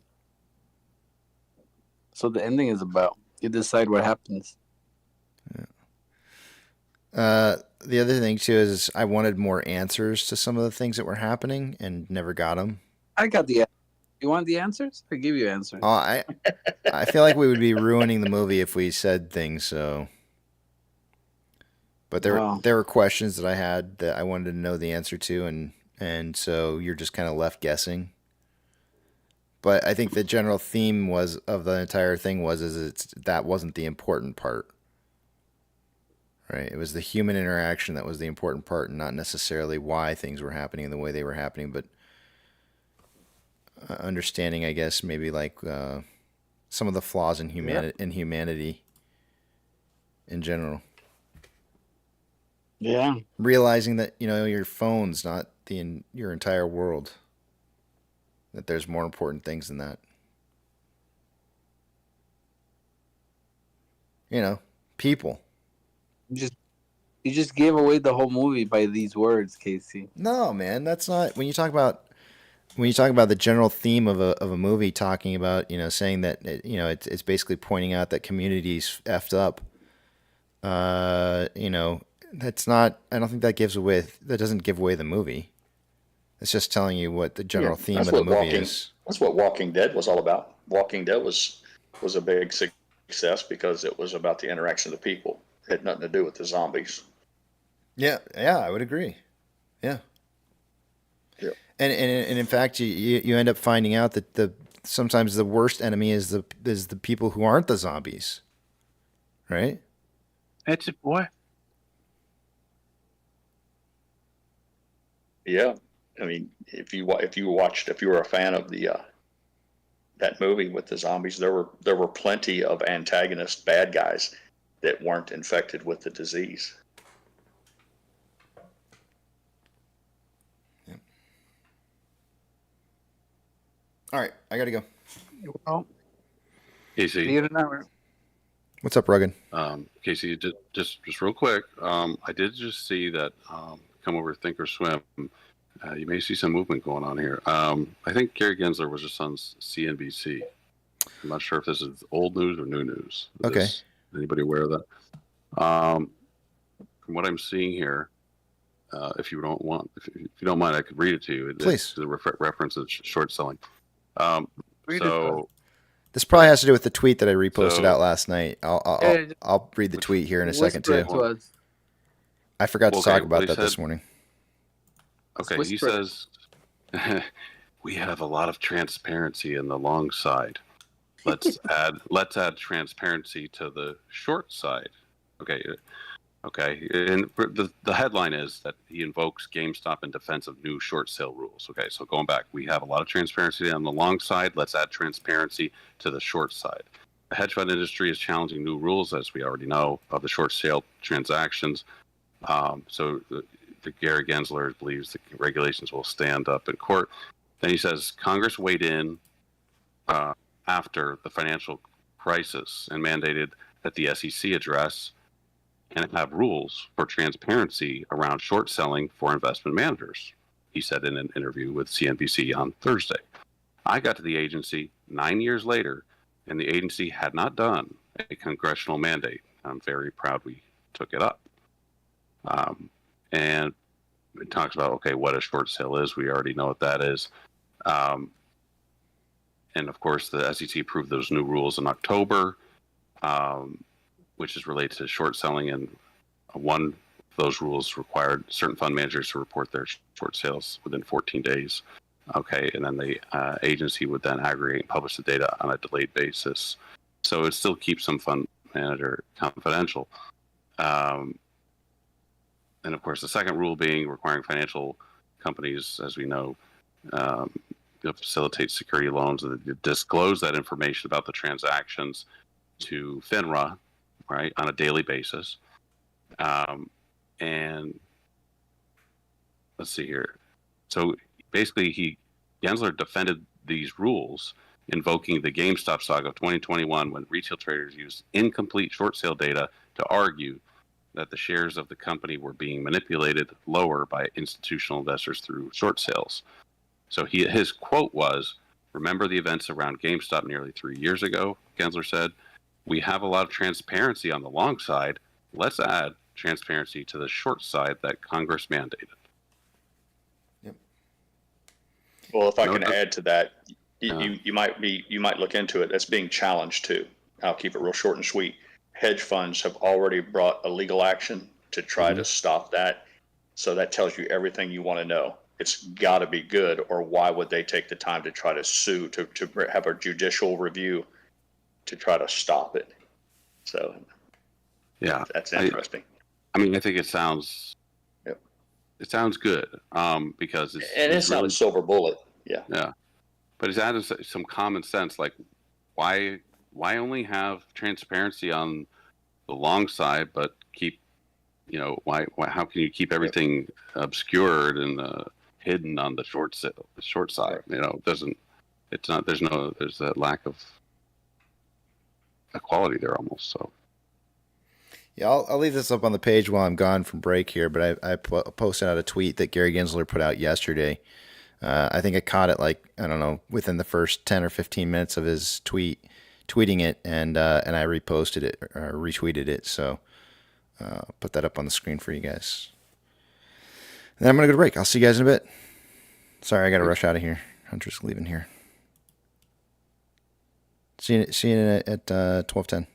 So the ending is about you decide what happens. The other thing too is I wanted more answers to some of the things that were happening and never got them. I got the. You want the answers? I give you answers. Oh, I feel like we would be ruining the movie if we said things. So, but there were questions that I had that I wanted to know the answer to, and so you're just kind of left guessing. But I think the general theme of the entire thing that wasn't the important part. Right? It was the human interaction that was the important part, and not necessarily why things were happening the way they were happening, but understanding, I guess, maybe like some of the flaws in humanity in general. Yeah. Realizing that, your phone's not your entire world. That there's more important things than that. People. You just gave away the whole movie by these words, Casey. No, man, that's not when you talk about the general theme of a movie, talking about saying that it's basically pointing out that communities effed up. That's not. I don't think that doesn't give away the movie. It's just telling you what the general theme of the movie is. That's what Walking Dead was all about. Walking Dead was a big success because it was about the interaction of the people. It had nothing to do with the zombies. Yeah, I would agree. Yeah. Yeah. And in fact, you end up finding out that sometimes the worst enemy is the people who aren't the zombies, right? That's it, boy. Yeah, I mean, if you were a fan of that movie with the zombies, there were plenty of antagonist bad guys that weren't infected with the disease. All right, I gotta go. Well, Casey. see you in an hour. What's up, Rugged? Casey, just real quick. I did just see that come over Thinkorswim. You may see some movement going on here. I think Gary Gensler was just on CNBC. I'm not sure if this is old news or new news. Okay. Anybody aware of that? From what I'm seeing here, if you don't mind, I could read it to you. Please. The reference is short selling. This probably has to do with the tweet that I reposted out last night. I'll read the tweet here in a second too. I forgot to talk about that this morning. Okay, he says, we have a lot of transparency in the long side. Let's add transparency to the short side. Okay. And the headline is that he invokes GameStop in defense of new short sale rules. Okay, so going back, we have a lot of transparency on the long side. Let's add transparency to the short side. The hedge fund industry is challenging new rules, as we already know, of the short sale transactions. So the Gary Gensler believes the regulations will stand up in court. Then he says Congress weighed in after the financial crisis and mandated that the SEC address and have rules for transparency around short selling for investment managers, he said in an interview with CNBC on Thursday. I got to the agency 9 years later, and the agency had not done a congressional mandate. I'm very proud we took it up. And it talks about, okay, what a short sale is. We already know what that is. And of course, the SEC approved those new rules in October, which is related to short selling. And one of those rules required certain fund managers to report their short sales within 14 days. Okay, and then the agency would then aggregate and publish the data on a delayed basis. So it still keeps some fund manager confidential. And of course, the second rule being requiring financial companies, as we know, to facilitate security loans and to disclose that information about the transactions to FINRA, right, on a daily basis. And let's see here. So basically, Gensler defended these rules, invoking the GameStop saga of 2021 when retail traders used incomplete short sale data to argue that the shares of the company were being manipulated lower by institutional investors through short sales. So his quote was, "Remember the events around GameStop nearly 3 years ago," Gensler said. "We have a lot of transparency on the long side. Let's add transparency to the short side that Congress mandated." Well, if I can add to that, you might look into it. That's being challenged too. I'll keep it real short and sweet. Hedge funds have already brought a legal action to try to stop that. So that tells you everything you want to know. It's got to be good, or why would they take the time to try to sue, to have a judicial review to try to stop it? So yeah, that's interesting. I mean, I think it sounds it sounds good because it's not a silver bullet. Yeah, but it's added some common sense, like why only have transparency on the long side, but keep, why how can you keep everything obscured and hidden on the short side? There's a lack of equality there almost. So yeah, I'll leave this up on the page while I'm gone from break here, but I posted out a tweet that Gary Gensler put out yesterday. I think I caught it within the first 10 or 15 minutes of his tweeting it, and I reposted it or retweeted it. So put that up on the screen for you guys. And then I'm gonna go to break. I'll see you guys in a bit. Sorry, I gotta rush out of here. Hunter's leaving here. See you at 12:10.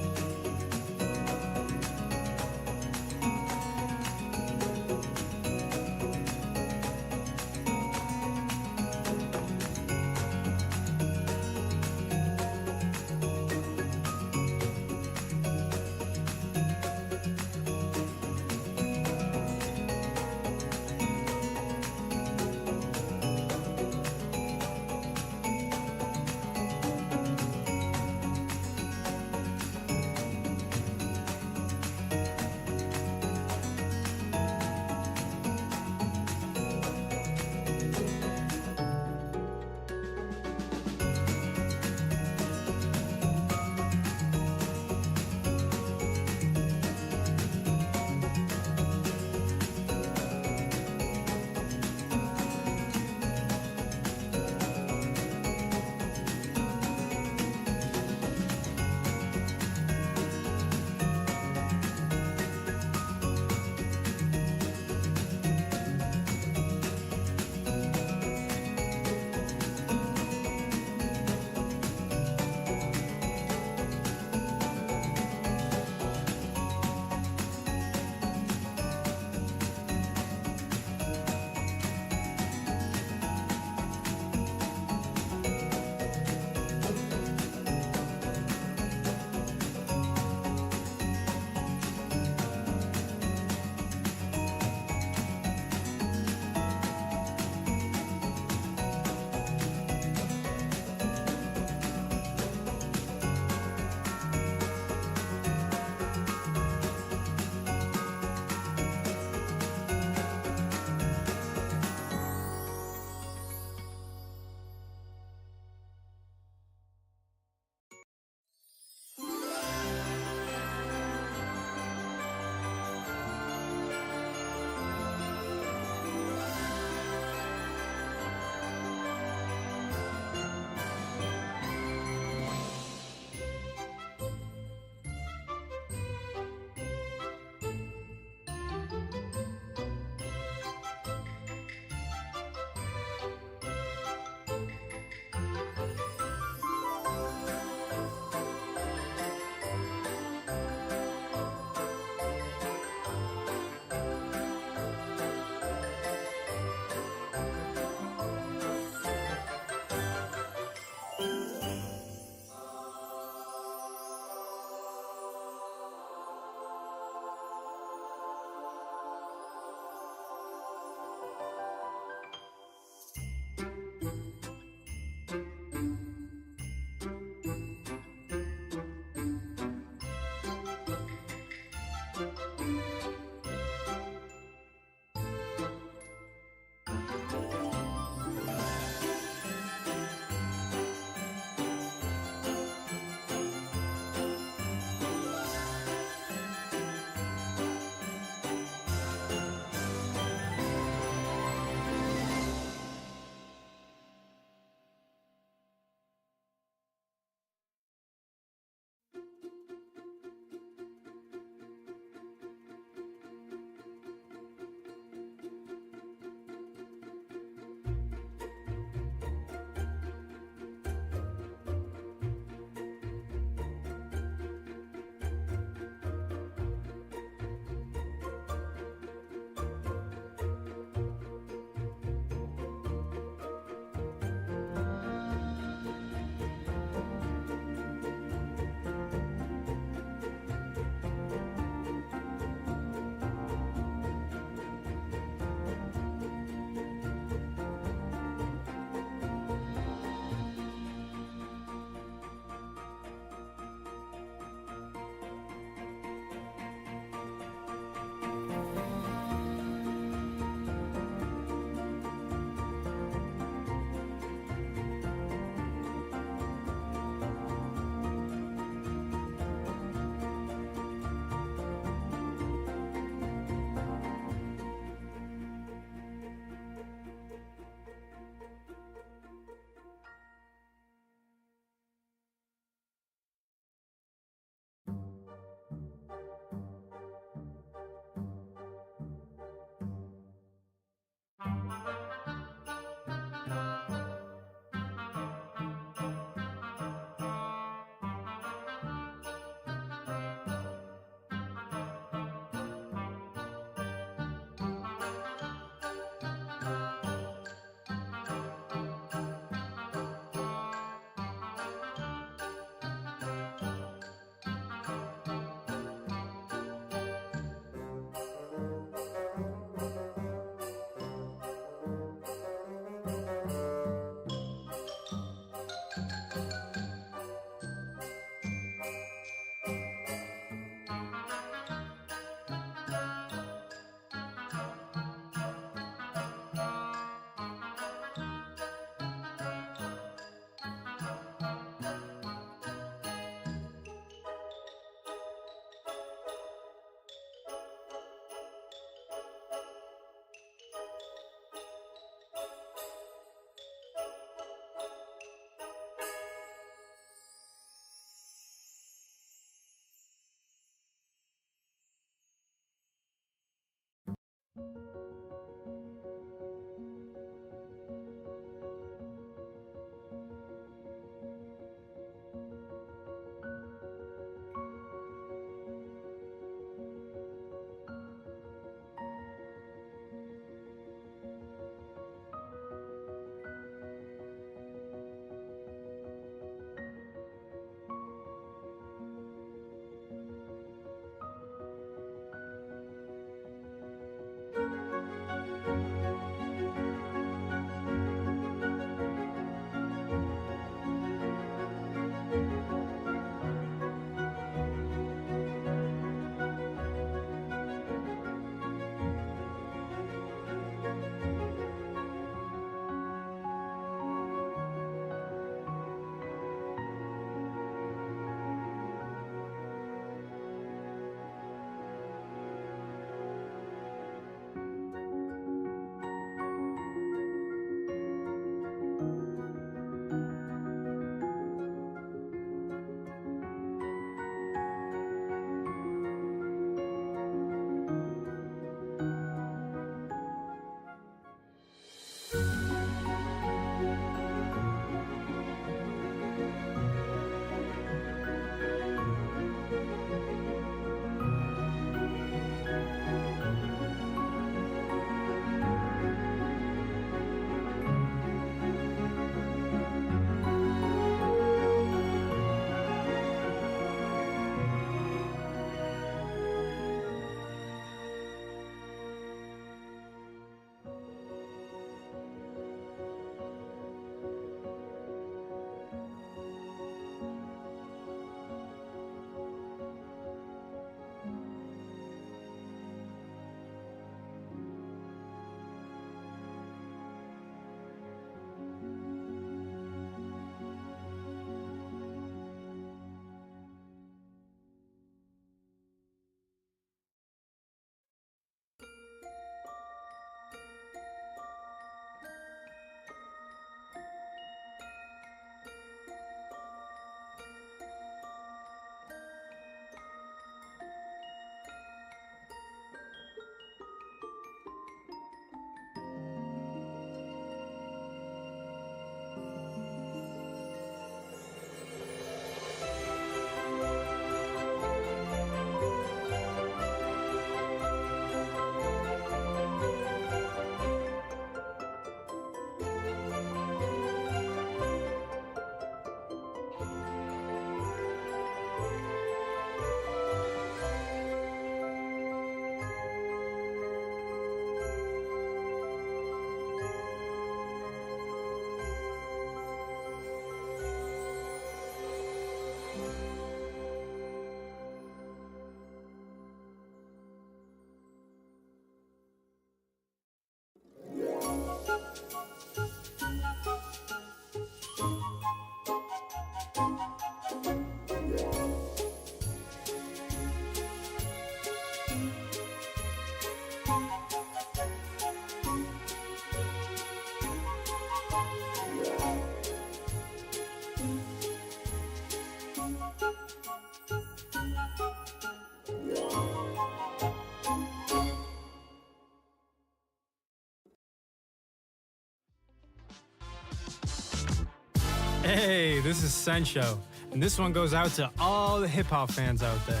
Hey, this is Sencho, and this one goes out to all the hip-hop fans out there.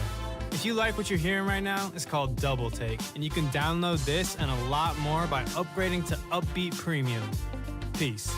If you like what you're hearing right now, it's called Double Take, and you can download this and a lot more by upgrading to Upbeat Premium. Peace.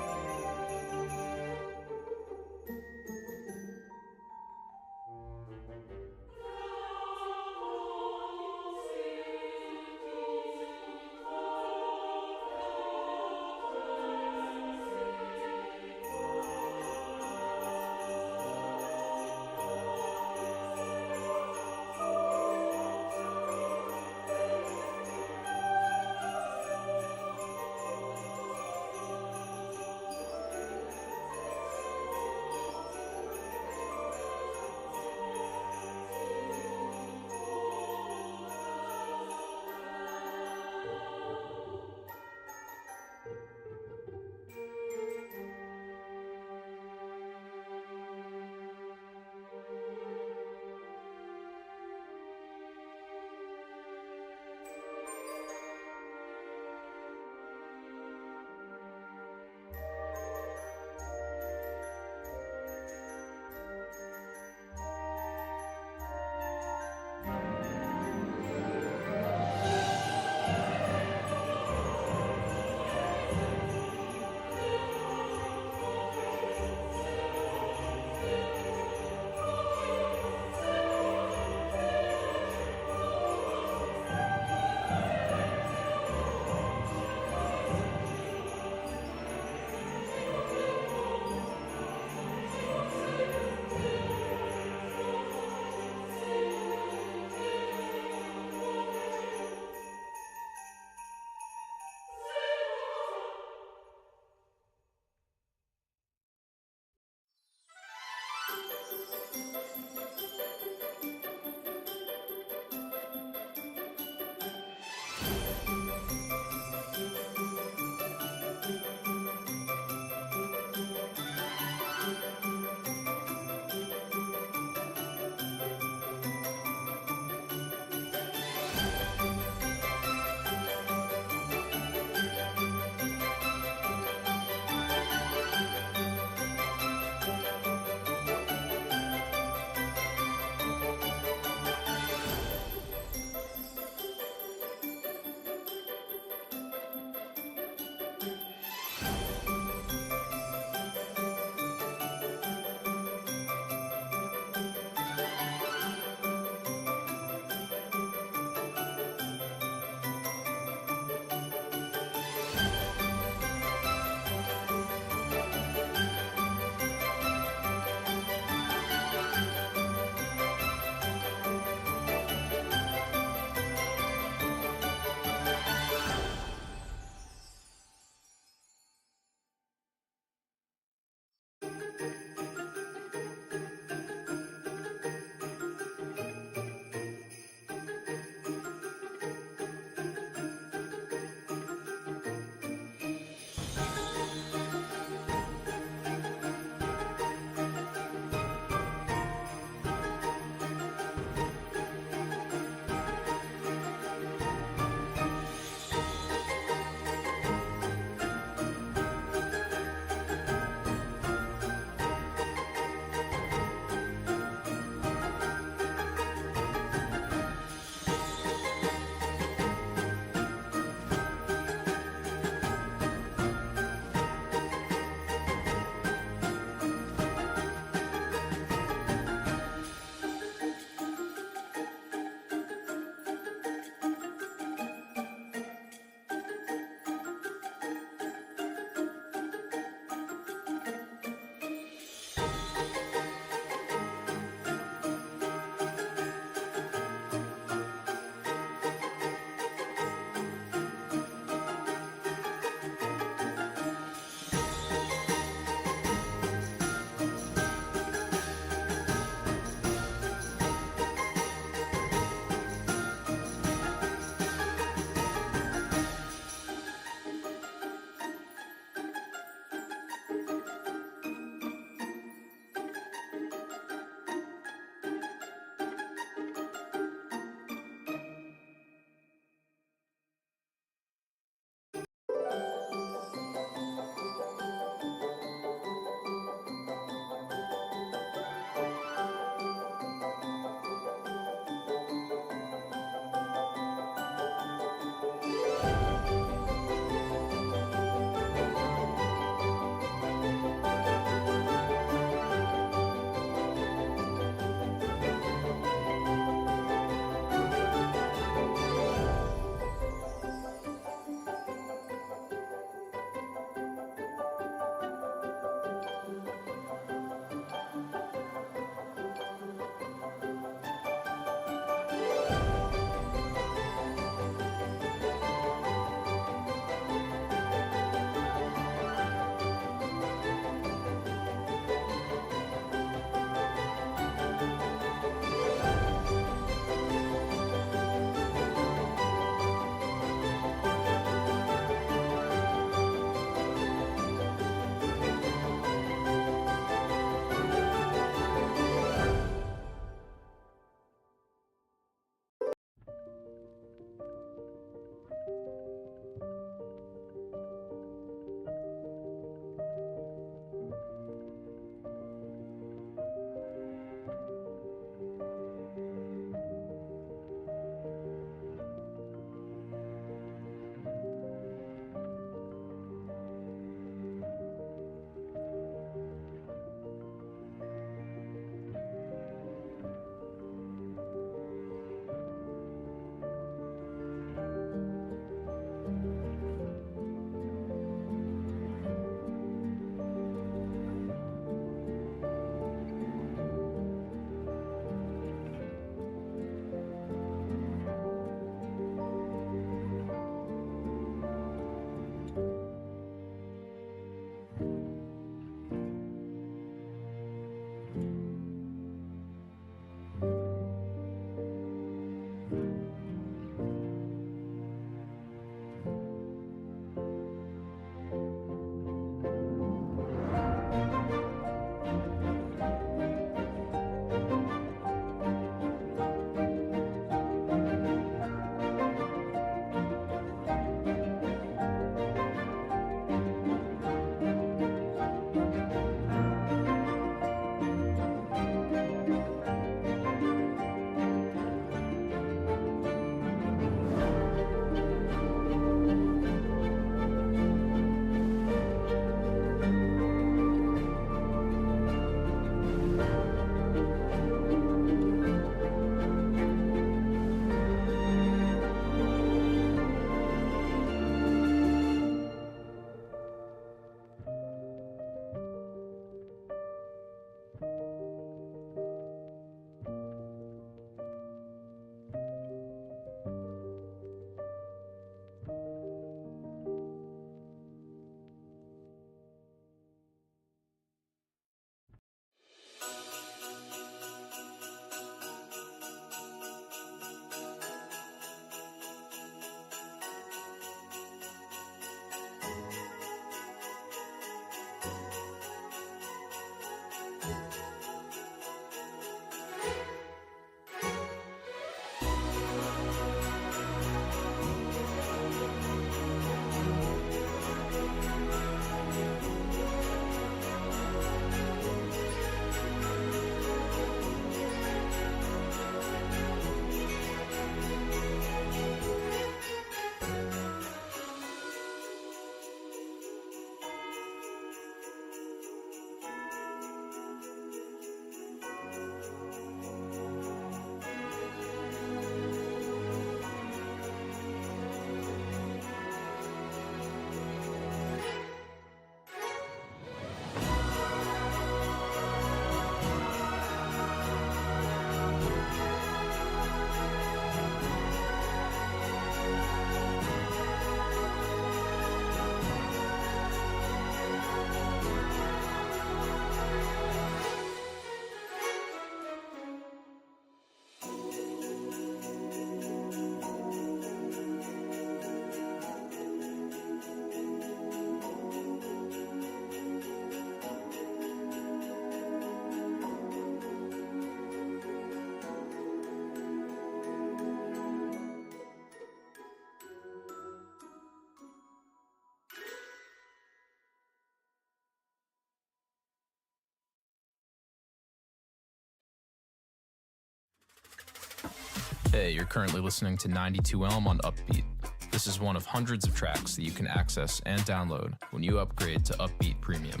Hey, you're currently listening to 92 Elm on Upbeat. This is one of hundreds of tracks that you can access and download when you upgrade to Upbeat Premium.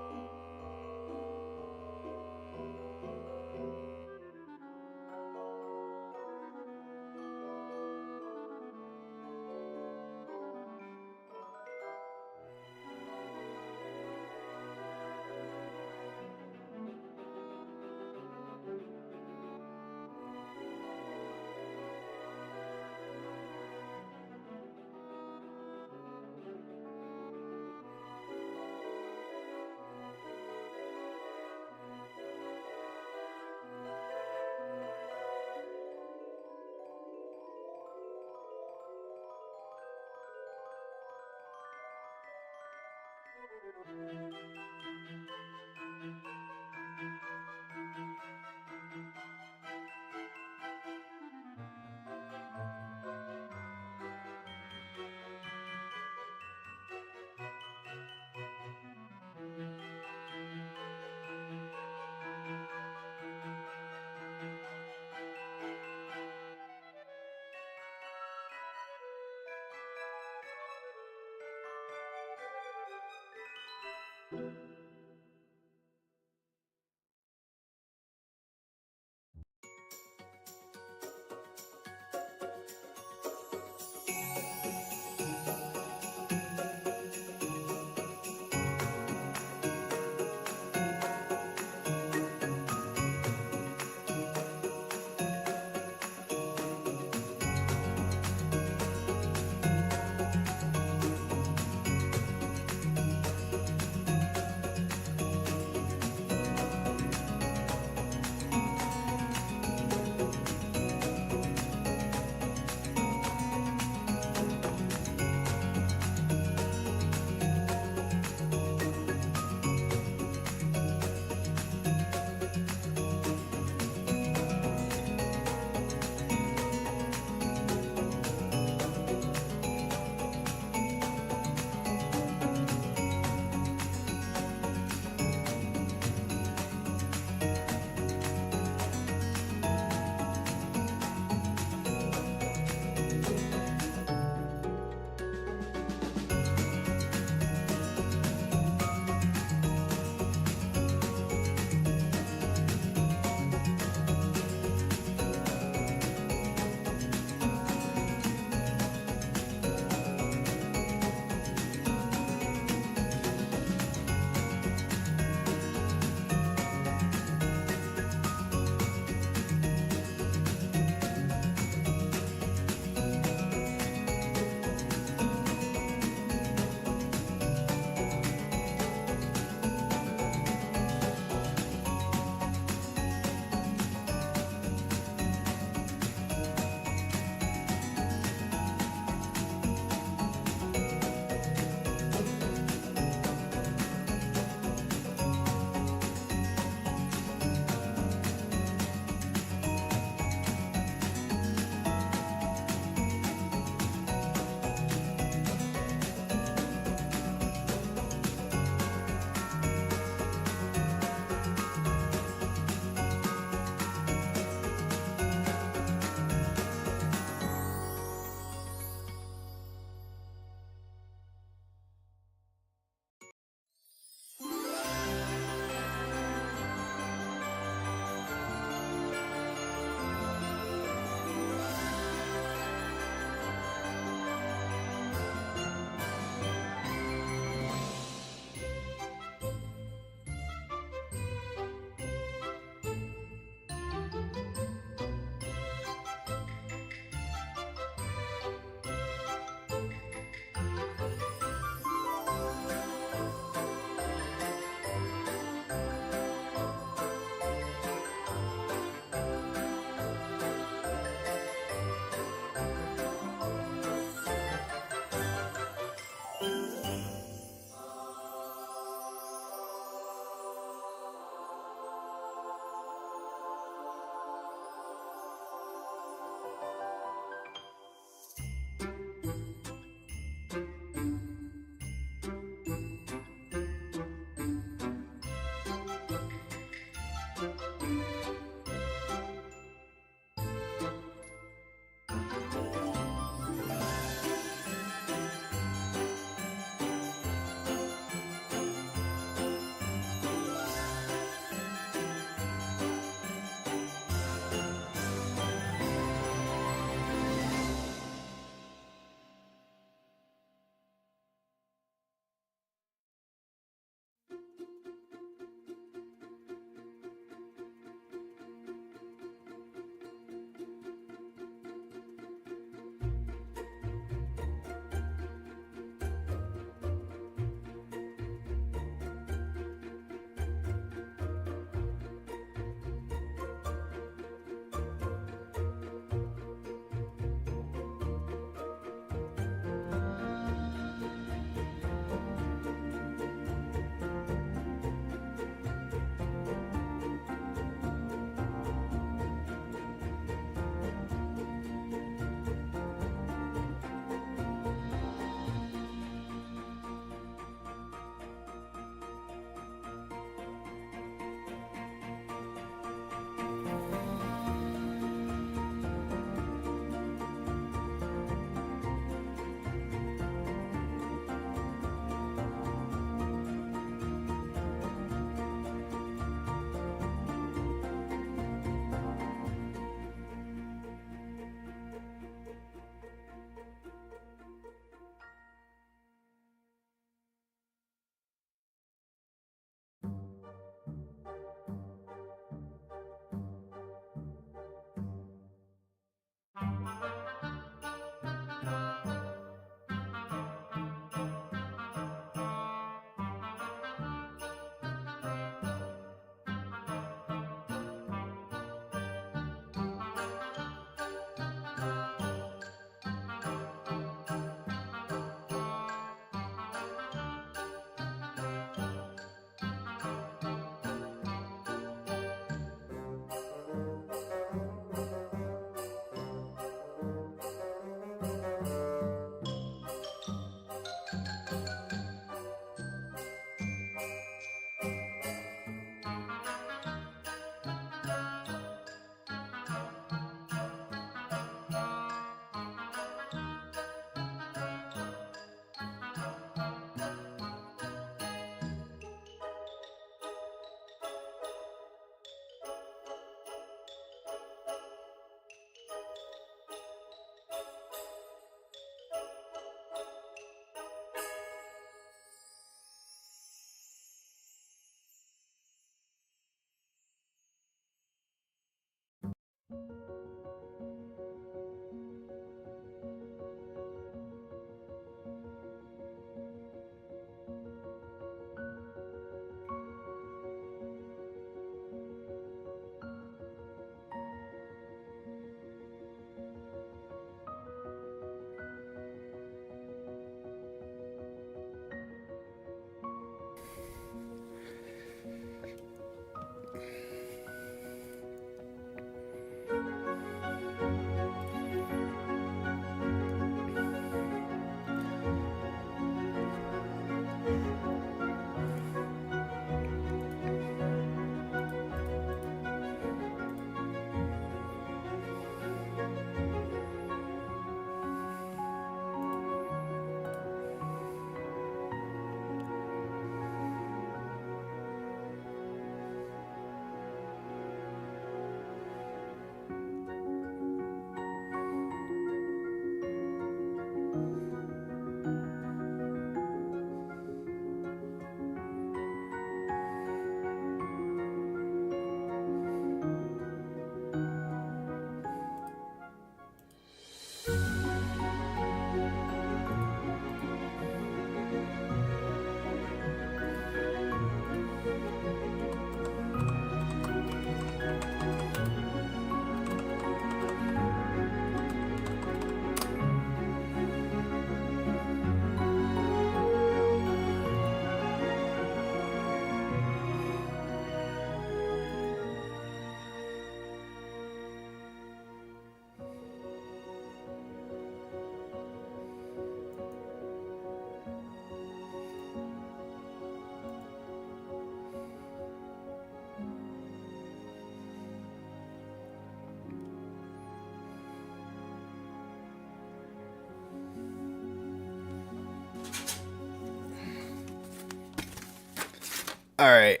All right.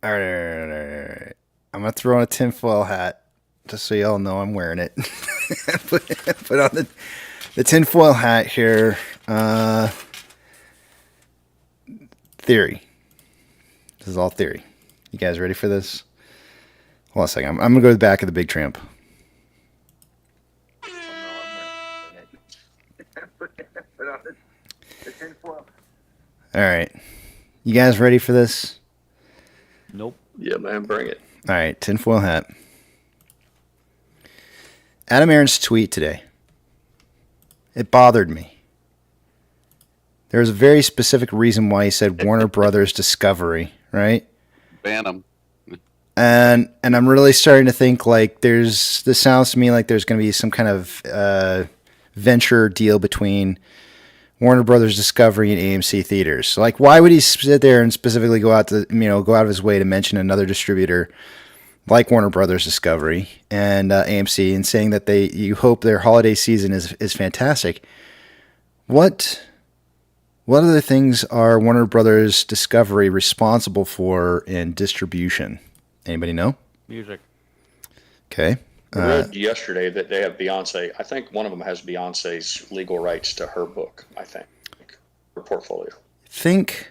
All right. All right. I'm going to throw on a tinfoil hat just so y'all know I'm wearing it. put on the tinfoil hat here. Theory. This is all theory. You guys ready for this? Hold on a second. I'm going to go to the back of the Big Tramp. All right. You guys ready for this? Nope. Yeah, man, bring it. All right, tinfoil hat. Adam Aron's tweet today. It bothered me. There was a very specific reason why he said Warner Brothers Discovery, right? Ban them. And I'm really starting to think like this sounds to me like there's going to be some kind of venture deal between Warner Brothers Discovery and AMC theaters. So like, why would he sit there and specifically go out of his way to mention another distributor like Warner Brothers Discovery and AMC and saying that you hope their holiday season is fantastic? What other things are Warner Brothers Discovery responsible for in distribution? Anybody know? Music. Okay. I read yesterday that they have Beyonce. I think one of them has Beyonce's legal rights to her book, I think, her portfolio. Think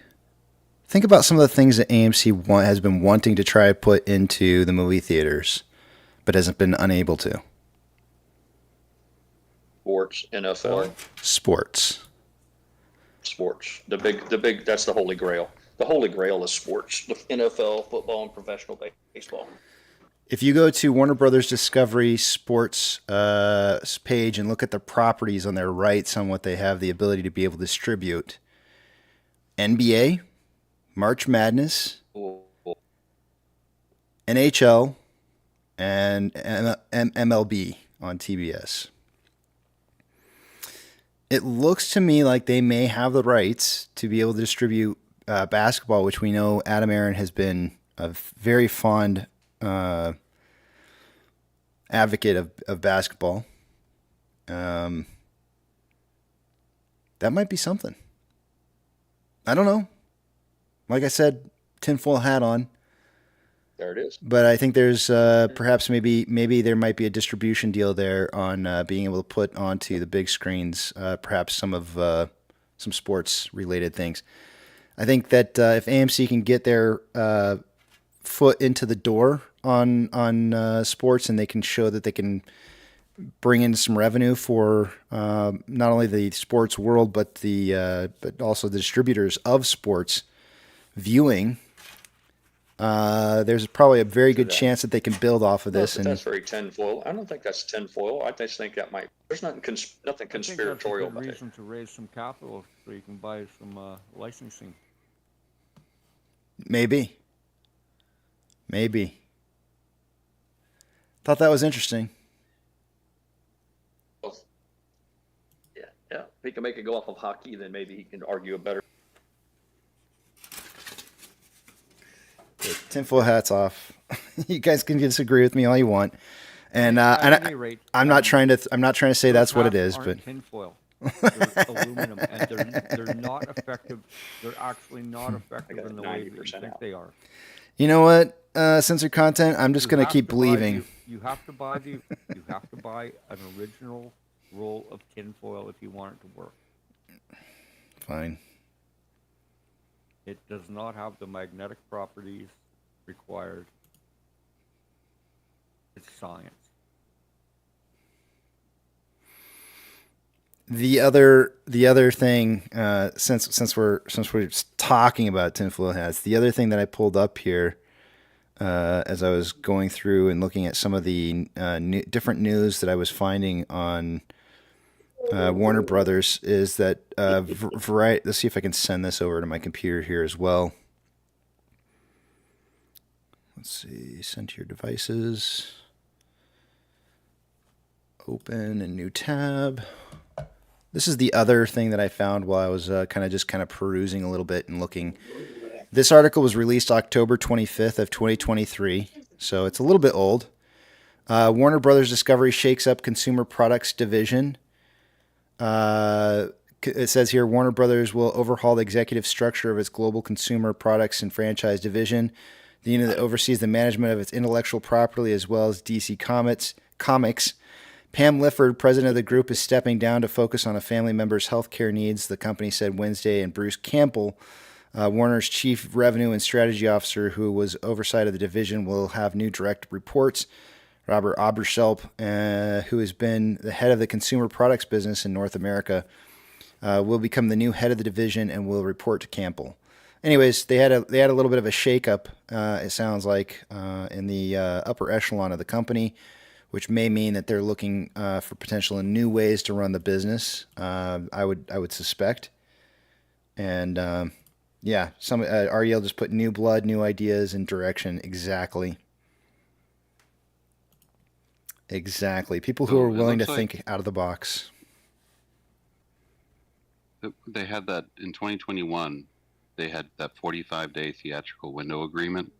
about some of the things that AMC has been wanting to try to put into the movie theaters, but hasn't been unable to. Sports, NFL. Sports. The big, that's the holy grail. The holy grail is sports. The NFL, football, and professional baseball. If you go to Warner Brothers Discovery Sports page and look at the properties on their rights on what they have the ability to be able to distribute, NBA, March Madness, NHL, and MLB on TBS. It looks to me like they may have the rights to be able to distribute basketball, which we know Adam Aron has been a very fond advocate of basketball. That might be something. I don't know. Like I said, tinfoil hat on. There it is. But I think there's perhaps maybe there might be a distribution deal there on being able to put onto the big screens perhaps some sports related things. I think that if AMC can get their foot into the door on sports, and they can show that they can bring in some revenue for not only the sports world but also the distributors of sports viewing, there's probably a very good chance that they can build off of No, this. but that's very tinfoil. I don't think that's tinfoil. I just think that might. There's nothing conspiratorial I think that's a about good it. reason to raise some capital so you can buy some licensing. Maybe. Thought that was interesting. Yeah. If he can make it go off of hockey, then maybe he can argue a better. Tinfoil hats off. You guys can disagree with me all you want, and I'm not trying to say that's what it is, but tinfoil. They're aluminum, and they're not effective. They're actually not effective in the way that you think they are. You know what? Censored content. I'm just gonna keep believing. You have to buy an original roll of tinfoil if you want it to work. Fine. It does not have the magnetic properties required. It's science. The other thing, since we're talking about tinfoil hats, the other thing that I pulled up here, as I was going through and looking at some of the different news that I was finding on Warner Brothers, is that Variety. Let's see if I can send this over to my computer here as well. Let's see, send to your devices. Open a new tab. This is the other thing that I found while I was kind of perusing a little bit and looking. This article was released October 25th of 2023, so it's a little bit old. Warner Brothers Discovery shakes up consumer products division. It says here, Warner Brothers will overhaul the executive structure of its global consumer products and franchise division, the unit that oversees the management of its intellectual property as well as DC Comics. Pam Lifford, president of the group, is stepping down to focus on a family member's healthcare needs, the company said Wednesday, and Bruce Campbell, Warner's chief revenue and strategy officer, who was oversight of the division, will have new direct reports. Robert Oberschelp, who has been the head of the consumer products business in North America, will become the new head of the division and will report to Campbell. Anyways, they had a little bit of a shakeup. It sounds like in the upper echelon of the company, which may mean that they're looking for potential new ways to run the business. I would suspect, and some Ariel just put new blood, new ideas, and direction. Exactly. People who are willing to think out of the box. They had that in 2021. They had that 45-day theatrical window agreement.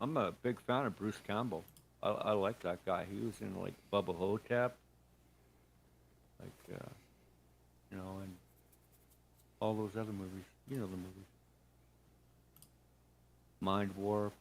I'm a big fan of Bruce Campbell. I like that guy. He was in like Bubba Hotep, and all those other movies. You know the movies. Mind Warp.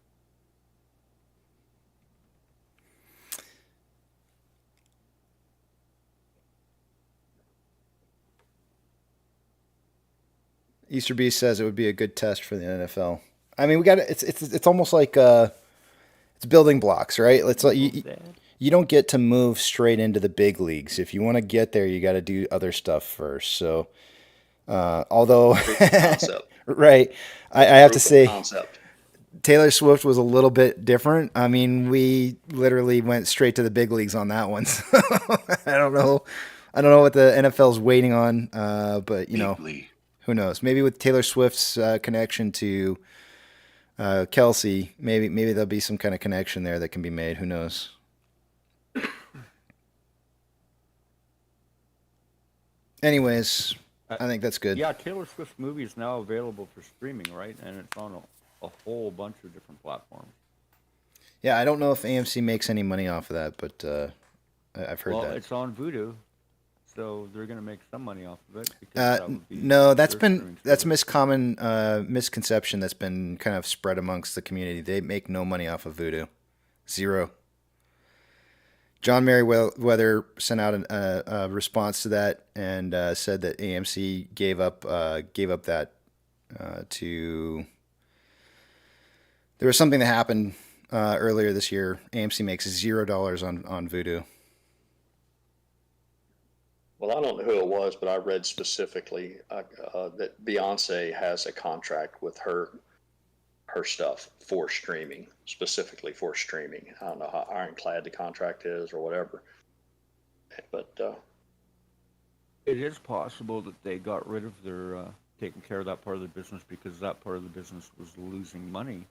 Easter Beast says it would be a good test for the NFL. I mean, we got it's almost like it's building blocks, right? It's like you don't get to move straight into the big leagues. If you want to get there, you got to do other stuff first. So, although right, I have to say, Taylor Swift was a little bit different. I mean, we literally went straight to the big leagues on that one. So I don't know what the NFL's waiting on, but who knows? Maybe with Taylor Swift's connection to Kelsey, maybe there'll be some kind of connection there that can be made. Who knows? Anyways, I think that's good. Yeah, Taylor Swift's movie is now available for streaming, right? And it's on a whole bunch of different platforms. Yeah, I don't know if AMC makes any money off of that, but I've heard that. Well, it's on Vudu, so they're going to make some money off of it. Because that would be no, that's misconception that's been kind of spread amongst the community. They make no money off of Vudu, zero. John Merriweather sent out a response to that and said that AMC gave up that to There was something that happened earlier this year. AMC makes $0 on Vudu. Well, I don't know who it was, but I read specifically that Beyonce has a contract with her stuff for streaming, specifically for streaming. I don't know how ironclad the contract is or whatever, but It is possible that they got rid of their taking care of that part of the business because that part of the business was losing money.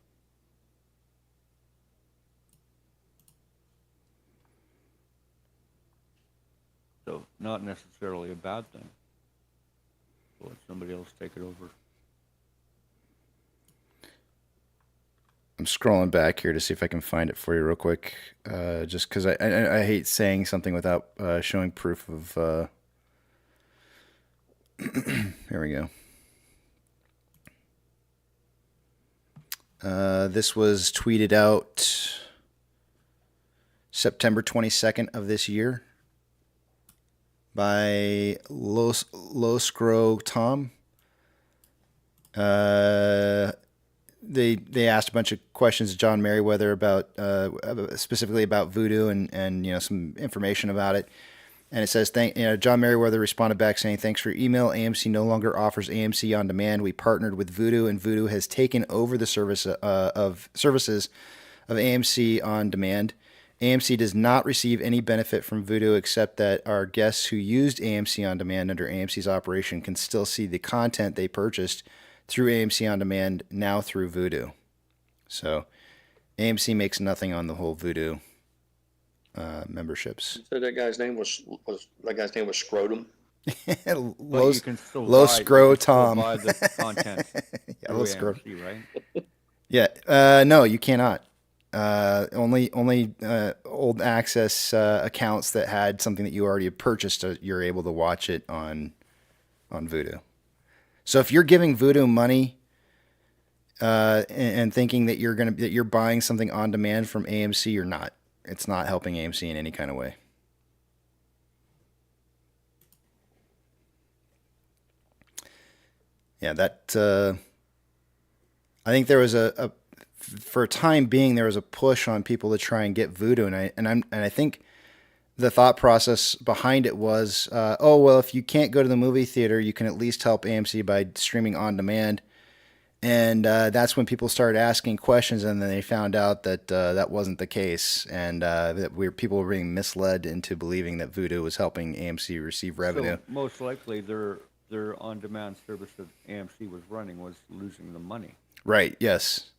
So not necessarily a bad thing. So let somebody else take it over. I'm scrolling back here to see if I can find it for you real quick, just because I hate saying something without showing proof of. Here we go. This was tweeted out September 22nd of this year by Loscro Tom. They asked a bunch of questions to John Merriweather about specifically about Vudu and some information about it. And it says, John Merriweather responded back saying, "Thanks for your email. AMC no longer offers AMC on demand. We partnered with Vudu, and Vudu has taken over the services of AMC on demand. AMC does not receive any benefit from Vudu except that our guests who used AMC on demand under AMC's operation can still see the content they purchased through AMC on demand now through Vudu." So AMC makes nothing on the whole Vudu memberships. So that guy's name was Scrotum. Low Scro Tom. Buy the content Yeah, through Low Scro. AMC, right? Yeah. No, you cannot. Only old access accounts that had something that you already purchased, you're able to watch it on Vudu. So if you're giving Vudu money and thinking that you're buying something on demand from AMC, you're not. It's not helping AMC in any kind of way. Yeah, that I think there was for a time being there was a push on people to try and get Vudu, and I think the thought process behind it was, if you can't go to the movie theater, you can at least help AMC by streaming on demand. And that's when people started asking questions, and then they found out that that wasn't the case, and that people were being misled into believing that Vudu was helping AMC receive revenue. So most likely, their on-demand service that AMC was running was losing the money. Right. Yes.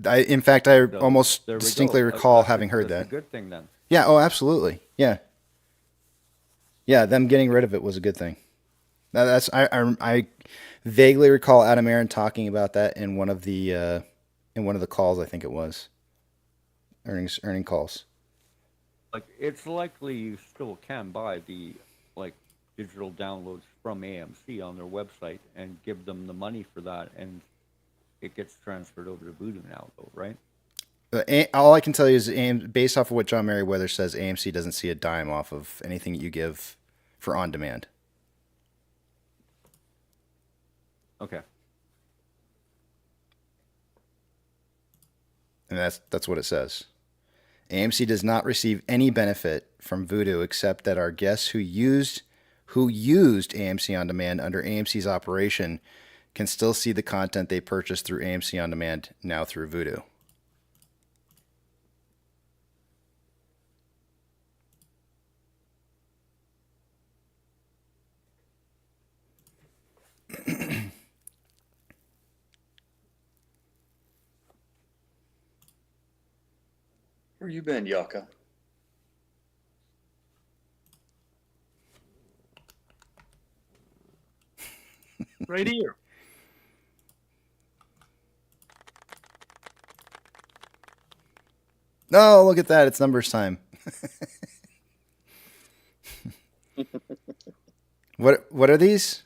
In fact, I almost distinctly recall having heard that. That's a good thing then. Yeah. Oh, absolutely. Yeah. Yeah. Them getting rid of it was a good thing. Now I vaguely recall Adam Aaron talking about that in one of the calls. I think it was earning calls. Like, it's likely you still can buy the digital downloads from AMC on their website and give them the money for that, and it gets transferred over to Vudu now, though, right? All I can tell you is, based off of what John Merriweather says, AMC doesn't see a dime off of anything that you give for on demand. Okay. And that's what it says. AMC does not receive any benefit from Vudu except that our guests who used AMC on demand under AMC's operation can still see the content they purchased through AMC on demand now through Vudu. Where you been, Yucca? Right here. No, look at that. It's numbers time. What are these?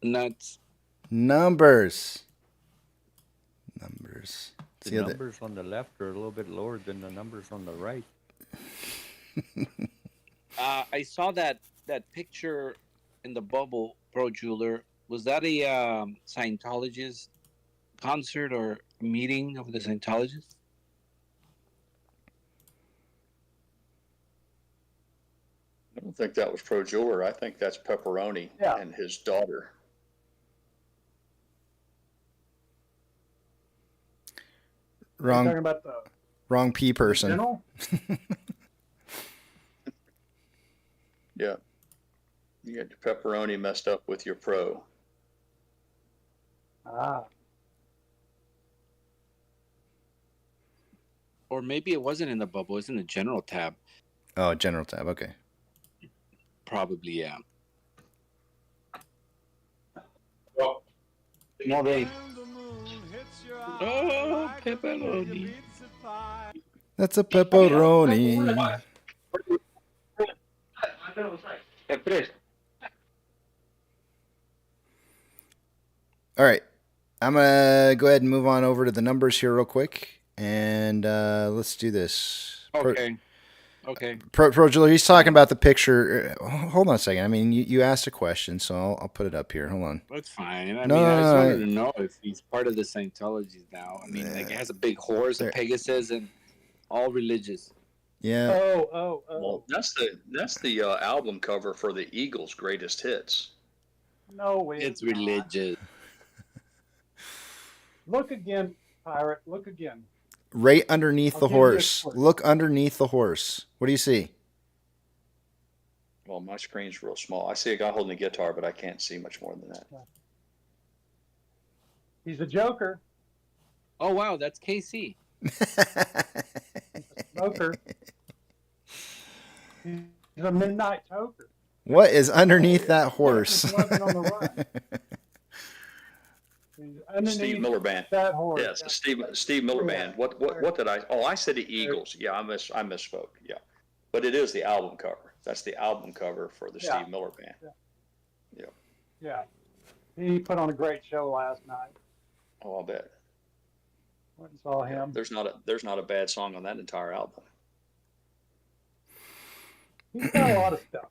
Nuts. Numbers. The numbers on the left are a little bit lower than the numbers on the right. I saw that picture in the bubble, Pro Jeweler, Was that a Scientologist concert or meeting of the Scientologists? I don't think that was Pro Jeweler. I think that's Pepperoni and his daughter. Wrong. Talking about the Wrong P person. general? Yeah. You get your Pepperoni messed up with your Pro. Ah. Or maybe it wasn't in the bubble. It's in the general tab. Oh, general tab. Okay. Probably, yeah. No, they. Oh, pepperoni. That's a pepperoni. All right. I'm going to go ahead and move on over to the numbers here real quick. And let's do this. Okay. Okay. Pro Jeweler, he's talking about the picture. Hold on a second. I mean, you asked a question, so I'll put it up here. Hold on. That's fine. I just wanted to know if he's part of the Scientology now. I mean, like, it has a big horse, a Pegasus, and all religious. Yeah. Well, that's the album cover for the Eagles' greatest hits. No, it's religious. Look again, Pirate. Look again. Right underneath the I'll give you horse. a clue. Look underneath the horse. What do you see? Well, my screen's real small. I see a guy holding a guitar, but I can't see much more than that. He's a joker. Oh, wow. That's KC. Smoker. He's a midnight toker. What is underneath that horse? Wasn't on the run. Steve Miller Band. That horse. Yes, Steve Miller Band. What did I? Oh, I said the Eagles. Yeah, I misspoke. Yeah, but it is the album cover. That's the album cover for the Steve Miller Band. Yeah. He put on a great show last night. Oh, I'll bet. Went and saw him. There's not a bad song on that entire album. He's got a lot of stuff.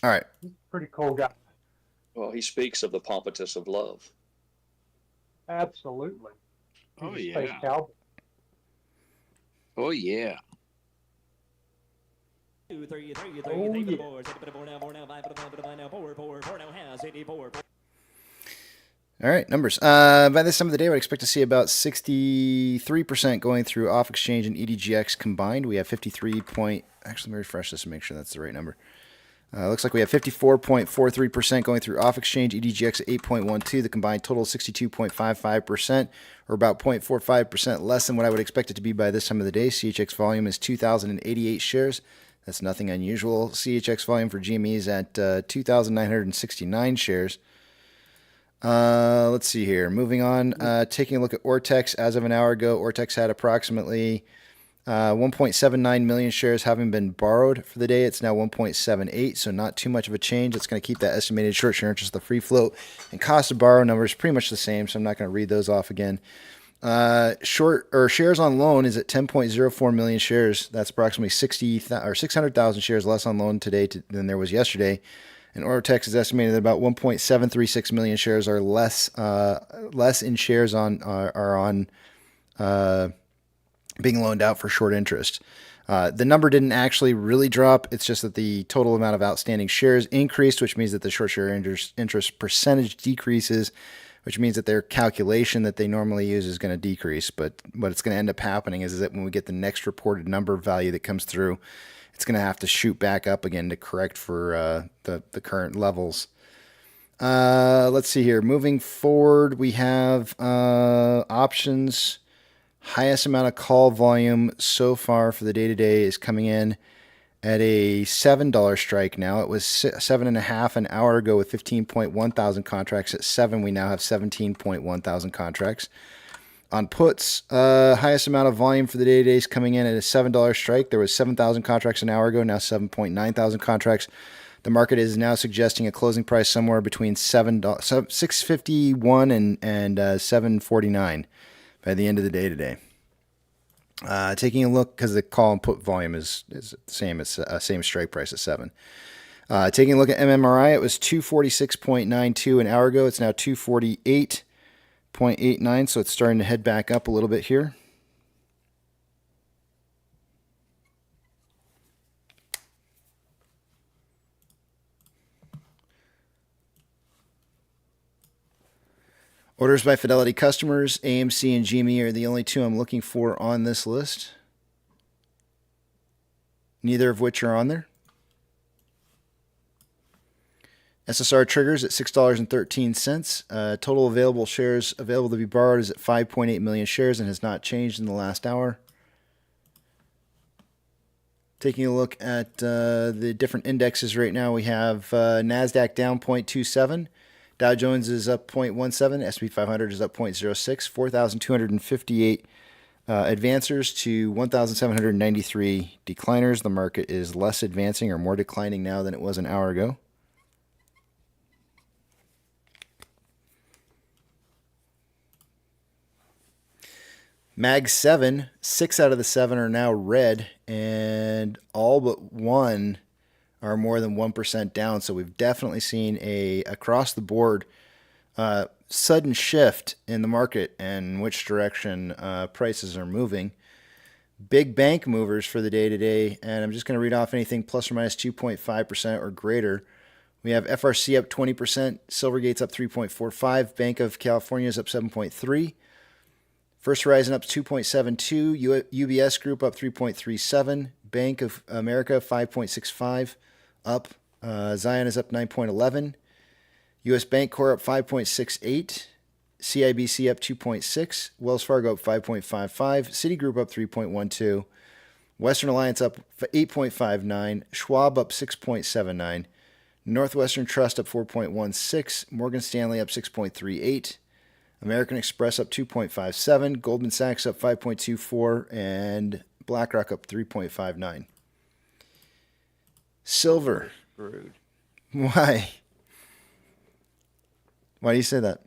All right. He's a pretty cool guy. Well, he speaks of the pompatus of love. Absolutely. Oh, He's a yeah. space cowboy. Oh, yeah. All right, numbers. By this time of the day, I would expect to see about 63% going through off exchange and EDGX combined. We have 53 point. Actually, let me refresh this and make sure that's the right number. Looks like we have 54.43% going through off exchange, EDGX 8.12. The combined total is 62.55%, or about 0.45% less than what I would expect it to be by this time of the day. CHX volume is 2,088 shares. That's nothing unusual. CHX volume for GME is at 2,969 shares. Let's see here. Moving on, taking a look at Ortex. As of an hour ago, Ortex had approximately 1.79 million shares having been borrowed for the day. It's now 1.78, so not too much of a change. It's going to keep that estimated short share interest, the free float, and cost to borrow numbers pretty much the same, so I'm not going to read those off again. Shares on loan is at 10.04 million shares. That's approximately 600,000 shares less on loan today than there was yesterday. And Ortex is estimated that about 1.736 million shares are less in shares on being loaned out for short interest. The number didn't actually really drop. It's just that the total amount of outstanding shares increased, which means that the short share interest percentage decreases, which means that their calculation that they normally use is going to decrease. But what it's going to end up happening is that when we get the next reported number value that comes through, it's going to have to shoot back up again to correct for the current levels. Let's see here. Moving forward, we have options. Highest amount of call volume so far for the day today is coming in at a $7 strike now. It was 7.5 an hour ago with 15.1 thousand contracts. At 7, we now have 17.1 thousand contracts. On puts, highest amount of volume for the day today is coming in at a $7 strike. There was 7,000 contracts an hour ago, now 7.9 thousand contracts. The market is now suggesting a closing price somewhere between $6.51 and $7.49 by the end of the day today. Taking a look, because the call and put volume is the same, it's same strike price at 7. Taking a look at MMRI, it was 246.92 an hour ago. It's now 248.89, so it's starting to head back up a little bit here. Orders by Fidelity customers, AMC and GME are the only two I'm looking for on this list. Neither of which are on there. SSR triggers at $6.13. Total available shares available to be borrowed is at 5.8 million shares and has not changed in the last hour. Taking a look at the different indexes right now, we have NASDAQ down 0.27. Dow Jones is up 0.17. S&P 500 is up 0.06. 4,258 advancers to 1,793 decliners. The market is less advancing or more declining now than it was an hour ago. Mag 7, 6 out of the 7 are now red, and all but 1 are more than 1% down. So we've definitely seen a across the board sudden shift in the market and which direction prices are moving. Big bank movers for the day today, and I'm just going to read off anything plus or minus 2.5% or greater. We have FRC up 20%, Silvergate's up 3.45%, Bank of California is up 7.3%. First Horizon up 2.72%, UBS Group up 3.37%, Bank of America 5.65%, up. Zion is up 9.11%, U.S. Bank Corp up 5.68%, CIBC up 2.6%, Wells Fargo up 5.55%, Citigroup up 3.12%, Western Alliance up 8.59%, Schwab up 6.79%, Northwestern Trust up 4.16%, Morgan Stanley up 6.38%, American Express up 2.57%, Goldman Sachs up 5.24%, and BlackRock up 3.59%. Silver. Screwed. Why? Why do you say that?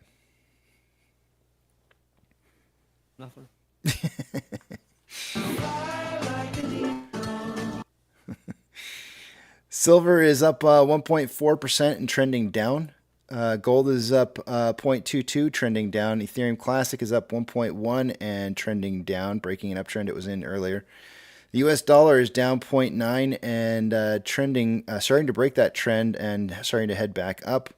Nothing. Silver is up 1.4% and trending down. Gold is up 0.22, trending down. Ethereum Classic is up 1.1 and trending down, breaking an uptrend it was in earlier. The U.S. dollar is down 0.9 and trending, starting to break that trend and starting to head back up.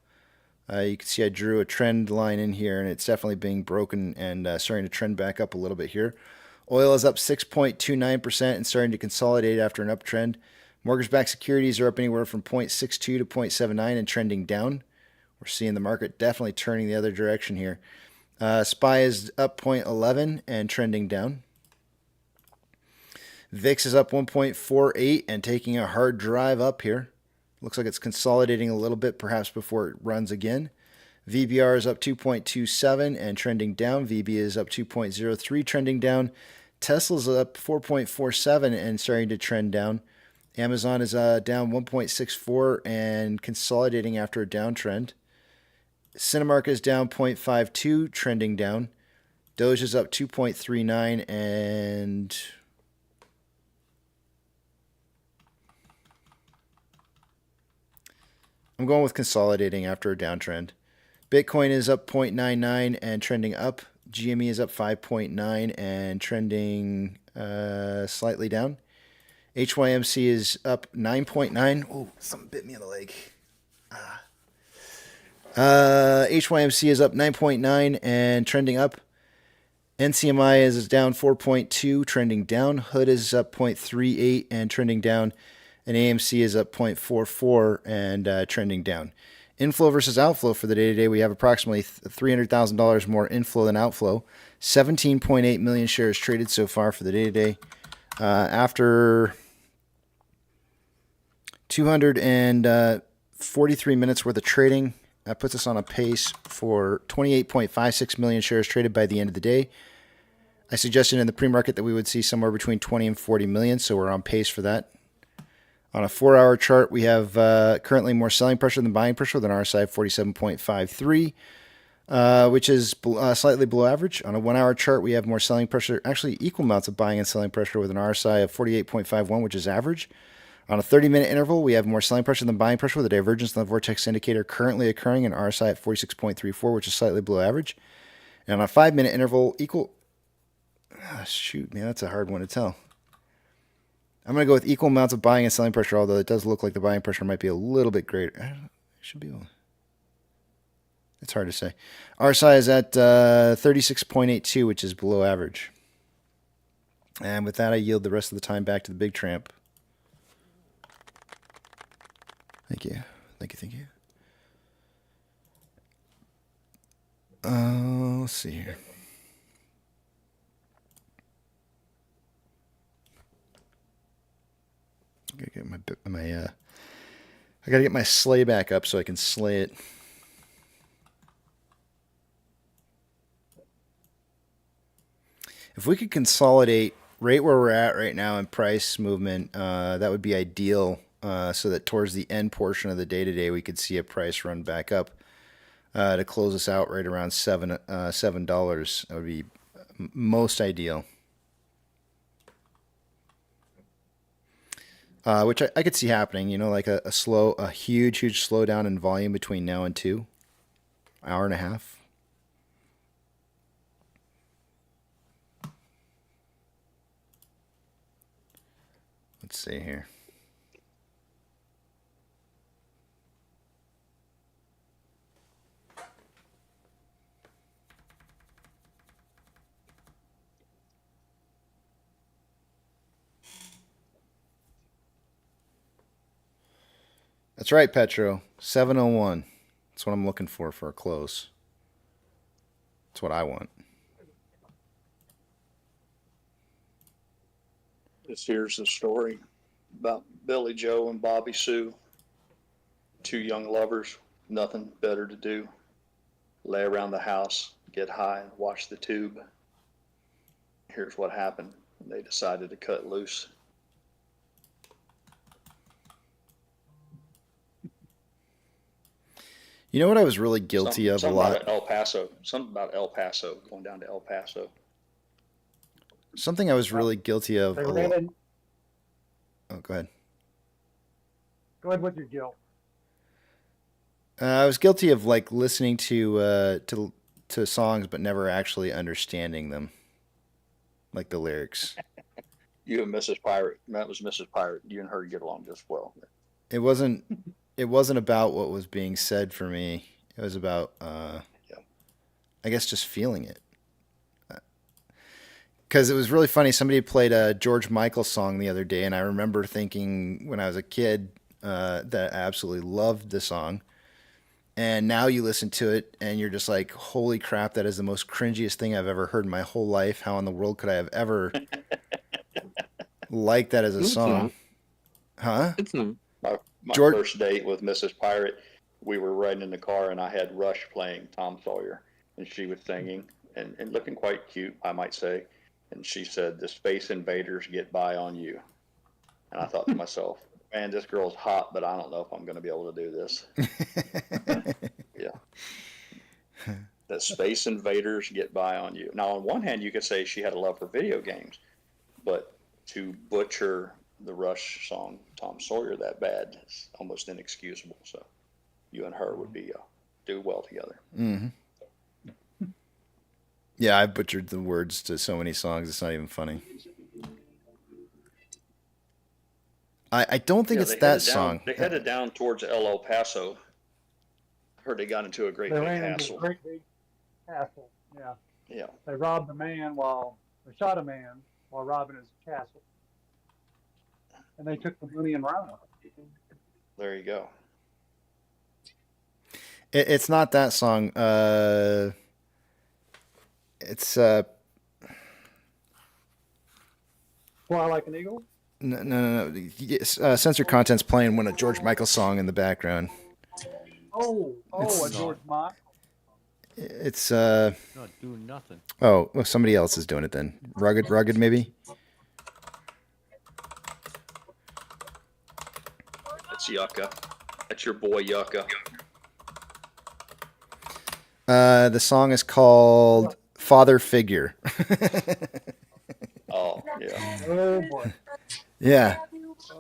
You can see I drew a trend line in here, and it's definitely being broken and starting to trend back up a little bit here. Oil is up 6.29% and starting to consolidate after an uptrend. Mortgage-backed securities are up anywhere from 0.62 to 0.79 and trending down. We're seeing the market definitely turning the other direction here. SPY is up 0.11 and trending down. VIX is up 1.48 and taking a hard drive up here. Looks like it's consolidating a little bit, perhaps before it runs again. VBR is up 2.27 and trending down. VB is up 2.03, trending down. Tesla's up 4.47 and starting to trend down. Amazon is down 1.64 and consolidating after a downtrend. Cinemark is down 0.52, trending down. Doge is up 2.39 and I'm going with consolidating after a downtrend. Bitcoin is up 0.99 and trending up. GME is up 5.9 and trending slightly down. HYMC is up 9.9. Oh, something bit me in the leg. HYMC is up 9.9 and trending up. NCMI is down 4.2, trending down. Hood is up 0.38 and trending down. And AMC is up 0.44 and trending down. Inflow versus outflow for the day today, we have approximately $300,000 more inflow than outflow. 17.8 million shares traded so far for the day today. After 243 minutes worth of trading, that puts us on a pace for 28.56 million shares traded by the end of the day. I suggested in the pre-market that we would see somewhere between 20 and 40 million, so we're on pace for that. On a 4-hour chart, we have currently more selling pressure than buying pressure with an RSI of 47.53, which is slightly below average. On a 1-hour chart, we have more selling pressure, actually equal amounts of buying and selling pressure with an RSI of 48.51, which is average. On a 30-minute interval, we have more selling pressure than buying pressure with a divergence in the vortex indicator currently occurring in RSI at 46.34, which is slightly below average. And on a 5-minute interval, equal... shoot, man, that's a hard one to tell. I'm going to go with equal amounts of buying and selling pressure, although it does look like the buying pressure might be a little bit greater. It should be... It's hard to say. RSI is at 36.82, which is below average. And with that, I yield the rest of the time back to the big tramp. Thank you. Thank you, thank you. Let's see here. I gotta get my sleigh back up so I can slay it. If we could consolidate right where we're at right now in price movement, that would be ideal. So that towards the end portion of the day today, we could see a price run back up to close us out right around $7. That would be most ideal. Which I could see happening. You know, like a huge slowdown in volume between now and 2 hour and a half. Let's see here. That's right, Petro. 701. That's what I'm looking for a close. That's what I want. Here's a story about Billy Joe and Bobby Sue, two young lovers, nothing better to do. Lay around the house, get high, and watch the tube. Here's what happened. They decided to cut loose. You know what I was really guilty of a lot? Something about El Paso, going down to El Paso. Something I was really guilty of a lot. Oh, go ahead. Go ahead with your guilt. I was guilty of like listening to songs but never actually understanding them, like the lyrics. You and Mrs. Pirate. That was Mrs. Pirate. You and her get along just well. It wasn't about what was being said for me. It was about, I guess, just feeling it. Because it was really funny. Somebody played a George Michael song the other day, and I remember thinking when I was a kid that I absolutely loved the song. And now you listen to it, and you're just like, holy crap, that is the most cringiest thing I've ever heard in my whole life. How in the world could I have ever liked that as a song? Huh? It's not. My first date with Mrs. Pirate, we were riding in the car, and I had Rush playing Tom Sawyer, and she was singing and looking quite cute, I might say. And she said, "The Space Invaders get by on you." And I thought to myself, man, this girl's hot, but I don't know if I'm going to be able to do this. Yeah. The Space Invaders get by on you. Now, on one hand, you could say she had a love for video games, but to butcher the Rush song Tom Sawyer that bad is almost inexcusable. So you and her would be do well together. Mm-hmm. Yeah, I butchered the words to so many songs, it's not even funny. I don't think it's that song. They headed down towards El Paso. Heard they got into a great big hassle. Great big hassle, yeah. Yeah. They shot a man while robbing his castle. And they took the money and ran. There you go. It's not that song. It's Fly Like an Eagle? No. Censored content's playing a George Michael song in the background. A George Michael. It's Not doing nothing. Oh, well, somebody else is doing it then. Rugged maybe. That's Yucca. That's your boy Yucca. The song is called Father Figure. Oh, yeah. Oh, boy. Yeah.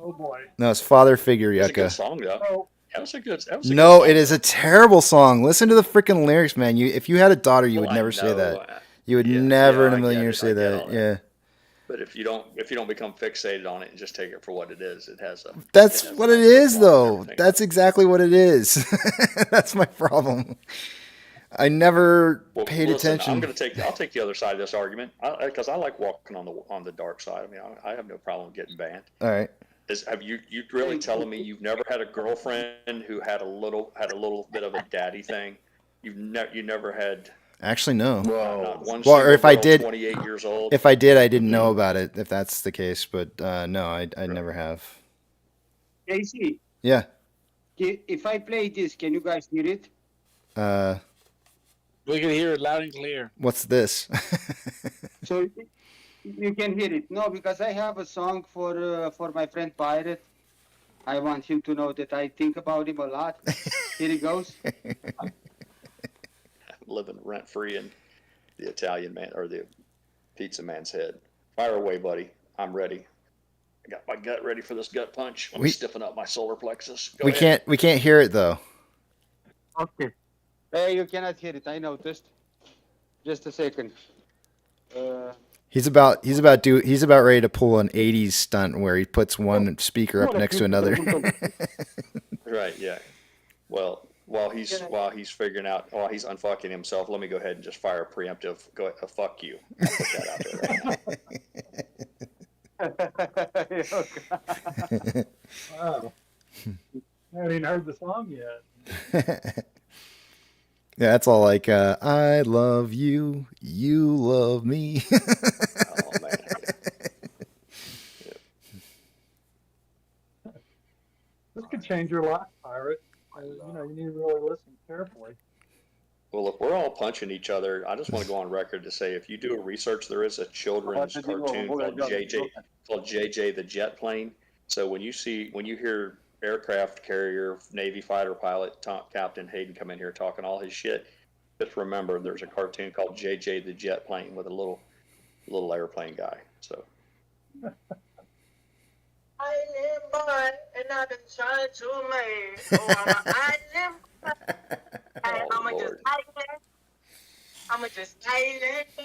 Oh boy. No, it's Father Figure It's a good Yucca. song though. Oh, That was a good. No, it is a terrible song. Listen to the freaking lyrics, man. If you had a daughter, you would Well, I never say that. know. You would Yeah, never yeah, in a I million get years it. say I get all that. that. Yeah. But if you don't become fixated on it and just take it for what it is, it has a. That's it has what a it nice is, line and though. everything. That's exactly what it is. That's my problem. I never paid Listen, attention. I'll take the other side of this argument because I like walking on the dark side. I mean, I have no problem getting banned. All right. Have you really telling me you've never had a girlfriend who had a little bit of a daddy thing? You never had. Actually, no. Not one Well, or if I girl, did, 28 years old. if I did, I didn't know about it. If that's the case, but no, I never have. Casey, Yeah. if I play this, can you guys hear it? We can hear it loud and clear. What's this? So you can hear it. No, because I have a song for my friend Pirate. I want him to know that I think about him a lot. Here it goes. Living rent free in the Italian man or the pizza man's head. Fire away, buddy. I'm ready. I got my gut ready for this gut punch. Let me stiffen up my solar plexus. Go ahead. We can't hear it though. Okay. Hey, you cannot hear it. I noticed. Just a second. He's about ready to pull an '80s stunt where he puts one speaker up next to another. Right. Yeah. Well, while he's unfucking himself, let me go ahead and just fire a preemptive. Go ahead, fuck you. I'll put that out there right now. wow. I haven't even heard the song yet. Yeah, that's all like, I love you, you love me. Oh, man. This could change your life, Pirate. You need to really listen carefully. Well, if we're all punching each other, I just want to go on record to say, if you do a research, there is a children's cartoon called JJ the Jet Plane. So when you hear aircraft carrier, Navy fighter pilot, Captain Hayden come in here talking all his shit, just remember there's a cartoon called JJ the Jet Plane with a little airplane guy. So. Island boy, and I've been trying to make. Oh, I'm an island boy. I'm just island boy.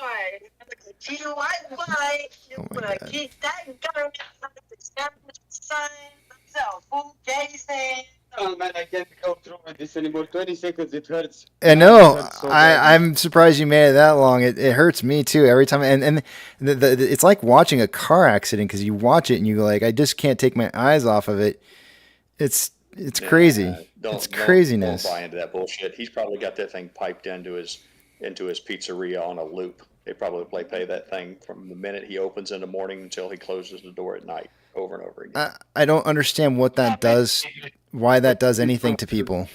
I'm a key white boy. You wanna keep that gun? I'm just sign myself. Who Casey? Oh man, I can't go through with this anymore. 20 seconds, it hurts. I know. So bad. I'm surprised you made it that long. It hurts me too every time. And it's like watching a car accident because you watch it and you go like, I just can't take my eyes off of it. It's crazy. It's craziness. Don't buy into that bullshit. He's probably got that thing piped into his pizzeria on a loop. They probably play that thing from the minute he opens in the morning until he closes the door at night, over and over again. I don't understand what that does. Why that does anything to people.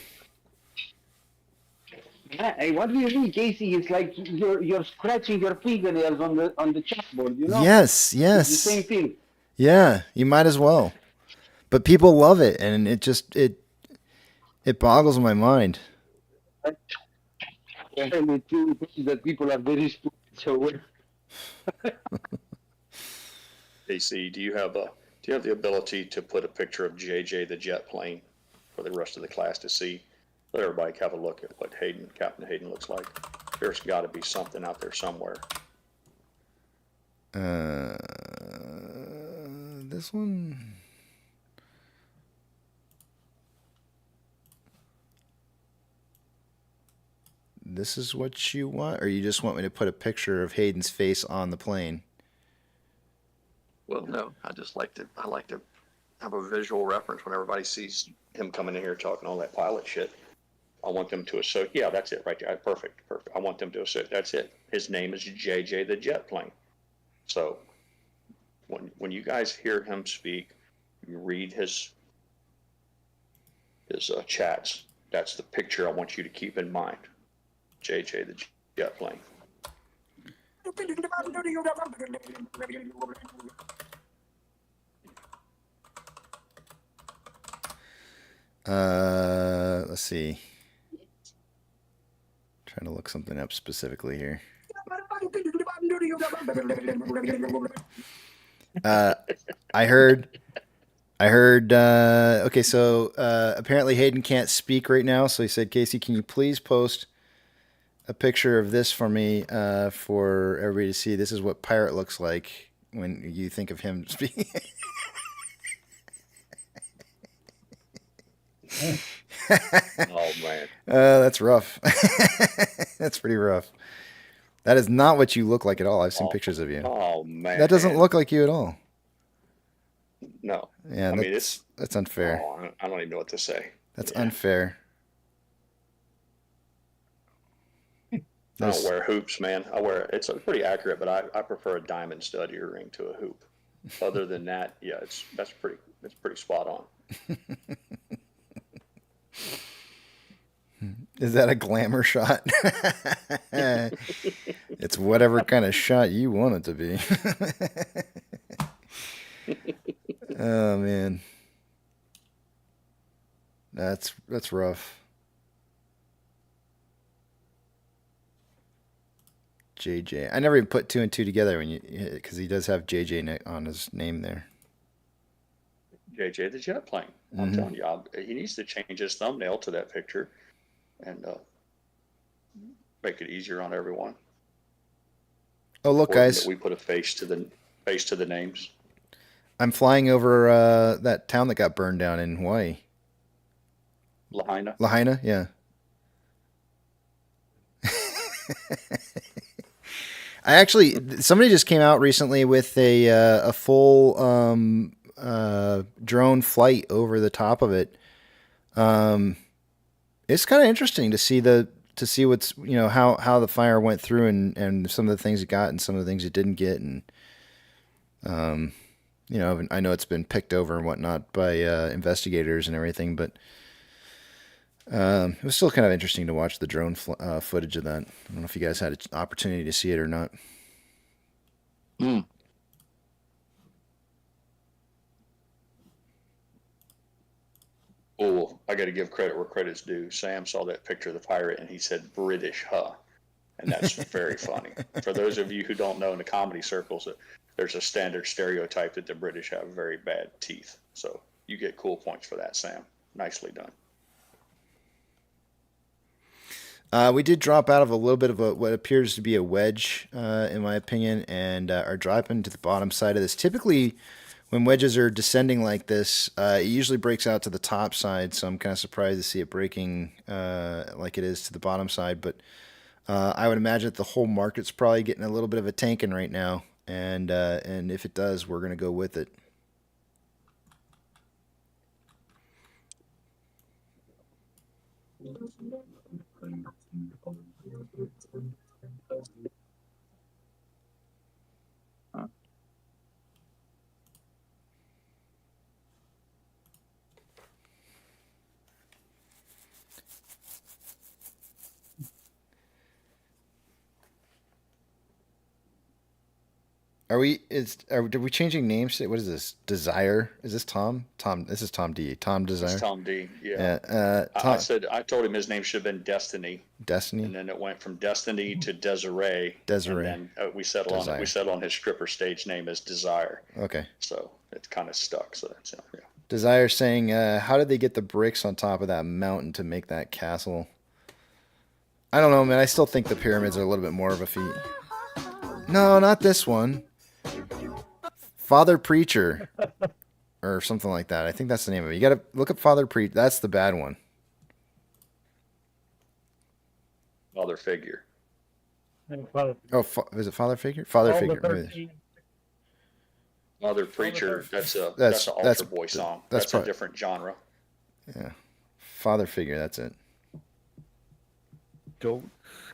Hey, what do you mean, Casey? It's like you're scratching your fingernails on the chalkboard, you know? Yes. It's the same thing. Yeah, you might as well. But people love it, and it boggles my mind. And it proves that people are very stupid. So, AC, do you have the ability to put a picture of JJ the jet plane for the rest of the class to see? Let everybody have a look at what Captain Hayden looks like. There's got to be something out there somewhere. This one. This is what you want, or you just want me to put a picture of Hayden's face on the plane? Well, no, I like to have a visual reference when everybody sees him coming in here talking all that pilot shit. I want them to associate. Yeah, that's it right there. Perfect. I want them to associate. That's it. His name is JJ the Jet Plane. So when you guys hear him speak, you read his chats. That's the picture I want you to keep in mind. JJ the Jet Plane. Let's see. Trying to look something up specifically here. I heard I heard. Okay, so apparently Hayden can't speak right now, so he said, "Casey, can you please post a picture of this for me for everybody to see? This is what Pirate looks like when you think of him speaking." Oh man, that's rough. That's pretty rough. That is not what you look like at all. I've seen pictures of you. Oh man, That doesn't look like you at all. No. Yeah, I mean it's that's unfair. Oh, I don't even know what to say. That's unfair. I don't wear hoops, man. It's pretty accurate, but I prefer a diamond stud earring to a hoop. Other than that, yeah, it's pretty spot on. Is that a glamour shot? It's whatever kind of shot you want it to be. Oh man. That's rough. JJ. I never even put 2 and 2 together because he does have JJ on his name there. JJ the jet plane. I'm telling you, he needs to change his thumbnail to that picture and make it easier on everyone. Oh look, guys! We put a face to the names. I'm flying over that town that got burned down in Hawaii. Lahaina. Lahaina, yeah. Somebody just came out recently with a full drone flight over the top of it. It's kind of interesting to see what's how the fire went through and some of the things it got and some of the things it didn't get, and I know it's been picked over and whatnot by investigators and everything, but it was still kind of interesting to watch the drone footage of that. I don't know if you guys had an opportunity to see it or not. Oh, I got to give credit where credit's due. Sam saw that picture of the pirate and he said British, huh? And that's very funny. For those of you who don't know, in the comedy circles, there's a standard stereotype that the British have very bad teeth. So you get cool points for that, Sam. Nicely done. We did drop out of a little bit of what appears to be a wedge, in my opinion, and are dropping to the bottom side of this. Typically, when wedges are descending like this, it usually breaks out to the top side, so I'm kind of surprised to see it breaking like it is to the bottom side. But I would imagine that the whole market's probably getting a little bit of a tanking right now, and if it does, we're going to go with it. Are we changing names? What is this? Desire? Is this Tom? This is Tom D. Tom Desire. It's Tom D. Yeah. I told him his name should have been Destiny. Destiny. And then it went from Destiny to Desiree. Desiree. And then we settled on his stripper stage name as Desire. Okay. So it kind of stuck. So that's yeah. Desire saying, how did they get the bricks on top of that mountain to make that castle? I don't know, man. I still think the pyramids are a little bit more of a feat. No, not this one. Father Preacher. Or something like that. I think that's the name of it. You gotta look up Father Preacher. That's the bad one. Father Figure. Oh, is it Father Figure? Father Figure. Father Preacher. That's an Altar Boy song. That's a different genre. Yeah. Father Figure. That's it. Don't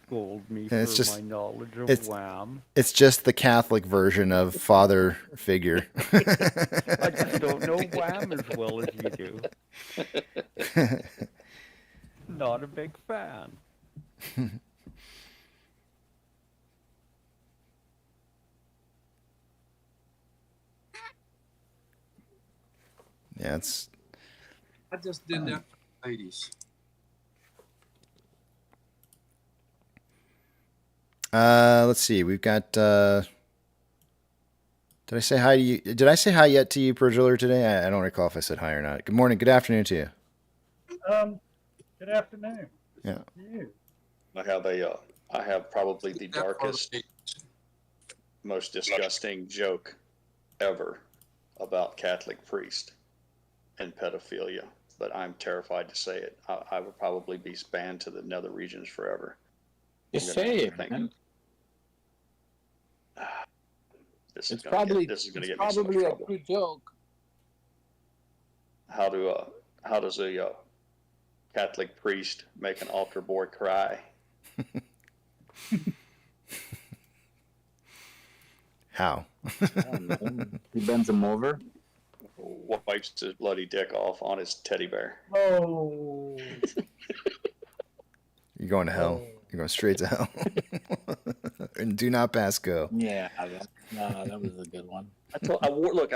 scold me for my knowledge of Wham. It's just the Catholic version of Father Figure. I just don't know Wham as well as you do. Not a big fan. Yeah, it's. I just did that for ladies. Let's see. We've got Did I say hi to you? Did I say hi yet to you, Perjuller, today? I don't recall if I said hi or not. Good morning. Good afternoon to you. Good afternoon. Yeah. You. I have probably the darkest, most disgusting joke ever about Catholic priest and pedophilia, but I'm terrified to say it. I would probably be banned to the nether regions forever. Just say it, man. This is It's going probably to get me in so much probably a trouble. true joke. How does a Catholic priest make an altar boy cry? How? He bends him over. Wipes his bloody dick off on his teddy bear. Oh. You're going to hell. You're going straight to hell. And do not pass go. Yeah, that was a good one. I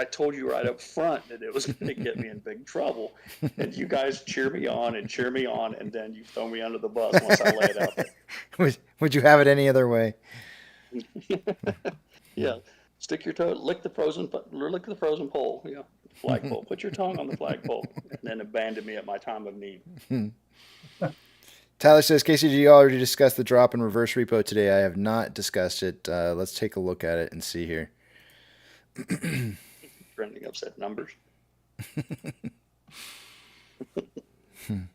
told you right up front that it was going to get me in big trouble, and you guys cheer me on, and then you throw me under the bus once I lay it out there. Would you have it any other way? Yeah, stick your toe, lick the frozen pole. Yeah, flagpole. Put your tongue on the flagpole, and then abandon me at my time of need. Tyler says, Casey, did you already discuss the drop in reverse repo today? I have not discussed it. Let's take a look at it and see here. Trending upset numbers.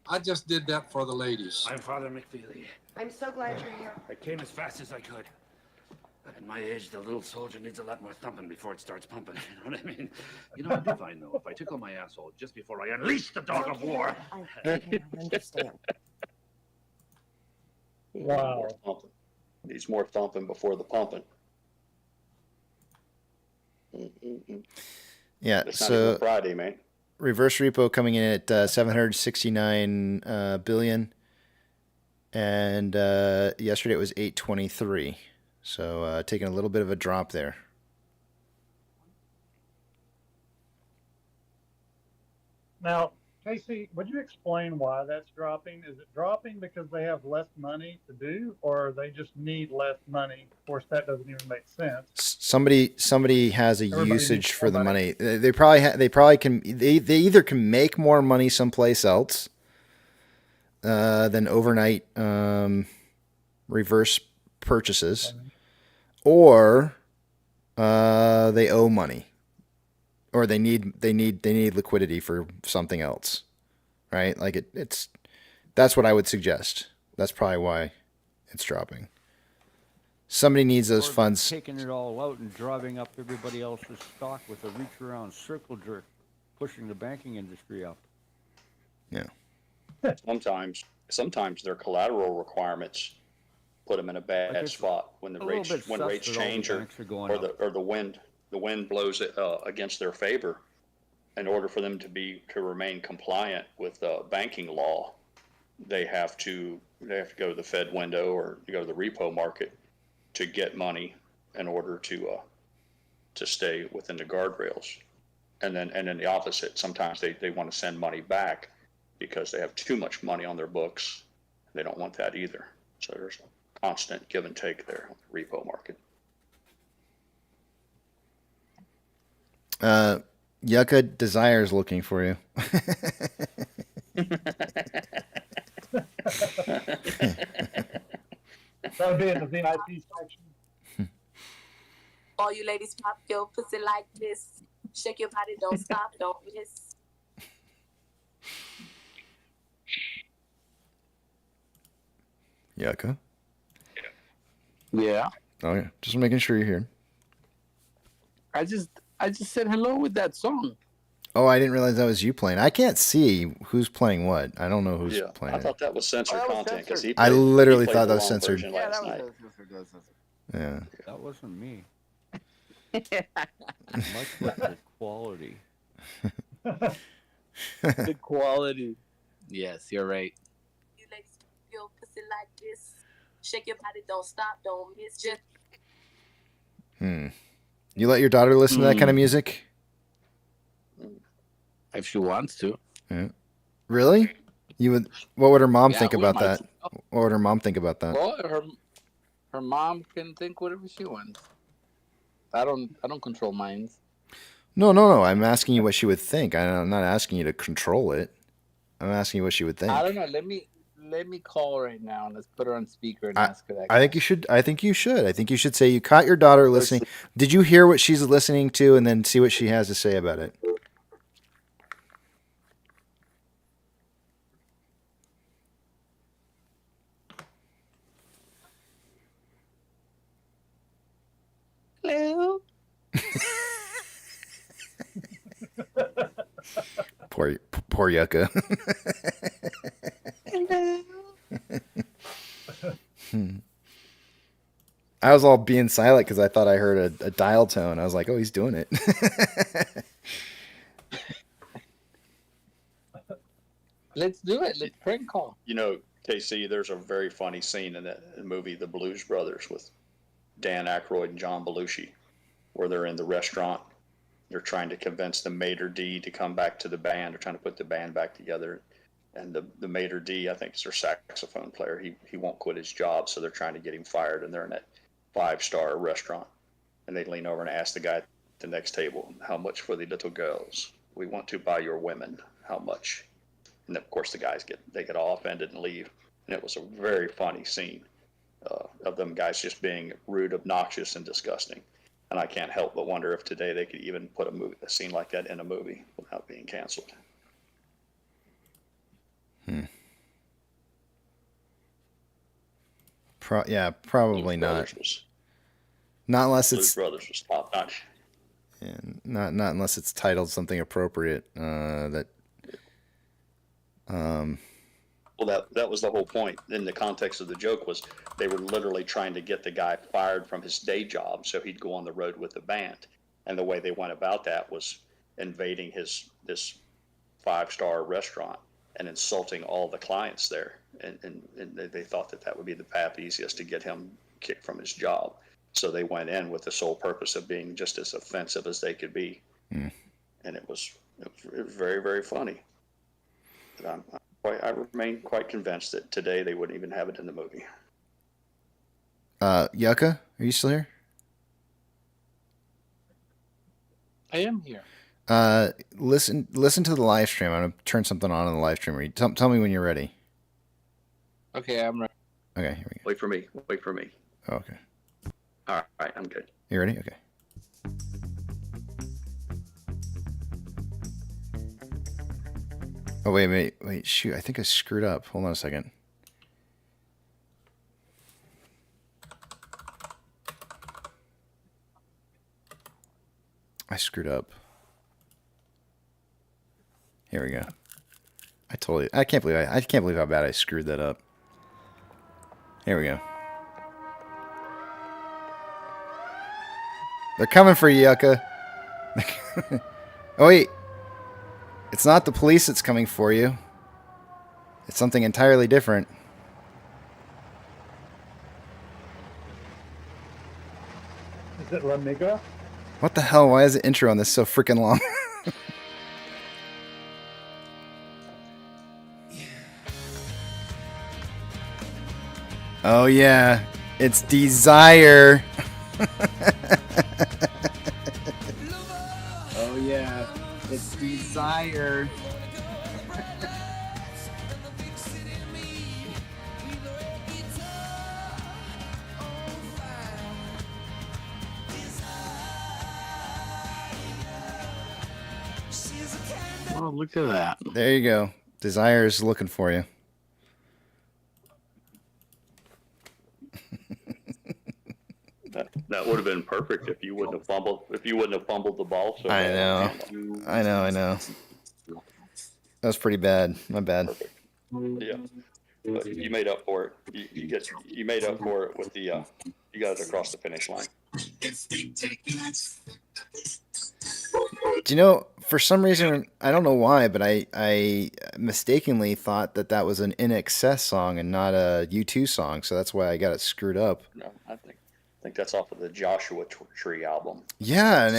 I just did that for the ladies. I'm Father McFeely. I'm so glad you're here. I came as fast as I could. At my age, the little soldier needs a lot more thumping before it starts pumping. You know what I mean? You know, I do find, though, if I tickle my asshole just before I unleash the dog of war. I understand. Wow. Needs more thumping before the pumping. Yeah, It's not even Friday, man. Reverse repo coming in at 769 billion, and yesterday it was 823. So taking a little bit of a drop there. Now, Casey, would you explain why that's dropping? Is it dropping because they have less money to do, or they just need less money? Of course, that doesn't even make sense. Somebody has a Everybody usage needs for the more money. They probably can. They either can make more money someplace else than overnight reverse purchases, or they owe money, or they need liquidity for something else, right? Like that's what I would suggest. That's probably why it's dropping. Somebody needs those funds. Taking it all out and driving up everybody else's stock with a reach around circle jerk, pushing the banking industry up. Yeah. Sometimes their collateral requirements put them in a bad spot when rates change or the wind blows it against their favor. In order for them to remain compliant with banking law, they have to go to the Fed window or go to the repo market to get money in order to stay within the guardrails. And then the opposite. Sometimes they want to send money back because they have too much money on their books. They don't want that either. So there's a constant give and take there on the repo market. Yucca Desire's looking for you. That would be in the VIP section. All you ladies pop your pussy like this. Shake your body, don't stop, don't miss. Yucca? Yeah. Oh yeah, just making sure you're here. I just said hello with that song. Oh, I didn't realize that was you playing. I can't see who's playing what. I don't know who's playing I thought that was censored content because I literally thought that was censored. Yeah, that was censored. Yeah. That wasn't me. Much better quality. Good quality. Yes, you're right. You ladies pop your pussy like this. Shake your body, don't stop, don't miss. Just You let your daughter listen to that kind of music? If she wants to. Yeah. Really? You would? What would her mom think we about might. that? What would her mom think about that? Well, her mom can think whatever she wants. I don't control minds. No. I'm asking you what she would think. I'm not asking you to control it. I'm asking you what she would think. I don't know. Let me call right now and let's put her on speaker and ask her that. I think you should. I think you should say you caught your daughter listening. Did you hear what she's listening to, and then see what she has to say about it? Hello. Poor Yucca. Hello. I was all being silent because I thought I heard a dial tone. I was like, oh, he's doing it. Let's do it. Let's prank call. You know, KC, there's a very funny scene in that movie, The Blues Brothers, with Dan Aykroyd and John Belushi, where they're in the restaurant. They're trying to convince the maitre d' to come back to the band. They're trying to put the band back together. And the maitre d', I think, is their saxophone player. He won't quit his job, so they're trying to get him fired. And they're in that 5-star restaurant. And they lean over and ask the guy at the next table, how much for the little girls? We want to buy your women. How much? And of course, the guys get all offended and leave. And it was a very funny scene of them guys just being rude, obnoxious, and disgusting. And I can't help but wonder if today they could even put a scene like that in a movie without being canceled. Probably not. Not unless it's Blues Brothers was top notch. And not unless it's titled something appropriate. Well, that was the whole point. In the context of the joke was they were literally trying to get the guy fired from his day job so he'd go on the road with the band. And the way they went about that was invading this 5-star restaurant and insulting all the clients there. And they thought that would be the path easiest to get him kicked from his job. So they went in with the sole purpose of being just as offensive as they could be. And it was very, very funny. But I remain quite convinced that today they wouldn't even have it in the movie. Yucca, are you still here? I am here. Listen to the live stream. I'm gonna turn something on in the live stream. Tell me when you're ready. Okay, I'm ready. Okay, here we go. Wait for me. Oh, okay. All right, I'm good. You ready? Okay. Oh, wait, shoot, I think I screwed up. Hold on a second. I screwed up. Here we go. I can't believe how bad I screwed that up. Here we go. They're coming for you, Yucca. Oh, wait. It's not the police that's coming for you. It's something entirely different. Is it La Migra? What the hell? Why is the intro on this so freaking long? Oh, yeah. It's Desire. Oh, yeah. It's Desire. Oh, look at that. There you go. Desire's looking for you. That would have been perfect if you wouldn't have fumbled the ball. So I know. That was pretty bad. My bad. Perfect. Yeah, but you made up for it. You made up for it with the you got it across the finish line. Do you know, for some reason, I don't know why, but I mistakenly thought that was an In Excess song and not a U2 song, so that's why I got it screwed up. No, I think that's off of the Joshua Tree album. Yeah, and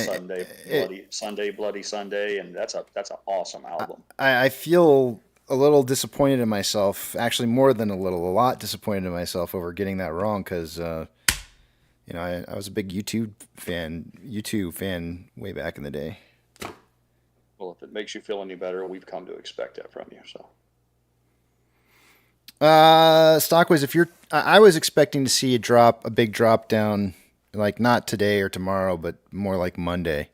Sunday Bloody Sunday, and that's an awesome album. I feel a little disappointed in myself, actually more than a lot disappointed in myself over getting that wrong, because You know, I was a big YouTube fan way back in the day. Well, if it makes you feel any better, we've come to expect that from you. So. Stockways, I was expecting to see a big drop down, like not today or tomorrow, but more like Monday.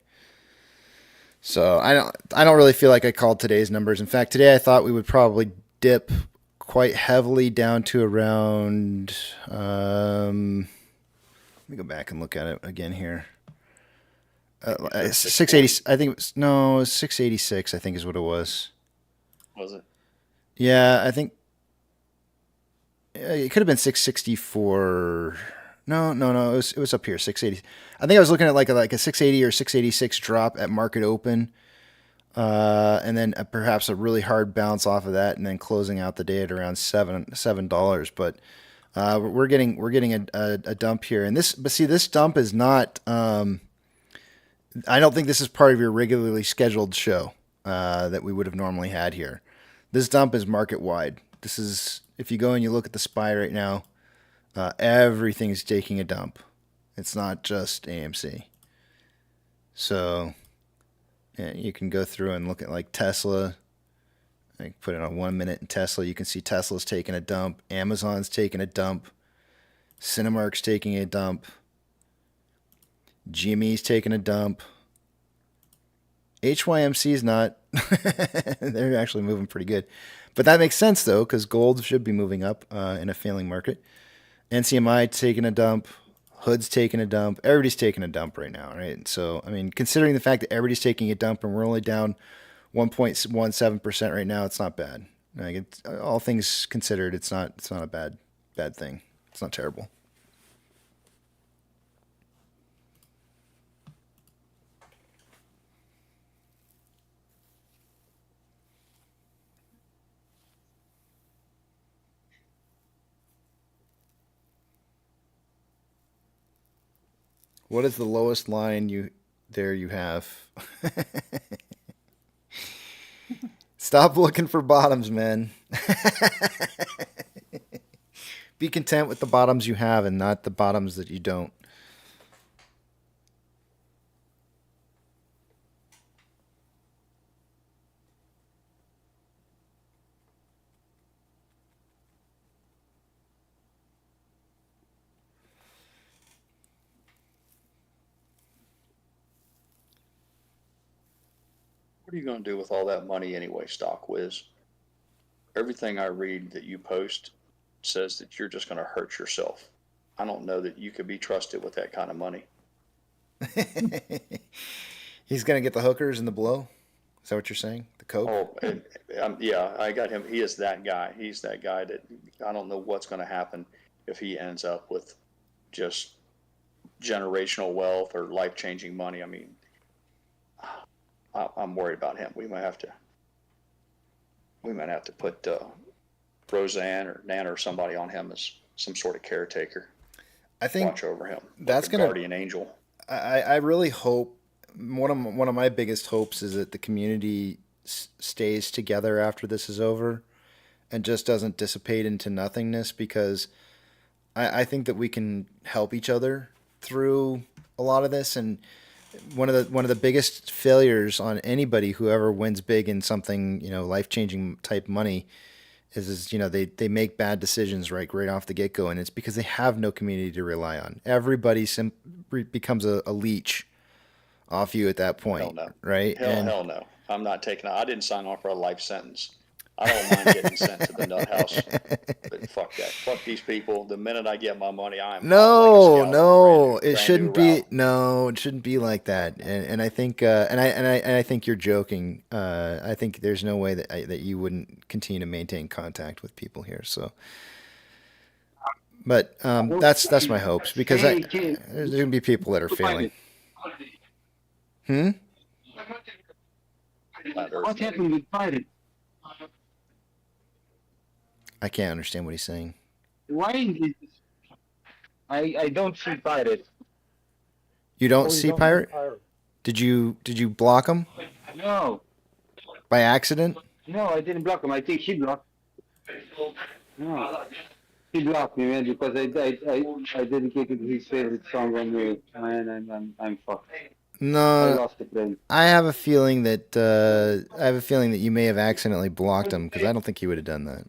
So I don't really feel like I called today's numbers. In fact, today I thought we would probably dip quite heavily down to around. Let me go back and look at it again here. 680. I think it was 686. I think is what it was. Was it? Yeah, I think it could have been 664. No. It was up here, 680. I think I was looking at like a 680 or 686 drop at market open, and then perhaps a really hard bounce off of that, and then closing out the day at around $7. But we're getting a dump here, and this dump is not. I don't think this is part of your regularly scheduled show that we would have normally had here. This dump is market wide. This is, if you go and you look at the SPY right now, everything's taking a dump. It's not just AMC. So yeah, you can go through and look at like Tesla. I can put it on 1 minute in Tesla. You can see Tesla's taking a dump. Amazon's taking a dump. Cinemark's taking a dump. GME's taking a dump. HYMC's not. They're actually moving pretty good. But that makes sense, though, because gold should be moving up in a failing market. NCMI taking a dump. Hood's taking a dump. Everybody's taking a dump right now, right? So, I mean, considering the fact that everybody's taking a dump and we're only down 1.17% right now, it's not bad. Like, all things considered, it's not a bad thing. It's not terrible. What is the lowest line you have? Stop looking for bottoms, man. Be content with the bottoms you have and not the bottoms that you don't. What are you going to do with all that money anyway, Stock Whiz? Everything I read that you post says that you're just going to hurt yourself. I don't know that you could be trusted with that kind of money. He's going to get the hookers and the blow? Is that what you're saying? The coke? Oh, yeah, I got him. He is that guy. He's that guy that I don't know what's going to happen if he ends up with just generational wealth or life-changing money. I mean, I'm worried about him. We might have to put Roseanne or Nana or somebody on him as some sort of caretaker. I think watch over him. That's like gonna guardian angel. I really hope one of my biggest hopes is that the community stays together after this is over, and just doesn't dissipate into nothingness, because I think that we can help each other through a lot of this. And one of the biggest failures on anybody who ever wins big in something, life-changing type money is they make bad decisions right off the get-go, and it's because they have no community to rely on. Everybody becomes a leech off you at that point. Hell no. Right? Hell no. I'm not taking. I didn't sign on for a life sentence. I don't mind getting sent to the nut house, but fuck that. Fuck these people. The minute I get my money, it shouldn't be. No, it shouldn't be like that. And I think, I think you're joking. I think there's no way that you wouldn't continue to maintain contact with people here. So, but that's my hopes, because there's gonna be people that are failing. What happened with Pirate? I can't understand what he's saying. Why is it? I don't see Pirate. You don't see Pirate? Did you block him? No. By accident? No, I didn't block him. I think he blocked. No. He blocked me, man, because I dedicated his favorite song on me, man, and I'm fucked. I No, lost the friend. I have a feeling that you may have accidentally blocked him because I don't think he would have done that.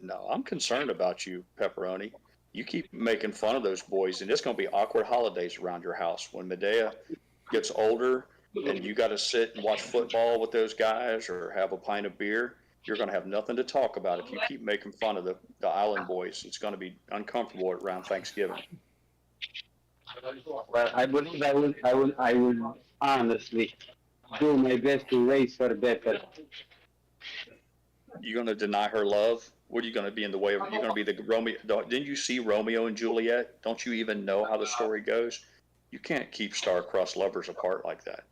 No, I'm concerned about you, Pepperoni. You keep making fun of those boys, and it's going to be awkward holidays around your house when Medea gets older and you got to sit and watch football with those guys or have a pint of beer. You're going to have nothing to talk about if you keep making fun of the island boys. It's going to be uncomfortable around Thanksgiving. Well, I believe I will honestly do my best to raise her better. You're going to deny her love? What are you going to be in the way of? You're going to be the Romeo. Didn't you see Romeo and Juliet? Don't you even know how the story goes? You can't keep star-crossed lovers apart like that.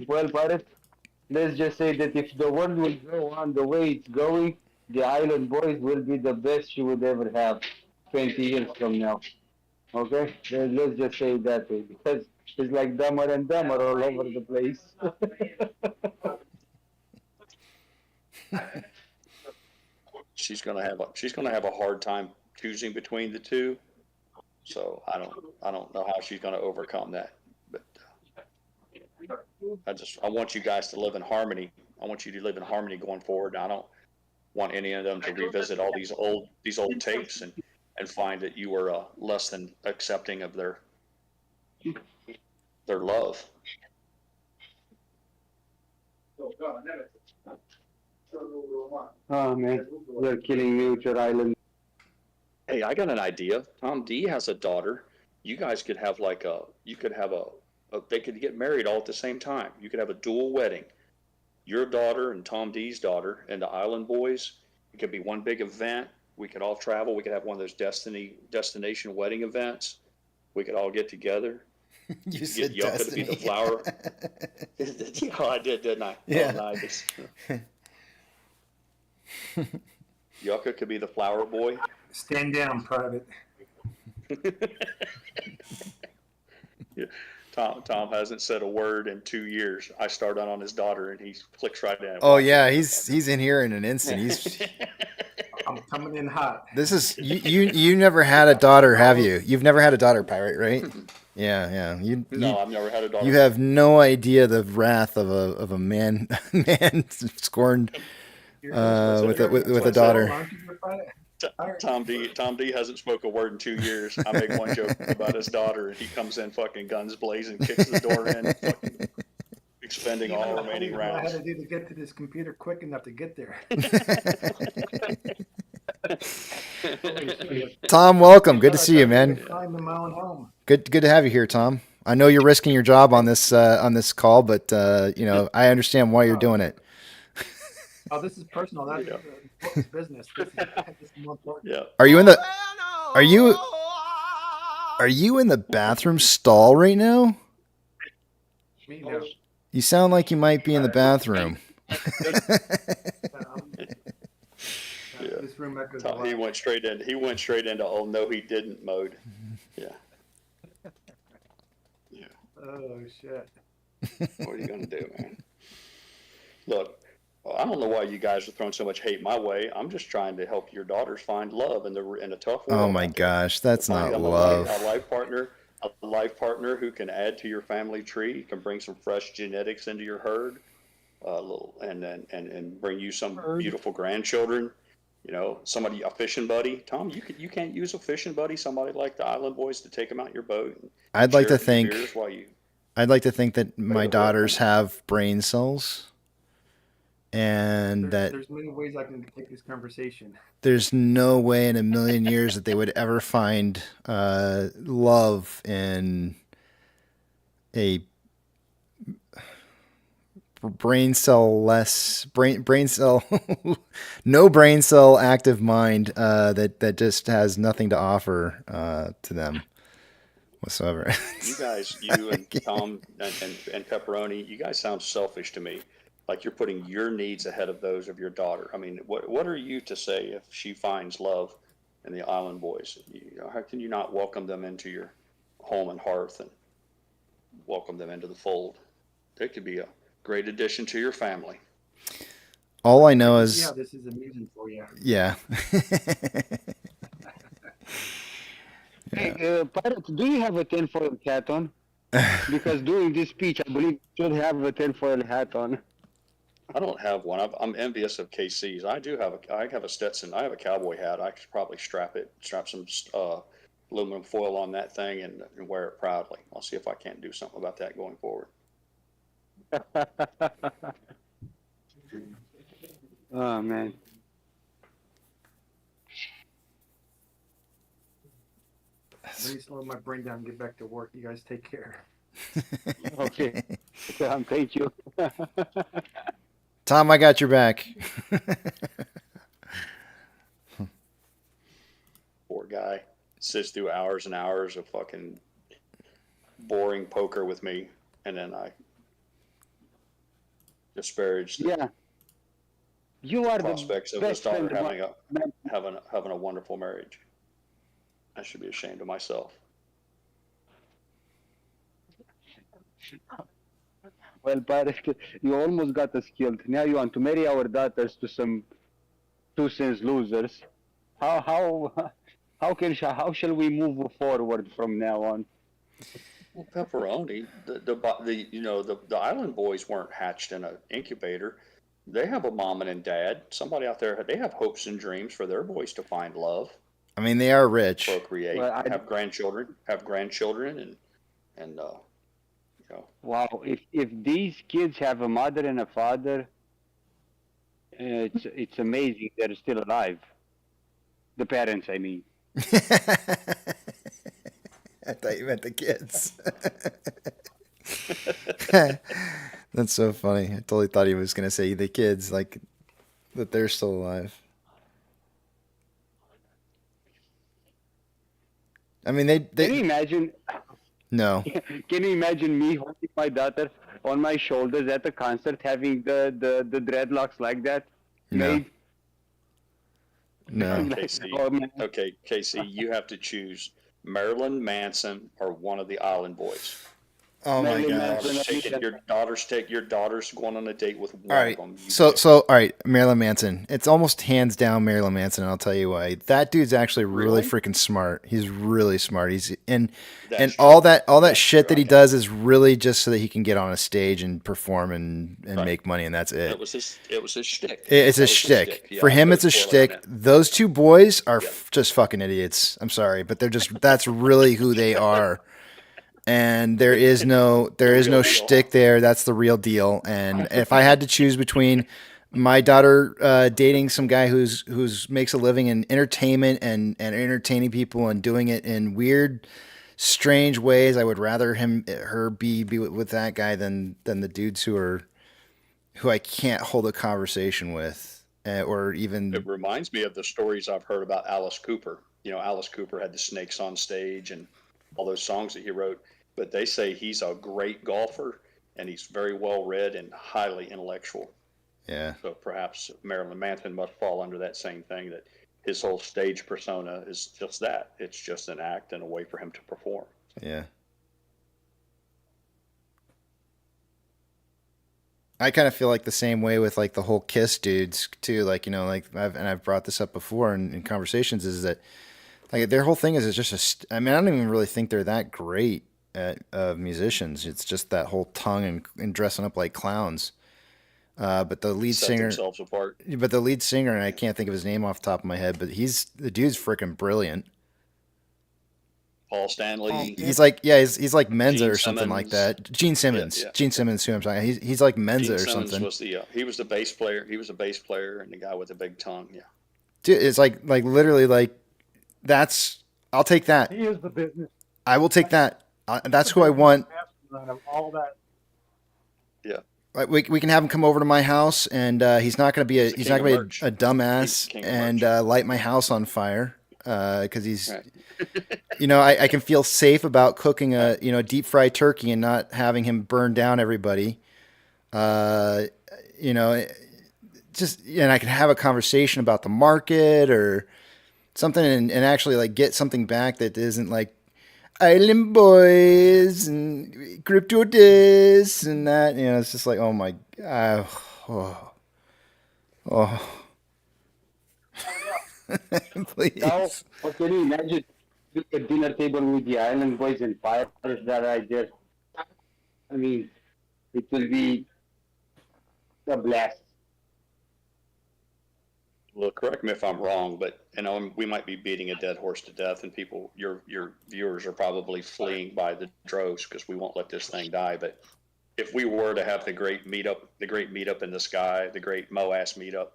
Well, Pirate, let's just say that if the world will go on the way it's going, the Island Boys will be the best you would ever have 20 years from now. Okay? Let's just say it that way, because it's like Dumber and Dumber all over the place. She's going to have a hard time choosing between the two. So I don't know how she's going to overcome that. But I want you guys to live in harmony. I want you to live in harmony going forward. I don't want any of them to revisit all these old tapes and find that you were less than accepting of their love. Oh man, they're killing me with your island. Hey, I got an idea. Tom D has a daughter. You guys could have they could get married all at the same time. You could have a dual wedding. Your daughter and Tom D's daughter and the Island Boys. It could be one big event. We could all travel. We could have one of those destination wedding events. We could all get together. You said Yucca destiny. to be the flower. Yeah, I did, didn't I? Yeah. Oh, nice. Yucca could be the flower boy. Stand down, Private. Yeah. Tom hasn't said a word in 2 years. I started on his daughter, and he clicks right in. Oh yeah, he's in here in an instant. He's I'm coming in hot. This is you never had a daughter, have you? You've never had a daughter, Pirate, right? Yeah. No, I've never had a daughter. You have no idea the wrath of a man scorned with a daughter. Tom D hasn't spoke a word in 2 years. I make one joke about his daughter, and he comes in fucking guns blazing, kicks the door in, fucking expending all remaining rounds. I had to do to get to this computer quick enough to get there. Tom, welcome. Good to see you, man. Find my own home. Good to have you here, Tom. I know you're risking your job on this call, but I understand why you're doing it. Oh, this is personal. That's business. This is more important. Yeah. Are you in the bathroom stall right now? Me now. You sound like you might be in the bathroom. This room echoes Tom, he went straight into oh no he didn't mode. Yeah. Yeah. Oh shit. What are you gonna do, man? Look, I don't know why you guys are throwing so much hate my way. I'm just trying to help your daughters find love in a tough world. Oh my gosh, that's not love. A life partner who can add to your family tree, can bring some fresh genetics into your herd, and bring you some beautiful grandchildren. A fishing buddy. Tom, you can't use a fishing buddy. Somebody like the Island Boys to take them out your boat. I'd like to think that my daughters have brain cells. And there's many ways I can take this conversation. There's no way in a million years that they would ever find love in a brain cell no brain cell active mind that just has nothing to offer to them whatsoever. You guys, you and Tom and Pepperoni, you guys sound selfish to me. Like you're putting your needs ahead of those of your daughter. I mean, what are you to say if she finds love in the Island Boys? How can you not welcome them into your home and hearth and welcome them into the fold? They could be a great addition to your family. All I know See is, how this is amusing for you. yeah. Hey, Pirate, do you have a tinfoil hat on? Because during this speech, I believe you should have a tinfoil hat on. I don't have one. I'm envious of KC's. I have a Stetson. I have a cowboy hat. I could probably strap some aluminum foil on that thing and wear it proudly. I'll see if I can't do something about that going forward. Oh, man. Let me slow my brain down and get back to work. You guys take care. Okay. Thank you. Tom, I got your back. Poor guy sits through hours and hours of fucking boring poker with me, and then I disparage the Yeah. You are prospects the of his best daughter friend having a wonderful marriage. I should be ashamed of myself. Well, Pirate, you almost got us killed. Now you want to marry our daughters to some two-cents losers. How shall we move forward from now on? Well, pepperoni. The island boys weren't hatched in an incubator. They have a mom and dad. Somebody out there. They have hopes and dreams for their boys to find love, I mean, they are rich. procreate, Well, have grandchildren, and Wow, if these kids have a mother and a father, it's amazing they're still alive. The parents, I mean. I thought you meant the kids. That's so funny. I totally thought he was going to say the kids, like that they're still alive. I mean, Can you imagine? No. Can you imagine me holding my daughter on my shoulders at a concert, having the dreadlocks like that? No. Made? No. Casey, Oh, man. okay, Casey, you have to choose Marilyn Manson or one of the Island Boys. Oh my Marilyn gosh. Manson. Your daughter's going on a date with one All right. of them. So all right, Marilyn Manson. It's almost hands down Marilyn Manson, and I'll tell you why. That dude's actually really freaking smart. He's really smart. He's and all that shit that he does is really just so that he can get on a stage and perform and make money, and that's it. It was his shtick. It's a shtick. Yeah, For him, it's a voted for shtick. him. Those two boys are just fucking idiots. I'm sorry, but that's really who they are. And there is no shtick there. That's the real deal. And if I had to choose between my daughter dating some guy who's makes a living in entertainment and entertaining people and doing it in weird, strange ways, I would rather her be with that guy than the dudes who I can't hold a conversation with or even. It reminds me of the stories I've heard about Alice Cooper. Alice Cooper had the Snakes on Stage and all those songs that he wrote. But they say he's a great golfer and he's very well read and highly intellectual. Yeah. So perhaps Marilyn Manson must fall under that same thing, that his whole stage persona is just that. It's just an act and a way for him to perform. Yeah. I kind of feel like the same way with like the whole Kiss dudes too. Like, I've brought this up before in conversations, is that like their whole thing is just I don't even really think they're that great at musicians. It's just that whole tongue and dressing up like clowns. But the lead Set singer, themselves apart. and I can't think of his name off the top of my head, but the dude's freaking brilliant. Paul Stanley. He's like Menza Gene or something like Simmons. that. Gene Simmons. Yeah. Gene Simmons, who I'm talking. He's like Menza Gene or Simmons something. was he was the bass player. He was a bass player and the guy with the big tongue. Yeah. Dude, it's like literally like I'll take that. He is the business. I will take that. That's who I want. mastermind of all that. Yeah. Like we can have him come over to my house, and he's not going to be a dumbass and light my house on fire because he's, I can feel safe about cooking a deep fried turkey and not having him burn down everybody. And I can have a conversation about the market or something, and actually like get something back that isn't like Island Boys and crypto this and that. It's just like, oh my god. Oh, please. Now, what can you imagine a dinner table with the island boys and pirates that are there? I mean, it will be a blast. Well, correct me if I'm wrong, but we might be beating a dead horse to death, and people, your viewers are probably fleeing by the droves because we won't let this thing die. But if we were to have the great meetup in the sky, the great MOAS meetup,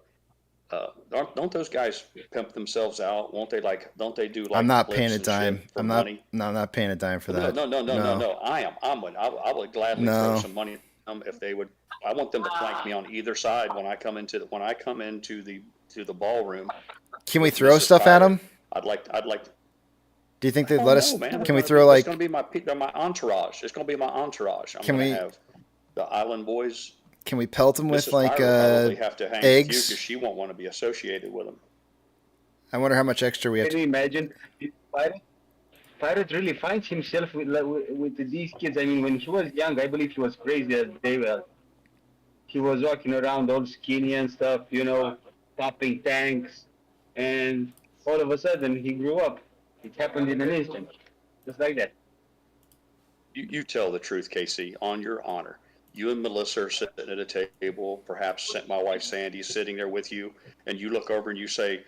don't those guys pimp themselves out? Won't they don't they do like I'm not flips paying a and dime. shit for I'm not. money? No, I'm not paying a dime for that. No. I am. I would gladly throw No. some money at them if they would. I want them to flank me on either side when I come into the ballroom. Can we with throw Mrs. stuff at Pirate. them? I'd like. Do you think I they'd don't let know, us? man. Can we throw like? It's going to be my entourage. It's going to be my entourage. I'm Can going we- to have the island boys. Can we pelt them with Mrs. like Pirate probably have to hang with you eggs? because she won't want to be associated with them. I wonder how much extra we have. Can you imagine? Pirate really finds himself with these kids. I mean, when he was young, I believe he was crazy as they were. He was walking around all skinny and stuff, popping tanks, and all of a sudden he grew up. It happened in an instant, just like that. You tell the truth, Casey, on your honor. You and Melissa are sitting at a table, perhaps my wife Sandy sitting there with you, and you look over and you say,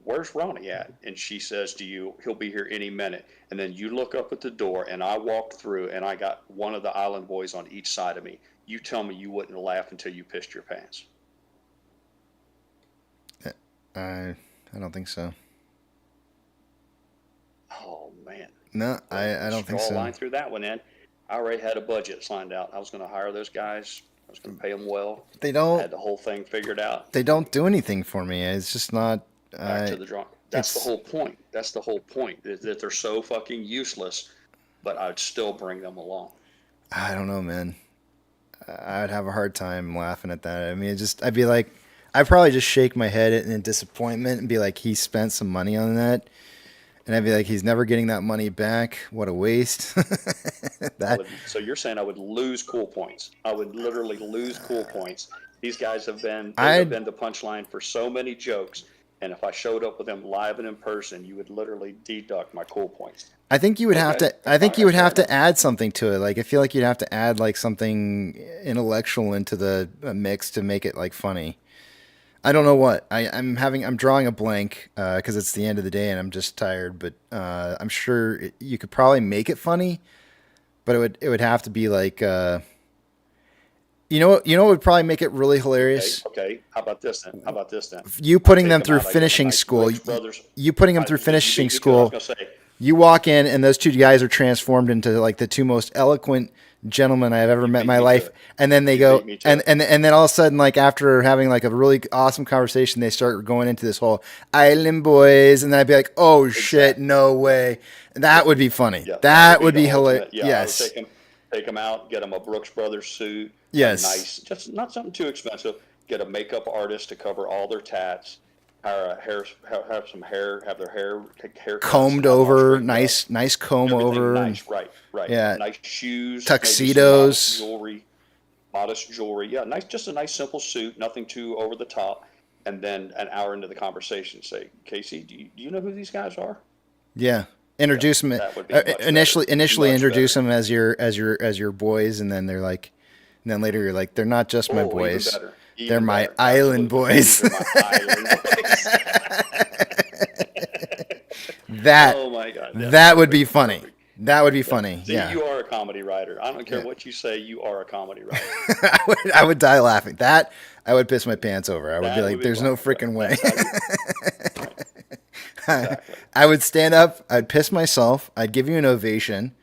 "Where's Ronnie at?" And she says to you, "He'll be here any minute." And then you look up at the door, and I walked through, and I got one of the island boys on each side of me. You tell me you wouldn't laugh until you pissed your pants. I don't think so. Oh man. No, I don't think Draw a so. line through that one in. I already had a budget signed out. I was going to hire those guys. I was going to pay them well. They don't. I had the whole thing figured out. They don't do anything for me. It's just not. Back to the drawing. That's the whole point. That's the whole point. That they're so fucking useless, but I'd still bring them along. I don't know, man. I'd have a hard time laughing at that. I mean, I'd be like, I'd probably just shake my head in disappointment and be like, he spent some money on that. And I'd be like, he's never getting that money back. What a waste. So you're saying I would lose cool points? I would literally lose cool points. These guys have been the punchline for so many jokes, and if I showed up with them live and in person, you would literally deduct my cool points. I think you would have to. I think you would have to add something to it. Like I feel like you'd have to add like something intellectual into the mix to make it like funny. I don't know what I'm drawing a blank because it's the end of the day and I'm just tired. But I'm sure you could probably make it funny, but it would have to be like you know what would probably make it really hilarious. Okay. How about this then? You putting them through finishing school. You putting them through finishing school. You walk in and those two guys are transformed into like the two most eloquent gentlemen I've ever met in my life. And then they go and then all of a sudden, like after having like a really awesome conversation, they start going into this whole island boys. And then I'd be like, oh shit, no way. That would be funny. Yeah, that would be hilarious. Yeah, yes. I would take them out, get them a Brooks Brothers suit. Yes. Nice, just not something too expensive. Get a makeup artist to cover all their tats. Have some hair, have their hair combed over, nice comb over. Nice, right. Yeah. Nice shoes, tuxedos, modest jewelry. Yeah, nice, just a nice simple suit, nothing too over the top. And then an hour into the conversation, say, Casey, do you know who these guys are? Yeah. Introduce them. Initially introduce them as your boys, and then they're like, and then later you're like, they're not just my boys. They're my island boys. That, oh my God, that would be funny. That would be funny. See, yeah. You are a comedy writer. I don't care what you say. You are a comedy writer. I would die laughing. That I would piss my pants over. I would be like, "There's no freaking way." Exactly. I would stand up. I'd piss myself. I'd give you an ovation,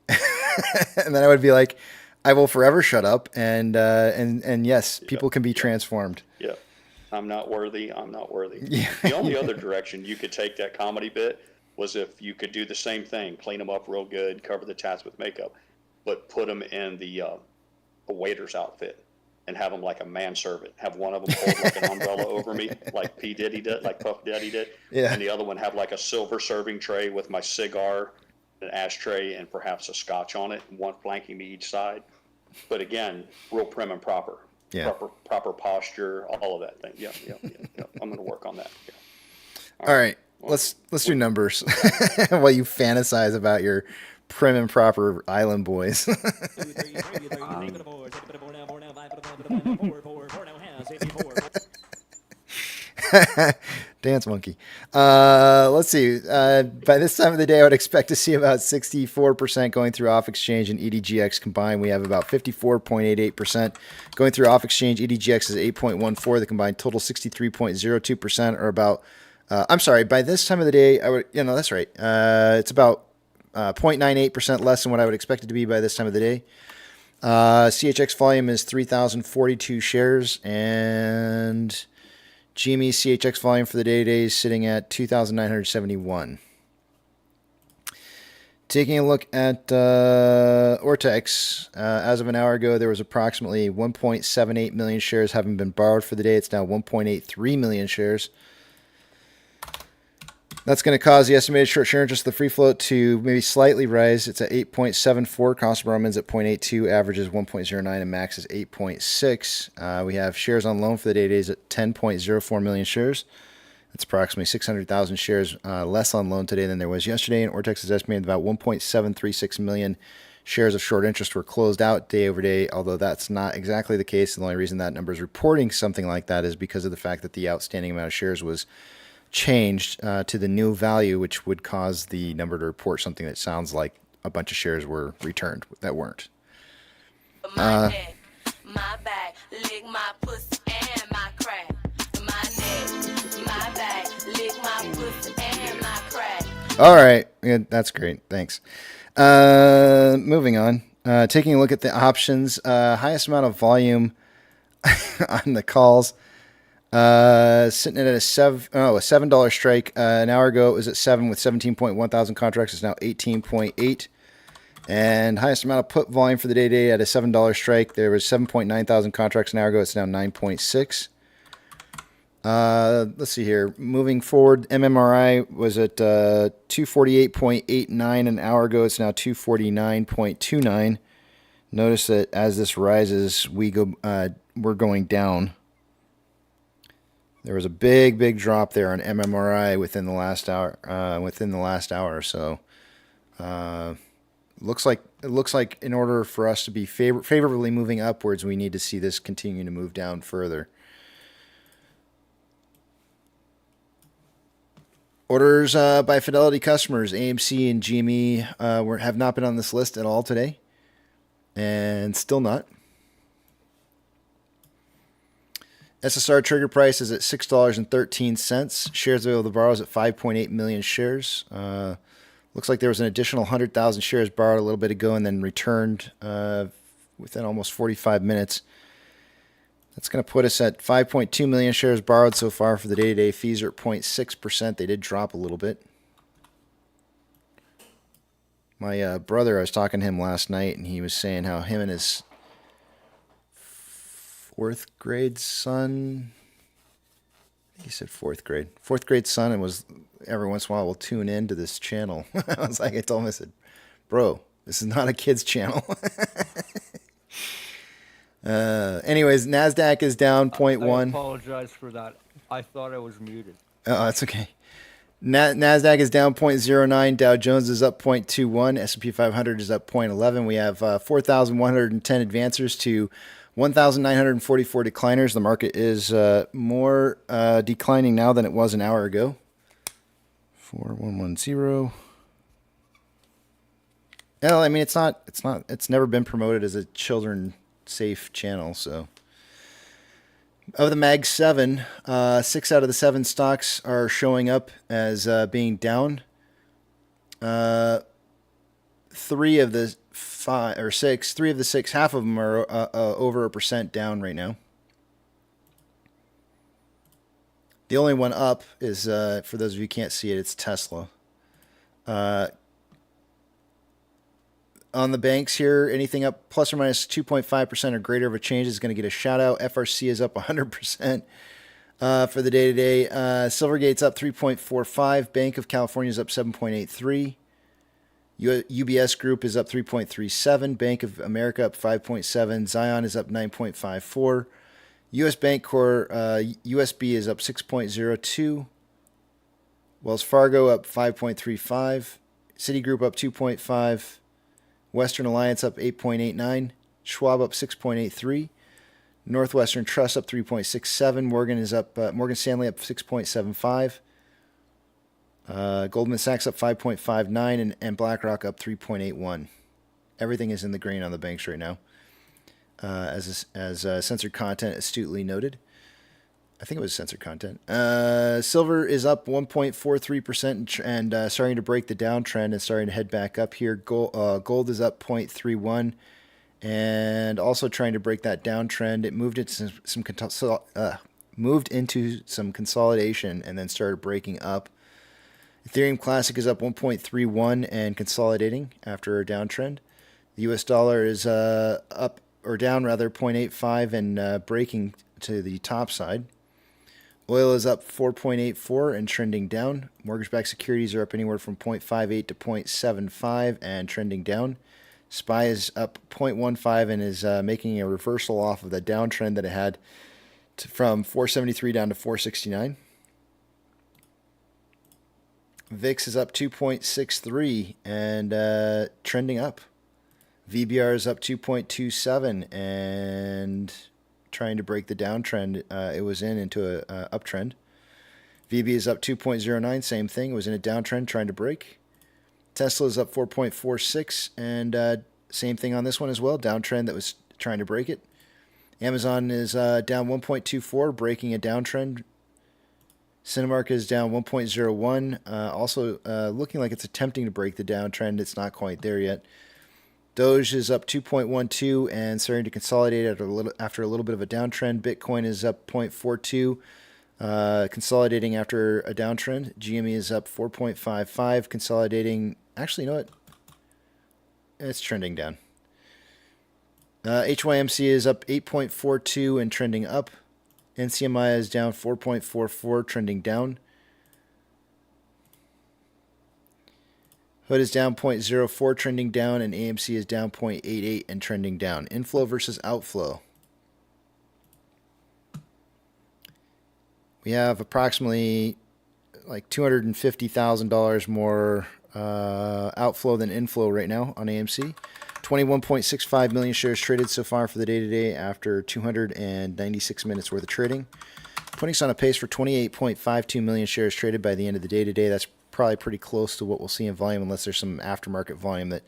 and then I would be like, "I will forever shut up." And yes, people can be transformed. Yeah. I'm not worthy. Yeah. The only other direction you could take that comedy bit was if you could do the same thing, clean them up real good, cover the tats with makeup, but put them in the waiter's outfit and have them like a manservant. Have one of them hold like an umbrella over me, like P. Diddy did, like Puff Daddy did. Yeah. And the other one have like a silver serving tray with my cigar, an ashtray, and perhaps a scotch on it, one flanking me each side. But again, real prim and proper. Yeah. proper posture, all of that thing. Yeah. I'm going to work on that. Yeah. All right. Let's do numbers while you fantasize about your prim and proper island boys. Dance monkey. Let's see. By this time of the day, I would expect to see about 64% going through off exchange and EDGX combined. We have about 54.88% going through off exchange. EDGX is 8.14. The combined total 63.02%, or about. I'm sorry. By this time of the day, I would. That's right. It's about 0.98% less than what I would expect it to be by this time of the day. CHX volume is 3,042 shares, and GME CHX volume for the day-to-day is sitting at 2,971. Taking a look at Ortex, as of an hour ago, there was approximately 1.78 million shares having been borrowed for the day. It's now 1.83 million shares. That's going to cause the estimated short share interest of the free float to maybe slightly rise. It's at 8.74. Cost of borrowings at 0.82. Average is 1.09 and max is 8.6. We have shares on loan for the day days at 10.04 million shares. That's approximately 600,000 shares less on loan today than there was yesterday. And Ortex is estimated about 1.736 million shares of short interest were closed out day over day, although that's not exactly the case. The only reason that number is reporting something like that is because of the fact that the outstanding amount of shares was changed to the new value, which would cause the number to report something that sounds like a bunch of shares were returned that weren't. My neck, my back, lick my pussy and my crack. My neck, my back, lick my pussy and my crack. All right. Yeah, that's great. Thanks. Moving on. Taking a look at the options, highest amount of volume on the calls. Sitting at a $7 strike. An hour ago, it was at 7 with 17.1 thousand contracts. It's now 18.8. And highest amount of put volume for the day at a $7 strike. There was 7.9 thousand contracts an hour ago. It's now 9.6. Let's see here. Moving forward, MMRI was at 248.89 an hour ago. It's now 249.29. Notice that as this rises, we're going down. There was a big drop there on MMRI within the last hour. Or so, looks like in order for us to be favorably moving upwards, we need to see this continue to move down further. Orders by Fidelity customers, AMC and GME have not been on this list at all today, and still not. SSR trigger price is at $6.13. Shares available to borrow is at 5.8 million shares. Looks like there was an additional 100,000 shares borrowed a little bit ago and then returned within almost 45 minutes. That's going to put us at 5.2 million shares borrowed so far for the day-to-day. Fees are at 0.6%. They did drop a little bit. My brother, I was talking to him last night, and he was saying how him and his fourth grade son, he said fourth grade son, and was every once in a while will tune in to this channel. I was like, I told him, I said, bro, this is not a kid's channel. Anyways, NASDAQ is down 0.1. I apologize for that. I thought I was muted. Oh, that's okay. NASDAQ is down 0.09. Dow Jones is up 0.21. S&P 500 is up 0.11. We have 4,110 advancers to 1,944 decliners. The market is more declining now than it was an hour ago. 4110. Well, I mean, it's never been promoted as a children safe channel. So, of the Mag 7, 6 out of the 7 stocks are showing up as being down. 3 of the 5 or 6, 3 of the 6, half of them are over 1% down right now. The only one up is, for those of you who can't see it, it's Tesla. On the banks here, anything up plus or minus 2.5% or greater of a change is going to get a shout out. FRC is up 100% for the day today. Silvergate's up 3.45. Bank of California is up 7.83. UBS Group is up 3.37. Bank of America up 5.7. Zion is up 9.54. U.S. Bancorp, USB is up 6.02. Wells Fargo up 5.35. Citigroup up 2.5. Western Alliance up 8.89. Schwab up 6.83. Northwestern Trust up 3.67. Morgan Stanley up 6.75. Goldman Sachs up 5.59, and BlackRock up 3.81. Everything is in the green on the banks right now. As censored content astutely noted. I think it was censored content. Silver is up 1.43% and starting to break the downtrend and starting to head back up here. Gold is up 0.31 and also trying to break that downtrend. It moved into some consolidation and then started breaking up. Ethereum Classic is up 1.31 and consolidating after a downtrend. The US dollar is up or down rather 0.85 and breaking to the top side. Oil is up 4.84 and trending down. Mortgage-backed securities are up anywhere from 0.58 to 0.75 and trending down. SPY is up 0.15 and is making a reversal off of the downtrend that it had from 473 down to 469. VIX is up 2.63 and trending up. VBR is up 2.27 and trying to break the downtrend it was into a uptrend. VB is up 2.09, same thing. It was in a downtrend trying to break. Tesla is up 4.46 and same thing on this one as well. Downtrend that was trying to break it. Amazon is down 1.24, breaking a downtrend. Cinemark is down 1.01, also looking like it's attempting to break the downtrend. It's not quite there yet. Doge is up 2.12 and starting to consolidate after a little bit of a downtrend. Bitcoin is up 0.42, consolidating after a downtrend. GME is up 4.55, consolidating. Actually, you know what? It's trending down. HYMC is up 8.42 and trending up. NCMI is down 4.44, trending down. Hood is down 0.04, trending down, and AMC is down 0.88 and trending down. Inflow versus outflow. We have approximately like $250,000 more outflow than inflow right now on AMC. 21.65 million shares traded so far for the day today after 296 minutes worth of trading. Putting us on a pace for 28.52 million shares traded by the end of the day today. That's probably pretty close to what we'll see in volume unless there's some aftermarket volume that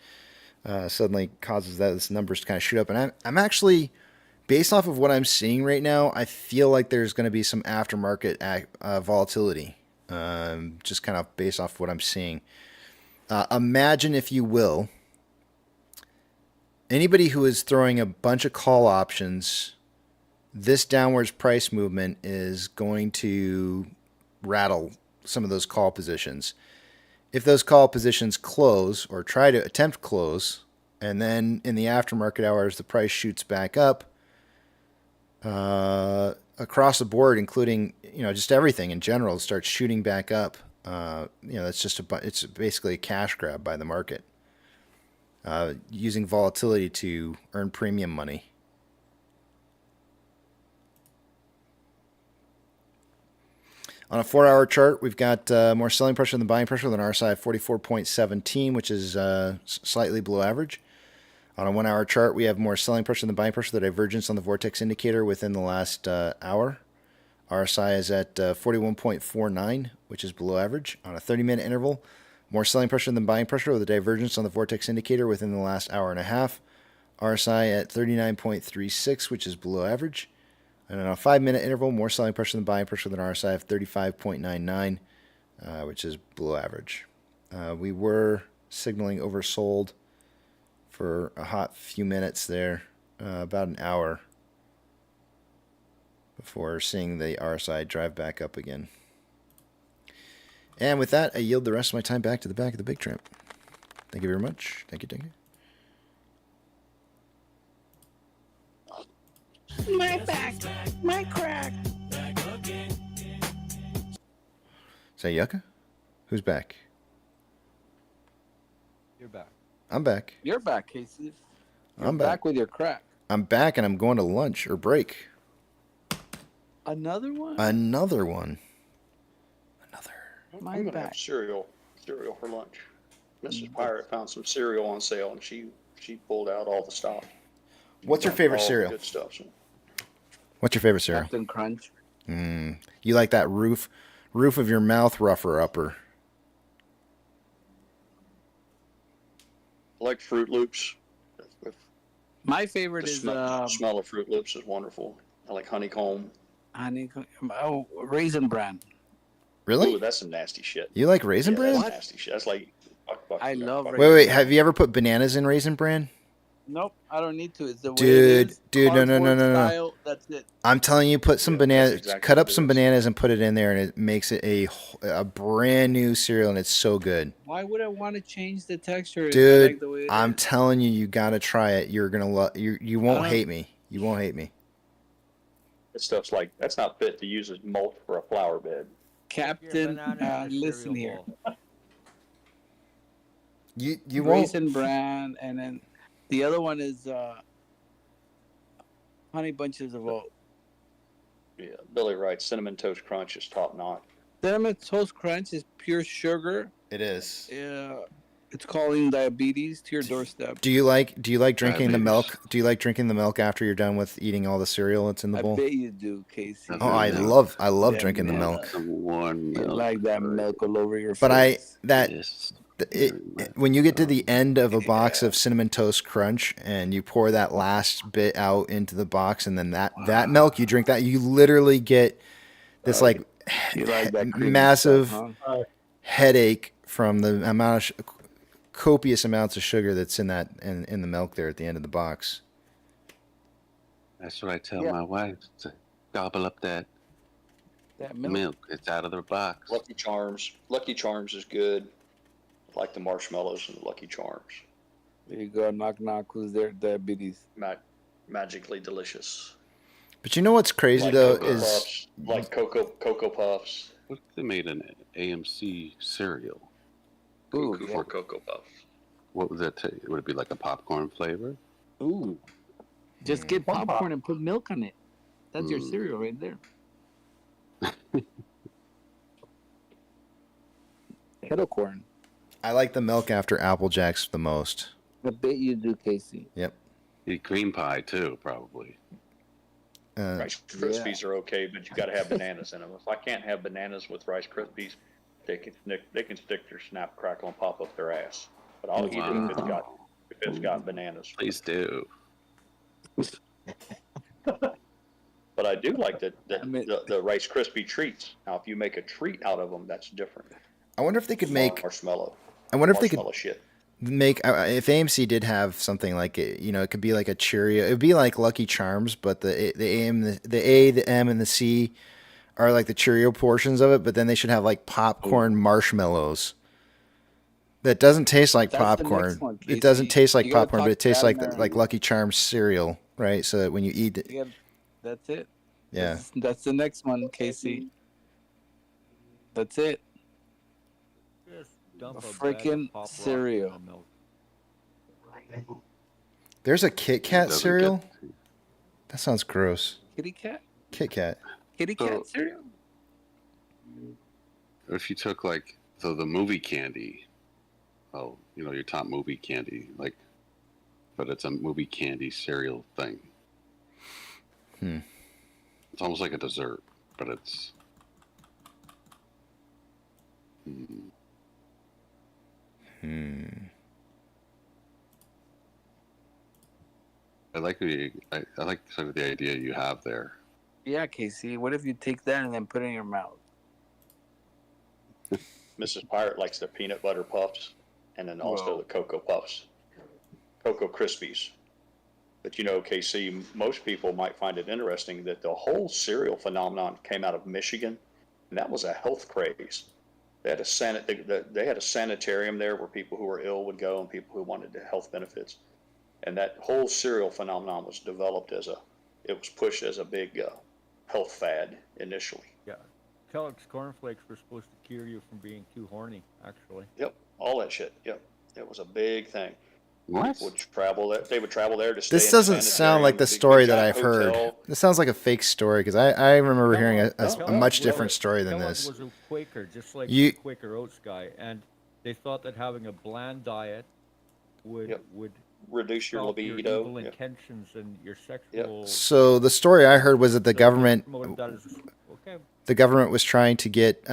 suddenly causes those numbers to kind of shoot up. And I'm actually, based off of what I'm seeing right now, I feel like there's going to be some aftermarket volatility, just kind of based off of what I'm seeing. Imagine, if you will, anybody who is throwing a bunch of call options, this downwards price movement is going to rattle some of those call positions. If those call positions close or try to attempt close, and then in the aftermarket hours the price shoots back up across the board, including just everything in general starts shooting back up. That's just it's basically a cash grab by the market, using volatility to earn premium money. On a 4-hour chart, we've got more selling pressure than buying pressure than RSI of 44.17, which is slightly below average. On a 1-hour chart, we have more selling pressure than buying pressure, the divergence on the vortex indicator within the last hour. RSI is at 41.49, which is below average. On a 30-minute interval, more selling pressure than buying pressure with a divergence on the vortex indicator within the last hour and a half. RSI at 39.36, which is below average. And on a 5-minute interval, more selling pressure than buying pressure than RSI of 35.99, which is below average. We were signaling oversold for a hot few minutes there, about an hour, before seeing the RSI drive back up again. And with that, I yield the rest of my time back to the back of the big tramp. Thank you very much. Thank you. My back, my crack. Is that Yucca? Who's back? You're back. I'm back. You're back, Casey. I'm back with your crack. I'm back and I'm going to lunch or break. Another one? Another one. I'm gonna have cereal for lunch. Mrs. Pirate found some cereal on sale, and she pulled out all the stock. What's your favorite all cereal? The good stuff. So. What's your favorite cereal? Captain Crunch. You like that roof of your mouth rougher upper? I like Fruit Loops. My favorite The is smell of Fruit Loops is wonderful. I like honeycomb. Raisin Bran. Really? Ooh, that's some nasty shit. You like Raisin Bran? That's nasty shit. That's like. I love Raisin Wait. Bran. Have you ever put bananas in Raisin Bran? Nope, I don't need to. It's the way Dude, it is. no. Style, that's it. I'm telling you, put some bananas, exactly cut up what it some is. bananas and put it in there, and it makes it a brand new cereal, and it's so good. Why would I want to change the texture? If I Dude, like the way it I'm is? telling you, you gotta try it. You're gonna love. You won't hate me. You won't hate me. That stuff's like that's not fit to use as mulch for a flower bed. Captain, listen here. You won't. Raisin Bran, and then the other one is Honey Bunches of Oat. Yeah, Billy Wright Cinnamon Toast Crunch is top notch. Cinnamon Toast Crunch is pure sugar. It is. Yeah, it's calling diabetes to your doorstep. Do you like drinking the milk? Do you like drinking the milk after you're done with eating all the cereal that's in the I bowl? bet you do, Casey. Oh, I love drinking the milk. Warm You milk. like that milk all over your But face. when you get to the end of a box of Cinnamon Toast Crunch and you pour that last bit out into the box, and then that milk, you drink that, you literally get this You like that creamy massive stuff, huh? headache from the amount of copious amounts of sugar that's in the milk there at the end of the box. That's what I tell my wife, to gobble up that milk. It's out of the box. Lucky Charms is good. I like the marshmallows and the Lucky Charms. There you go. Knock knock. Who's there? Diabetes. Magically delicious. But you know what's crazy Like though Cocoa is Puffs, like Cocoa Puffs. What if they made an AMC cereal? Ooh, For Cocoa Puffs. What would that take? Would it be like a popcorn flavor? Ooh. Just get popcorn and put milk on it. That's your cereal right there. Kettle corn. I like the milk after Apple Jacks the most. I bet you do, Casey. Yep. Eat cream pie too, probably. Rice Krispies are okay, but you got to have bananas in them. If I can't have bananas with Rice Krispies, they can stick their Snap, Crackle, and Pop up their ass. But I'll eat it if it's got bananas. Please do. But I do like the Rice Krispie treats. Now, if you make a treat out of them, that's different. I wonder if they could make marshmallow. I wonder if they could Marshmallow shit. make if AMC did have something like it, it could be like a Cheerio. It would be like Lucky Charms, but the A, the M, and the C are like the Cheerio portions of it. But then they should have like popcorn marshmallows. That doesn't taste like That's the popcorn. next one, It doesn't taste like You gotta popcorn, but talk it tastes Dad like and Lucky Charms cereal, right? So that when you eat it, That's it. yeah. That's the next one, Casey. That's it. Just dump A a bag of freaking Pop Rocks cereal. in the milk. There's a Kit Kat Doesn't cereal. That sounds gross. Kitty cat? Kit Kat. Kitty cat cereal? If you took like the movie candy, your top movie candy, but it's a movie candy cereal thing. It's almost like a dessert, but it's. I like sort of the idea you have there. Yeah, Casey. What if you take that and then put it in your mouth? Mrs. Pirate likes the peanut butter puffs, and then also the Cocoa Puffs, Cocoa Krispies. But KC, most people might find it interesting that the whole cereal phenomenon came out of Michigan, and that was a health craze. They had a sanitarium there where people who were ill would go and people who wanted the health benefits. And that whole cereal phenomenon was developed it was pushed as a big health fad initially. Yeah. Kellogg's cornflakes were supposed to cure you from being too horny, actually. Yep, all that shit. Yep, it was a big thing. What? People would travel there. They would travel there to stay. This in doesn't sound like the big story that giant I've heard. hotel. This sounds like a fake story because I remember hearing a much different story than Kellogg this. was a Quaker, just like You- the Quaker Oats guy, and they thought that having a bland diet would reduce your stop libido. evil Yep. intentions and your sexual. So the story I heard was that the So they government promoted that as okay. the government was trying to get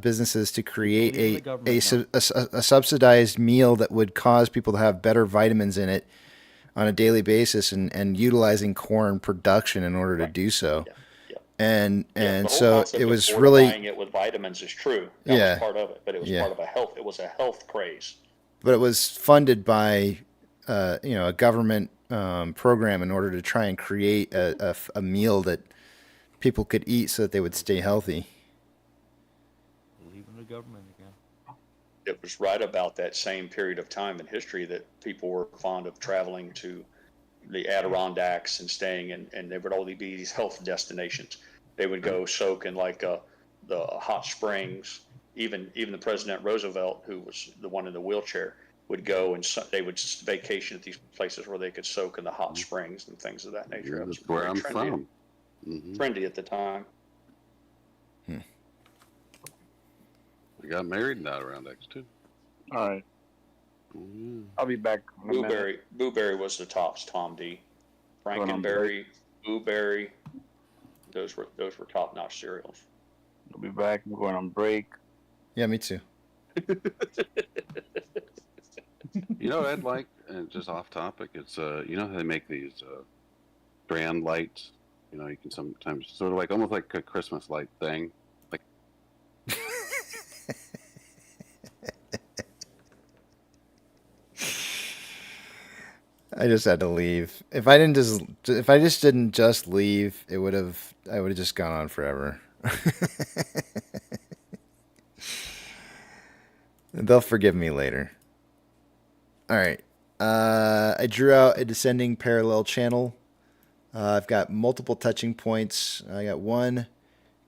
businesses to create believe in the a government subsidized meal that would cause people to have better vitamins in it on a daily basis, and utilizing corn production in order to do so. And The whole so concept it of was fortifying really, it with vitamins is true. That Yeah. was part of it, but it was Yeah. part of a health. It was a health craze. but it was funded by a government program in order to try and create a meal that people could eat so that they would stay healthy. Believe in the government again. It was right about that same period of time in history that people were fond of traveling to the Adirondacks and staying in, and there would only be these health destinations. They would go soak in like the hot springs. Even the President Roosevelt, who was the one in the wheelchair, would go and they would just vacation at these places where they could soak in the hot springs and things of that nature. It was That's where very I'm trendy, from. Mhm. trendy at the time. We got married in Adirondacks too. All right. Oh, yeah. I'll be back in a minute. Blueberry was the tops. Tom D. Frankenberry, Blueberry. Those were top notch cereals. I'll be back. I'm going on break. Yeah, me too. You know what I'd like, and just off topic, it's you know how they make these strand lights? You know, you can sometimes sort of like almost like a Christmas light thing. Like I just had to leave. If I just didn't just leave, I would have just gone on forever. They'll forgive me later. All right. I drew out a descending parallel channel. I've got multiple touching points. I got 1,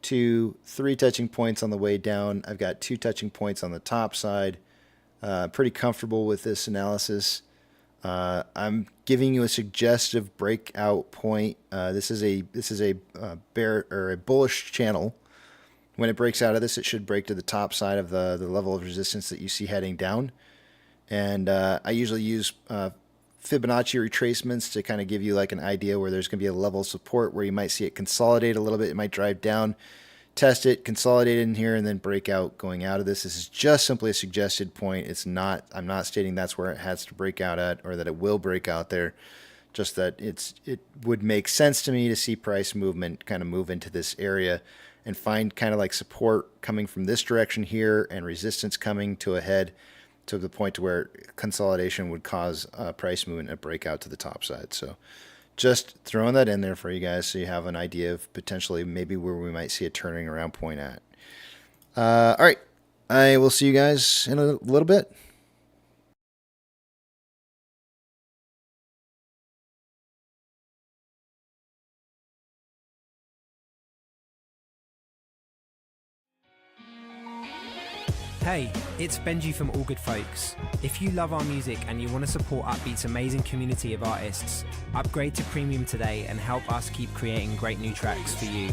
2, 3 touching points on the way down. I've got 2 touching points on the top side. Pretty comfortable with this analysis. I'm giving you a suggestive breakout point. This is a bear or a bullish channel. When it breaks out of this, it should break to the top side of the level of resistance that you see heading down. And I usually use Fibonacci retracements to kind of give you like an idea where there's going to be a level of support where you might see it consolidate a little bit. It might drive down, test it, consolidate in here, and then break out going out of this. This is just simply a suggested point. It's not, I'm not stating that's where it has to break out at or that it will break out there. Just that it would make sense to me to see price movement kind of move into this area and find kind of like support coming from this direction here and resistance coming to a head to the point to where consolidation would cause price movement and breakout to the top side. So just throwing that in there for you guys so you have an idea of potentially maybe where we might see a turning around point at. All right. I will see you guys in a little bit. Hey, it's Benji from All Good Folks. If you love our music and you want to support Upbeat's amazing community of artists, upgrade to Premium today and help us keep creating great new tracks for you.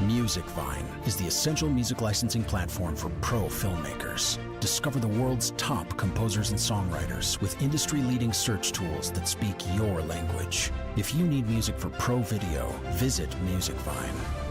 Musicvine is the essential music licensing platform for pro filmmakers. Discover the world's top composers and songwriters with industry-leading search tools that speak your language. If you need music for pro video, visit Musicvine.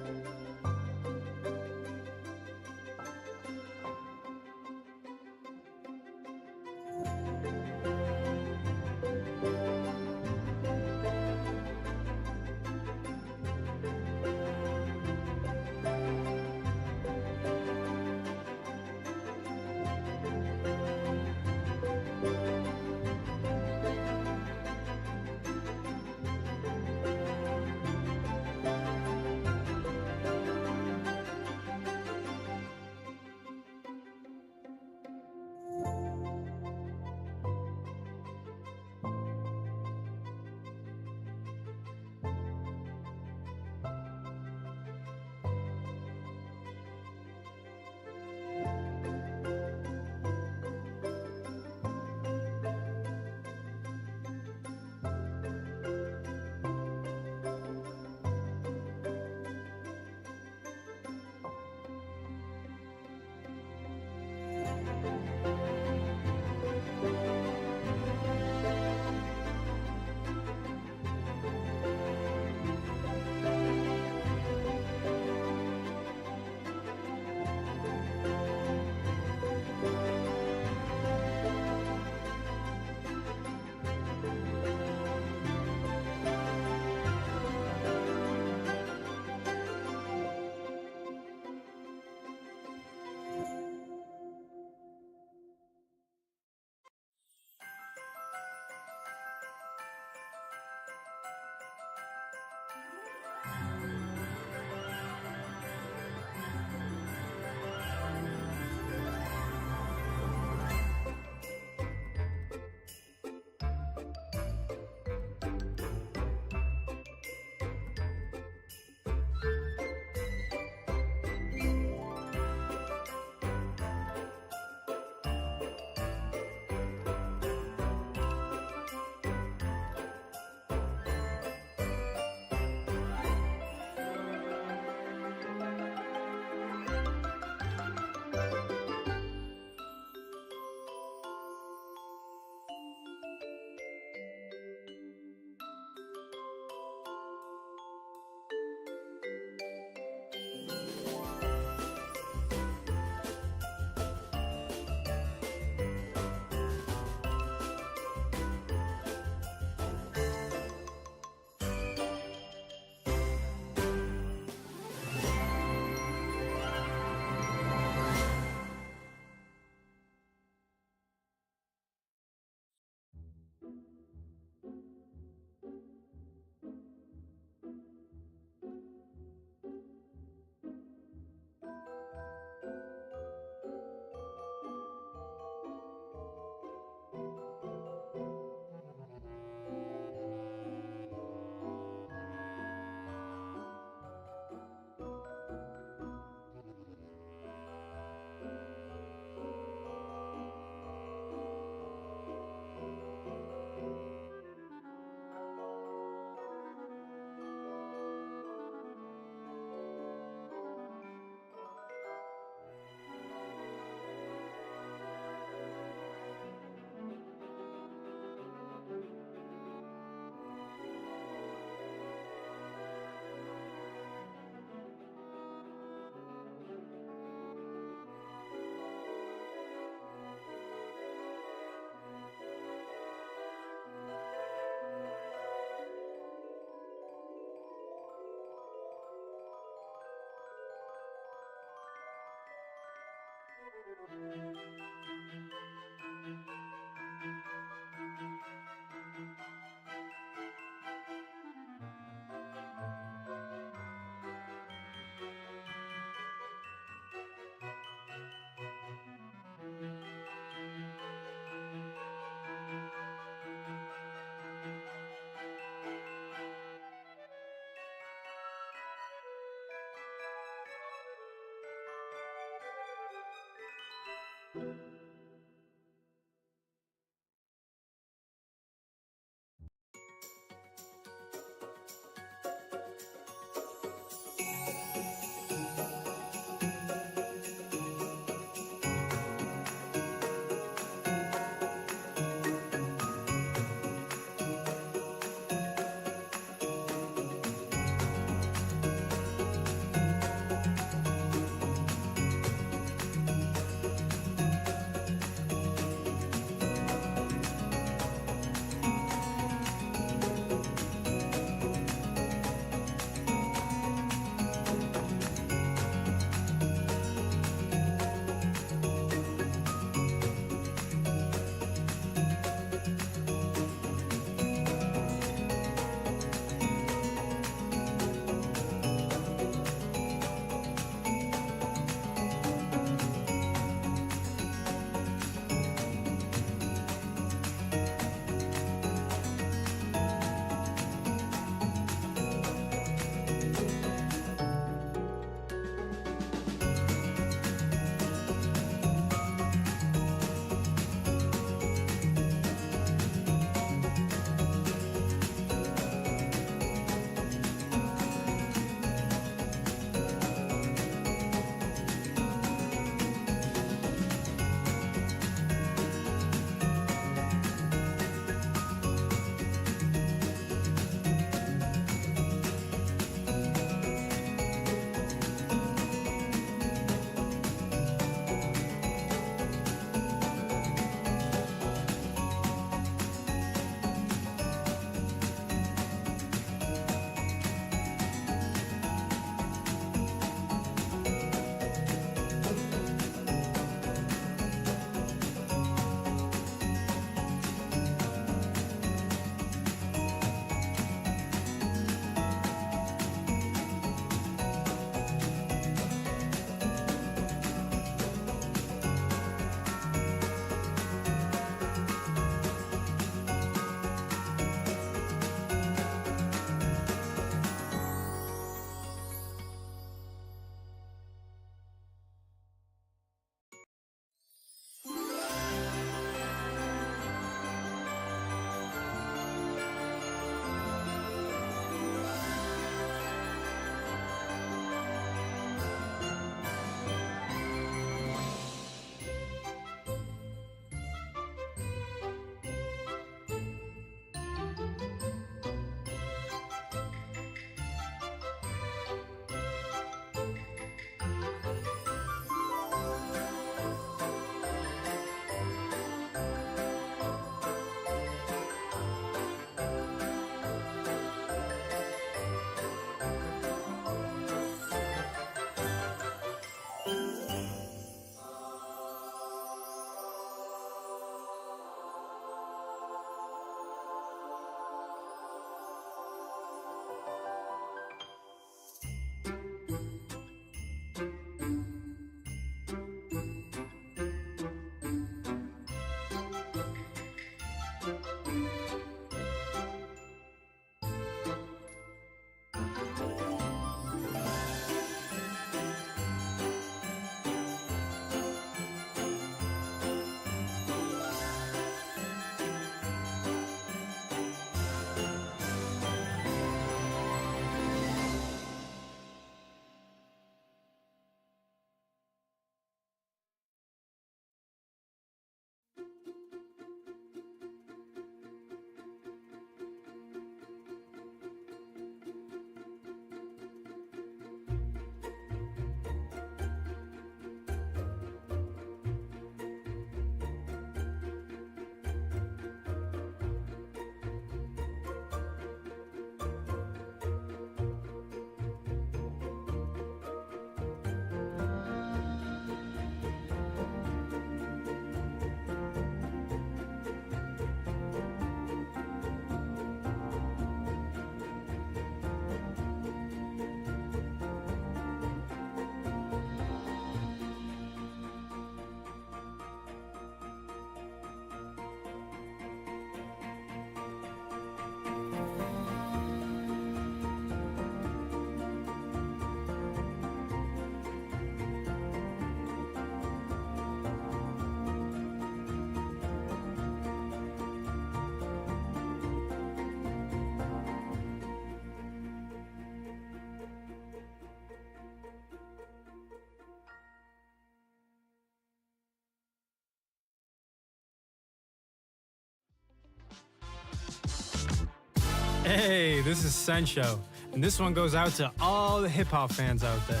Hey, this is Sencho, and this one goes out to all the hip hop fans out there.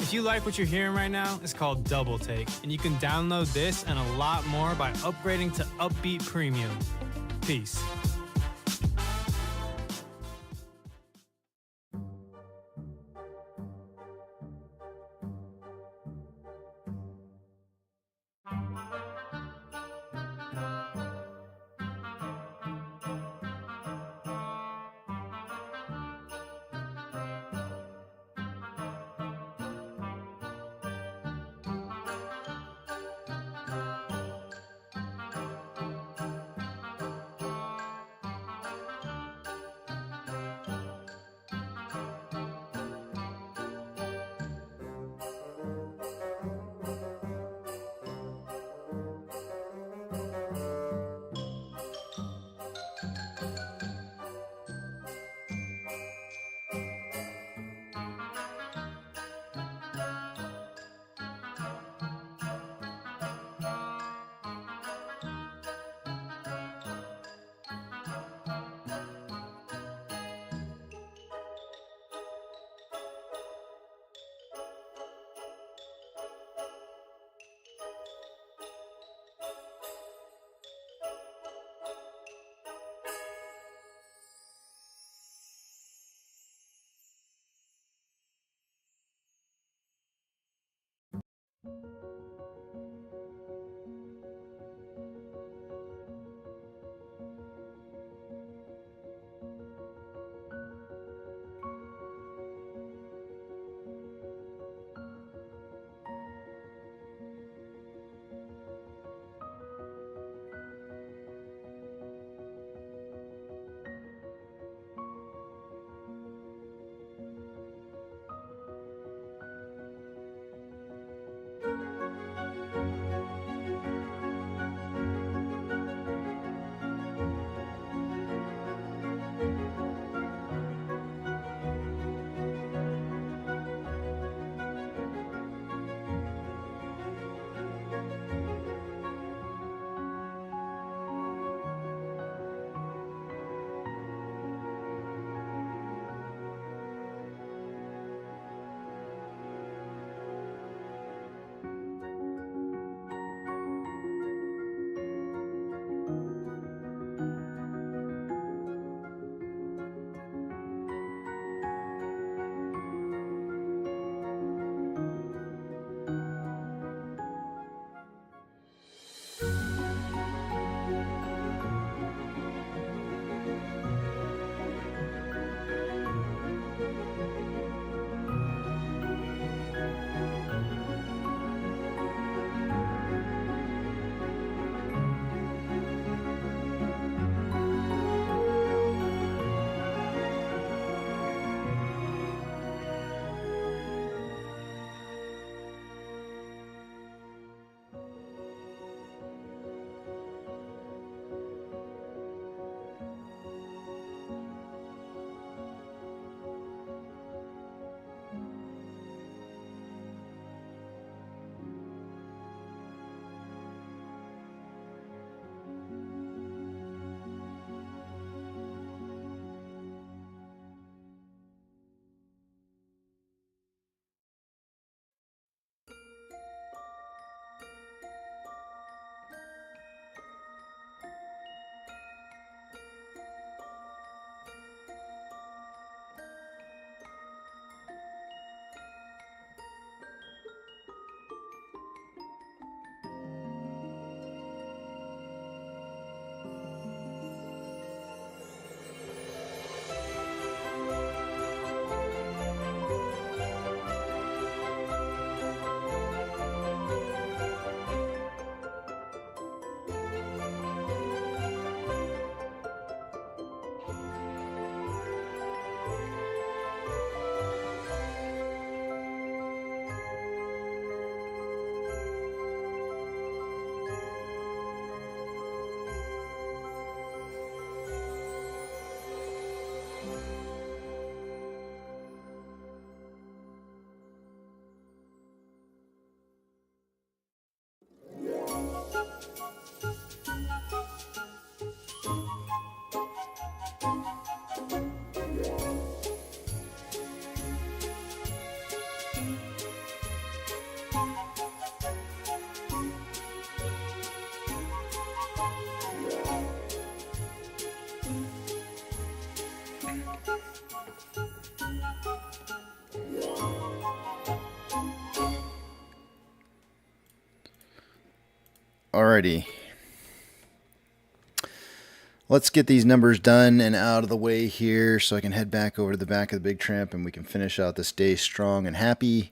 If you like what you're hearing right now, it's called Double Take, and you can download this and a lot more by upgrading to Upbeat Premium. Peace. Alrighty. Let's get these numbers done and out of the way here so I can head back over to the back of the Big Tramp and we can finish out this day strong and happy.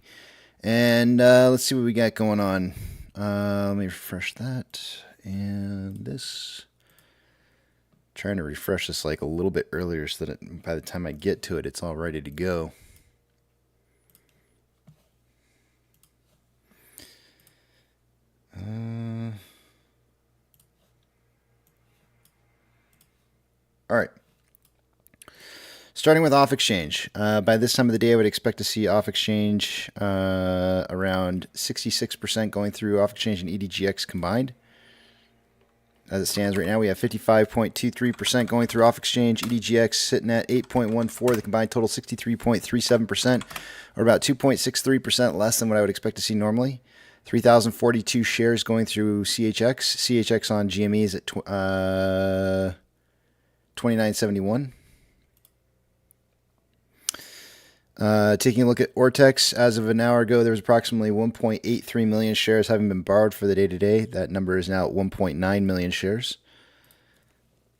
And let's see what we got going on. Let me refresh that. And this. Trying to refresh this like a little bit earlier so that by the time I get to it, it's all ready to go. All right. Starting with off exchange. By this time of the day, I would expect to see off exchange around 66% going through off exchange and EDGX combined. As it stands right now, we have 55.23% going through off exchange. EDGX sitting at 8.14. The combined total 63.37%, or about 2.63% less than what I would expect to see normally. 3,042 shares going through CHX. CHX on GME is at 29.71. Taking a look at Ortex, as of an hour ago, there was approximately 1.83 million shares having been borrowed for the day today. That number is now at 1.9 million shares.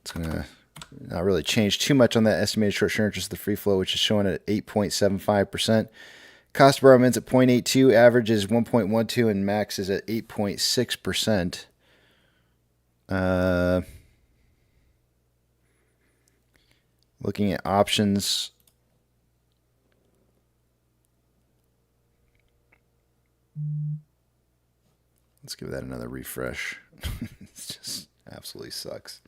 It's going to not really change too much on that estimated short-term interest, the free flow, which is showing at 8.75%. Cost of borrow mints at 0.82, average is 1.12, and max is at 8.6%. Looking at options. Let's give that another refresh. It just absolutely sucks.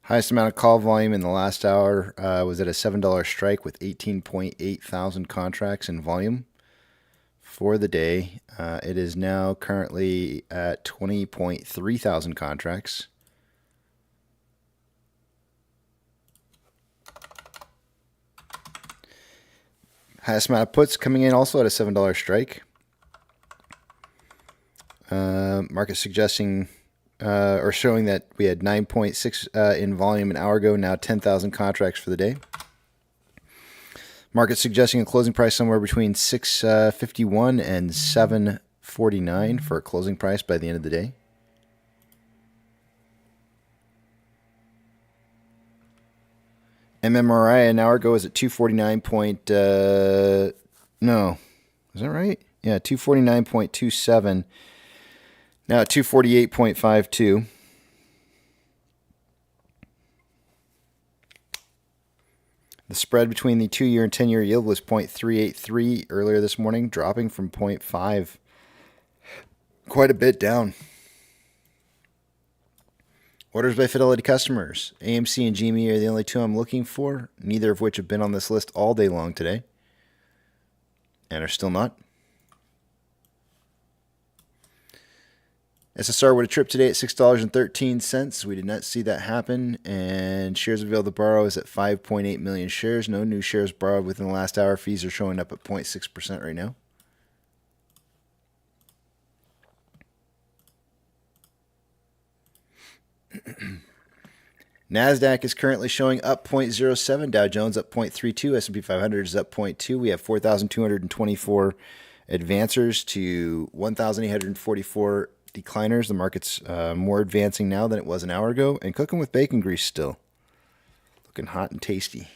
Highest amount of call volume in the last hour was at a $7 strike with 18.8 thousand contracts in volume for the day. It is now currently at 20.3 thousand contracts. Highest amount of puts coming in also at a $7 strike. Market suggesting or showing that we had 9.6 in volume an hour ago, now 10,000 contracts for the day. Market suggesting a closing price somewhere between 651 and 749 for a closing price by the end of the day. MMRI an hour ago is at 249. No, is that right? Yeah, 249.27. Now at 248.52. The spread between the 2-year and 10-year yield was 0.383 earlier this morning, dropping from 0.5. Quite a bit down. Orders by Fidelity customers. AMC and GME are the only two I'm looking for, neither of which have been on this list all day long today, and are still not. SSR would have tripped today at $6.13. We did not see that happen. And shares available to borrow is at 5.8 million shares. No new shares borrowed within the last hour. Fees are showing up at 0.6% right now. NASDAQ is currently showing up 0.07. Dow Jones up 0.32. S&P 500 is up 0.2. We have 4,224 advancers to 1,844 decliners. The market's more advancing now than it was an hour ago, and cooking with bacon grease still. Looking hot and tasty.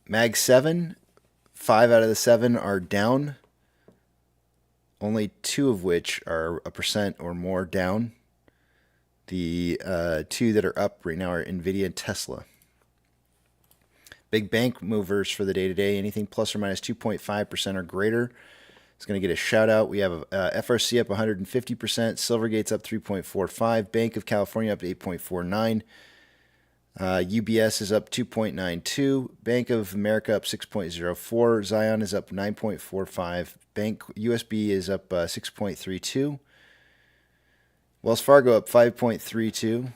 Mag 7, 5 out of the 7 are down. Only 2 of which are 1% or more down. The 2 that are up right now are NVIDIA and Tesla. Big bank movers for the day today, anything plus or minus 2.5% or greater is going to get a shout out. We have FRC up 150%, Silvergate's up 3.45%, Bank of California up 8.49%, UBS is up 2.92%, Bank of America up 6.04%, Zion is up 9.45%, Bank USB is up 6.32%, Wells Fargo up 5.32%.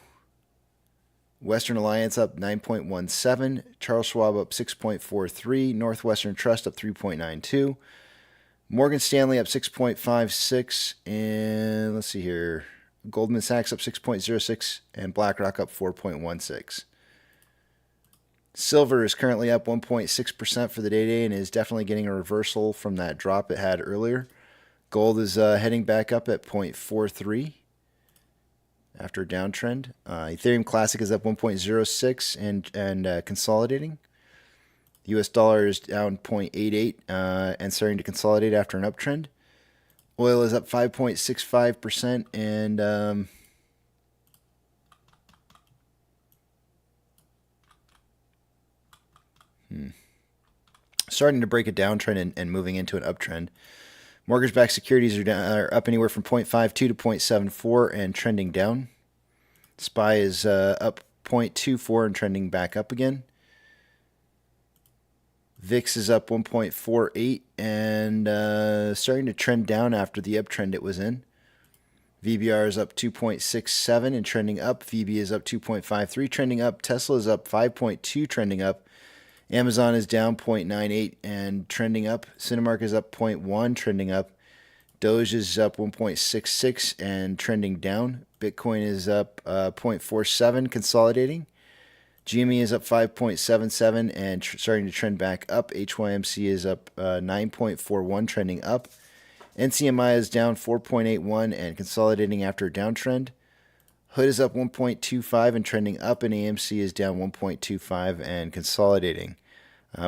Western Alliance up 9.17, Charles Schwab up 6.43, Northwestern Trust up 3.92, Morgan Stanley up 6.56, and let's see here. Goldman Sachs up 6.06, and BlackRock up 4.16. Silver is currently up 1.6% for the day and is definitely getting a reversal from that drop it had earlier. Gold is heading back up at 0.43 after a downtrend. Ethereum Classic is up 1.06 and consolidating. The US dollar is down 0.88 and starting to consolidate after an uptrend. Oil is up 5.65% and starting to break a downtrend and moving into an uptrend. Mortgage-backed securities are up anywhere from 0.52 to 0.74 and trending down. SPY is up 0.24 and trending back up again. VIX is up 1.48 and starting to trend down after the uptrend it was in. VBR is up 2.67 and trending up. VB is up 2.53, trending up. Tesla is up 5.2, trending up. Amazon is down 0.98 and trending up. Cinemark is up 0.1, trending up. Doge is up 1.66 and trending down. Bitcoin is up 0.47, consolidating. GME is up 5.77 and starting to trend back up. HYMC is up 9.41, trending up. NCMI is down 4.81 and consolidating after a downtrend. Hood is up 1.25 and trending up, and AMC is down 1.25 and consolidating.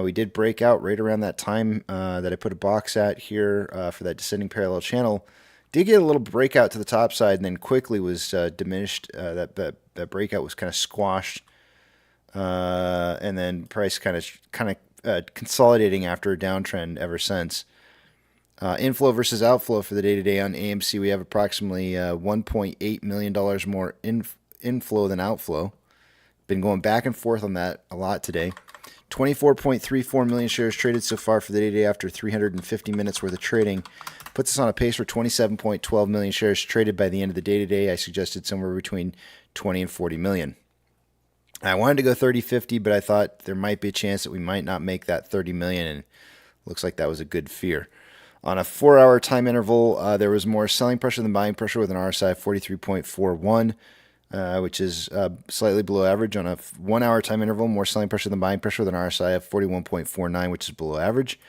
We did break out right around that time that I put a box at here for that descending parallel channel. Did get a little breakout to the top side and then quickly was diminished. That breakout was kind of squashed. And then price kind of consolidating after a downtrend ever since. Inflow versus outflow for the day-to-day on AMC, we have approximately $1.8 million more inflow than outflow. Been going back and forth on that a lot today. 24.34 million shares traded so far for the day-to-day after 350 minutes worth of trading. Puts us on a pace for 27.12 million shares traded by the end of the day today. I suggested somewhere between 20 and 40 million. I wanted to go 30-50, but I thought there might be a chance that we might not make that 30 million, and looks like that was a good fear. On a 4-hour time interval, there was more selling pressure than buying pressure with an RSI of 43.41, which is slightly below average. On a 1-hour time interval, more selling pressure than buying pressure with an RSI of 41.49, which is below average.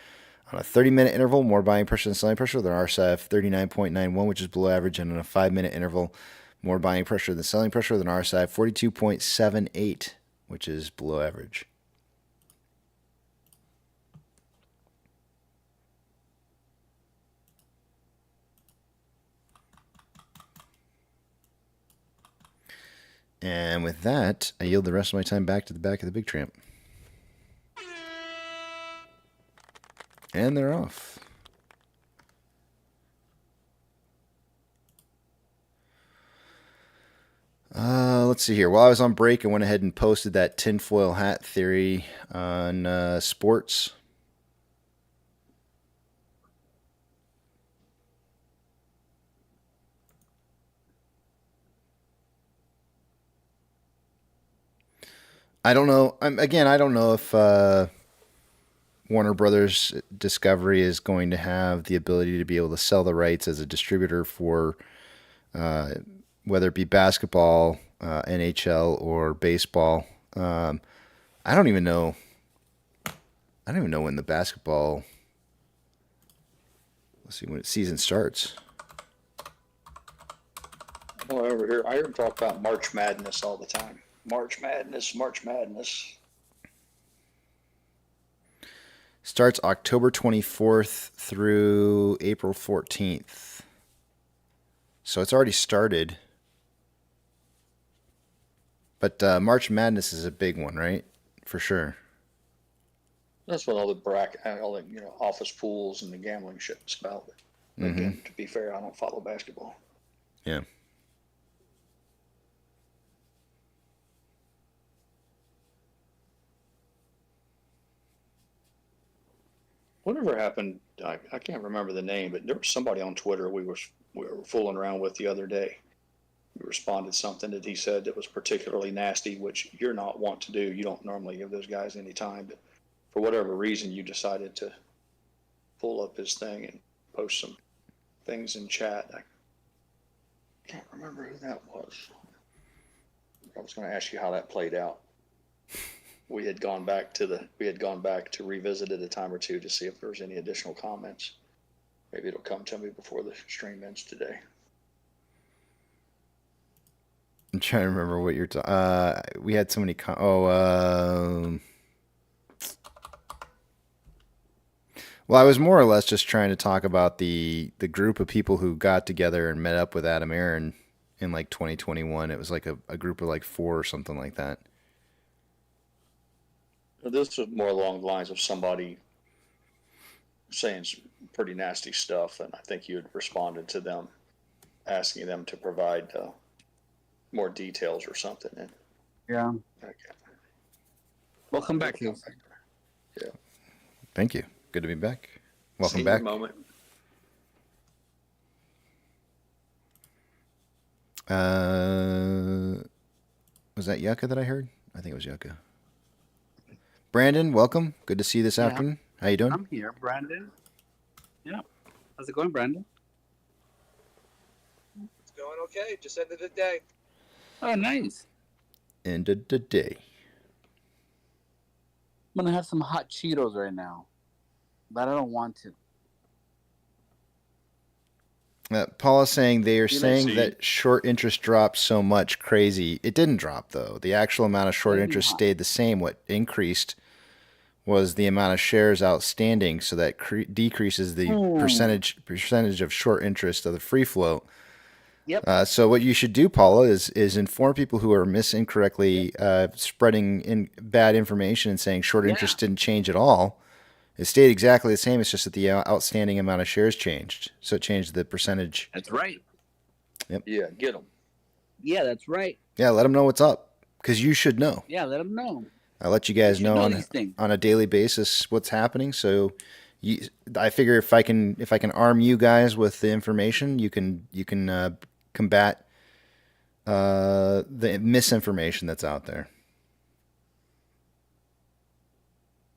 On a 30-minute interval, more buying pressure than selling pressure with an RSI of 39.91, which is below average. And on a 5-minute interval, more buying pressure than selling pressure with an RSI of 42.78, which is below average. And with that, I yield the rest of my time back to the back of the Big Tramp. And they're off. Let's see here. While I was on break, I went ahead and posted that tinfoil hat theory on sports. I don't know. I don't know if Warner Brothers Discovery is going to have the ability to be able to sell the rights as a distributor for whether it be basketball, NHL, or baseball. I don't even know. I don't even know when the basketball. Let's see when the season starts. Well, over here, I hear them talk about March Madness all the time. March Madness, March Madness. Starts October 24th through April 14th. So it's already started. But March Madness is a big one, right? For sure. That's what all the office pools and the gambling shit's about. Again, to be fair, I don't follow basketball. Yeah. Whatever happened, I can't remember the name, but there was somebody on Twitter we were fooling around with the other day. We responded something that he said that was particularly nasty, which you're not want to do. You don't normally give those guys any time, but for whatever reason, you decided to pull up his thing and post some things in chat. I can't remember who that was. I was going to ask you how that played out. We had gone back to revisit it a time or two to see if there was any additional comments. Maybe it'll come to me before the stream ends today. I'm trying to remember what you're we had so many well, I was more or less just trying to talk about the group of people who got together and met up with Adam Aaron in like 2021. It was like a group of like 4 or something like that. This was more along the lines of somebody saying some pretty nasty stuff, and I think you had responded to them, asking them to provide more details or something. And Yeah. okay. Welcome back, Yeah. Thank you. Good to be back. Welcome Senior back. moment. Was that Yucca that I heard? I think it was Yucca. Brandon, welcome. Good to see you this afternoon. How you doing? I'm here, Brandon. Yeah. How's it going, Brandon? It's going okay. Just ended the day. Oh, nice. End of the day. I'm gonna have some hot Cheetos right now, but I don't want to. Paula's saying they are You saying see- that short interest dropped so much. Crazy. It didn't drop, though. The actual amount of short Maybe interest not. stayed the same. What increased was the amount of shares outstanding, so that decreases the percentage of short interest of the free float. Yep. So what you should do, Paula, is inform people who are incorrectly spreading bad information and saying short interest didn't change at all. It stayed exactly the same. It's just that the outstanding amount of shares changed. So it changed the percentage. That's right. Yep. Yeah, get them. Yeah, that's right. Yeah, let them know what's up, because you should know. Yeah, let them know. I let you guys should know know on these things. on a daily basis what's happening. So I figure if I can arm you guys with the information, you can combat the misinformation that's out there.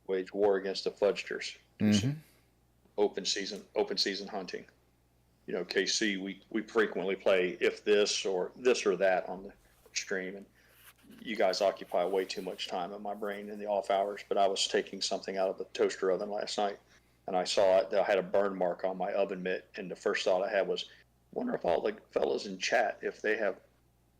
Wage war against the fudgesters. Mm-hmm. Open season hunting. You know, KC, we frequently play if this or that on the stream, and you guys occupy way too much time in my brain in the off hours. But I was taking something out of the toaster oven last night, and I saw it. I had a burn mark on my oven mitt, and the first thought I had was, wonder if all the fellas in chat, if they have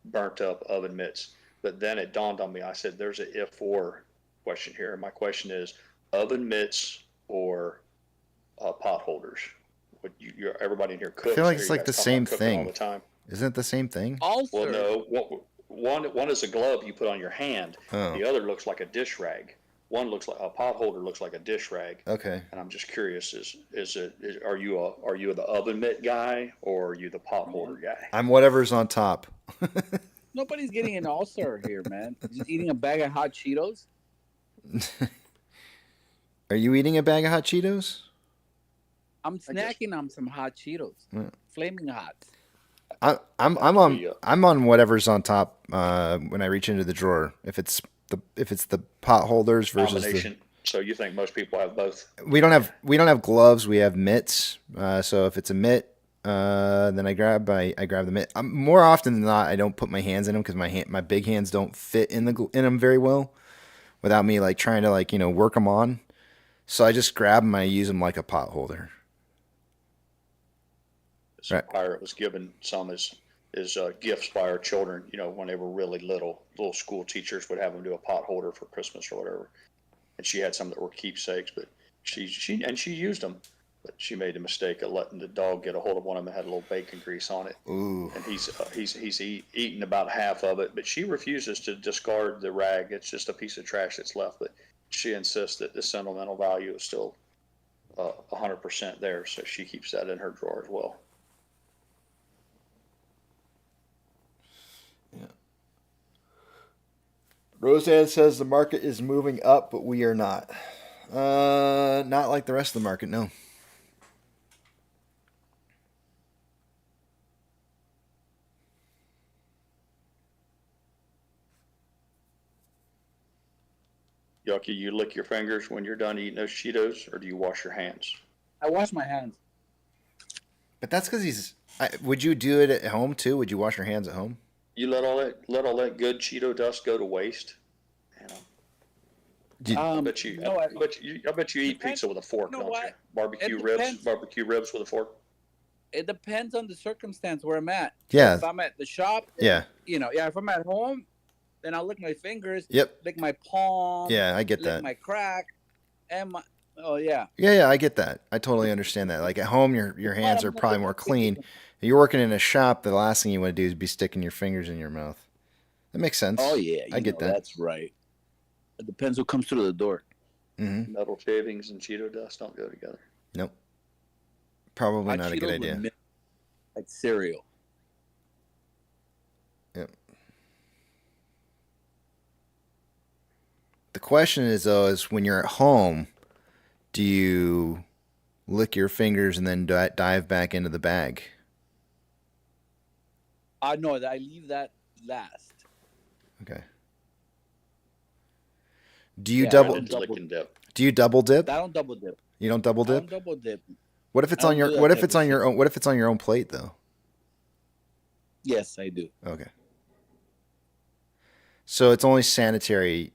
burnt up oven mitts. But then it dawned on me. I said, there's an if or question here. And my question is, oven mitts or pot holders? Would everybody in here cooks? I feel like or it's you like the guys talk same about cooking all thing. the time? Isn't it the same thing? Also, Well, no. One is a glove you put on your hand. Oh. The other looks like a dish rag. One looks like a pot holder, looks like a dish rag. Okay. And I'm just curious: are you the oven mitt guy or are you the pot holder guy? I'm whatever's on top. Nobody's getting an ulcer here, man. Just eating a bag of hot Cheetos. Are you eating a bag of hot Cheetos? I'm snacking on some hot Cheetos, flaming hot. I'm on whatever's on top when I reach into the drawer. If it's the pot holders versus Combination. So you think most people have both? we don't have gloves. We have mitts. So if it's a mitt, then I grab the mitt. More often than not, I don't put my hands in them because my big hands don't fit in them very well, without me like trying to like work them on. So I just grab them and I use them like a pot holder. Right. Pirate was given some as gifts by our children. When they were really little school teachers would have them do a pot holder for Christmas or whatever. And she had some that were keepsakes, but she used them. But she made the mistake of letting the dog get a hold of one of them that had a little bacon grease on it. Ooh. And he's eaten about half of it, but she refuses to discard the rag. It's just a piece of trash that's left. But she insists that the sentimental value is still 100% there, so she keeps that in her drawer as well. Yeah. Roseanne says the market is moving up, but we are not. Not like the rest of the market, no. Yucky, you lick your fingers when you're done eating those Cheetos, or do you wash your hands? I wash my hands. But that's because he's. Would you do it at home too? Would you wash your hands at home? You let all that good Cheeto dust go to waste. I bet you. I bet you eat pizza with a fork, don't you? Barbecue ribs with a fork. It depends on the circumstance where I'm at. Yeah. If I'm at the shop, Yeah. If I'm at home, then I'll lick my fingers. Yep. Lick my palm. Yeah, I get that. Lick my crack, and my. Oh yeah. Yeah, I get that. I totally understand that. Like at home, your hands are probably more clean. If you're working in a shop, the last thing you want to do is be sticking your fingers in your mouth. That makes sense. Oh yeah, I get that. That's right. It depends who comes through the door. Mm-hmm. Metal shavings and Cheeto dust don't go together. Nope. Probably not a good idea. Like cereal. Yep. The question is is when you're at home, do you lick your fingers and then dive back into the bag? No, I leave that last. Okay. Do you double dip? Do you double dip? I don't double dip. You don't double dip? I don't double dip. What if it's on your What if it's on your own? What if it's on your own plate though? Yes, I do. Okay. So it's only sanitary,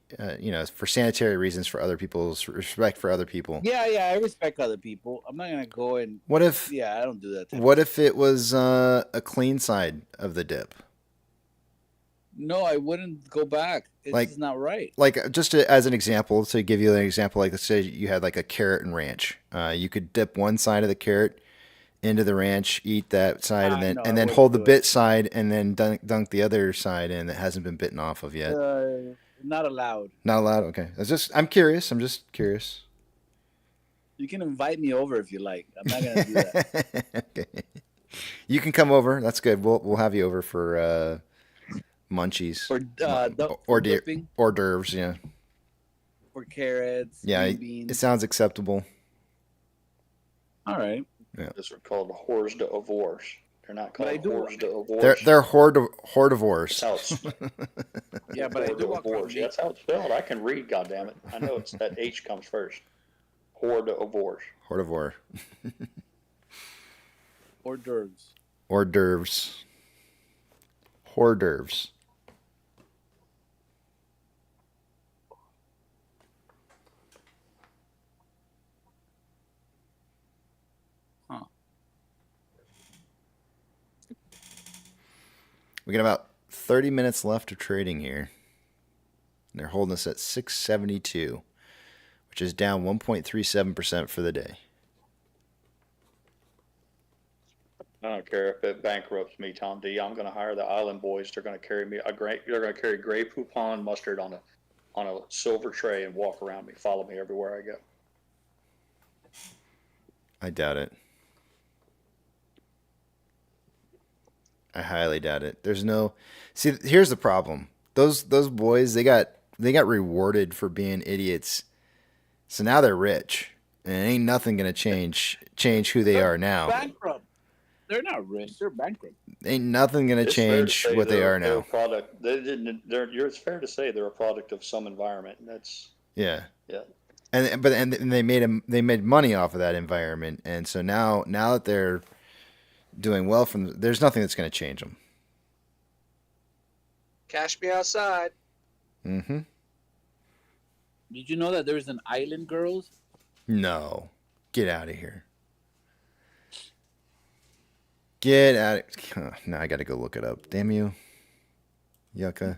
for sanitary reasons, for other people's respect for other people. Yeah, I respect other people. I'm not gonna go and. What if? Yeah, I don't do that. What if it was a clean side of the dip? No, I wouldn't go back. It's not right. Like as an example, to give you an example, like let's say you had like a carrot and ranch. You could dip one side of the carrot into the ranch, eat that side, and then hold the bit side, and then dunk the other side in that hasn't been bitten off of yet. Not allowed. Not allowed. Okay, I'm curious. I'm just curious. You can invite me over if you like. I'm not gonna do that. Okay. You can come over. That's good. We'll have you over for munchies hors d'oeuvres. Yeah. For carrots. Yeah, beans. it sounds acceptable. All right. Yeah. Those are called hors d'oeuvres. They're not called hors d'oeuvres. They're hors. Yeah, but I do walk around. That's how it's spelled. I can read. Goddammit. I know it's that H comes first. Hors d'oeuvres. Hors d'oeuvre. Hors d'oeuvres. Hors d'oeuvres. Hors d'oeuvres. We got about 30 minutes left of trading here. And they're holding us at 672, which is down 1.37% for the day. I don't care if it bankrupts me, Tom D. I'm going to hire the Island Boys. They're going to carry me they're going to carry Grey Poupon mustard on a silver tray and walk around me, follow me everywhere I go. I doubt it. I highly doubt it. There's no. See, here's the problem. Those boys, they got rewarded for being idiots. So now they're rich, and ain't nothing gonna change who they are now. Bankrupt. They're not rich. They're bankrupt. Ain't nothing gonna change what they are now. It's fair to say they're a product of some environment, and that's. Yeah. Yeah. And they made money off of that environment, and so now that they're doing well there's nothing that's going to change them. Cash me outside. Mm-hmm. Did you know that there's an Island Girls? No. Get out of here. Get out of... Now I got to go look it up. Damn you. Yucca.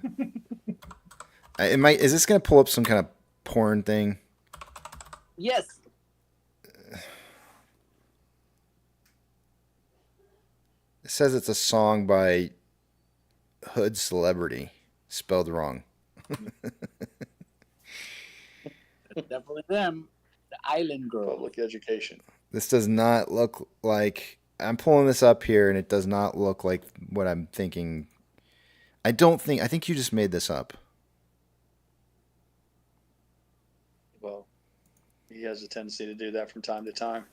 Is this going to pull up some kind of porn thing? Yes. It says it's a song by Hood Celebrity, spelled wrong. Definitely them, the Island Girls. Public education. This does not look like... I'm pulling this up here, and it does not look like what I'm thinking. I think you just made this up. Well, he has a tendency to do that from time to time.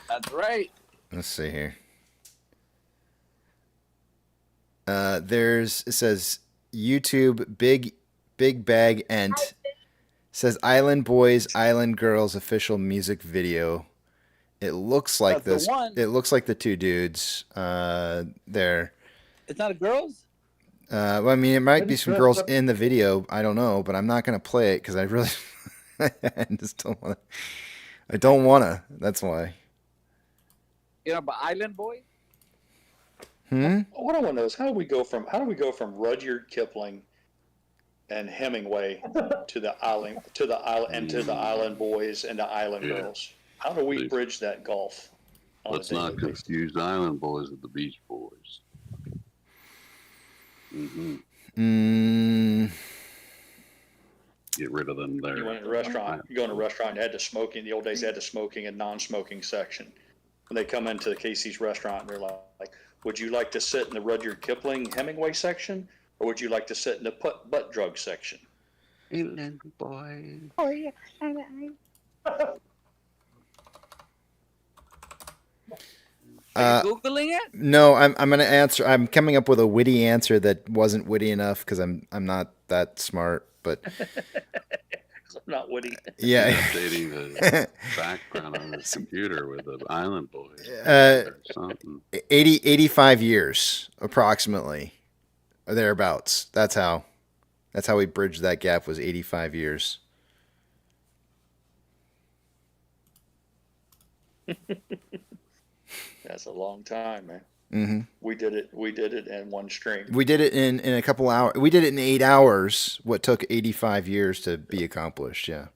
That's right. Let's see here. It says YouTube big bag ent Says Island Boys, Island Girls official music video. It looks like That's this. the one. It looks like the two dudes there. It's not a girls. Well, I mean, it might be Didn't some dress girls up- in the video. I don't know, but I'm not gonna play it because I really, I just don't want to. I don't wanna. That's why. You know, but Island Boy. What I want to know is how do we go from Rudyard Kipling and Hemingway to the island and to the Island Boys and the Island Girls? How do we bridge that gulf? Let's not confuse the Island Boys with the Beach Boys. Get rid of them there. You went to a restaurant. You go in a restaurant. They had the smoking. In the old days, they had the smoking and non-smoking section. When they come into the Casey's restaurant, they're like, "Would you like to sit in the Rudyard Kipling Hemingway section, or would you like to sit in the butt drug section?" Island Boys. Oh yeah. Are you Googling it? No, I'm gonna answer. I'm coming up with a witty answer that wasn't witty enough because I'm not that smart. But I'm not witty. Yeah. Updating the background on this computer with the Island Boys. 85 years approximately, or thereabouts. That's how we bridged that gap. Was 85 years. That's a long time, man. Mm-hmm. We did it in one stream. We did it in a couple hours. We did it in 8 hours. What took 85 years to be accomplished. Yeah.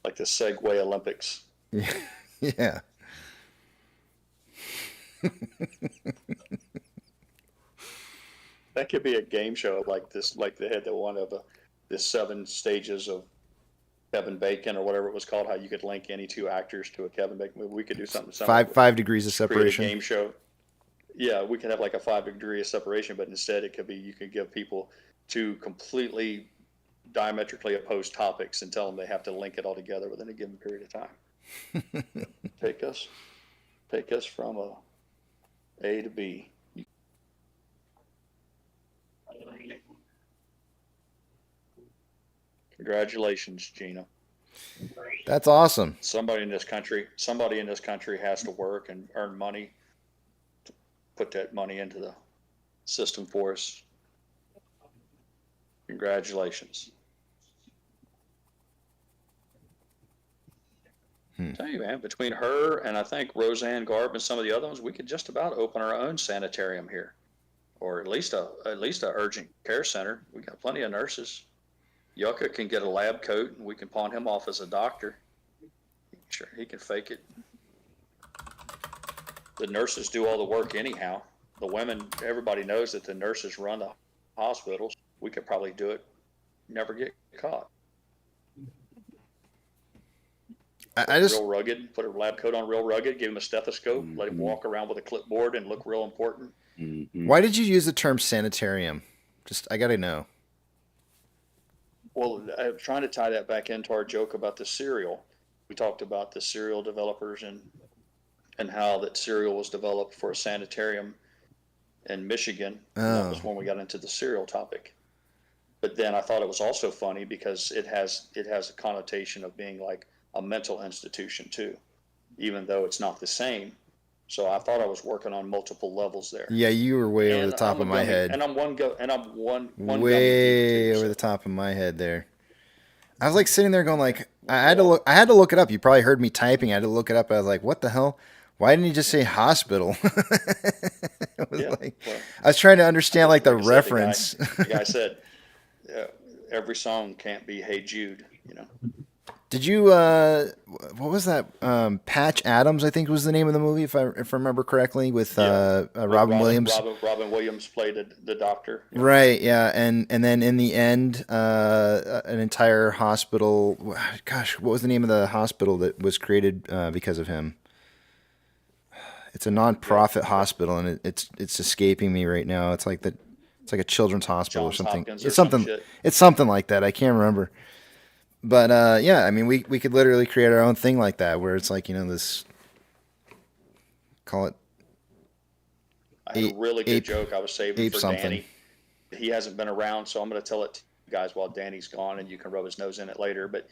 Like the Segway Olympics. Yeah. That could be a game show like this, like they had the one of the 7 stages of Kevin Bacon or whatever it was called, how you could link any two actors to a Kevin Bacon movie. We could do something similar. Five degrees of Create a separation. game show. Yeah, we could have like a 5 degree of separation, but instead it could be, you could give people two completely diametrically opposed topics and tell them they have to link it all together within a given period of time. Take us from A to B. Congratulations, Gina. That's awesome. Somebody in this country has to work and earn money to put that money into the system for us. Congratulations. Tell you, man, between her and I think Roseanne Garb and some of the other ones, we could just about open our own sanitarium here, or at least a urgent care center. We got plenty of nurses. Yucca can get a lab coat, and we can pawn him off as a doctor. Sure, he can fake it. The nurses do all the work anyhow. The women, everybody knows that the nurses run the hospitals. We could probably do it, never get caught. I just real rugged, put a lab coat on real rugged, give him a stethoscope, let him walk around with a clipboard and look real important. Why did you use the term sanitarium? Just, I gotta know. Well, I'm trying to tie that back into our joke about the cereal. We talked about the cereal developers and how that cereal was developed for a sanitarium in Michigan. That was when we got into the cereal topic. But then I thought it was also funny because it has a connotation of being like a mental institution too, even though it's not the same. So I thought I was working on multiple levels there. Yeah, you were way over the top of my head. And I'm one way over the top of my head there. I was like sitting there going like, I had to look it up. You probably heard me typing. I had to look it up. I was like, what the hell? Why didn't you just say hospital? I was trying to understand like the reference. The guy said, every song can't be Hey Jude, you know. Did you what was that? Patch Adams, I think was the name of the movie, if I remember correctly, with Robin Williams. Robin Williams played the doctor. Right, yeah, and then in the end, an entire hospital. Gosh, what was the name of the hospital that was created because of him? It's a non-profit hospital, and it's escaping me right now. It's like a children's hospital or something. It's something. It's something like that. I can't remember. But yeah, I mean, we could literally create our own thing like that, where it's like, you know, this, call it. I had a really good joke I was saving for something. Danny. He hasn't been around, so I'm going to tell it to you guys while Danny's gone, and you can rub his nose in it later. But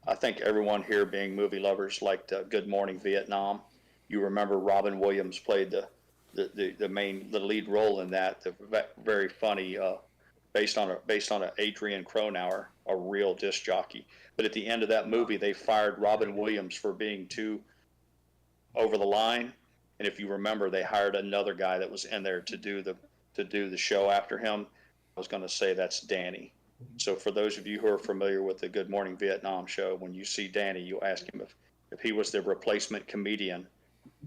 I think everyone here, being movie lovers, liked Good Morning Vietnam. You remember Robin Williams played the lead role in that. The very funny, based on a Adrian Cronauer, a real disc jockey. But at the end of that movie, they fired Robin Williams for being too over the line. And if you remember, they hired another guy that was in there to do the show after him. I was going to say that's Danny. So for those of you who are familiar with the Good Morning Vietnam show, when you see Danny, you ask him if he was the replacement comedian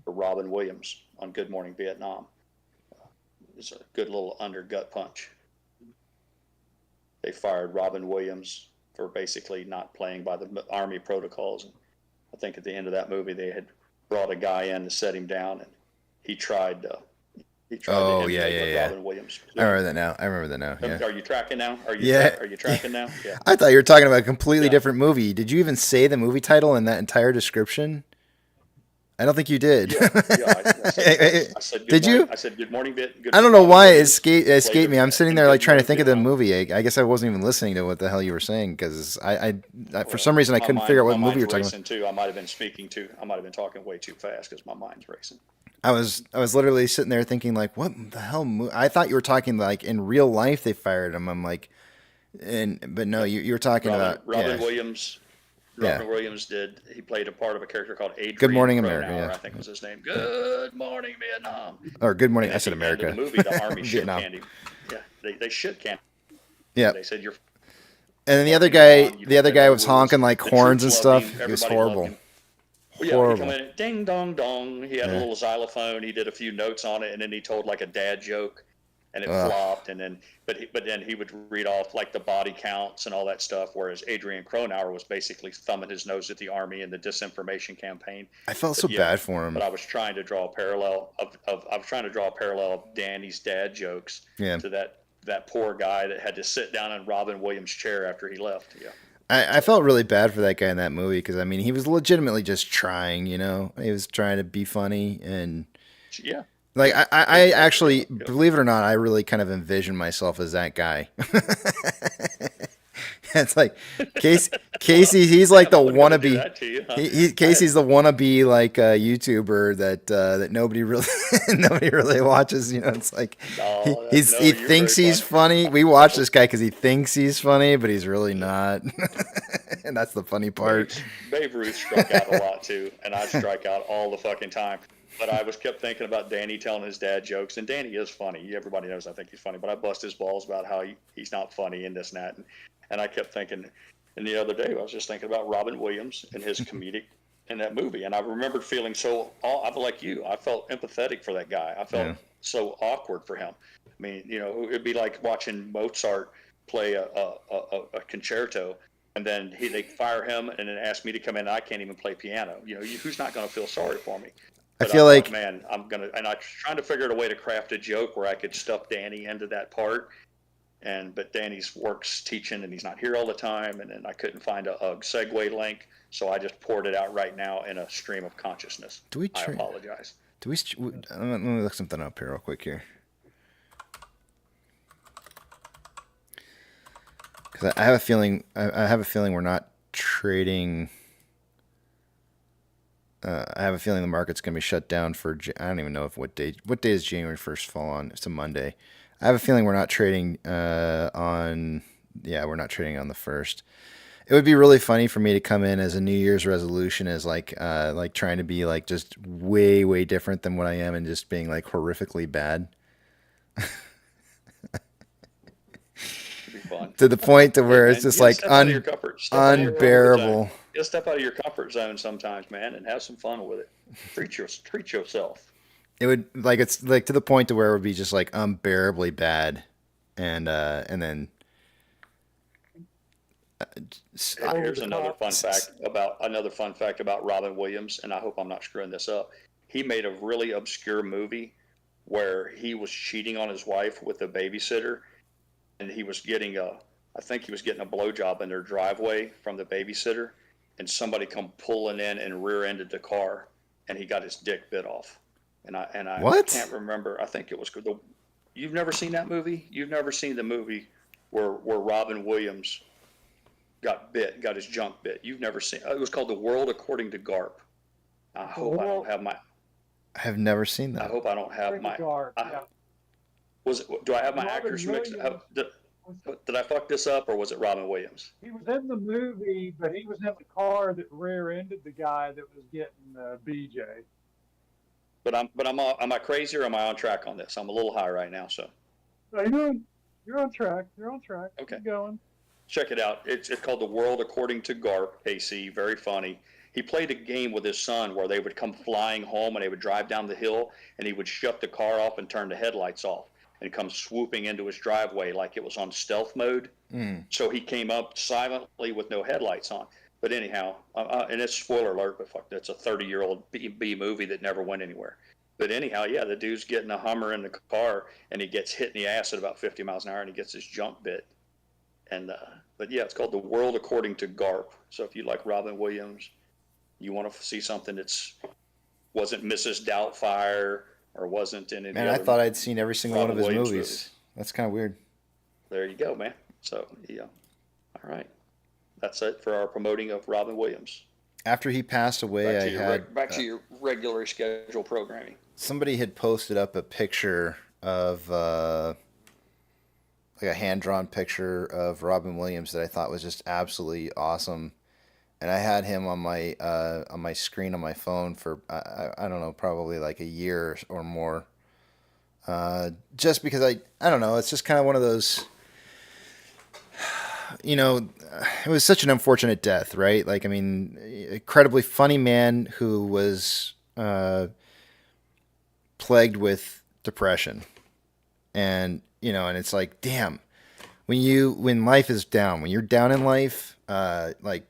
for Robin Williams on Good Morning Vietnam. It's a good little undergut punch. They fired Robin Williams for basically not playing by the Army protocols. And I think at the end of that movie, they had brought a guy in to set him down, and he tried Oh to yeah, emulate yeah. Robin Williams. I remember that now. Yeah. Are you tracking now? Are you tracking now? Yeah. I thought you were talking about a completely different movie. Did you even say the movie title in that entire description? I don't think you did. I said did you? I said good morning, I don't know why it escaped me. I'm sitting there like trying to think of the movie. I guess I wasn't even listening to what the hell you were saying because I for some reason I couldn't figure out what movie you were talking about. Too. I might have been talking way too fast because my mind's racing. I was literally sitting there thinking like, what the hell? I thought you were talking like in real life they fired him. I'm like, but no, you were talking about Robin Williams. Robin Williams he played a part of a character called Adrian Good Morning Cronauer, America, I think was his name. Good Morning Vietnam. Or Good Morning, I said America. The movie, the Army shit candy. Yeah, they shit candy. Yeah. They said you're. And then the other guy was honking like horns and stuff. It was horrible. Well, yeah, he come in, ding dong dong. He had a little xylophone. He did a few notes on it, and then he told like a dad joke, and it flopped. And then, but then he would read off like the body counts and all that stuff. Whereas Adrian Cronauer was basically thumbing his nose at the Army and the disinformation campaign. I felt so bad for him. But I was trying to draw a parallel of Danny's dad jokes to that poor guy that had to sit down in Robin Williams' chair after he left. Yeah. I felt really bad for that guy in that movie because I mean he was legitimately just trying, he was trying to be funny and like I actually, believe it or not, I really kind of envision myself as that guy. It's like Casey, he's like the wannabe. Casey's the wannabe like YouTuber that nobody really watches. It's like he thinks he's funny. We watch this guy because he thinks he's funny, but he's really not. And that's the funny part. Babe Ruth struck out a lot too, and I strike out all the fucking time. But I kept thinking about Danny telling his dad jokes, and Danny is funny. Everybody knows I think he's funny, but I bust his balls about how he's not funny and this and that. And I kept thinking, and the other day I was just thinking about Robin Williams and his comedic in that movie. And I remembered feeling like you. I felt empathetic for that guy. I felt so awkward for him. I mean, it'd be like watching Mozart play a concerto, and then they fire him and then ask me to come in, and I can't even play piano. Who's not going to feel sorry for me? But I feel like, man, and I was trying to figure out a way to craft a joke where I could stuff Danny into that part. But Danny's works teaching, and he's not here all the time, and then I couldn't find a segue link, so I just poured it out right now in a stream of consciousness. I apologize. Let me look something up here real quick here, because I have a feeling we're not trading. I have a feeling the market's going to be shut down for. I don't even know what day does January 1st fall on. It's a Monday. I have a feeling we're not trading on the 1st. It would be really funny for me to come in as a New Year's resolution as like trying to be like just way, way different than what I am and just being like horrifically bad. To the point to where it's just like unbearable. Just step out of your comfort zone sometimes, man, and have some fun with it. Treat yourself. It would it's like to the point to where it would be just like unbearably bad, and then. Here's another fun fact about Robin Williams, and I hope I'm not screwing this up. He made a really obscure movie where he was cheating on his wife with a babysitter, and he was getting a blowjob in their driveway from the babysitter, and somebody come pulling in and rear-ended the car, and he got his dick bit off. And I can't remember. I think it was good. You've never seen that movie? You've never seen the movie where Robin Williams got his junk bit. You've never seen it. It was called The World According to Garp. I hope I don't have my. I have never seen I that. hope I don't have my. Do I have my actors mixed? Did I fuck this up, or was it Robin Williams? He was in the movie, but he was in the car that rear-ended the guy that was getting BJ. But am I crazy or am I on track on this? I'm a little high right now, so. No, you're on track. You're on track. Okay. Keep going. Check it out. It's called The World According to Garp, AC. Very funny. He played a game with his son where they would come flying home and they would drive down the hill and he would shut the car off and turn the headlights off and come swooping into his driveway like it was on stealth mode. So he came up silently with no headlights on. But anyhow, and it's spoiler alert, but fuck, that's a 30-year-old B movie that never went anywhere. But anyhow, yeah, the dude's getting a Hummer in the car and he gets hit in the ass at about 50 miles an hour and he gets his junk bit. And but yeah, it's called The World According to Garp. So if you like Robin Williams, you want to see something that's wasn't Mrs. Doubtfire or wasn't in any. Man, I thought I'd seen every single one of his movies. That's kind of weird. There you go, man. So yeah, all right. That's it for our promoting of Robin Williams. After he passed away, Back to your regular schedule programming. Somebody had posted up a picture of like a hand-drawn picture of Robin Williams that I thought was just absolutely awesome, and I had him on my screen on my phone for I don't know, probably like a year or more. Just because I don't know, it's just kind of one of those. You know, it was such an unfortunate death, right? Like, I mean, incredibly funny man who was plagued with depression. And, you know, and it's like, damn, when life is down, when you're down in life, like,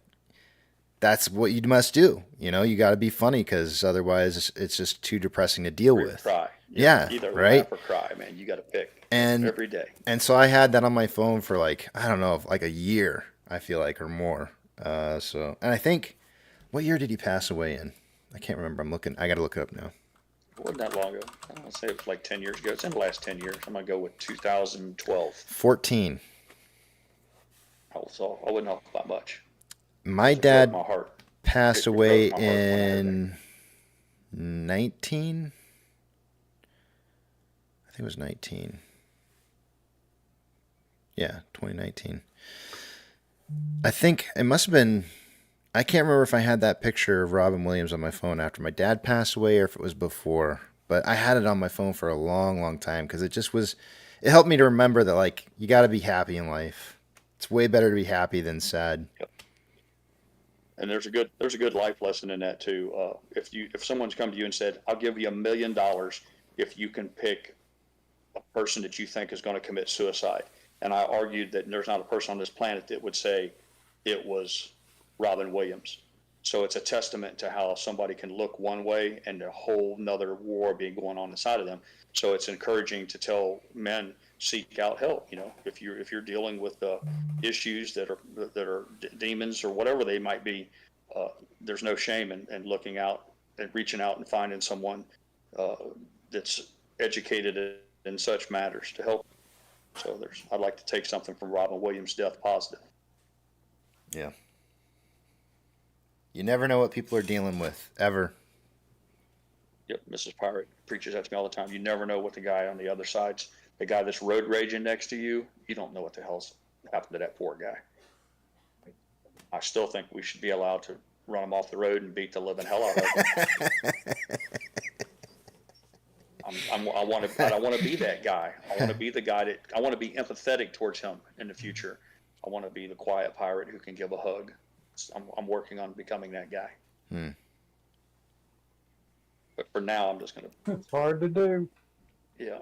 that's what you must do. You know, you got to be funny because otherwise it's just too depressing to deal with. Cry. Yeah, either right? laugh or cry, man. You got to pick and every day. And so I had that on my phone for like, I don't know, like a year, I feel like, or more. And I think, what year did he pass away in? I can't remember. I got to look it up now. It wasn't that long ago. I don't say it was like 10 years ago. It's in the last 10 years. I'm going to go with 2012. 14. So I wouldn't off by much. My dad passed away in 19. I think it was 19. Yeah, 2019. I think it must have been. I can't remember if I had that picture of Robin Williams on my phone after my dad passed away or if it was before. But I had it on my phone for a long, long time because it just was. It helped me to remember that, like, you got to be happy in life. It's way better to be happy than sad. Yep. And there's a good life lesson in that too. If someone's come to you and said, "I'll give you $1 million if you can pick a person that you think is going to commit suicide," and I argued that there's not a person on this planet that would say it was Robin Williams. So it's a testament to how somebody can look one way and a whole nother war being going on inside of them. So it's encouraging to tell men, seek out help. You know, if you're dealing with issues that are demons or whatever they might be, there's no shame in looking out and reaching out and finding someone that's educated in such matters to help. So I'd like to take something from Robin Williams' death positive. Yeah. You never know what people are dealing with, ever. Yep, Mrs. Pirate preaches that to me all the time. You never know what the guy on the other side's, the guy that's road raging next to you, you don't know what the hell's happened to that poor guy. I still think we should be allowed to run him off the road and beat the living hell out of him. I want to be that guy. I want to be the guy I want to be empathetic towards him in the future. I want to be the quiet pirate who can give a hug. I'm working on becoming that guy. But for now, I'm just going to. It's hard to do. Yeah.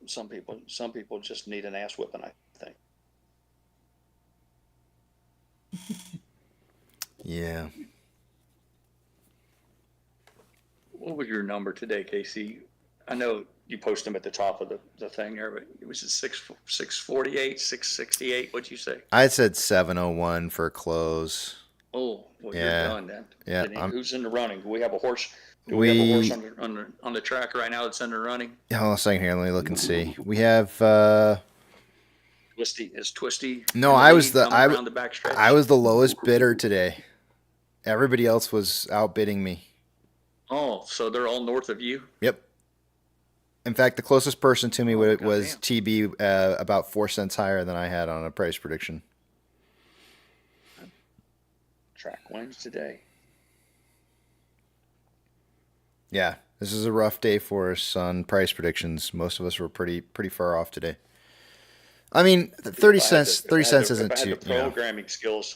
Some people just need an ass whipping, I think. Yeah. What was your number today, Casey? I know you post them at the top of the thing there, but it was 648, 668. What'd you say? I said 701 for close. Oh, well, yeah. You're done then. Yeah. Who's in the running? Do we have a horse? Do we have a horse on the track right now that's in the running? Hold on a second here. Let me look and see. We have Twisty. No, in the I was lead the coming around the backstretch? I was the lowest bidder today. Everybody else was outbidding me. Oh, so they're all north of you? Yep. In fact, the closest person to me was goddamn. TB, about 4 cents higher than I had on a price prediction. Track wins today. Yeah, this is a rough day for us on price predictions. Most of us were pretty far off today. I mean, 30 cents. 30 cents isn't too. If I had the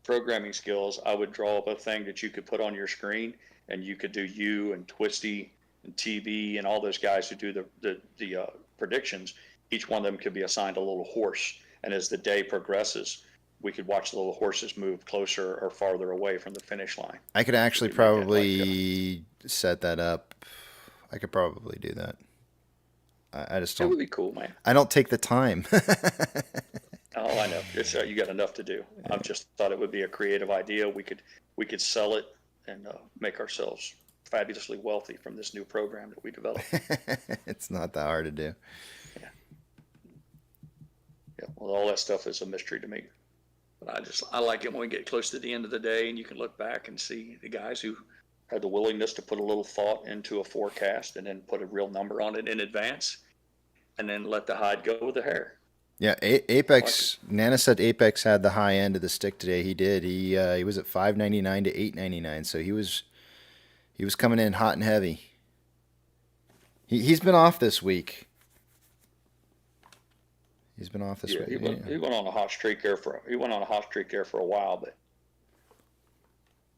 programming skills, I would draw up a thing that you could put on your screen, and you could do you and Twisty and TB and all those guys who do the predictions. Each one of them could be assigned a little horse, and as the day progresses, we could watch the little horses move closer or farther away from the finish line. I could actually probably set that up. I could probably do that. I just don't. It would be cool, man. I don't take the time. Oh, I know. It's you got enough to do. I just thought it would be a creative idea. We could sell it and make ourselves fabulously wealthy from this new program that we developed. It's not that hard to do. Yeah. Well, all that stuff is a mystery to me. But I like it when we get close to the end of the day and you can look back and see the guys who had the willingness to put a little thought into a forecast and then put a real number on it in advance and then let the hide go with the hair. Yeah, Apex. Nana said Apex had the high end of the stick today. He did. He was at $5.99 to $8.99, so he was coming in hot and heavy. He's been off this week. He's been off this week. He went on a hot streak there for a while, but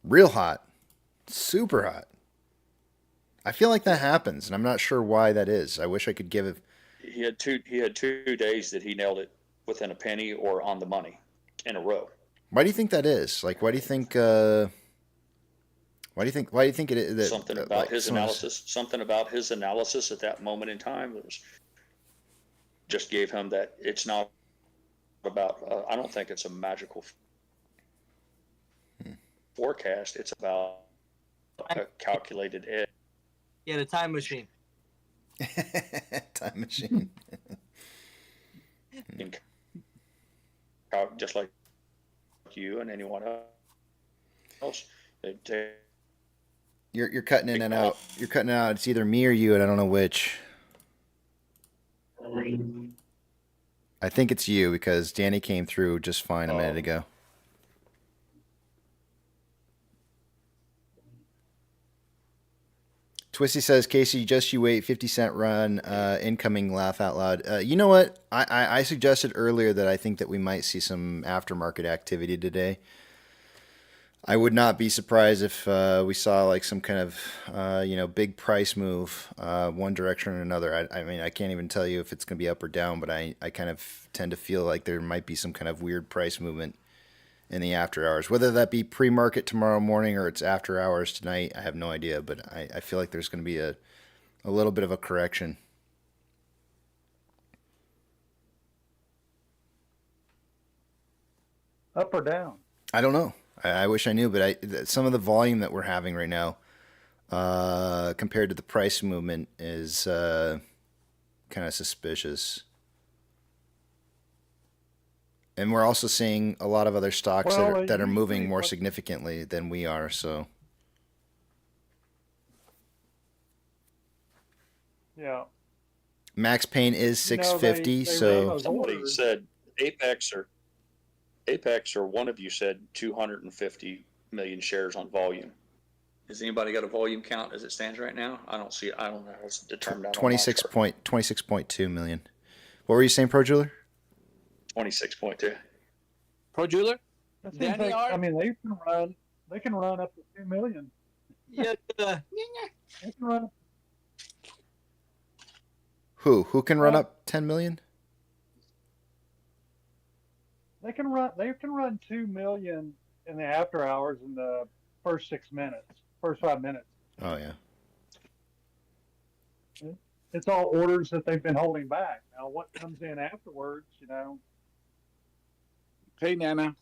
real hot, super hot. I feel like that happens, and I'm not sure why that is. I wish I could give it. He had 2 days that he nailed it within a penny or on the money in a row. Why do you think that is? Like, why do you think? Why do you think it is? That, something about his analysis. Something about his analysis at that moment in time was just gave him that. It's not about. I don't think it's a magical forecast. It's about a calculated edge. Yeah, the time machine. Time machine. Just like you and anyone else. You're cutting in and out. You're cutting out. It's either me or you, and I don't know which. I think it's you because Danny came through just fine a minute ago. Twisty says, Casey, just you wait, 50 cent run, incoming, laugh out loud. You know what? I suggested earlier that I think that we might see some aftermarket activity today. I would not be surprised if we saw like some kind of, big price move one direction or another. I mean, I can't even tell you if it's going to be up or down, but I kind of tend to feel like there might be some kind of weird price movement in the after hours, whether that be pre-market tomorrow morning or it's after hours tonight. I have no idea, but I feel like there's going to be a little bit of a correction. Up or down? I don't know. I wish I knew, but some of the volume that we're having right now, compared to the price movement, is kind of suspicious. And we're also seeing a lot of other stocks that are moving more significantly than we are. So, yeah. Max Payne is 650. So somebody said Apex or one of you said 250 million shares on volume. Has anybody got a volume count as it stands right now? I don't see it. I don't know. It's determined. 26.2 million. What were you saying, Pro Jeweler? 26.2. Pro Jeweler? Danny, I mean, they can run up to 2 million. Yeah. They can run. Who can run up 10 million? They can run 2 million in the after hours in the first 5 minutes. Oh yeah. It's all orders that they've been holding back. Now, what comes in afterwards, Hey, Nana.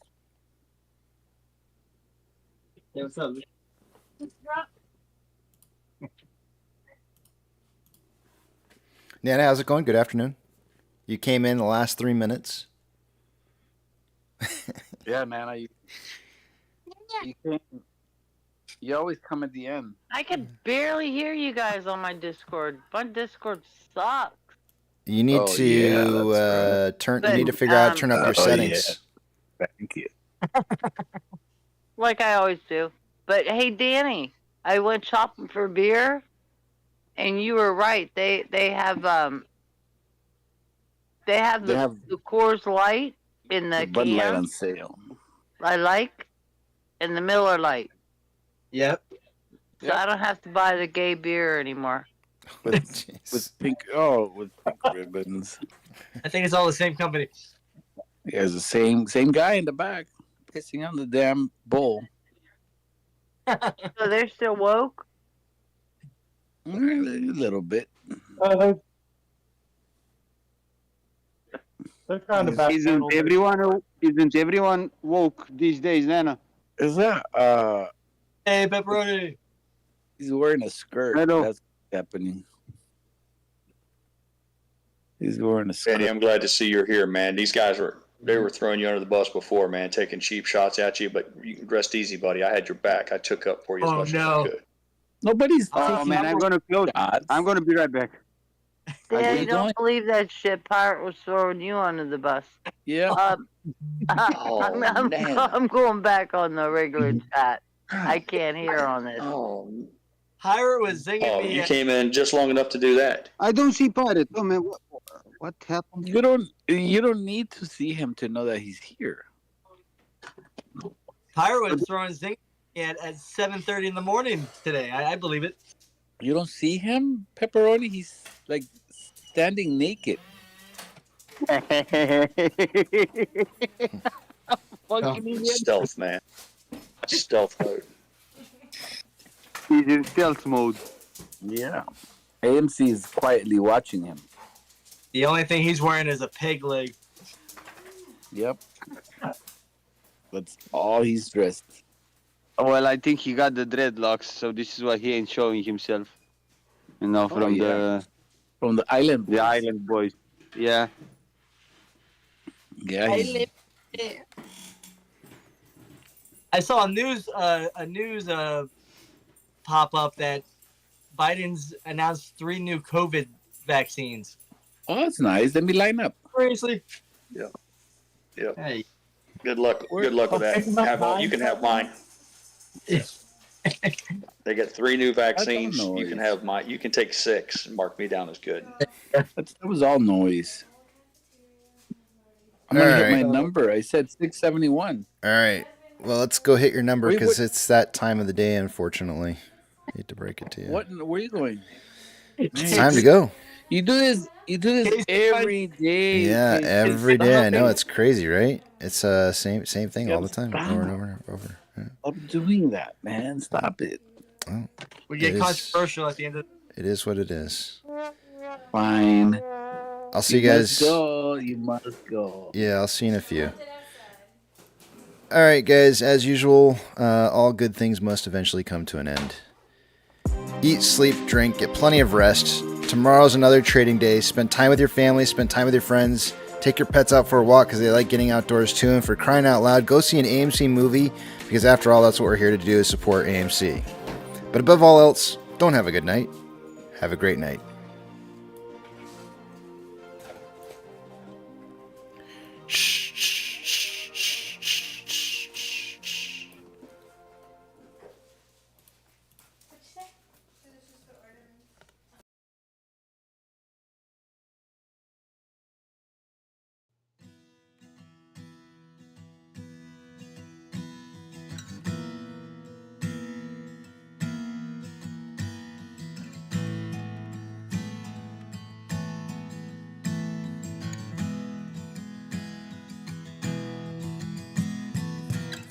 Hey, what's up? Nana, how's it going? Good afternoon. You came in the last 3 minutes. Yeah, man. You always come at the end. I can barely hear you guys on my Discord. My Discord sucks. You need Oh, yeah, to that's turn. But, you need to figure out turn up your Oh, settings. yeah. Thank you. Like I always do. But hey, Danny, I went shopping for beer, and you were right. They have the Coors Light in the Bud Light can. on sale. I like, and the Miller Light. Yep. So I don't have to buy the gay beer anymore. With pink ribbons. I think it's all the same company. Yeah, it's the same guy in the back pissing on the damn bowl. So they're still woke? A little bit. They're trying to back Isn't everyone woke these days, Nana? Is that Hey, pepperoni. He's wearing a skirt. Hello. That's happening. He's wearing a skirt. Eddie, I'm glad to see you're here, man. These guys were throwing you under the bus before, man, taking cheap shots at you, but you can rest easy, buddy. I had your back. I took up for you as much as I could. Nobody's Oh man, I'm gonna close. I'm gonna be right back. Yeah, you don't believe that shit. Pirate was throwing you under the bus. Yeah. I'm going back on the regular chat. I can't hear on this. Pirate was zinging me. You came in just long enough to do that. I don't see Pirate. Oh man, what happened? You don't need to see him to know that he's here. Pirate was throwing zinging at 7:30 in the morning today. I believe it. You don't see him, Pepperoni? He's like standing naked. Stealth, man. Stealth mode. He's in stealth mode. Yeah. AMC is quietly watching him. The only thing he's wearing is a pig leg. Yep. That's all he's dressed. Well, I think he got the dreadlocks, so this is why he ain't showing himself. You know, from the island. The island boys. Yeah. Yeah. I saw a news pop up that Biden's announced 3 new COVID vaccines. Oh, that's nice. Let me line up. Seriously? Yeah. Yeah. Hey. Good luck. Good luck with that. You can have mine. They got 3 new vaccines. You can have mine. You can take 6 and mark me down as good. That was all noise. I'm going to hit my number. I said 671. All right. Well, let's go hit your number Wait, because what- it's that time of the day, unfortunately. Hate to break it to you. Where are you going? It's time to go. You do this every day. Yeah, Casey. every day. I know Stop it's crazy, right? It's same thing all the time, stop. over and over and over. Yeah. Stop doing that, man. Stop it. Well, We get it is- controversial at the end of It is what it is. Fine. I'll see you guys. Must go. You must go. Yeah, I'll see you in a few. All right, guys. As usual, all good things must eventually come to an end. Eat, sleep, drink, get plenty of rest. Tomorrow's another trading day. Spend time with your family, spend time with your friends. Take your pets out for a walk because they like getting outdoors too. And for crying out loud, go see an AMC movie because after all, that's what we're here to do is support AMC. But above all else, don't have a good night. Have a great night.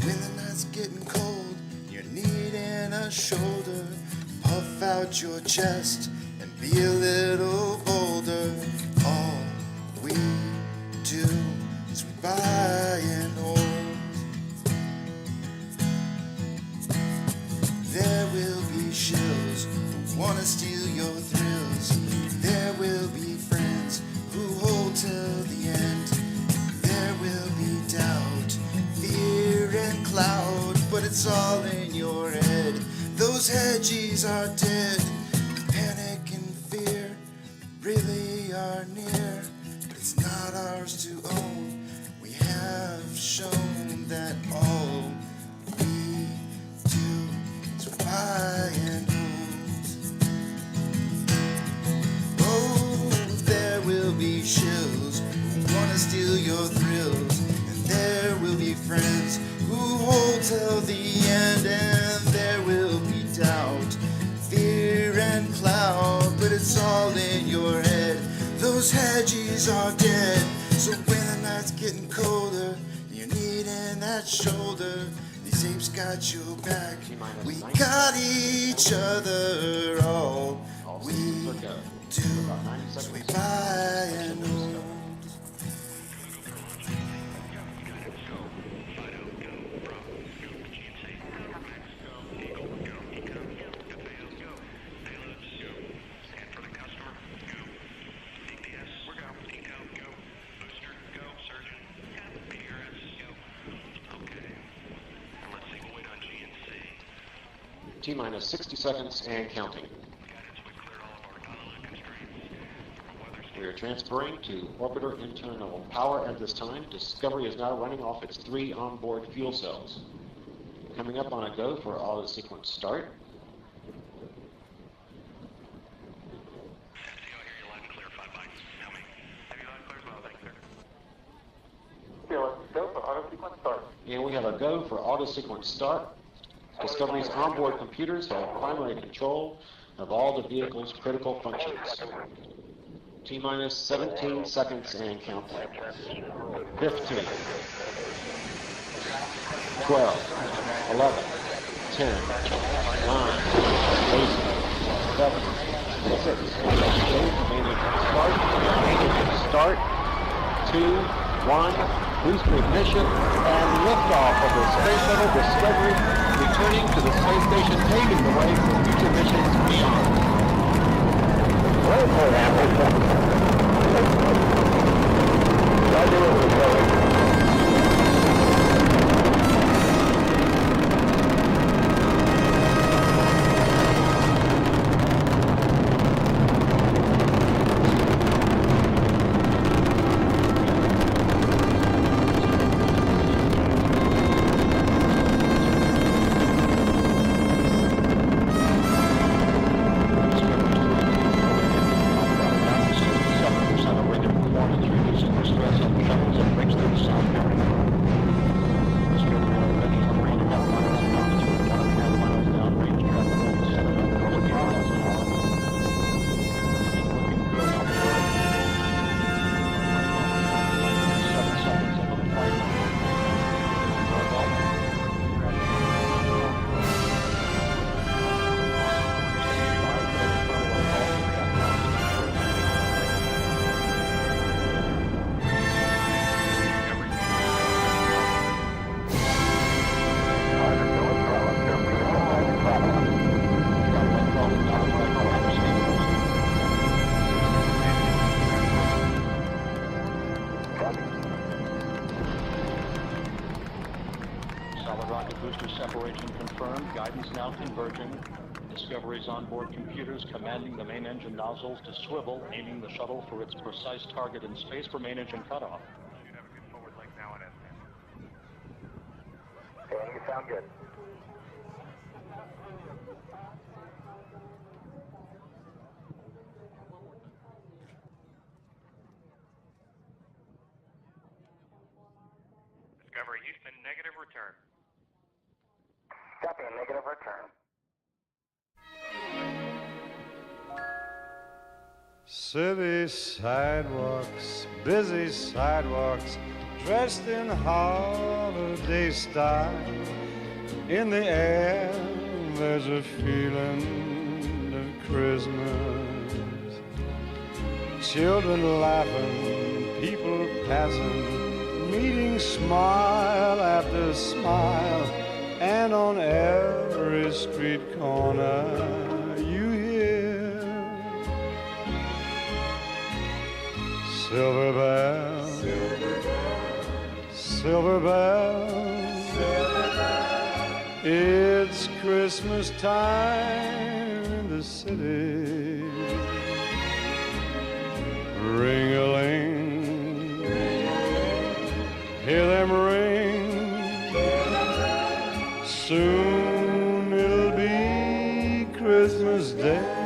When the night's getting cold, you're needing a shoulder. Puff out your chest and be a little bolder. All we do is we buy and hold. There will be shills who wanna steal your thrills. There will be friends who hold till those hedgies are dead. Panic and fear really are near, but it's not ours to own. We have shown that all we do is buy and hold. Oh, there will be shills who wanna steal your thrills, and there will be friends who hold till the end, and there will be doubt, fear and cloud, but it's all in your head. Those hedgies are dead. So when the night's getting colder, you're needing that shoulder, these apes got your back. We got each other. All we do is we buy and hold. T-minus 60 seconds and counting. We are transferring to orbiter internal power at this time. Discovery is now running off its 3 onboard fuel cells. Coming up on a go for auto sequence start. And we have a go for auto sequence start. Discovery's onboard computers have primary control of all the vehicle's critical functions. T-minus 17 seconds and counting. 15, 12, 11, 10, 9, 8, 7, 6, start, 2, 1, booster ignition, and liftoff of the Space Shuttle Discovery, returning to the space station, paving the way for future missions beyond. Discovery's onboard computers commanding the main engine nozzles to swivel, aiming the shuttle for its precise target in space for main engine cutoff. Okay, you sound good. Discovery Houston, negative return. Copy, a negative return. City sidewalks, busy sidewalks, dressed in holiday style. In the air, there's a feeling of Christmas. Children laughing, people passing, meeting smile after smile, and on every street corner you hear silver bells, silver bells, it's Christmas time in the city. Ring-a-ling, hear them ring. Soon it'll be Christmas Day.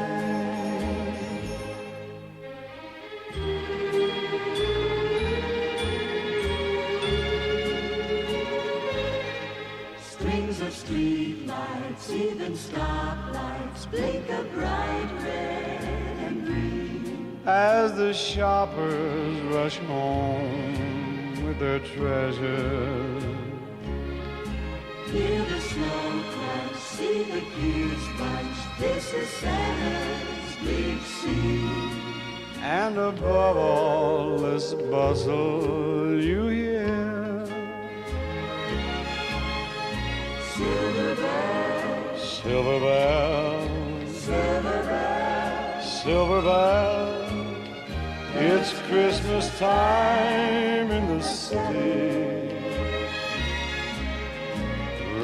Strings of street lights, even stoplights, blink a bright red and green. As the shoppers rush home with their treasures. Hear the snow crunch, see the gears bunch. This is Santa's big scene. And above all this bustle you hear Silver bells, silver bells, silver bells, silver bells. It's Christmas time in the city.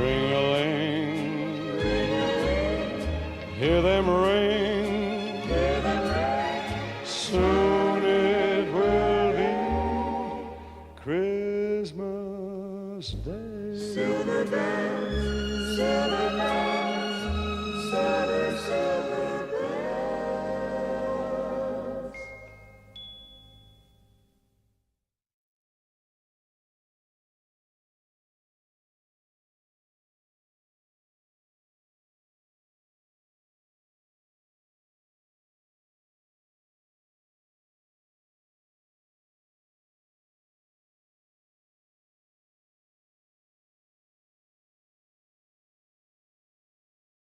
Ring-a-ling, hear them ring.